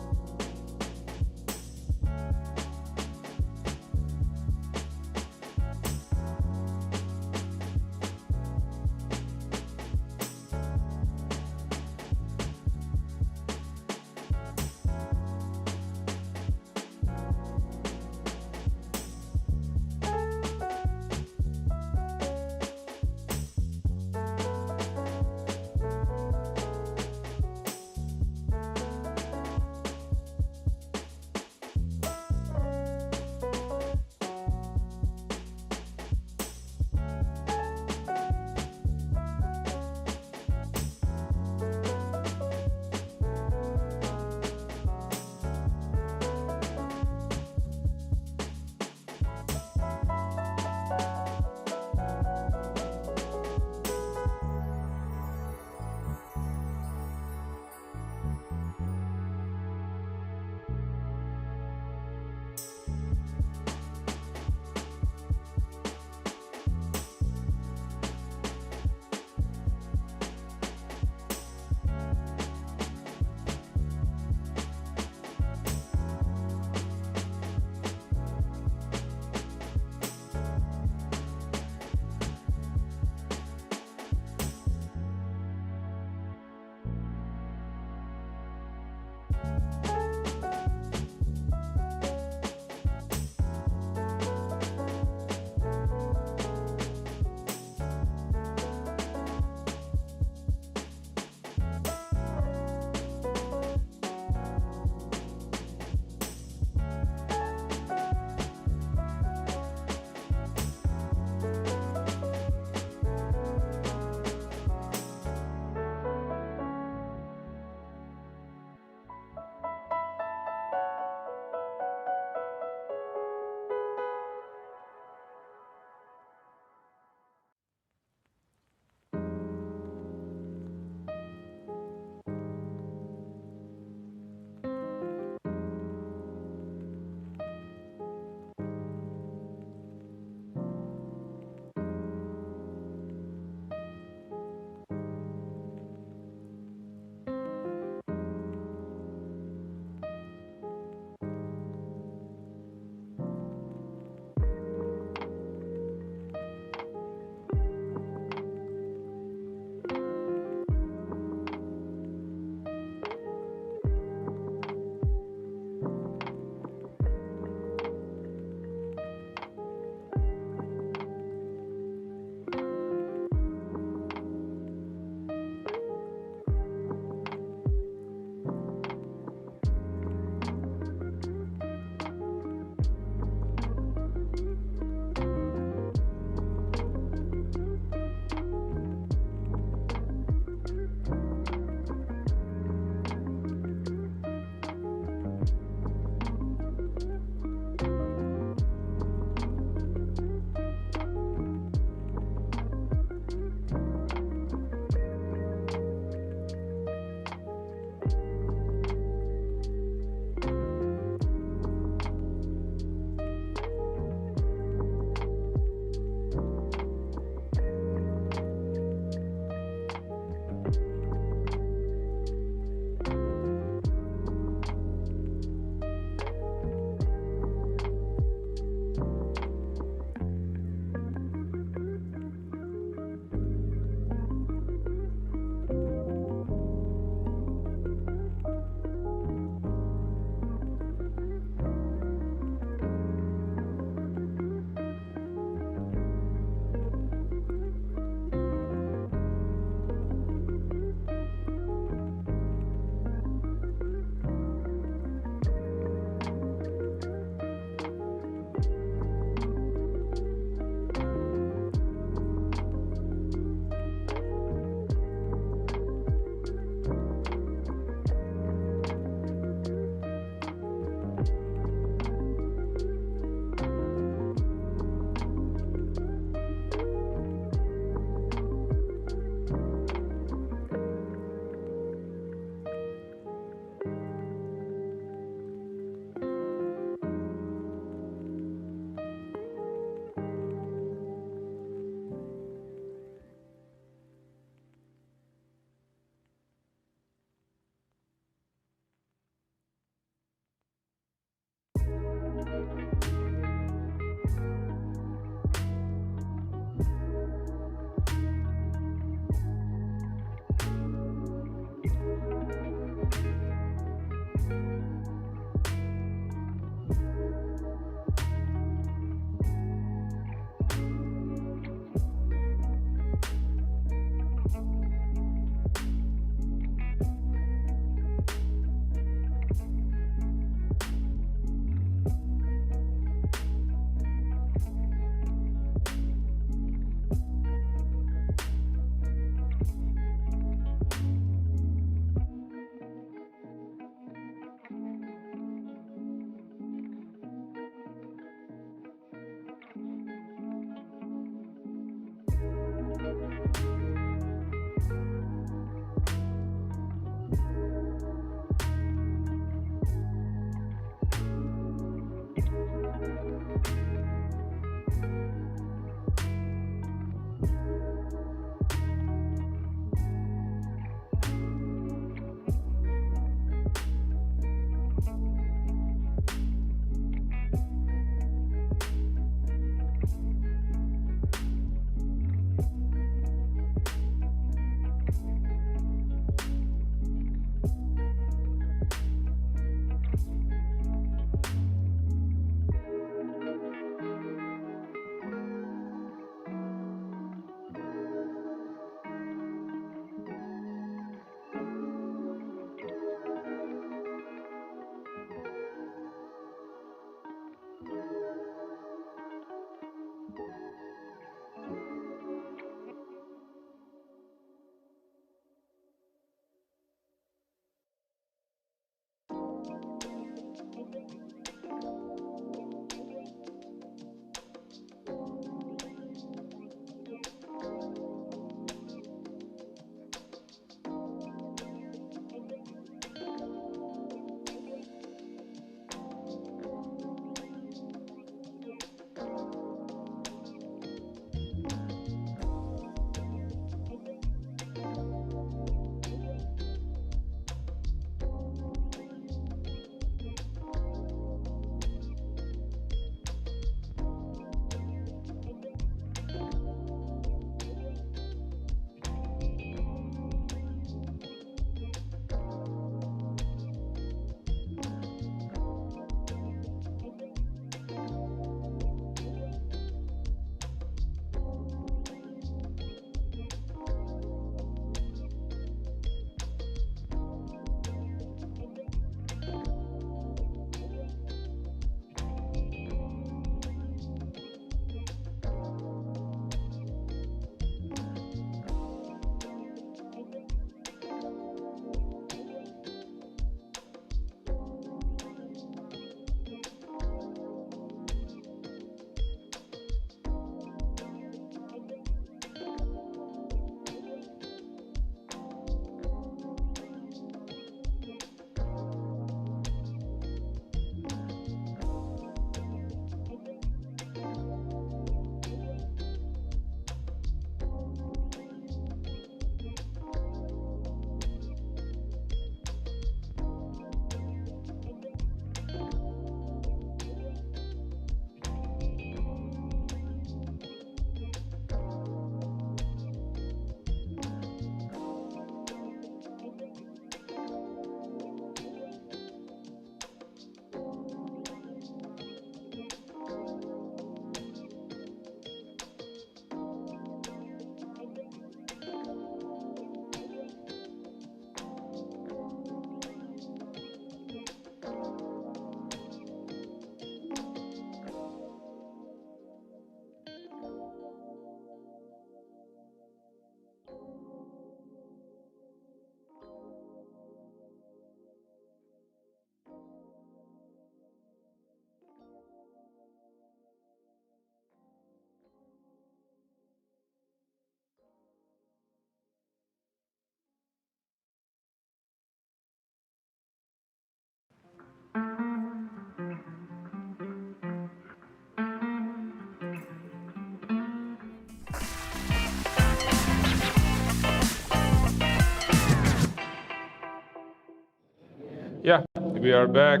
Yeah, we are back.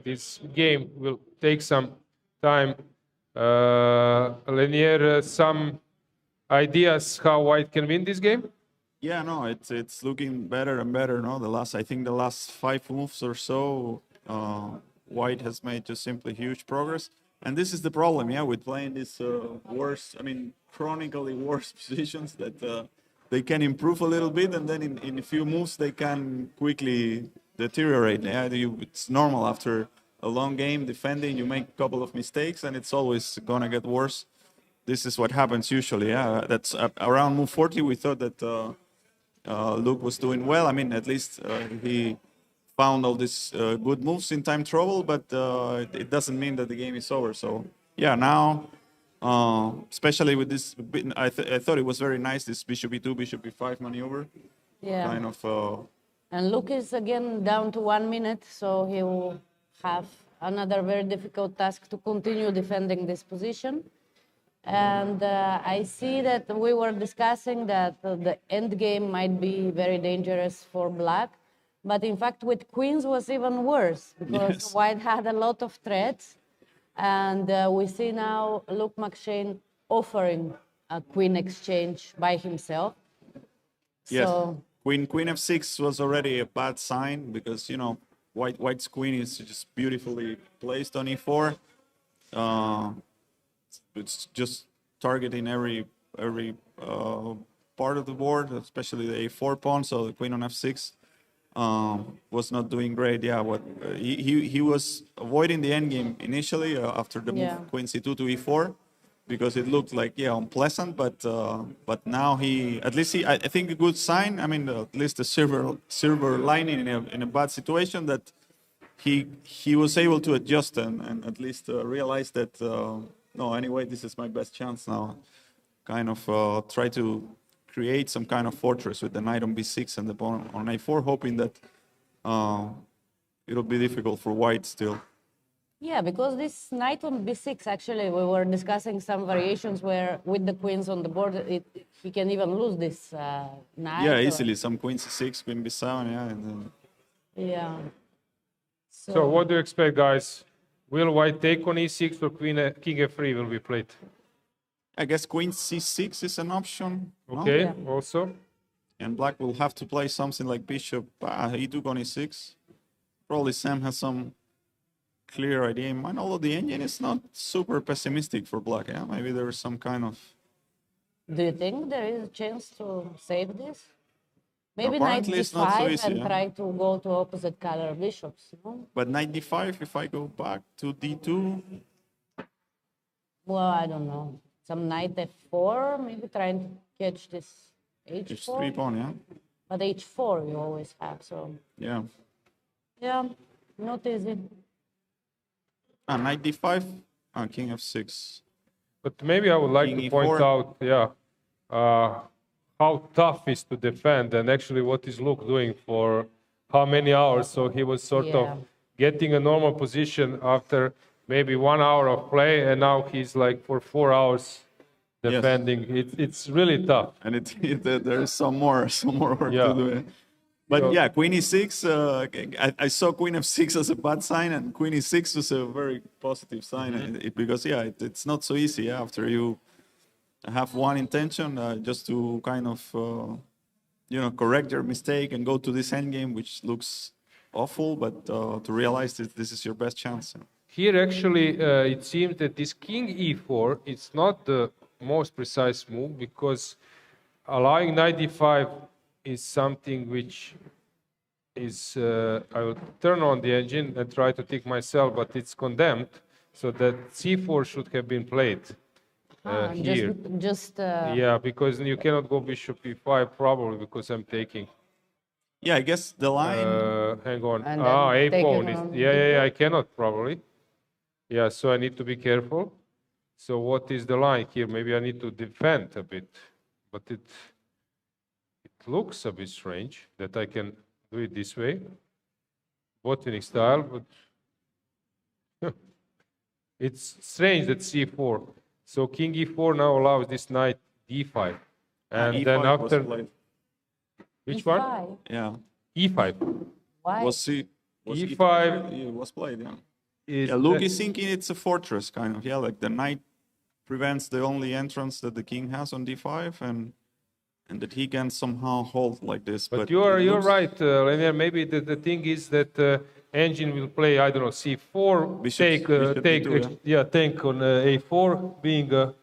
This game will take some time. Lenier, some ideas how White can win this game? Yeah, no, it's looking better and better. No, I think the last 5 moves or so, White has made just simply huge progress. And this is the problem, yeah, with playing these chronically worse positions that they can improve a little bit, and then in a few moves they can quickly deteriorate. Yeah, it's normal after a long game defending, you make a couple of mistakes, and it's always gonna get worse. This is what happens usually. Yeah, that's around move 40. We thought that Luke was doing well. I mean, at least he found all these good moves in time trouble, but it doesn't mean that the game is over. So yeah, now, especially with this, I thought it was very nice, this bishop e2, bishop e5 maneuver. Yeah. Kind of. And Luke is again down to 1 minute, so he will have another very difficult task to continue defending this position. And I see that we were discussing that the end game might be very dangerous for Black, but in fact with queens was even worse because Yes. White had a lot of threats, and we see now Luke McShane offering a queen exchange by himself. Yes. So Queen f6 was already a bad sign because, you know, White's queen is just beautifully placed on e4. It's just targeting every part of the board, especially the a4 pawn. So the queen on f6 was not doing great. Yeah, he was avoiding the endgame initially after the move queen c2 to e4 because it looked like unpleasant. But now I think a good sign. I mean, at least a silver lining in a bad situation that he was able to adjust and at least realize that no, anyway, this is my best chance now. Kind of try to create some kind of fortress with the knight on b6 and the pawn on a4, hoping that it'll be difficult for white still. Yeah, because this knight on b6, actually, we were discussing some variations where with the queens on the board, he can even lose this knight. Yeah, easily. Some queen c6, queen b7, yeah. And then... Yeah. So what do you expect, guys? Will white take on e6 or king f3 will be played? I guess queen c6 is an option. Okay, Yeah. also. And black will have to play something like bishop e2 on e6. Probably Sam has some clear idea in mind, although the engine is not super pessimistic for black. Yeah, maybe there is some kind of... Do you think there is a chance to save this? Maybe knight Apparently it's not so d5 easy, and yeah. try to go to opposite color bishops, no? But knight d5, if I go back to d2... Well, I don't know. Some knight f4, maybe trying to catch this h4. h3 pawn, yeah? But h4 you always have, so... Yeah. Yeah, not easy. Knight d5, king f6. But maybe I would like King to point e4. out, yeah, how tough is to defend and actually what is Luke doing for how many hours. So he was sort Yeah. of getting a normal position after maybe 1 hour of play, and now he's like for 4 hours defending. It's really tough. And there is some more work Yeah. to do. But So- yeah, queen e6, I saw queen f6 as a bad sign, and queen e6 was a very positive sign, because, yeah, it's not so easy, yeah, after you have one intention, just to kind of, correct your mistake and go to this endgame, which looks awful, but to realize that this is your best chance. Here, actually, it seems that this king e4 is not the most precise move, because allowing knight d5 is something which is, I will turn on the engine and try to tick myself, but it's condemned, so that c4 should have been played here. Yeah, because you cannot go bishop e5 probably, because I'm taking. Yeah, I guess the line... Hang on. And then A take pawn it is. on Yeah, I cannot probably. Yeah, so I need to be careful. So what is the line here? Maybe I need to defend a bit, but it looks a bit strange that I can do it this way, botanic style, but it's strange that c4. So king e4 now allows this knight d5, and E5 then was after played. which E5. one? Yeah. E5. Why? Was E5 it was played, yeah. is Yeah, Luke is thinking it's a fortress, kind of. Yeah, like the knight prevents the only entrance that the king has on d5, and that he can somehow hold like this. But it you're looks- right, Lenier. Maybe the thing is that engine will play, I don't know, c4, Bishop d2, take on a4, being a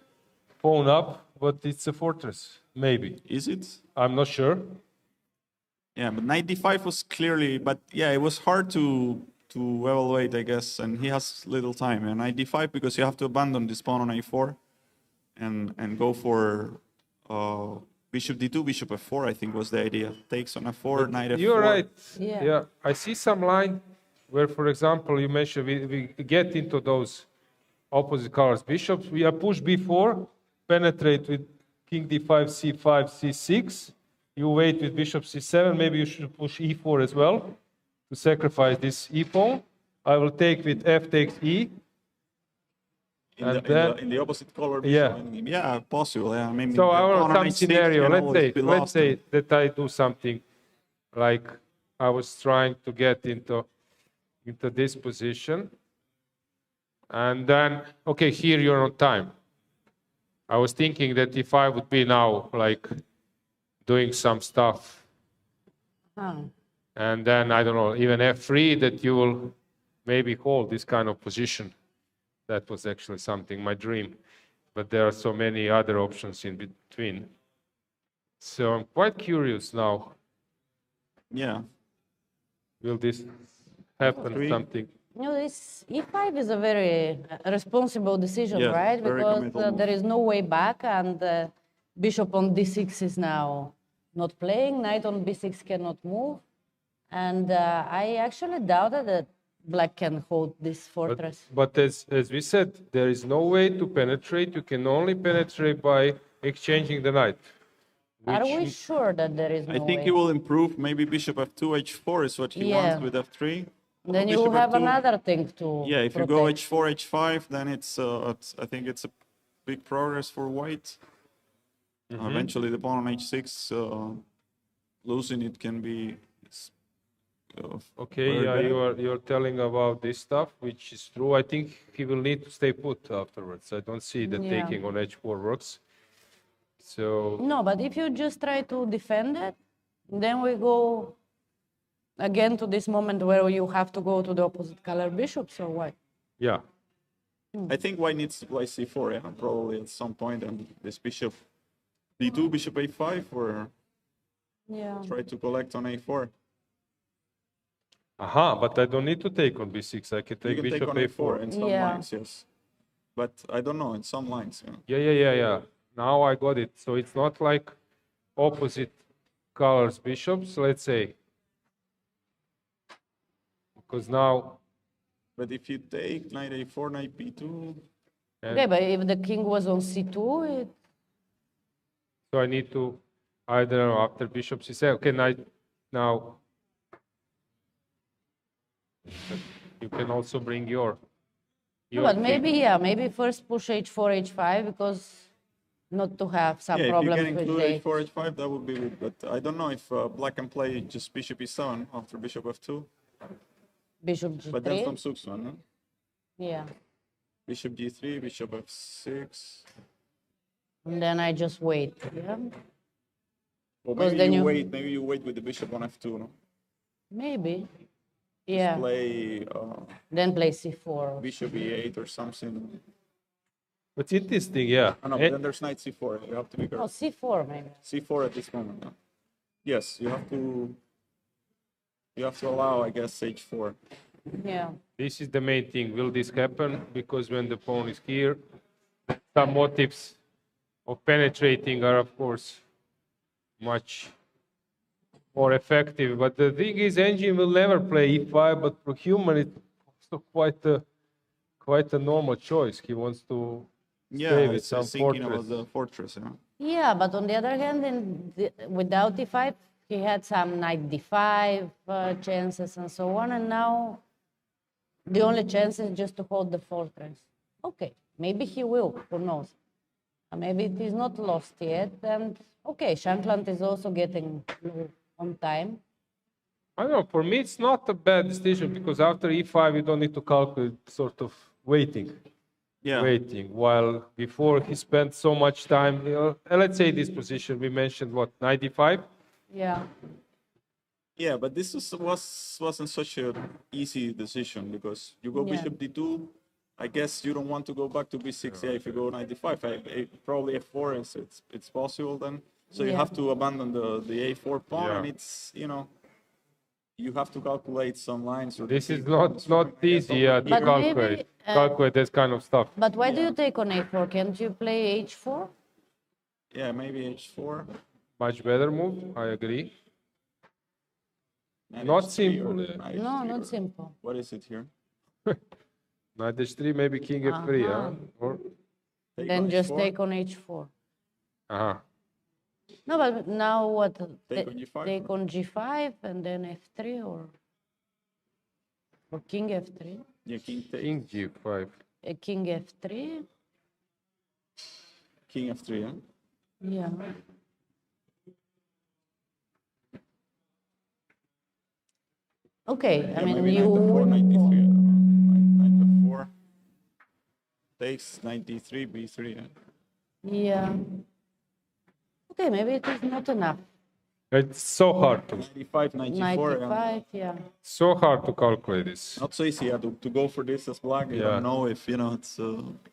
pawn up, but it's a fortress, maybe. Is it? I'm not sure. Yeah, but knight d5 was clearly, but yeah, it was hard to evaluate, I guess, and he has little time. And knight d5 because you have to abandon this pawn on a4 and go for bishop d2, bishop f4, I think was the idea. Takes on f4, knight f4. You're right. Yeah. I see some line where, for example, you mentioned we get into those opposite colors bishops. We are push b4, penetrate with king d5, c5, c6. You wait with bishop c7. Maybe you should push e4 as well to sacrifice this e pawn. I will take with f takes e. In the opposite color. Yeah. Yeah, possible. Yeah, I mean. So I the pawn want on some h6 scenario. can Let's always be say lost. that I do something like I was trying to get into this position, and then okay, here you're on time. I was thinking that if I would be now like doing some stuff, and then I don't know, even f3, that you will maybe hold this kind of position. That was actually something, my dream. But there are so many other options in between. So I'm quite curious now. Yeah. Will this happen something? No, this e5 is a very responsible decision, Yes, right? very Because committal move. there is no way back, and bishop on d6 is now not playing. Knight on b6 cannot move. And I actually doubted that black can hold this fortress. But as we said, there is no way to penetrate. You can only penetrate by exchanging the knight. Are we sure that there is no I think way? he will improve. Maybe bishop f2, h4 is what he wants with f3. Then you Bishop have f2. another thing to Yeah, if you protect. go h4, h5, then I think it's a big progress for white. Eventually, the pawn on h6, losing it can be. Okay, yeah, you're telling about this stuff, which is true. I think he will need to stay put afterwards. I don't see that Yeah. taking on h4 works. So No, but if you just try to defend it, then we go again to this moment where you have to go to the opposite color bishop, so why? yeah, I think white needs to play c4, yeah, probably at some point, and this bishop d2, bishop a5, or Yeah. try to collect on a4. aha, but I don't need to take on b6. I can You take can take bishop on a4. a4 in some Yeah. lines, yes. But I don't know, in some lines, yeah. Yeah. Now I got it. So it's not like opposite colors bishops, let's say. Because now. But if you take knight a4, knight b2, Okay, but if the king was on c2, it, So I need to either after bishop c7. Okay, now you can also bring your. but maybe, yeah, maybe first push h4, h5, because not to have some yeah, if you problems can with include the... a4, h5, that would be good. But I don't know if black can play just bishop e7 after bishop f2. Bishop g3. But that's from Suksman, no? Yeah. Bishop g3, bishop f6. And then I just wait, yeah? Or Because maybe then you you- wait. Maybe you wait with the bishop on f2, no? Maybe. Just Yeah. play Then play c4. bishop e8 or something. But interesting, yeah. Oh, no, then there's knight c4. You have to be Oh, careful. c4 maybe. C4 at this moment. No? Yes, you have to. You have to allow, I guess, h4. Yeah. This is the main thing. Will this happen? Because when the pawn is here, some motives of penetrating are, of course, much more effective. But the thing is, engine will never play e5, but for human, it's also quite a normal choice. He wants to stay with it's some thinking fortress. about the fortress. Yeah. Yeah, but on the other hand, without e5, he had some knight d5 chances and so on, and now the only chance is just to hold the fortress. Okay, maybe he will, who knows? Maybe it is not lost yet, and okay, Shankland is also getting low on time. I don't know, for me, it's not a bad decision because after e5, you don't need to calculate sort of waiting. Yeah. Waiting, while before he spent so much time, let's say this position, we mentioned what, 95? Yeah. Yeah, but this wasn't such an easy decision because you go Yeah. bishop d2. I guess you don't want to go back to b6. Yeah, if you go knight d5, probably f4 is it's possible then. So you Yeah. have to abandon the a4 pawn, Yeah. and it's you have to calculate some lines. Or This is not easy to But calculate, maybe, calculate this kind of stuff. But why do you take on a4? Can't you play h4? Yeah, maybe h4. Much better move, I agree. Knight Not h3 or simple. knight No, h3 not or- simple. What is it here? Knight h3, maybe king f3, Uh-huh. Or, Take Then on just h4? take on h4. uh-huh. No, but now what? Take on g5? Take on g5 and then f3 or king f3? Yeah, king takes. King g5. King f3? King f3, yeah? Yeah. Okay, I Yeah, mean, maybe you knight f4, knight d3. Knight f4. Takes knight d3, b3. Yeah. Okay, maybe it is not enough. It's so hard to, 95, 94. 95, yeah. so hard to calculate this. Not so easy to go for this as black. You Yeah. don't know if, it's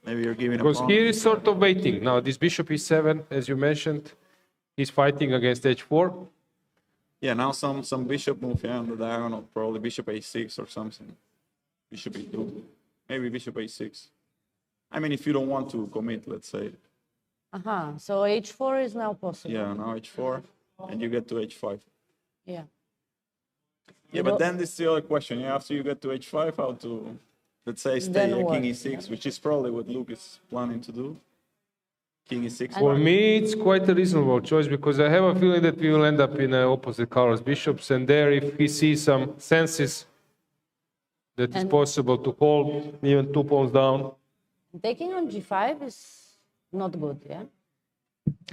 maybe you're giving a Because pawn. here is sort of waiting. Now, this bishop e7, as you mentioned, he's fighting against h4. Yeah, now some bishop move here on the diagonal, probably bishop a6 or something. Bishop e2. Maybe bishop a6. I mean, if you don't want to commit, let's say. Uh-huh. So h4 is now possible. Yeah, now h4, and you get to h5. Yeah. Yeah, but then this is the other question. Yeah, after you get to h5, how to, let's say, stay Then at what? king e6, which is probably what Luke is planning to do. King e6. For me, it's quite a reasonable choice because I have a feeling that we will end up in opposite colors bishops, and there, if he sees some senses that it's possible to hold even 2 pawns down, Taking on g5 is not good, yeah?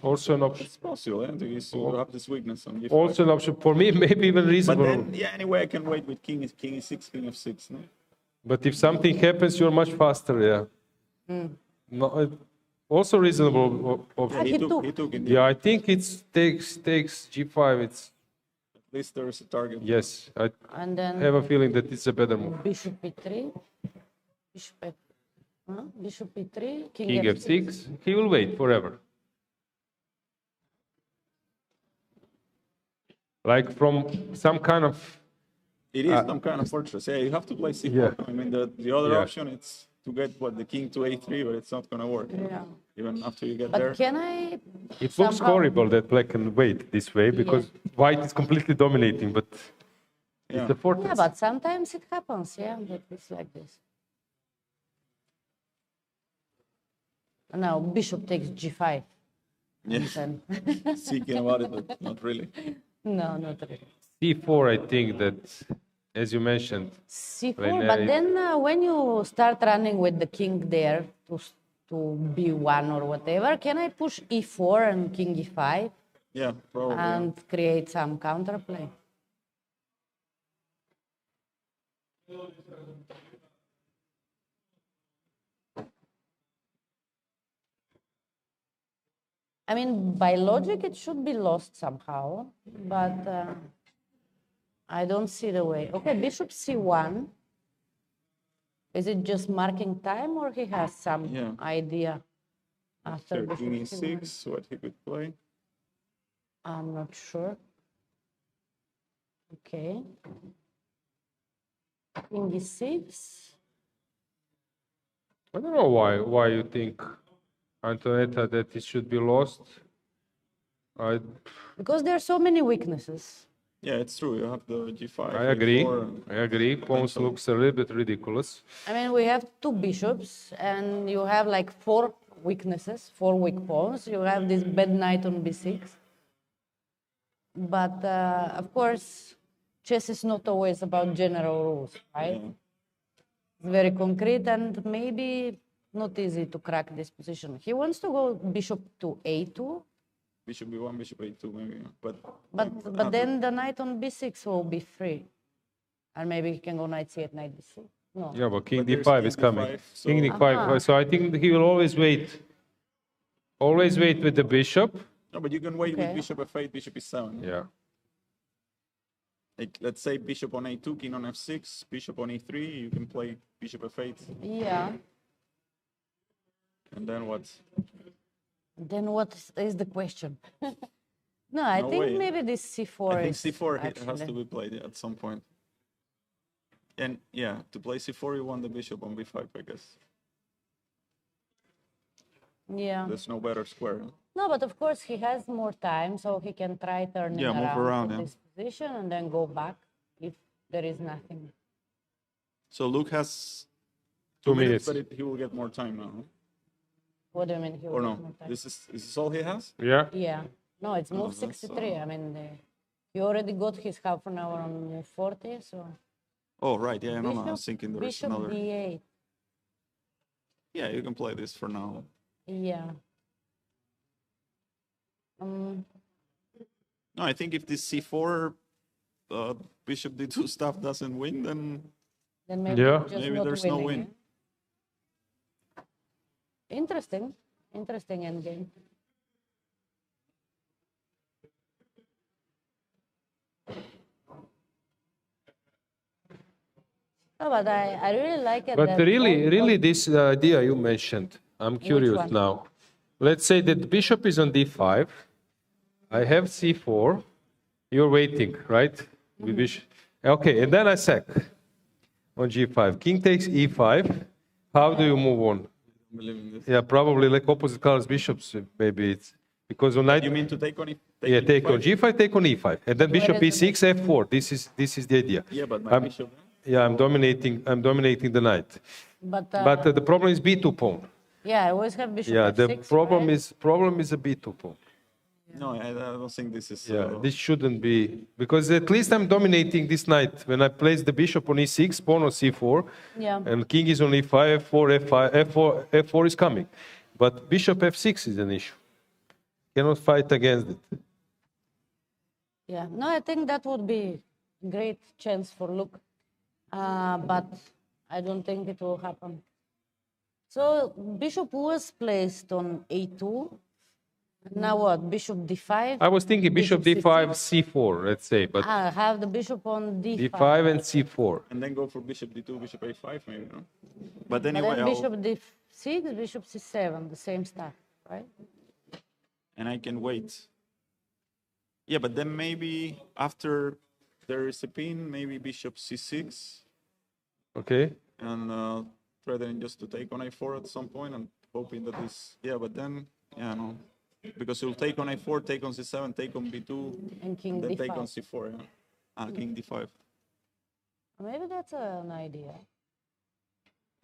also an option. It's possible, yeah, you have this weakness on g5. Also an option for me, maybe even But reasonable. then, yeah, anyway, I can wait with king e6, king f6, no? But if something happens, you're much faster, yeah. No, also reasonable option. He took in the Yeah, I think it takes g5. It's At least there is a target. yes. I And then have a feeling that it's a better move. bishop e3, bishop e3, king, King f6. He will wait forever. Like from some kind of. It is some kind of fortress. Yeah, you have to play c4. Yeah. I mean, the other Yeah. option it's to get the king to a3, but it's not going to work. Yeah. Even after you get But there. can I It looks somehow- horrible that black can wait this way because white is completely dominating, but it's the fortress. Yeah, but sometimes it happens, yeah, that it's like this. And now bishop takes g5. Yeah. And Thinking about it, but not really. no, not really. c4, I think that, as you mentioned, C4, When, but it- then when you start running with the king there to b1 or whatever, can I push e4 and king e5 Yeah, probably. and create some counterplay? I mean, by logic, it should be lost somehow, but I don't see the way. Okay, bishop c1. Is it just marking time, or he has some Yeah. idea after Sure, bishop king c1? e6, what he could play. I'm not sure. Okay. King e6. I don't know why you think, Antonetta, that it should be lost. Because there are so many weaknesses. Yeah, it's true. You have the g5. I agree. a4, I agree. Pawns looks a little bit ridiculous. I mean, we have two bishops, and you have like 4 weaknesses, 4 weak pawns. You have this bad knight on b6. But of course, chess is not always about general rules, right? It's very concrete and maybe not easy to crack this position. He wants to go bishop to a2, Bishop b1, bishop a2, maybe. but then the knight on b6 will be free. And maybe he can go knight c8, knight b6. No. Yeah, but king But there's d5 king is coming. d5, so- King d5. So I think he will always wait. Always wait with the bishop. No, but you can wait Okay. with bishop f8, bishop e7. Yeah. Like, let's say bishop on a2, king on f6, bishop on e3, you can play bishop f8. Yeah. And then what? Then what is the question? No, I No think way. maybe this c4 I think is c4 has actually- to be played at some point. And yeah, to play c4, you want the bishop on b5, I guess. Yeah. There's no better square. No, but of course he has more time, so he can try turning Yeah, move around, around, to yeah. this position and then go back if there is nothing. So Luke has 2 minutes. but he will get more time now. What do you mean? He Or will no? get more time? Is this all he has? Yeah. Yeah. No, it's move that's, 63. I mean, he already got his half an hour on move 40, so. Oh, right. Yeah, no, I was Bishop- thinking there is Bishop another. d8. Yeah, you can play this for now. Yeah. No, I think if this c4 bishop d2 stuff doesn't win, then Maybe Yeah. just maybe not there's no winning, win. eh? Interesting. Interesting endgame. Oh, but I really like it. But that really, this idea you mentioned, I'm curious one? now. Let's say that the bishop is on d5. I have c4. You're waiting, right? With bishop. Okay, and then I sack on g5. King takes e5. How do you move on? Believe in this. Yeah, probably like opposite colors bishops. Maybe it's because on knight. You mean to take on Yeah, take on G5, take on E5, and then bishop E6, F4. This is the idea. Yeah, but my bishop. Yeah, I'm dominating the knight. But The problem is B2 pawn. yeah, I always have bishop Yeah, F6. the right? problem is a B2 pawn. No, I don't think this is. Yeah, this shouldn't be, because at least I'm dominating this knight. When I place the bishop on E6, pawn on C4, Yeah. and king is on E5, F4, F5, F4 is coming. But bishop F6 is an issue. Cannot fight against it. Yeah, no, I think that would be great chance for Luke, but I don't think it will happen. So bishop was placed on A2. Now what? Bishop D5. I was thinking bishop D5, C4, let's say, but I have the bishop on D5. D5 and C4. And then go for bishop D2, bishop A5, maybe, no? But But anyway, then bishop D6, bishop C7, the same stuff, right? and I can wait. Yeah, but then maybe after there is a pin, maybe bishop C6, Okay. and threatening just to take on A4 at some point, and hoping that this. Yeah, but then no, because he'll take on A4, take on C7, take on B2, And king then D5. take on C4. Yeah, king D5. Maybe that's an idea.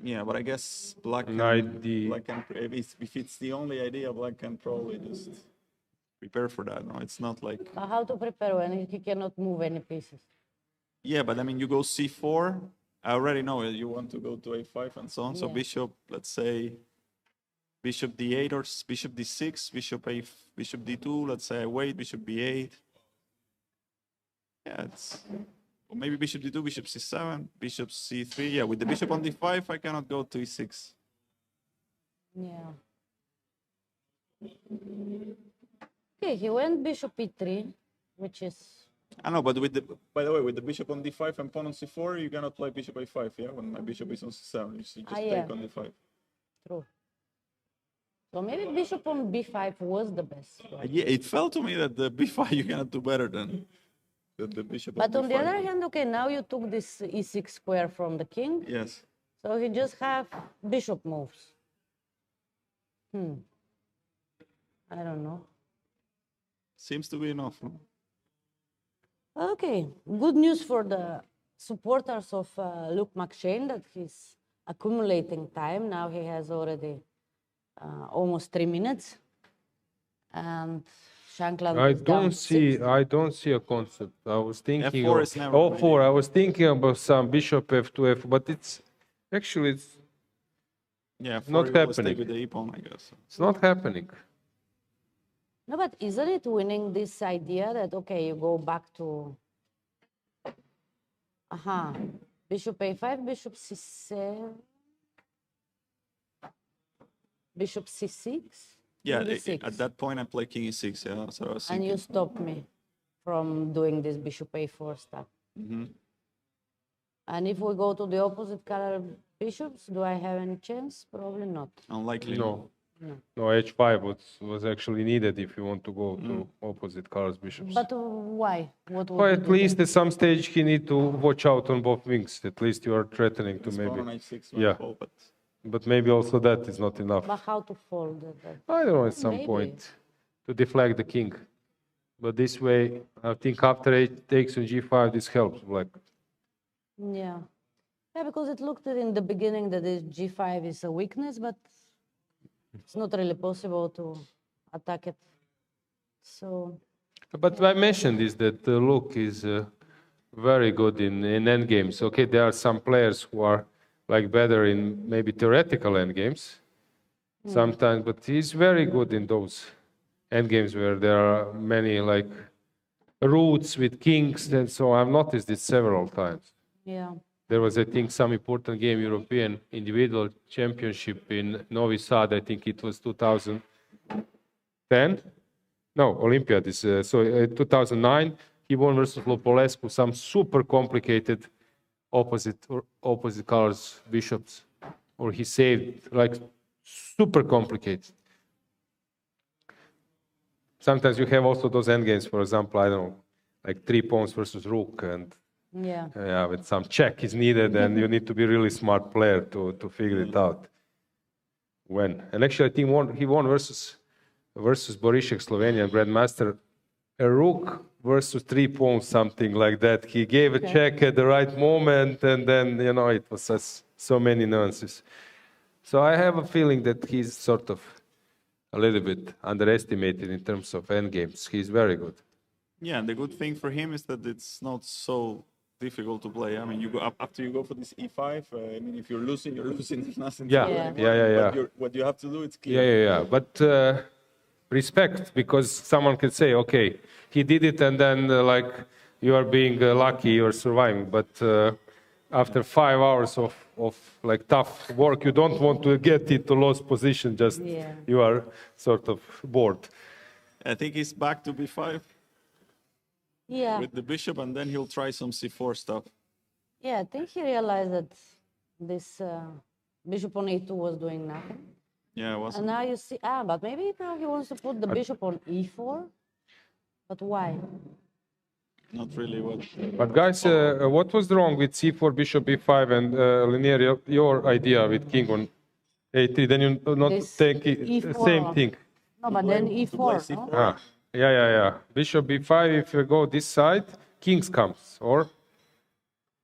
Yeah, but I guess black can, if it's the only idea, black can probably just prepare for that. No, it's not like. But how to prepare when he cannot move any pieces? Yeah, but I mean, you go C4. I already know you want to go to A5 and so on. So Yeah. bishop, let's say, bishop D8 or bishop D6, bishop D2. Let's say I wait, bishop B8. Yeah, it's. Or maybe bishop D2, bishop C7, bishop C3. Yeah, with the bishop on D5, I cannot go to E6. Yeah. Okay, he went bishop E3, which is. I know, but by the way, with the bishop on D5 and pawn on C4, you cannot play bishop A5. Yeah, when my bishop is on C7, you just yeah. take on D5. True. So maybe bishop on B5 was the best. Right? Yeah, it felt to me that the B5 you cannot do better than the bishop. But on the B5. other hand, okay, now you took this E6 square from the king. Yes. So he just have bishop moves. I don't know. Seems to be enough. No? Okay, good news for the supporters of Luke McShane that he's accumulating time. Now he has already almost 3 minutes. And Shankland I is down don't see a concept. I was thinking F4 of is never O4. I was thinking about some bishop F2, F, but it's Yeah, not happening. With the e-pawn, I guess. It's not happening. No, but isn't it winning this idea that, okay, you go back to, bishop A5, bishop C7, bishop C6? Yeah, D6. at that point I play king E6, yeah, so I was And thinking. you stopped me from doing this bishop A4 stuff. And if we go to the opposite color bishops, do I have any chance? Probably not. Unlikely. No. No, H5 was actually needed if you want to go to opposite colors bishops. But why? What would Well, you at do least then? at some stage he need to watch out on both wings. At least you are threatening to It's maybe. pawn on H6 Yeah. fall, but But maybe also that is not enough. But how to fold that? I don't know, at some Maybe. point to deflect the king. But this way, I think after it takes on G5, this helps black. Yeah. Yeah, because it looked in the beginning that this G5 is a weakness, but it's not really possible to attack it. So, But I mentioned is that Luke is very good in endgames. Okay, there are some players who are like better in maybe theoretical endgames sometimes, but he's very good in those endgames where there are many like roots with kings, and so I've noticed it several times. yeah. There was, I think, some important game, European individual championship in Novi Sad. I think it was 2010. No, Olympiad is 2009. He won versus Lopolescu, some super complicated opposite colors bishops, or he saved like super complicated. Sometimes you have also those endgames, for example, I don't know, like 3 pawns versus rook, and Yeah. when some check is needed, and you need to be a really smart player to figure it out. When and actually, I think he won versus Borishek, Slovenian grandmaster, a rook versus 3 pawns, something like that. He gave a check at the right moment, and then, you know, it was just so many nuances. So I have a feeling that he's sort of a little bit underestimated in terms of endgames. He's very good. Yeah, and the good thing for him is that it's not so difficult to play. I mean, you go up after you go for this e5. I mean, if you're losing, you're losing. There's nothing. Yeah. But what you have to do, it's clear. Yeah. But respect, because someone can say, okay, he did it, and then like you are being lucky, you're surviving. But after 5 hours of like tough work, you don't want to get into lost position. Just you are sort of bored. I think he's back to b5. Yeah. With the bishop, and then he'll try some c4 stuff. Yeah, I think he realized that this bishop on e2 was doing nothing. Yeah, it wasn't. And now you see, but maybe now he wants to put the bishop on e4. But why? Not really what. But guys, what was wrong with c4, bishop b5, and linear, your idea with king on a3? Then you not This take E4. same thing. No, but then e4. No? Ah, yeah. Bishop b5, if you go this side, kings comes, or?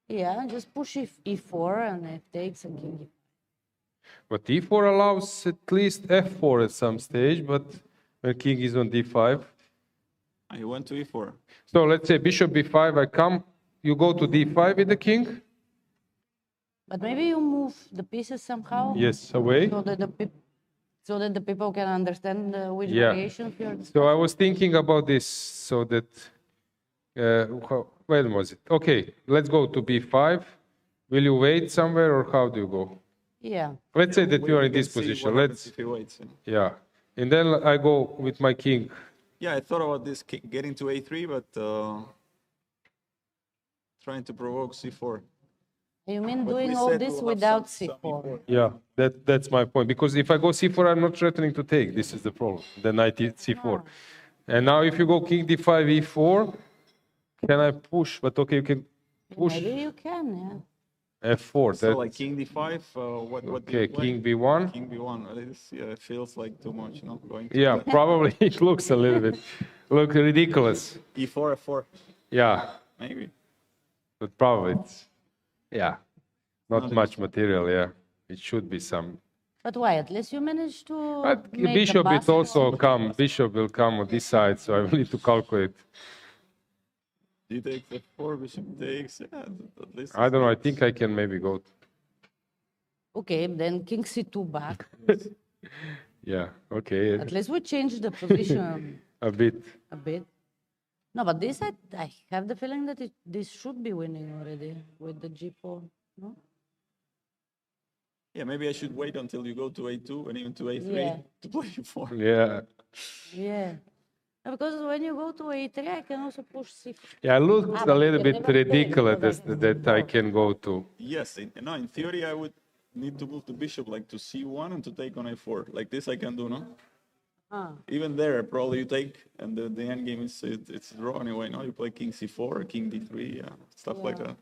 Yeah, just push e4 and it takes a king. But e4 allows at least f4 at some stage, but when king is on d5. He went to e4. So let's say bishop b5, I come, you go to d5 with the king? But maybe you move the pieces somehow? Yes, away. So that the people can understand which variations you're discussing. So I was thinking about this, so that, when was it? Okay, let's go to b5. Will you wait somewhere, or how do you go? Yeah. Let's say that you are in this position. If he waits. Yeah. And then I go with my king. Yeah, I thought about this getting to a3, but trying to provoke c4. You mean doing all this without c4? Yeah, that's my point. Because if I go c4, I'm not threatening to take. This is the problem. The knight c4. And now if you go king d5, e4, can I push? But okay, you can push. Maybe you can, yeah. So f4. That's, like king d5, what okay, king b1. King b1. It feels like too much, going to Yeah, probably it looks a little bit ridiculous. e4, f4. Yeah. Maybe. But probably it's, not much material, It should be some. But why? At least you managed to But make bishop, a it also come. Bishop will come on this side, so I will need to calculate. D takes f4, bishop takes, at least. I don't know, I think I can maybe go. Okay, then king c2 back. Yeah, okay. At least we changed the position A bit. a bit. No, but this I have the feeling that this should be winning already with the g4, no? Yeah, maybe I should wait until you go to a2 and even to a3 to play e4. Yeah. Yeah. Because when you go to a3, I can also push c4. Yeah, it looks a little bit ridiculous that I can go to. Yes, in theory I would need to move the bishop like to c1 and to take on a4. Like this I can do, no? Even there, probably you take, and the end game is it's a draw anyway. No, you play king c4, king d3, stuff like that.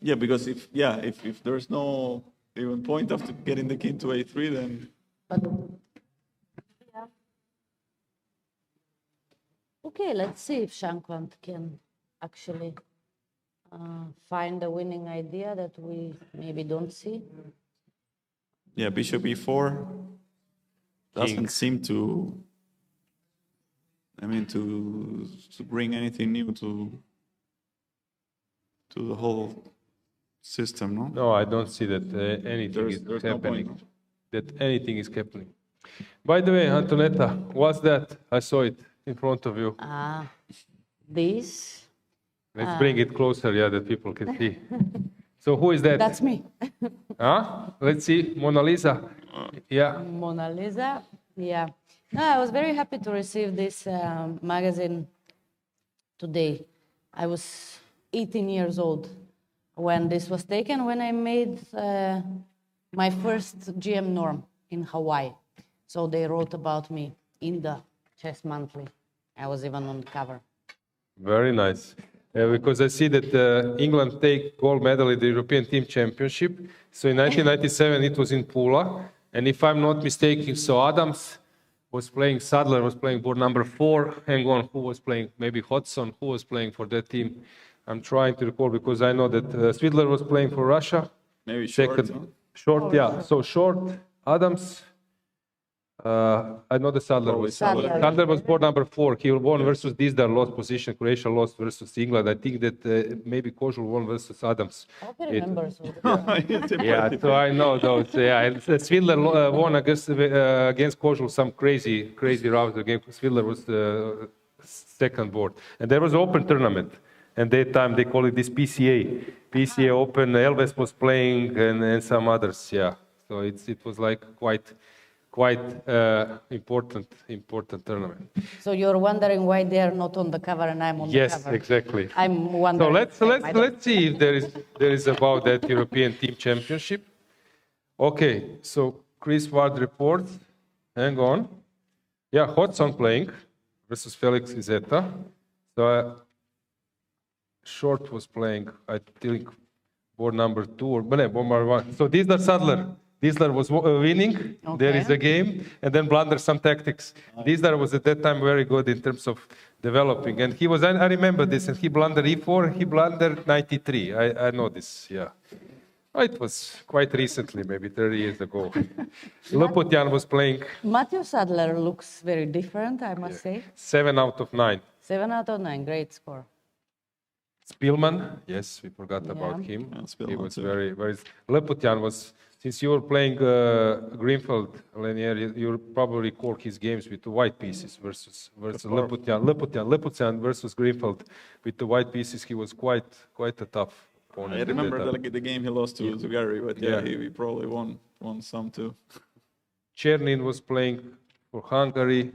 Yeah, because if there's no even point after getting the king to a3, then. Okay, let's see if Shankland can actually find a winning idea that we maybe don't see. Yeah, bishop e4 doesn't seem to. I mean, to bring anything new to the whole system, no? No, I don't see that anything is happening. No, that anything is happening. By the way, Antonetta, what's that? I saw it in front of you. This. Let's bring it closer, that people can see. So who is that? That's me. Let's see, Mona Lisa. Yeah. Mona Lisa, yeah. No, I was very happy to receive this magazine today. I was 18 years old when this was taken, when I made my first GM norm in Hawaii. So they wrote about me in the Chess Monthly. I was even on the cover. Very nice. Because I see that England take gold medal in the European Team Championship. So in 1997 it was in Pula. And if I'm not mistaken, so Adams was playing, Sadler was playing board number 4. Hang on, who was playing? Maybe Hodson, who was playing for that team? I'm trying to recall because I know that Swidler was playing for Russia. Maybe Short. Short, yeah. So Short, Adams. I know the Sadler was. Sadler was board number 4. He won versus Dizdar, lost position. Croatia lost versus England. I think that maybe Kožul won versus Adams. I hope he remembers. Yeah, so I know those. Yeah, and Swidler won against Kožul some crazy rounds. The game Swidler was the second board, and there was an open tournament. And that time they call it this PCA Open. Elves was playing and some others. Yeah, so it was like quite important tournament. So you're wondering why they are not on the cover and I'm on the cover. Yes, exactly. I'm wondering. So let's see if there is about that European Team Championship. Okay, so Chris Ward reports. Hang on. Yeah, Hodson playing versus Felix Izeta. So Short was playing, I think, board number 2 or board number 1. So Dizdar Sadler. Dizdar was winning. Okay. There is a game, and then blunder some tactics. Dizdar was at that time very good in terms of developing, and he was. I remember this, and he blundered e4. He blundered 93. I know this. Yeah, it was quite recently, maybe 30 years ago. Leputian was playing. Matthew Sadler looks very different, I must say. 7 out of 9. 7 out of 9, great score. Spielman, yes, we forgot about him. He was very. Leputian was. Since you were playing Greenfield, Lanier, you probably recall his games with the white pieces versus Leputian versus Greenfield with the white pieces. He was quite a tough opponent. I remember the game he lost to Gary, but he probably won some too. Chernin was playing for Hungary.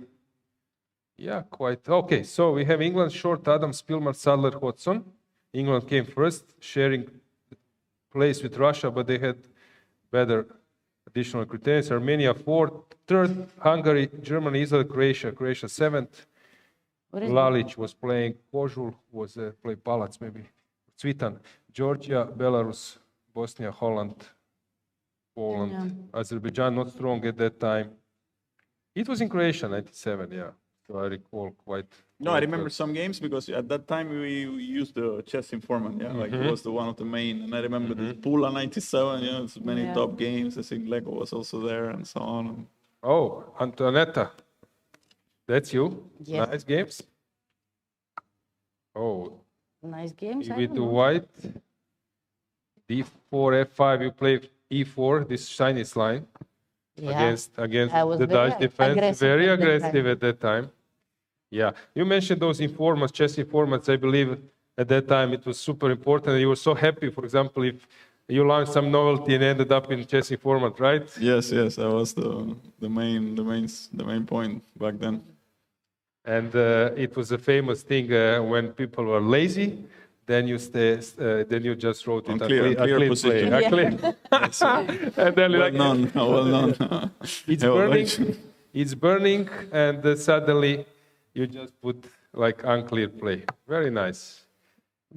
Yeah, quite okay. So we have England, Short, Adams, Spielman, Sadler, Hodson. England came first, sharing place with Russia, but they had better additional criteria. Armenia 4th, 3rd, Hungary, Germany, Israel, Croatia 7th. Lalic was playing, Kožul was playing Palac maybe, Cvitan, Georgia, Belarus, Bosnia, Holland, Poland, Azerbaijan not strong at that time. It was in Croatia 97, yeah. So I recall quite. No, I remember some games because at that time we used the chess informant, like it was one of the main. And I remember the Pula 97, it's many top games. I think Lego was also there and so on. Oh, Antoaneta, that's you? Yes. Nice games. Oh. Nice games. With the white, D4, F5, you play E4, this Chinese line. Against the Dutch defense. Very aggressive at that time. Yeah, you mentioned those informants, chess informants. I believe at that time it was super important. You were so happy, for example, if you launched some novelty and ended up in chess informant, right? Yes, that was the main point back then. And it was a famous thing when people were lazy. Then you just wrote it clear position. And then well known. It's burning, and suddenly you just put like unclear play. Very nice.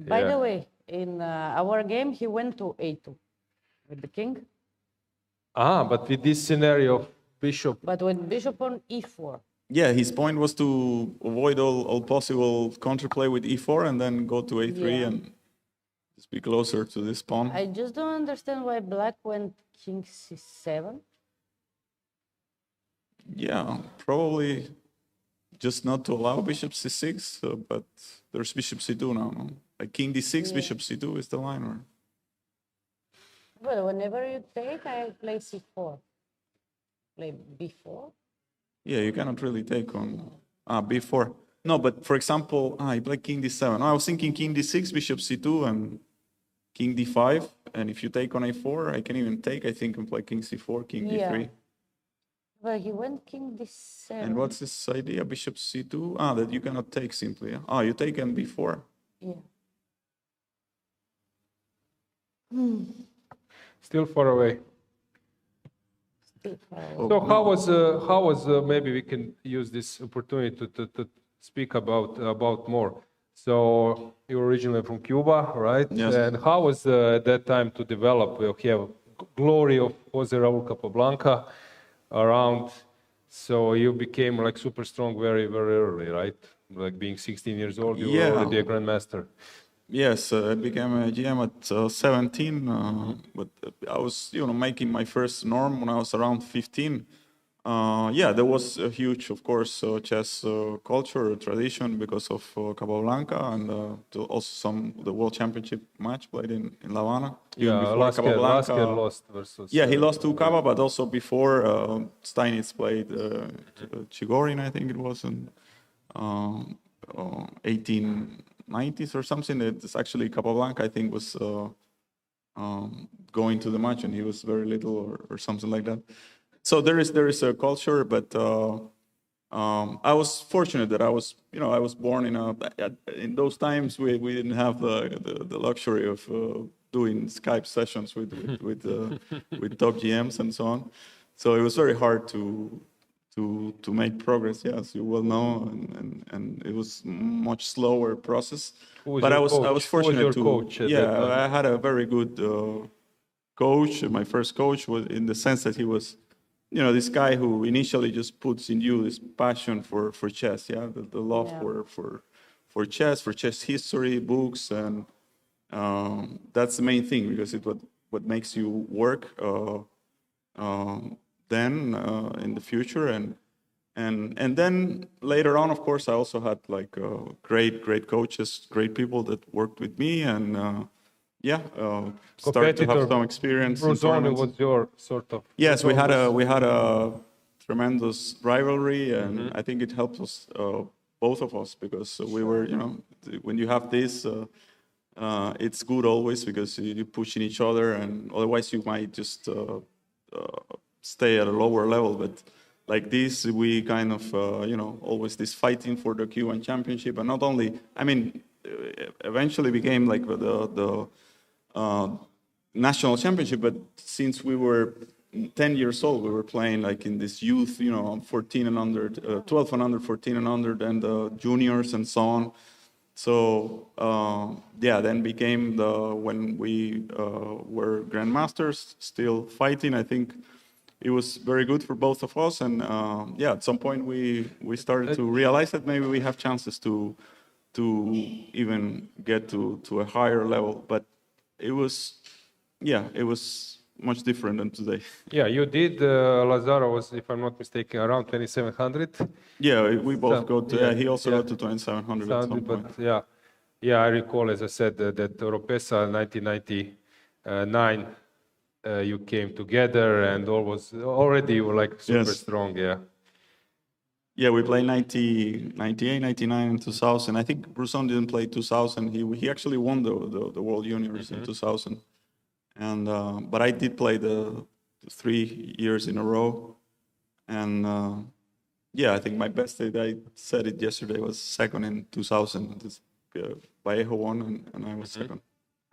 By the way, in our game, he went to A2 with the king. But with this scenario of bishop. But with bishop on E4. Yeah, his point was to avoid all possible counterplay with E4 and then go to A3 and just be closer to this pawn. I just don't understand why black went king C7. Yeah, probably just not to allow bishop C6, but there's bishop C2 now. No? Like king D6, bishop C2 is the line. Or... Well, whenever you take, I play C4. Play B4. Yeah, you cannot really take on B4. No, but for example, you play king D7. No, I was thinking king D6, bishop C2, and king D5. And if you take on A4, I can even take, I think, and play king C4, king D3. Well, he went king D7. And what's this idea? Bishop C2? That you cannot take simply. You take on B4. Yeah. Still far away. So how was maybe we can use this opportunity to speak about more. So you're originally from Cuba, right? Yes. And how was that time to develop? We have glory of Jose Raul Capablanca around. So you became like super strong very, very early, right? Like being 16 years old, you Yeah. were already a grandmaster. Yes, I became a GM at 17, but I was, making my first norm when I was around 15. Yeah, there was a huge, of course, chess culture, tradition because of Capablanca and also the World Championship match played in La Havana. Even Yeah, before Lasker lost versus... Yeah, he lost to Cava, but also before Steinitz played Chigorin, I think it was, in 1890s or something. It's actually Capablanca, I think, was going to the match, and he was very little or something like that. So there is a culture, but I was fortunate that I was born in those times we didn't have the luxury of doing Skype sessions with top GMs and so on. So it was very hard to make progress, yeah, as you well know, and it was much slower process. But I was fortunate I had a very good coach. My first coach was, in the sense that he was, this guy who initially just puts in you this passion for chess, yeah, the love for chess history, books, and that's the main thing, because it's what makes you work then in the future, and then later on, of course, I also had like great coaches, great people that worked with me, and started to have some experience. Bruzoni was your sort of... Yes, we had a tremendous rivalry, and I think it helped us, both of us, because we were, when you have this, it's good always, because you push in each other, and otherwise you might just stay at a lower level. But like this, we kind of, always this fighting for the Q1 championship, and not only, eventually became like the national championship, but since we were 10 years old, we were playing like in this youth, 14 and under, 12 and under, 14 and under, and the juniors and so on. So then became when we were grandmasters, still fighting. I think it was very good for both of us, and at some point we started to realize that maybe we have chances to even get to a higher level. But it was much different than today. Yeah, you did. Lazaro was, if I'm not mistaken, around 2700. Yeah, we both got to, he also got to 2700 at some point. But I recall, as I said, that Oropesa 1999, you came together, and already you were like super strong, yeah. Yeah, we played 98, 99, and 2000. I think Bruzon didn't play 2000. He actually won the World Juniors in 2000. And but I did play the 3 years in a row. And I think my best, I said it yesterday, was second in 2000. Vallejo won, and I was second.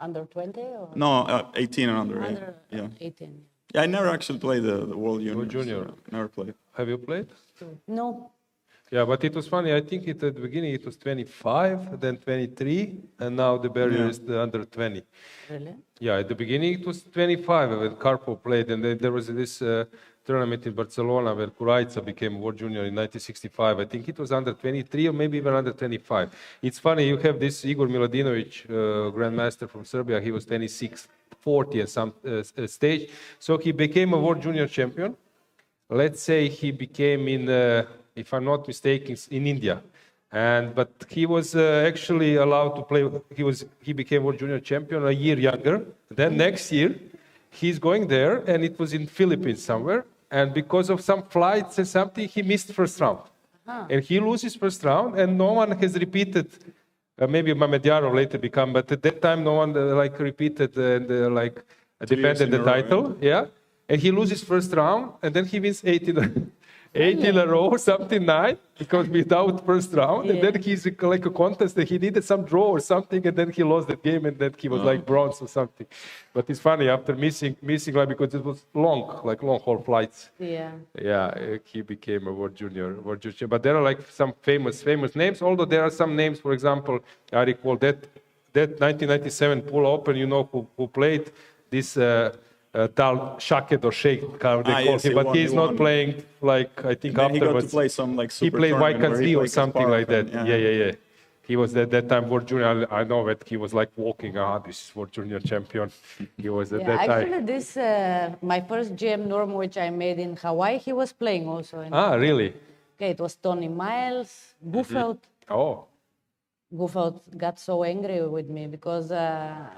Under 20 or? No, 18 and under. Under 18. Yeah, I never actually played the World Juniors. Junior. Never played. Have you played? No. Yeah, but it was funny. I think at the beginning it was 25, then 23, and now the barrier is the under 20. Really? Yeah, at the beginning it was 25 when Karpov played, and then there was this tournament in Barcelona where Croatia became World Junior in 1965. I think it was under 23 or maybe even under 25. It's funny, you have this Igor Miladinovic, grandmaster from Serbia. He was 26, 40 at some stage. So he became a World Junior champion. Let's say he became if I'm not mistaken, in India. But he was actually allowed to play. He became World Junior champion a year younger. Then next year, he's going there, and it was in Philippines somewhere. And because of some flights and something, he missed first round. And he loses first round, and no one has repeated. Maybe Mamedyanov later become, but at that time, no one repeated and defended the title. Yeah, and he loses first round, and then he wins 8 in a row, something 9, because without first round, and then he's like a contest that he needed some draw or something, and then he lost that game, and then he was like bronze or something. But it's funny, after missing because it was long haul flights. Yeah, he became a World Junior. But there are like some famous names, although there are some names, for example, I recall that 1997 Pool Open, who played this Tal Shaket or Sheikh, how they call yes, him, he but won, he's he not won. playing like I think Then he got to afterwards. play some like He super played tournament where he Vacancy or played something like that. Kasparov, Yeah. He was at that time World Junior. I know that he was like walking. This is World Junior champion. He was at that time. Actually, this my first GM norm, which I made in Hawaii, he was playing also. Really? Okay, it was Tony Miles, Buffeld. Oh. Buffeld got so angry with me because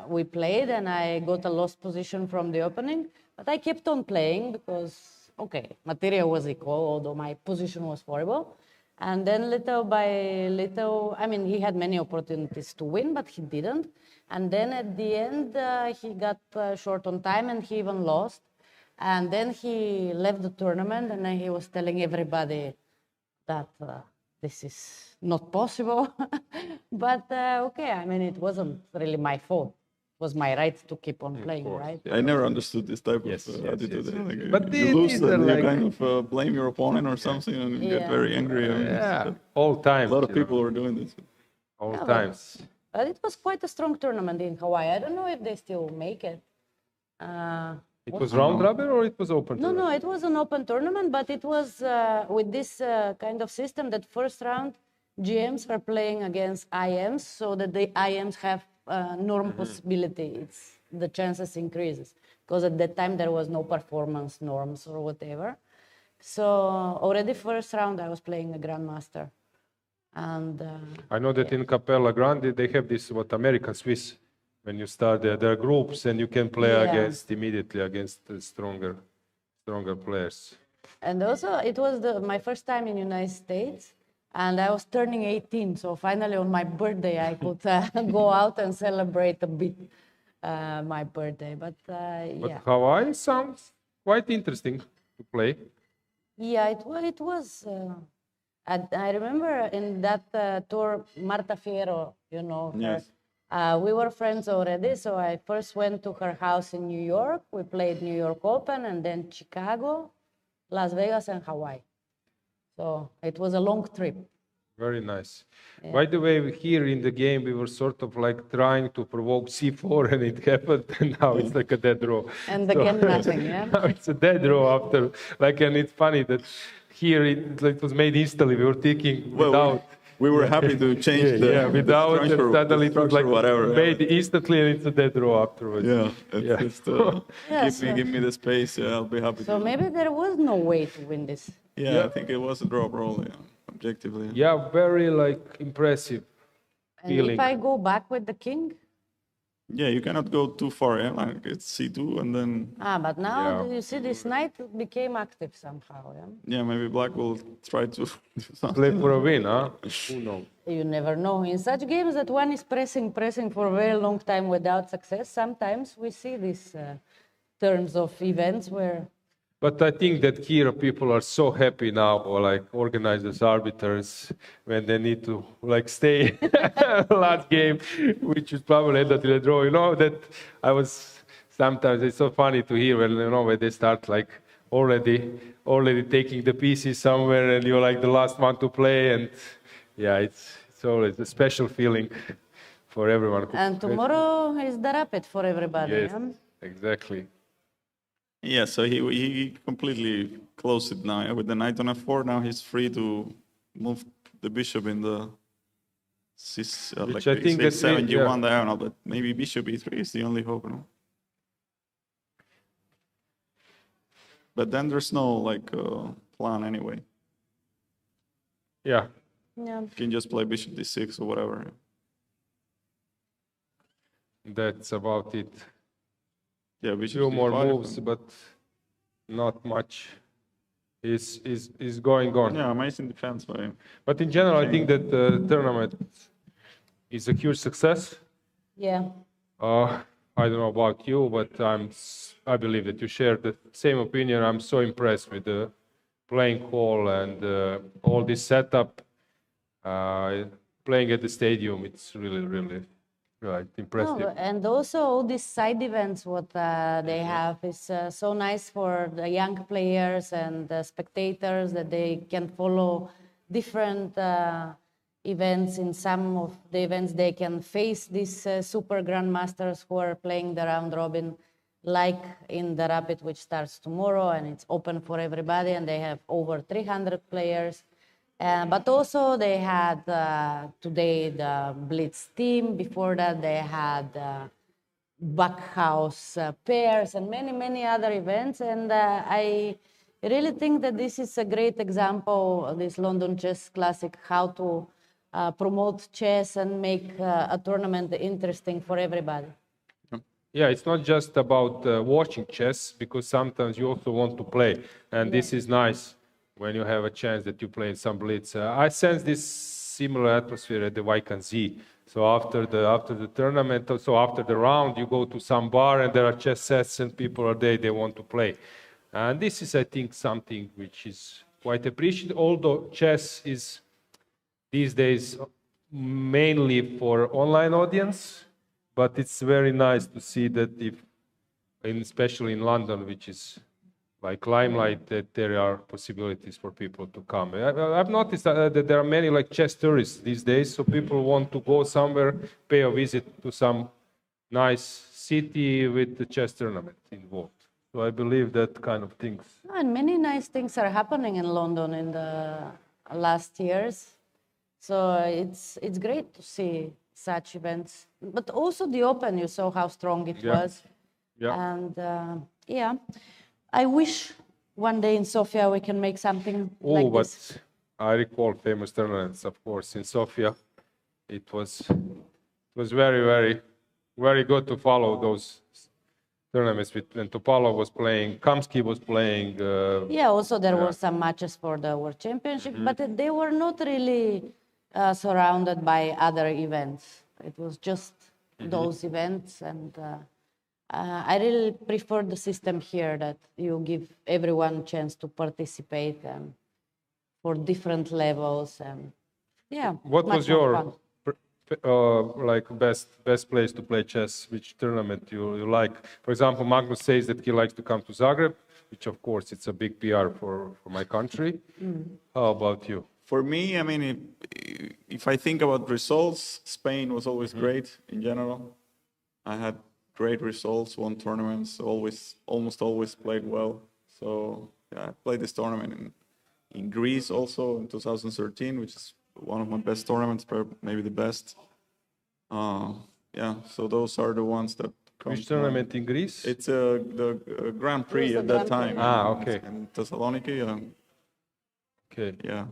we played and I got a lost position from the opening, but I kept on playing because, okay, material was equal, although my position was horrible. And then little by little, I mean, he had many opportunities to win, but he didn't. And then at the end, he got short on time and he even lost. And then he left the tournament and then he was telling everybody that this is not possible. But okay, I mean, it wasn't really my fault. It was my right to keep on playing, right? I never understood this type of attitude. Like, But you lose these and are you like- kind of blame your opponent or something and you get very angry. I mean, All times. a lot of you know. people were doing this. All Yeah, times. But it was quite a strong tournament in Hawaii. I don't know if they still make it. It was round robin or it was open? No, it was an open tournament, but it was with this kind of system that first round GMs are playing against IMs so that the IMs have norm possibility. The chances increases because at that time there was no performance norms or whatever. So already first round I was playing a grandmaster. And I know that in Capella Grande they have this American Swiss. When you start there are groups and you can play immediately against the stronger players. And also, it was my first time in United States, and I was turning 18. So finally, on my birthday, I could go out and celebrate a bit my birthday. But But Hawaii sounds quite interesting to play. Yeah, it was. I remember in that tour, Marta Fierro, you know her. Yes. We were friends already, so I first went to her house in New York. We played New York Open, and then Chicago, Las Vegas, and Hawaii. So it was a long trip. Very nice. By the way, here in the game, we were sort of like trying to provoke C4 and it happened, and now it's like a dead draw. And again, nothing, yeah? Now it's a dead draw after, and it's funny that here it was made instantly. We were thinking without. We were happy to change without the structure, and suddenly it was like whatever. made instantly and it's a dead draw afterwards. Just give me the space. I'll be happy. So maybe there was no way to win this. I think it was a draw, probably, objectively. Yeah, very impressive And feeling. if I go back with the king? Yeah, you cannot go too far. Like it's C2 and then. But now you see this knight became active somehow. Yeah, maybe Black will try to do something. Play for a win, huh? Who knows? You never know. In such games that one is pressing for a very long time without success, sometimes we see these terms of events where. But I think that here people are so happy now, or like organizers, arbiters, when they need to stay last game, which is probably ended in a draw. You know that sometimes it's so funny to hear when they start already taking the pieces somewhere, and you're like the last one to play, and it's always a special feeling for everyone. And tomorrow is the rapid for everybody. Yes, exactly. Yeah, so he completely closed it now. With the knight on f4, now he's free to move the bishop in the Which I think that 71 diagonal, but maybe bishop e3 is the only hope, no? But then there's no plan anyway. Yeah. Yeah. You can just play bishop d6 or whatever. That's about it. Yeah, bishop few more d5 moves, but not much is going on. Yeah, amazing defense by him. But in general, I think that the tournament is a huge success. Yeah. I don't know about you, but I believe that you share the same opinion. I'm so impressed with the playing hall and all this setup. Playing at the stadium, it's really, really impressive. No, and also all these side events, what they have is so nice for the young players and the spectators that they can follow different events. In some of the events, they can face these super grandmasters who are playing the round robin. like in the Rapid, which starts tomorrow, and it's open for everybody, and they have over 300 players. But also they had today the Blitz team. Before that, they had Backhouse pairs and many other events. And I really think that this is a great example, this London Chess Classic, how to promote chess and make a tournament interesting for everybody. Yeah, it's not just about watching chess, because sometimes you also want to play, and this is nice when you have a chance that you play in some blitz. I sense this similar atmosphere at the YKZ. So after the tournament, so after the round, you go to some bar and there are chess sets and people are there, they want to play. And this is, I think, something which is quite appreciated, although chess is these days mainly for online audience. But it's very nice to see that especially in London, which is like limelight, that there are possibilities for people to come. I've noticed that there are many like chess tourists these days, so people want to go somewhere, pay a visit to some nice city with the chess tournament involved. So I believe that kind of things. And many nice things are happening in London in the last years. So it's great to see such events. But also the Open, you saw how strong it was. Yeah. And yeah, I wish one day in Sofia we can make something like this. But I recall famous tournaments, of course, in Sofia. It was very good to follow those tournaments. When Topalov was playing, Kamsky was playing. Yeah, also there were some matches for the World Championship, but they were not really surrounded by other events. It was just those events, and I really prefer the system here that you give everyone a chance to participate and for different levels, and yeah. What was your like best place to play chess? Which tournament you like? For example, Magnus says that he likes to come to Zagreb, which of course it's a big PR for my country. How about you? For me, I mean, if I think about results, Spain was always great in general. I had great results, won tournaments, almost always played well. So yeah, I played this tournament in Greece also in 2013, which is one of my best tournaments, maybe the best. Yeah, so those are the ones that come. Which tournament in Greece? It's the Grand Prix at that time. Okay. In Thessaloniki. Okay. Yeah.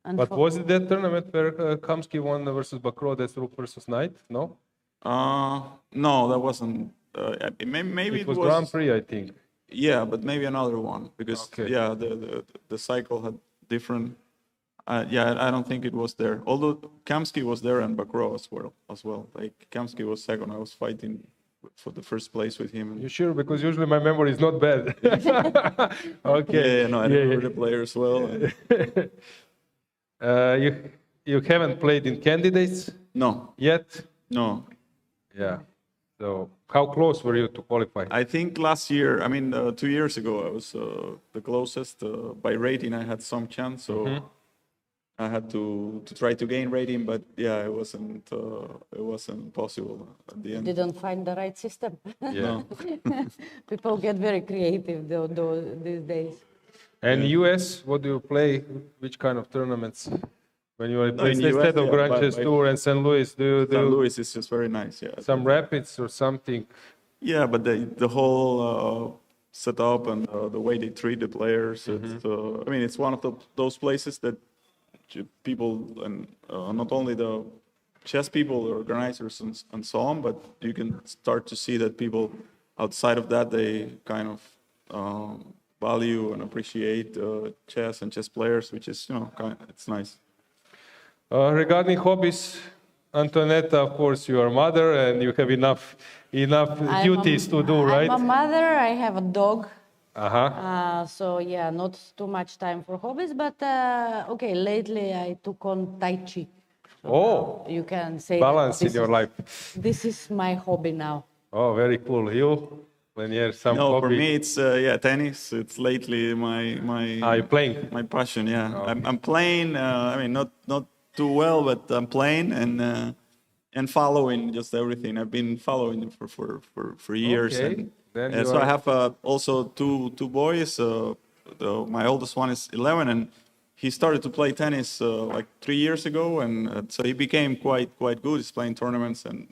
But was it that tournament where Kamsky won versus Bakro, that's Rook versus Knight? No? No, that wasn't. Maybe it was Grand Prix, I think. Yeah, but maybe another one because yeah, the cycle had different. Yeah, I don't think it was there. Although Kamsky was there and Bakro as well. Like Kamsky was second. I was fighting for the first place with him. You sure? Because usually my memory is not bad. Okay. Yeah, no, I remember the players well. You haven't played in candidates? No. Yet? No. Yeah. So how close were you to qualify? I think last year, I mean, 2 years ago, I was the closest. By rating, I had some chance, so I had to try to gain rating, but yeah, it wasn't possible at the end. You didn't find the right system. Yeah. People get very creative these days. And US, what do you play? Which kind of tournaments? When you are playing instead of Grand Chess Tour and St. Louis, do you St. Louis is just very nice, yeah. Some rapids or something? Yeah, but the whole setup and the way they treat the players, I mean, it's one of those places that people, and not only the chess people, the organizers and so on, but you can start to see that people outside of that, they kind of value and appreciate chess and chess players, which is, it's nice. Regarding hobbies, Antonetta, of course, you are a mother and you have enough duties to do, right? I'm a mother, I have a dog. Uh-huh. So yeah, not too much time for hobbies, but okay, lately I took on Tai Chi. So you can say balance in your life. This is my hobby now. Oh, very cool. You? Some no, hobby? For me it's tennis. It's lately my you playing? My passion. Yeah, okay. I'm playing. I mean, not too well, but I'm playing, and and following just everything. I've been following it for years. Okay. And so I have also two boys. My oldest one is 11, and he started to play tennis like 3 years ago, and so he became quite good. He's playing tournaments and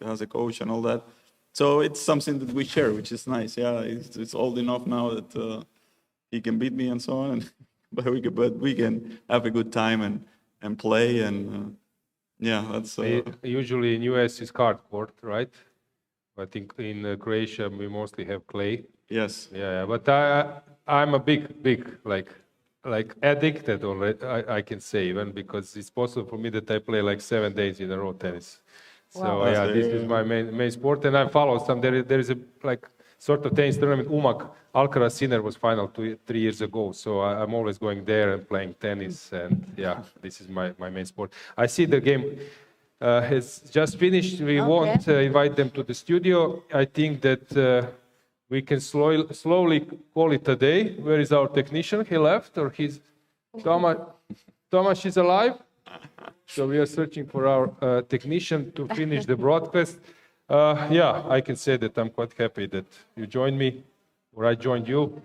has a coach and all that. So it's something that we share, which is nice. Yeah, it's old enough now that he can beat me and so on, but we can have a good time and play and yeah, that's. Usually in US it's hard court, right? I think in Croatia we mostly have clay. Yes. Yeah, but I'm a big like addicted already. I can say even because it's possible for me that I play like 7 days in a row tennis. So Wow. yeah, this is my main sport, and I follow some. There is a like sort of tennis tournament. Umag Alcaraz Sinner was final 3 years ago, so I'm always going there and playing tennis. And yeah, this is my main sport. I see the game has just finished. We won't invite them to the studio. I think that we can slowly call it a day. Where is our technician? He left, or he's Thomas is alive. So we are searching for our technician to finish the broadcast. Yeah, I can say that I'm quite happy that you joined me, or I joined you.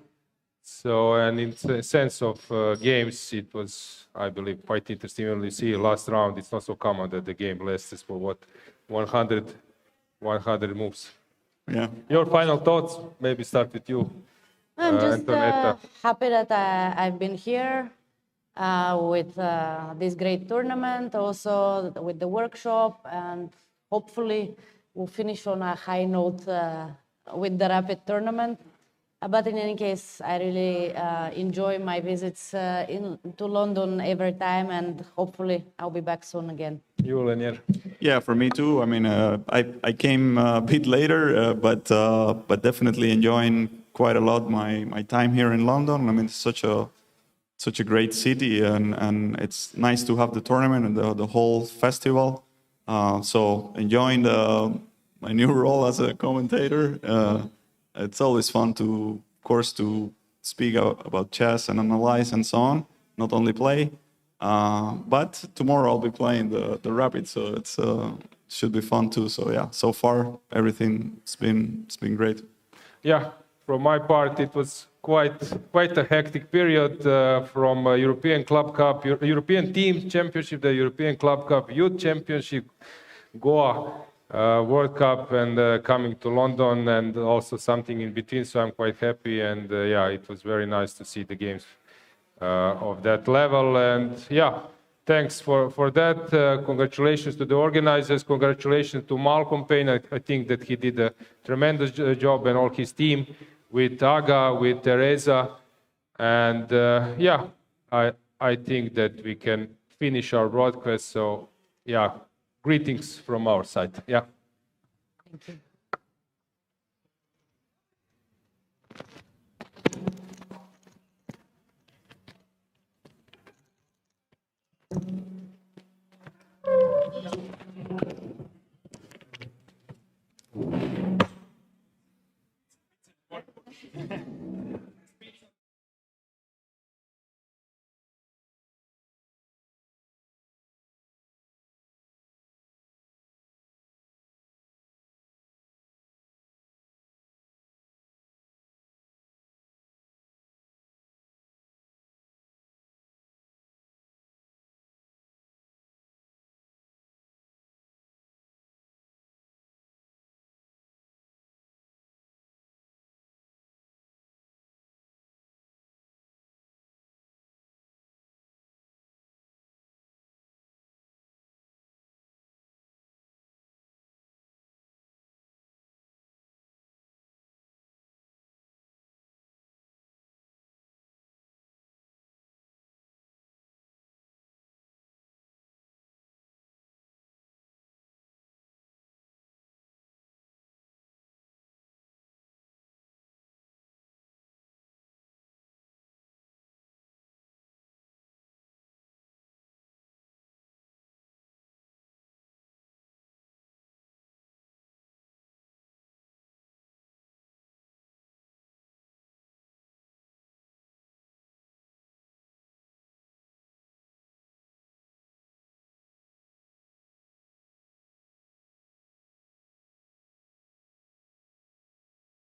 So, and in the sense of games, it was, I believe, quite interesting. When you see last round, it's not so common that the game lasts for what, 100 moves. Yeah. Your final thoughts? Maybe start with you. I'm just happy that I've been here with this great tournament, also with the workshop, and hopefully we'll finish on a high note with the rapid tournament. But in any case, I really enjoy my visits to London every time, and hopefully I'll be back soon again. You, Lenier? Yeah, for me too. I mean, I came a bit later, but definitely enjoying quite a lot my time here in London. I mean, it's such a great city, and it's nice to have the tournament and the whole festival. So enjoying my new role as a commentator. It's always fun to, of course, to speak about chess and analyze and so on, not only play. But tomorrow I'll be playing the rapid, so it should be fun too. So yeah, so far everything's been great. Yeah, from my part it was quite a hectic period from European Club Cup, European Team Championship, the European Club Cup Youth Championship, Goa World Cup, and coming to London, and also something in between. So I'm quite happy, and yeah, it was very nice to see the games of that level. And yeah, thanks for that. Congratulations to the organizers. Congratulations to Malcolm Payne. I think that he did a tremendous job, and all his team with Aga, with Teresa. And yeah, I think that we can finish our broadcast. So yeah, greetings from our side. Yeah. Thank you.